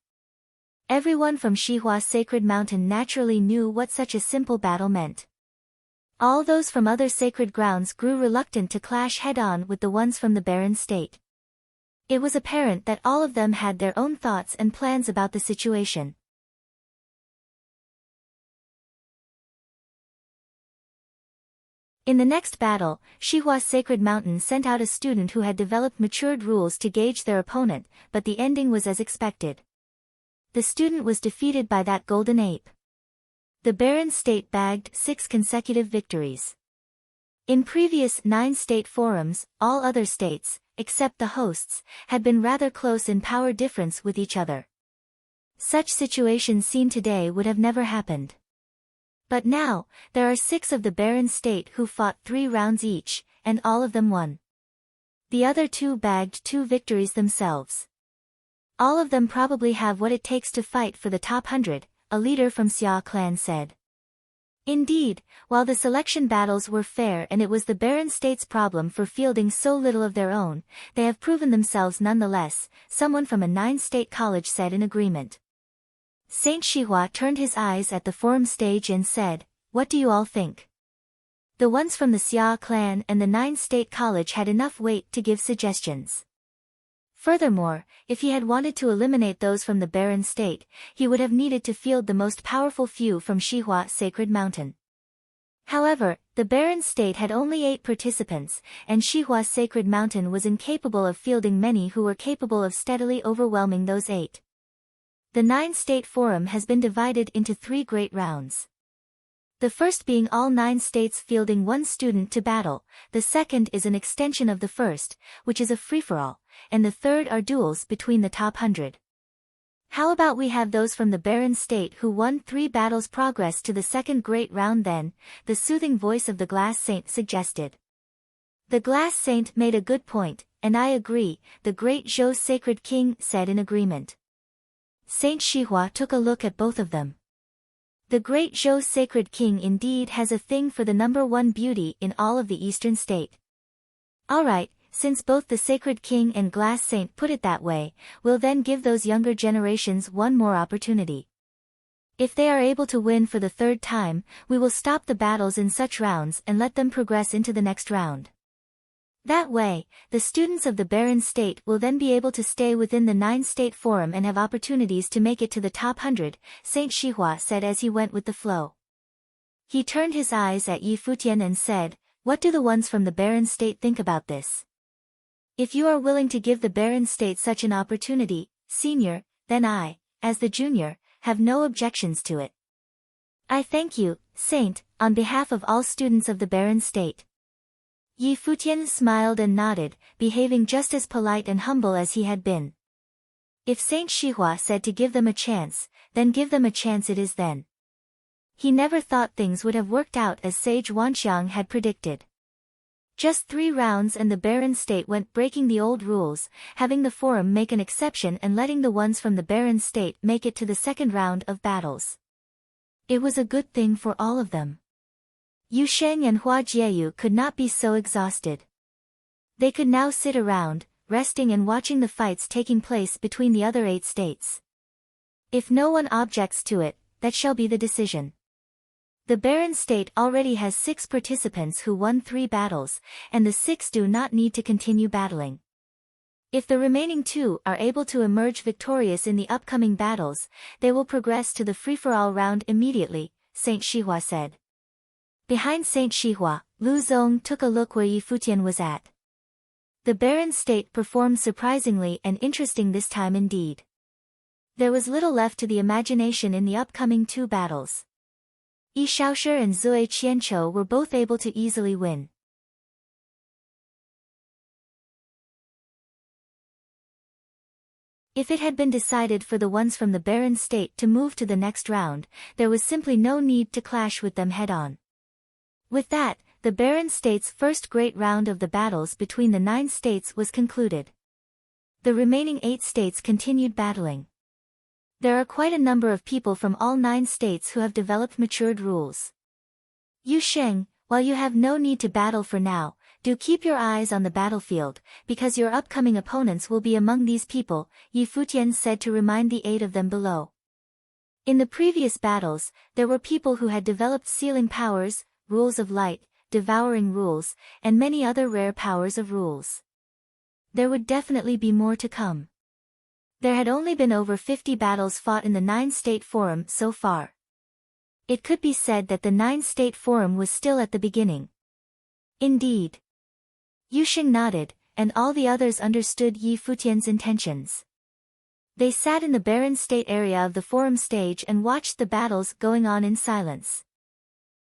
Everyone from Shihua's sacred mountain naturally knew what such a simple battle meant. All those from other sacred grounds grew reluctant to clash head-on with the ones from the barren state. It was apparent that all of them had their own thoughts and plans about the situation. In the next battle, Shihua's sacred mountain sent out a student who had developed matured rules to gauge their opponent, but the ending was as expected. The student was defeated by that golden ape. The barren state bagged 6 consecutive victories. In previous 9-state forums, all other states, except the hosts, had been rather close in power difference with each other. Such situations seen today would have never happened. But now, there are 6 of the barren state who fought 3 rounds each, and all of them won. The other 2 bagged 2 victories themselves. All of them probably have what it takes to fight for the top 100, a leader from Xia clan said. Indeed, while the selection battles were fair and it was the barren state's problem for fielding so little of their own, they have proven themselves nonetheless, someone from a 9-state college said in agreement. Saint Shihua turned his eyes at the forum stage and said, "What do you all think?" The ones from the Xia clan and the 9-state college had enough weight to give suggestions. Furthermore, if he had wanted to eliminate those from the barren state, he would have needed to field the most powerful few from Shihua Sacred Mountain. However, the barren state had only 8 participants, and Shihua Sacred Mountain was incapable of fielding many who were capable of steadily overwhelming those 8. The 9-state forum has been divided into 3 great rounds. The first being all 9 states fielding 1 student to battle, the second is an extension of the first, which is a free-for-all, and the third are duels between the top 100. How about we have those from the barren state who won 3 battles progress to the second great round then, the soothing voice of the Glass Saint suggested. The Glass Saint made a good point, and I agree, the great Zhou Sacred King said in agreement. Saint Shihua took a look at both of them. The great Zhou Sacred King indeed has a thing for the number 1 beauty in all of the eastern state. Alright, since both the Sacred King and Glass Saint put it that way, we'll then give those younger generations one more opportunity. If they are able to win for the 3rd time, we will stop the battles in such rounds and let them progress into the next round. That way, the students of the barren state will then be able to stay within the 9-state forum and have opportunities to make it to the top 100, Saint Shihua said as he went with the flow. He turned his eyes at Yi Futian and said, "What do the ones from the barren state think about this? If you are willing to give the barren state such an opportunity, senior, then I, as the junior, have no objections to it." "I thank you, Saint, on behalf of all students of the barren state." Yi Futian smiled and nodded, behaving just as polite and humble as he had been. If Saint Shihua said to give them a chance, then give them a chance it is then. He never thought things would have worked out as Sage Wanxiang had predicted. Just 3 rounds and the barren state went, breaking the old rules, having the forum make an exception and letting the ones from the barren state make it to the second round of battles. It was a good thing for all of them. Yu Sheng and Hua Jieyu could not be so exhausted. They could now sit around, resting and watching the fights taking place between the other 8 states. If no one objects to it, that shall be the decision. The barren state already has 6 participants who won 3 battles, and the 6 do not need to continue battling. If the remaining 2 are able to emerge victorious in the upcoming battles, they will progress to the free-for-all round immediately, Saint Shihua said. Behind Saint Shihua, Lu Zong took a look where Yi Futian was at. The barren state performed surprisingly and interesting this time indeed. There was little left to the imagination in the upcoming 2 battles. Yi Shaoshi and Zui Qianqiu were both able to easily win. If it had been decided for the ones from the barren state to move to the next round, there was simply no need to clash with them head-on. With that, the barren state's first great round of the battles between the 9 states was concluded. The remaining 8 states continued battling. There are quite a number of people from all 9 states who have developed matured rules. Yu Sheng, while you have no need to battle for now, do keep your eyes on the battlefield, because your upcoming opponents will be among these people, Yi Futian said to remind the 8 of them below. In the previous battles, there were people who had developed sealing powers, rules of light, devouring rules, and many other rare powers of rules. There would definitely be more to come. There had only been over 50 battles fought in the 9-state forum so far. It could be said that the 9-state forum was still at the beginning. Indeed. Yu Sheng nodded, and all the others understood Yi Futian's intentions. They sat in the barren state area of the forum stage and watched the battles going on in silence.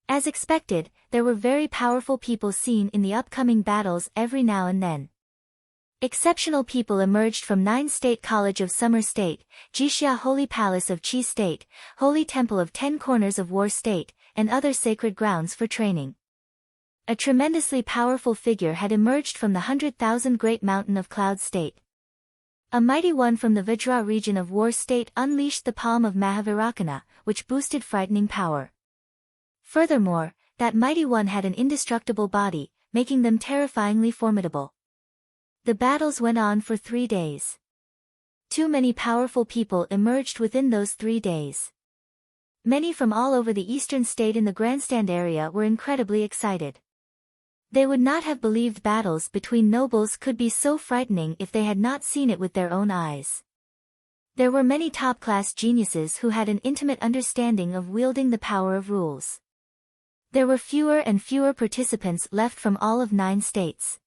As expected, there were very powerful people seen in the upcoming battles every now and then. Exceptional people emerged from 9-state College of Summer State, Jixia Holy Palace of Qi State, Holy Temple of 10 Corners of War State, and other sacred grounds for training. A tremendously powerful figure had emerged from the 100,000 Great Mountain of Cloud State. A mighty one from the Vajra region of War State unleashed the palm of Mahavirakana, which boosted frightening power. Furthermore, that mighty one had an indestructible body, making them terrifyingly formidable. The battles went on for 3 days. Too many powerful people emerged within those 3 days. Many from all over the eastern state in the grandstand area were incredibly excited. They would not have believed battles between nobles could be so frightening if they had not seen it with their own eyes. There were many top-class geniuses who had an intimate understanding of wielding the power of rules. There were fewer and fewer participants left from all of 9 states.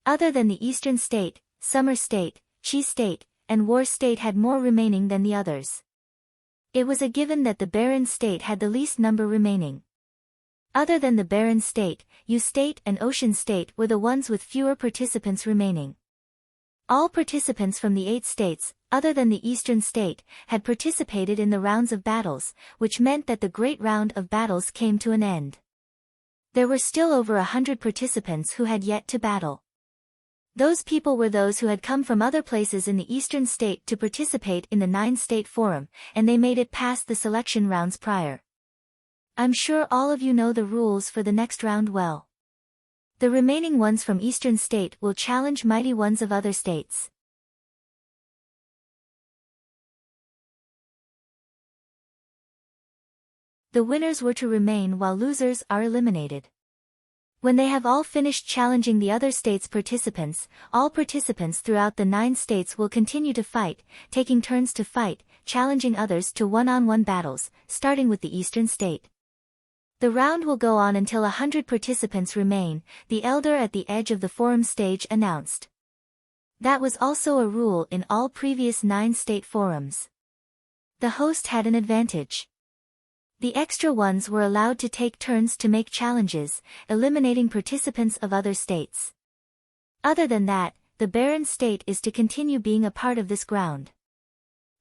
Other than the Eastern State, Summer State, Qi State, and War State had more remaining than the others. It was a given that the barren state had the least number remaining. Other than the barren state, Yu State and Ocean State were the ones with fewer participants remaining. All participants from the 8 states, other than the Eastern State, had participated in the rounds of battles, which meant that the great round of battles came to an end. There were still over 100 participants who had yet to battle. Those people were those who had come from other places in the Eastern State to participate in the 9-state forum, and they made it past the selection rounds prior. I'm sure all of you know the rules for the next round well. The remaining ones from Eastern State will challenge mighty ones of other states. The winners were to remain while losers are eliminated. When they have all finished challenging the other states' participants, all participants throughout the 9 states will continue to fight, taking turns to fight, challenging others to one-on-one battles, starting with the eastern state. The round will go on until 100 participants remain, the elder at the edge of the forum stage announced. That was also a rule in all previous 9 state forums. The host had an advantage. The extra ones were allowed to take turns to make challenges, eliminating participants of other states. Other than that, the barren state is to continue being a part of this ground.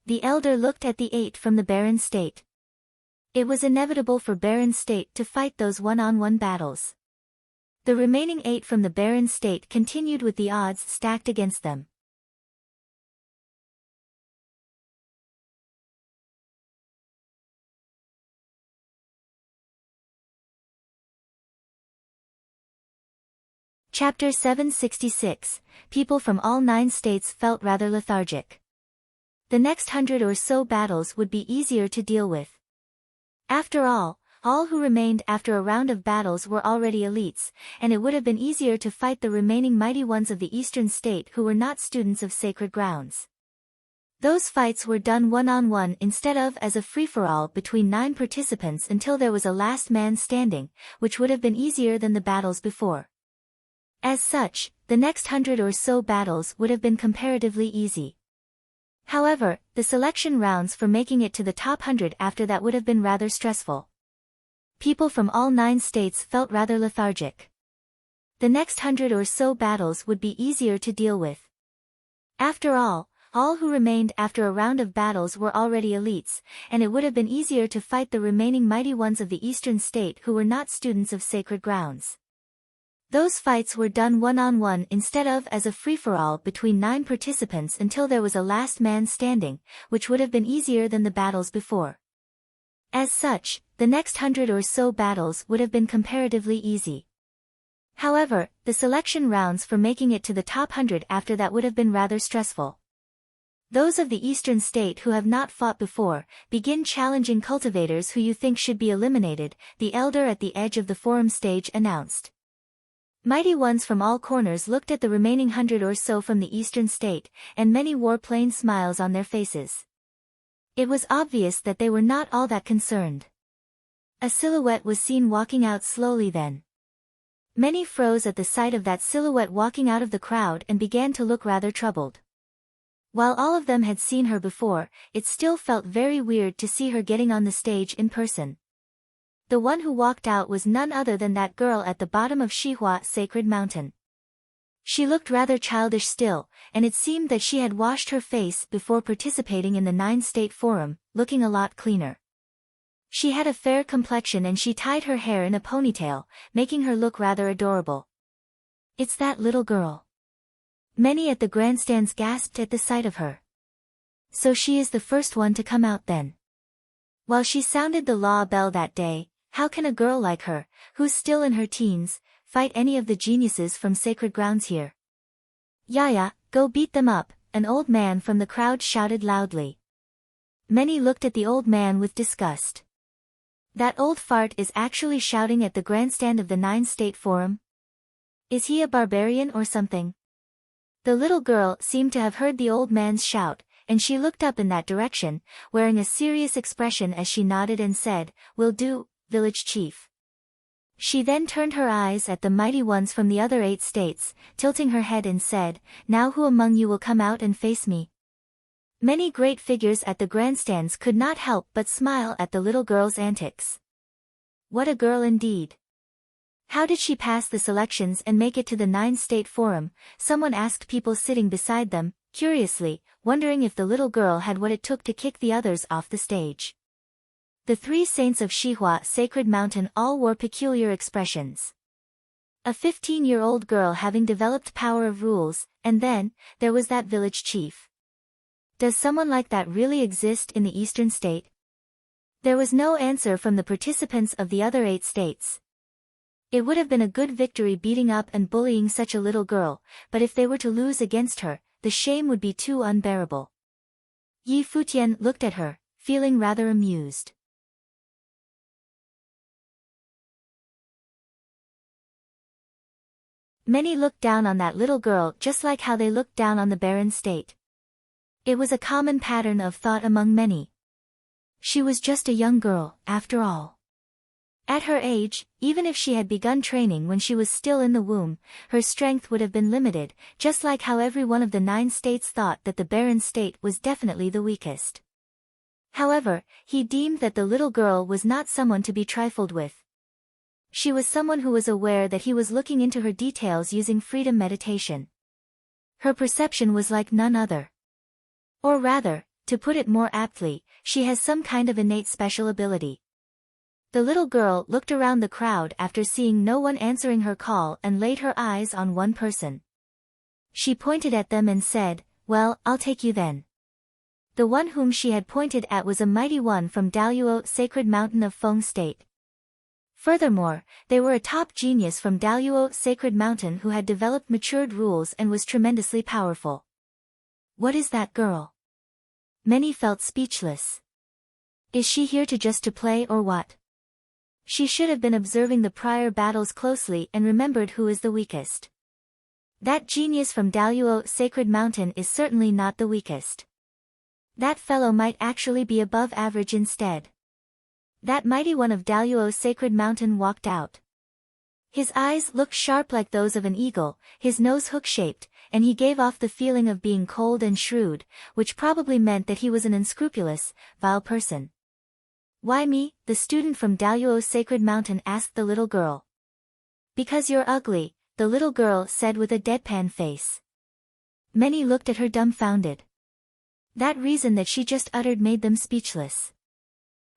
The elder looked at the 8 from the barren state. It was inevitable for barren state to fight those one-on-one battles. The remaining 8 from the barren state continued with the odds stacked against them. Chapter 766, People from all 9 states felt rather lethargic. The next 100 or so battles would be easier to deal with. After all who remained after a round of battles were already elites, and it would have been easier to fight the remaining mighty ones of the eastern state who were not students of sacred grounds. Those fights were done one-on-one instead of as a free-for-all between 9 participants until there was a last man standing, which would have been easier than the battles before. As such, the next 100 or so battles would have been comparatively easy. However, the selection rounds for making it to the top 100 after that would have been rather stressful. People from all 9 states felt rather lethargic. The next 100 or so battles would be easier to deal with. After all who remained after a round of battles were already elites, and it would have been easier to fight the remaining mighty ones of the eastern state who were not students of sacred grounds. Those fights were done one-on-one instead of as a free-for-all between 9 participants until there was a last man standing, which would have been easier than the battles before. As such, the next 100 or so battles would have been comparatively easy. However, the selection rounds for making it to the top 100 after that would have been rather stressful. Those of the eastern state who have not fought before, begin challenging cultivators who you think should be eliminated, the elder at the edge of the forum stage announced. Mighty ones from all corners looked at the remaining 100 or so from the eastern state, and many wore plain smiles on their faces. It was obvious that they were not all that concerned. A silhouette was seen walking out slowly then. Many froze at the sight of that silhouette walking out of the crowd and began to look rather troubled. While all of them had seen her before, it still felt very weird to see her getting on the stage in person. The one who walked out was none other than that girl at the bottom of Shihua Sacred Mountain. She looked rather childish still, and it seemed that she had washed her face before participating in the 9-state forum, looking a lot cleaner. She had a fair complexion and she tied her hair in a ponytail, making her look rather adorable. It's that little girl. Many at the grandstands gasped at the sight of her. So she is the first one to come out then. While she sounded the law bell that day, how can a girl like her, who's still in her teens, fight any of the geniuses from sacred grounds here? Yaya, go beat them up, an old man from the crowd shouted loudly. Many looked at the old man with disgust. That old fart is actually shouting at the grandstand of the 9-state forum? Is he a barbarian or something? The little girl seemed to have heard the old man's shout, and she looked up in that direction, wearing a serious expression as she nodded and said, "Will do, village chief." She then turned her eyes at the mighty ones from the other 8 states, tilting her head and said, "Now who among you will come out and face me?" Many great figures at the grandstands could not help but smile at the little girl's antics. What a girl indeed! How did she pass the selections and make it to the 9-state forum? Someone asked people sitting beside them, curiously, wondering if the little girl had what it took to kick the others off the stage. The 3 saints of Shihua Sacred Mountain all wore peculiar expressions. A 15-year-old girl having developed power of rules, and then, there was that village chief. Does someone like that really exist in the eastern state? There was no answer from the participants of the other 8 states. It would have been a good victory beating up and bullying such a little girl, but if they were to lose against her, the shame would be too unbearable. Yi Futian looked at her, feeling rather amused. Many looked down on that little girl just like how they looked down on the barren state. It was a common pattern of thought among many. She was just a young girl, after all. At her age, even if she had begun training when she was still in the womb, her strength would have been limited, just like how every one of the 9 states thought that the barren state was definitely the weakest. However, he deemed that the little girl was not someone to be trifled with. She was someone who was aware that he was looking into her details using freedom meditation. Her perception was like none other. Or rather, to put it more aptly, she has some kind of innate special ability. The little girl looked around the crowd after seeing no one answering her call and laid her eyes on one person. She pointed at them and said, "Well, I'll take you then." The one whom she had pointed at was a mighty one from Daluo Sacred Mountain of Feng State. Furthermore, they were a top genius from Daluo Sacred Mountain who had developed matured rules and was tremendously powerful. What is that girl? Many felt speechless. Is she here to play or what? She should have been observing the prior battles closely and remembered who is the weakest. That genius from Daluo Sacred Mountain is certainly not the weakest. That fellow might actually be above average instead. That mighty one of Daluo Sacred Mountain walked out. His eyes looked sharp like those of an eagle, his nose hook-shaped, and he gave off the feeling of being cold and shrewd, which probably meant that he was an unscrupulous, vile person. "Why me?" the student from Daluo Sacred Mountain asked the little girl. "Because you're ugly," the little girl said with a deadpan face. Many looked at her dumbfounded. That reason that she just uttered made them speechless.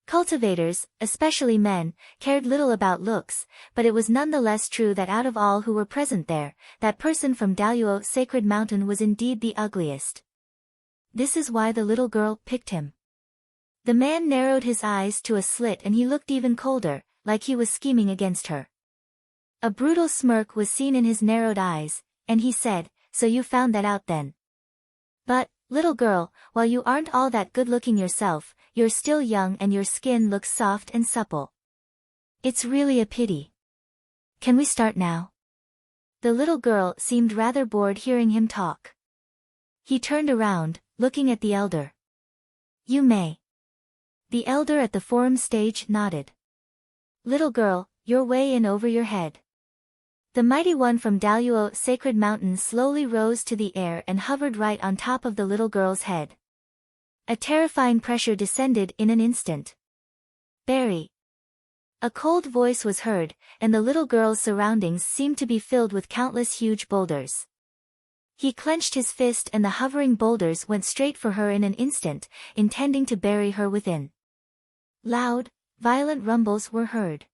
Cultivators, especially men, cared little about looks, but it was nonetheless true that out of all who were present there, that person from Daluo Sacred Mountain was indeed the ugliest. This is why the little girl picked him. The man narrowed his eyes to a slit and he looked even colder, like he was scheming against her. A brutal smirk was seen in his narrowed eyes, and he said, "So you found that out then? But, little girl, while you aren't all that good-looking yourself, you're still young and your skin looks soft and supple. It's really a pity. Can we start now?" The little girl seemed rather bored hearing him talk. He turned around, looking at the elder. "You may." The elder at the forum stage nodded. "Little girl, you're way in over your head." The mighty one from Daluo Sacred Mountain slowly rose to the air and hovered right on top of the little girl's head. A terrifying pressure descended in an instant. "Barry." A cold voice was heard, and the little girl's surroundings seemed to be filled with countless huge boulders. He clenched his fist and the hovering boulders went straight for her in an instant, intending to bury her within. Loud, violent rumbles were heard.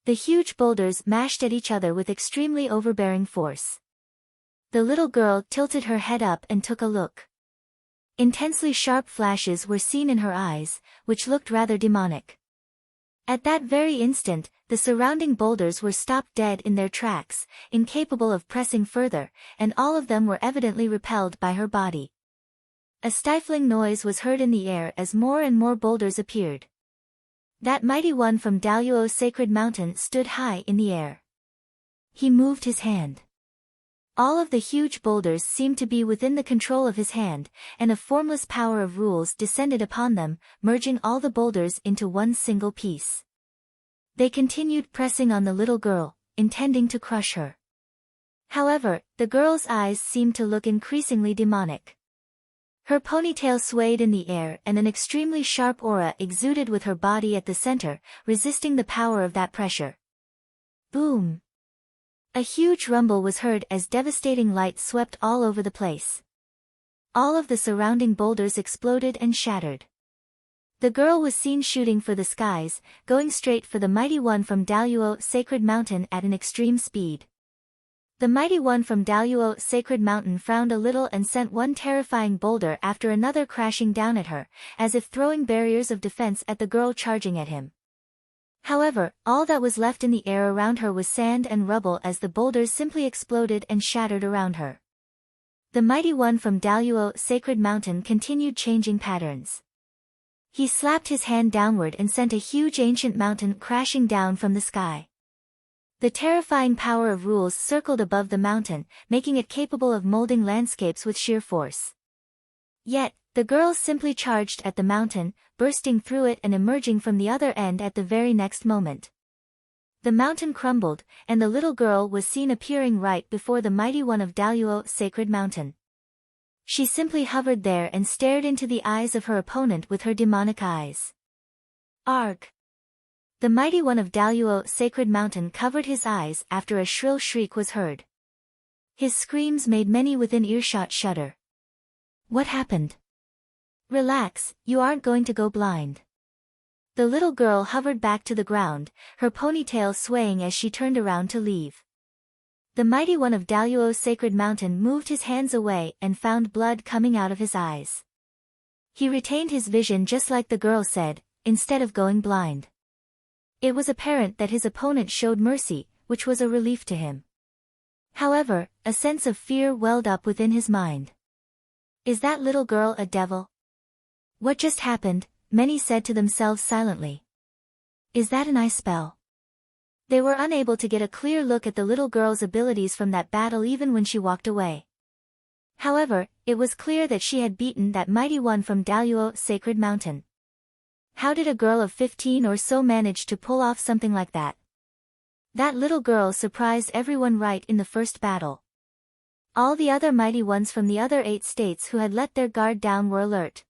The huge boulders mashed at each other with extremely overbearing force. The little girl tilted her head up and took a look. Intensely sharp flashes were seen in her eyes, which looked rather demonic. At that very instant, the surrounding boulders were stopped dead in their tracks, incapable of pressing further, and all of them were evidently repelled by her body. A stifling noise was heard in the air as more and more boulders appeared. That mighty one from Daluo Sacred Mountain stood high in the air. He moved his hand. All of the huge boulders seemed to be within the control of his hand, and a formless power of rules descended upon them, merging all the boulders into one single piece. They continued pressing on the little girl, intending to crush her. However, the girl's eyes seemed to look increasingly demonic. Her ponytail swayed in the air and an extremely sharp aura exuded with her body at the center, resisting the power of that pressure. Boom! A huge rumble was heard as devastating light swept all over the place. All of the surrounding boulders exploded and shattered. The girl was seen shooting for the skies, going straight for the mighty one from Daluo Sacred Mountain at an extreme speed. The mighty one from Daluo Sacred Mountain frowned a little and sent one terrifying boulder after another crashing down at her, as if throwing barriers of defense at the girl charging at him. However, all that was left in the air around her was sand and rubble as the boulders simply exploded and shattered around her. The mighty one from Daluo Sacred Mountain continued changing patterns. He slapped his hand downward and sent a huge ancient mountain crashing down from the sky. The terrifying power of rules circled above the mountain, making it capable of molding landscapes with sheer force. Yet, the girls simply charged at the mountain, bursting through it and emerging from the other end at the very next moment. The mountain crumbled, and the little girl was seen appearing right before the mighty one of Daluo, Sacred Mountain. She simply hovered there and stared into the eyes of her opponent with her demonic eyes. Arg! The mighty one of Daluo, Sacred Mountain covered his eyes after a shrill shriek was heard. His screams made many within earshot shudder. What happened? Relax, you aren't going to go blind. The little girl hovered back to the ground, her ponytail swaying as she turned around to leave. The mighty one of Daluo, Sacred Mountain moved his hands away and found blood coming out of his eyes. He retained his vision just like the girl said, instead of going blind. It was apparent that his opponent showed mercy, which was a relief to him. However, a sense of fear welled up within his mind. Is that little girl a devil? What just happened? Many said to themselves silently. Is that an ice spell? They were unable to get a clear look at the little girl's abilities from that battle even when she walked away. However, it was clear that she had beaten that mighty one from Daluo, Sacred Mountain. How did a girl of 15 or so manage to pull off something like that? That little girl surprised everyone right in the first battle. All the other mighty ones from the other 8 states who had let their guard down were alert.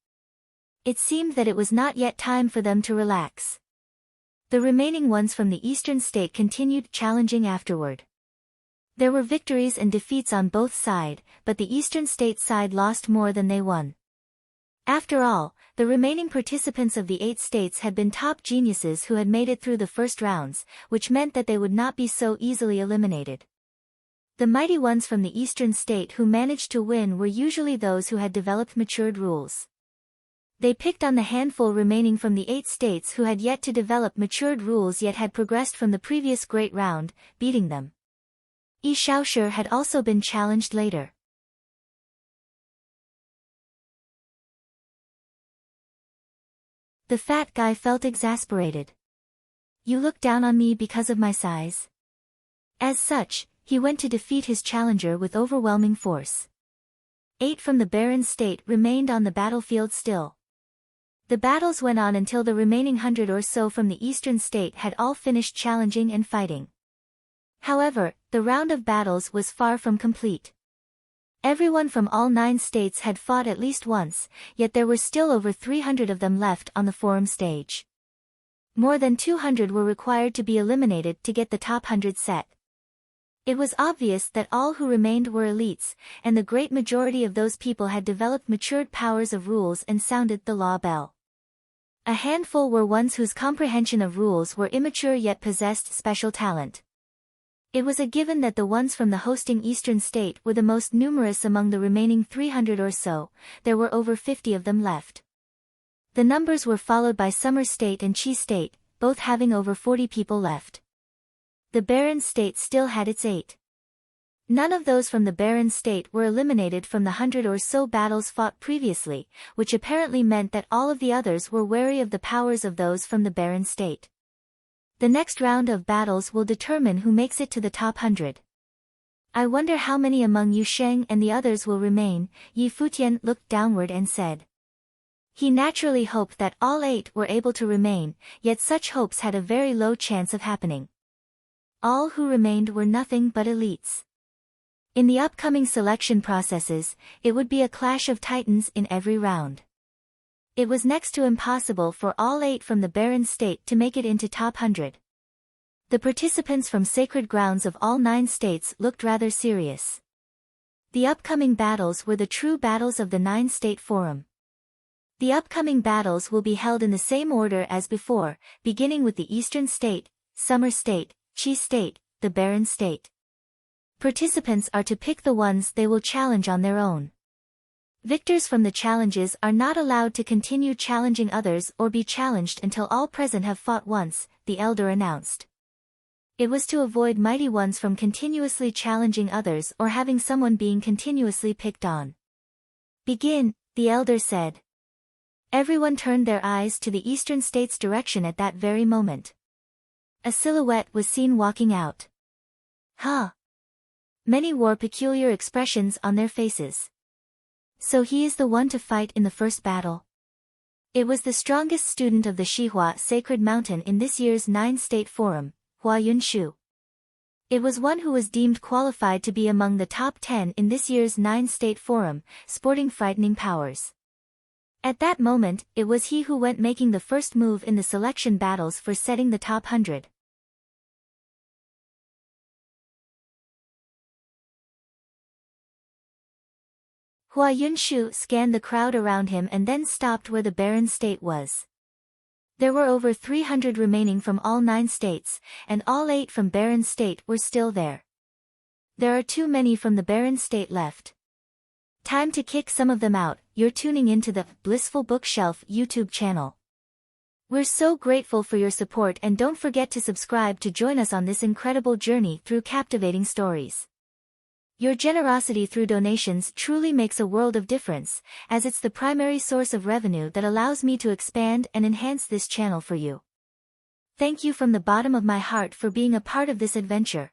It seemed that it was not yet time for them to relax. The remaining ones from the eastern state continued challenging afterward. There were victories and defeats on both sides, but the eastern state side lost more than they won. After all, the remaining participants of the 8 states had been top geniuses who had made it through the first rounds, which meant that they would not be so easily eliminated. The mighty ones from the eastern state who managed to win were usually those who had developed matured rules. They picked on the handful remaining from the 8 states who had yet to develop matured rules yet had progressed from the previous great round, beating them. Yi Shaoshi had also been challenged later. The fat guy felt exasperated. You look down on me because of my size? As such, he went to defeat his challenger with overwhelming force. 8 from the barren state remained on the battlefield still. The battles went on until the remaining 100 or so from the eastern state had all finished challenging and fighting. However, the round of battles was far from complete. Everyone from all 9 states had fought at least once, yet there were still over 300 of them left on the forum stage. More than 200 were required to be eliminated to get the top 100 set. It was obvious that all who remained were elites, and the great majority of those people had developed matured powers of rules and sounded the law bell. A handful were ones whose comprehension of rules were immature yet possessed special talent. It was a given that the ones from the hosting eastern state were the most numerous among the remaining 300 or so. There were over 50 of them left. The numbers were followed by Summer State and Chi State, both having over 40 people left. The barren state still had its 8. None of those from the barren state were eliminated from the 100 or so battles fought previously, which apparently meant that all of the others were wary of the powers of those from the barren state. The next round of battles will determine who makes it to the top 100. I wonder how many among Yu Sheng and the others will remain. Yi Futian looked downward and said. He naturally hoped that all 8 were able to remain, yet such hopes had a very low chance of happening. All who remained were nothing but elites. In the upcoming selection processes, it would be a clash of titans in every round. It was next to impossible for all 8 from the barren state to make it into top 100. The participants from sacred grounds of all 9 states looked rather serious. The upcoming battles were the true battles of the 9-state forum. The upcoming battles will be held in the same order as before, beginning with the Eastern State, Summer State, Chi State, the Barren State. Participants are to pick the ones they will challenge on their own. Victors from the challenges are not allowed to continue challenging others or be challenged until all present have fought once, the elder announced. It was to avoid mighty ones from continuously challenging others or having someone being continuously picked on. Begin, the elder said. Everyone turned their eyes to the eastern state's direction at that very moment. A silhouette was seen walking out. Huh. Many wore peculiar expressions on their faces. So he is the one to fight in the first battle. It was the strongest student of the Shihua Sacred Mountain in this year's 9-State Forum, Hua Yunshu. It was one who was deemed qualified to be among the top 10 in this year's 9-State Forum, sporting frightening powers. At that moment, it was he who went making the first move in the selection battles for setting the top 100. Hua Yunshu scanned the crowd around him and then stopped where the barren state was. There were over 300 remaining from all 9 states, and all 8 from barren state were still there. There are too many from the barren state left. Time to kick some of them out. You're tuning into the Blissful Bookshelf YouTube channel. We're so grateful for your support, and don't forget to subscribe to join us on this incredible journey through captivating stories. Your generosity through donations truly makes a world of difference, as it's the primary source of revenue that allows me to expand and enhance this channel for you. Thank you from the bottom of my heart for being a part of this adventure.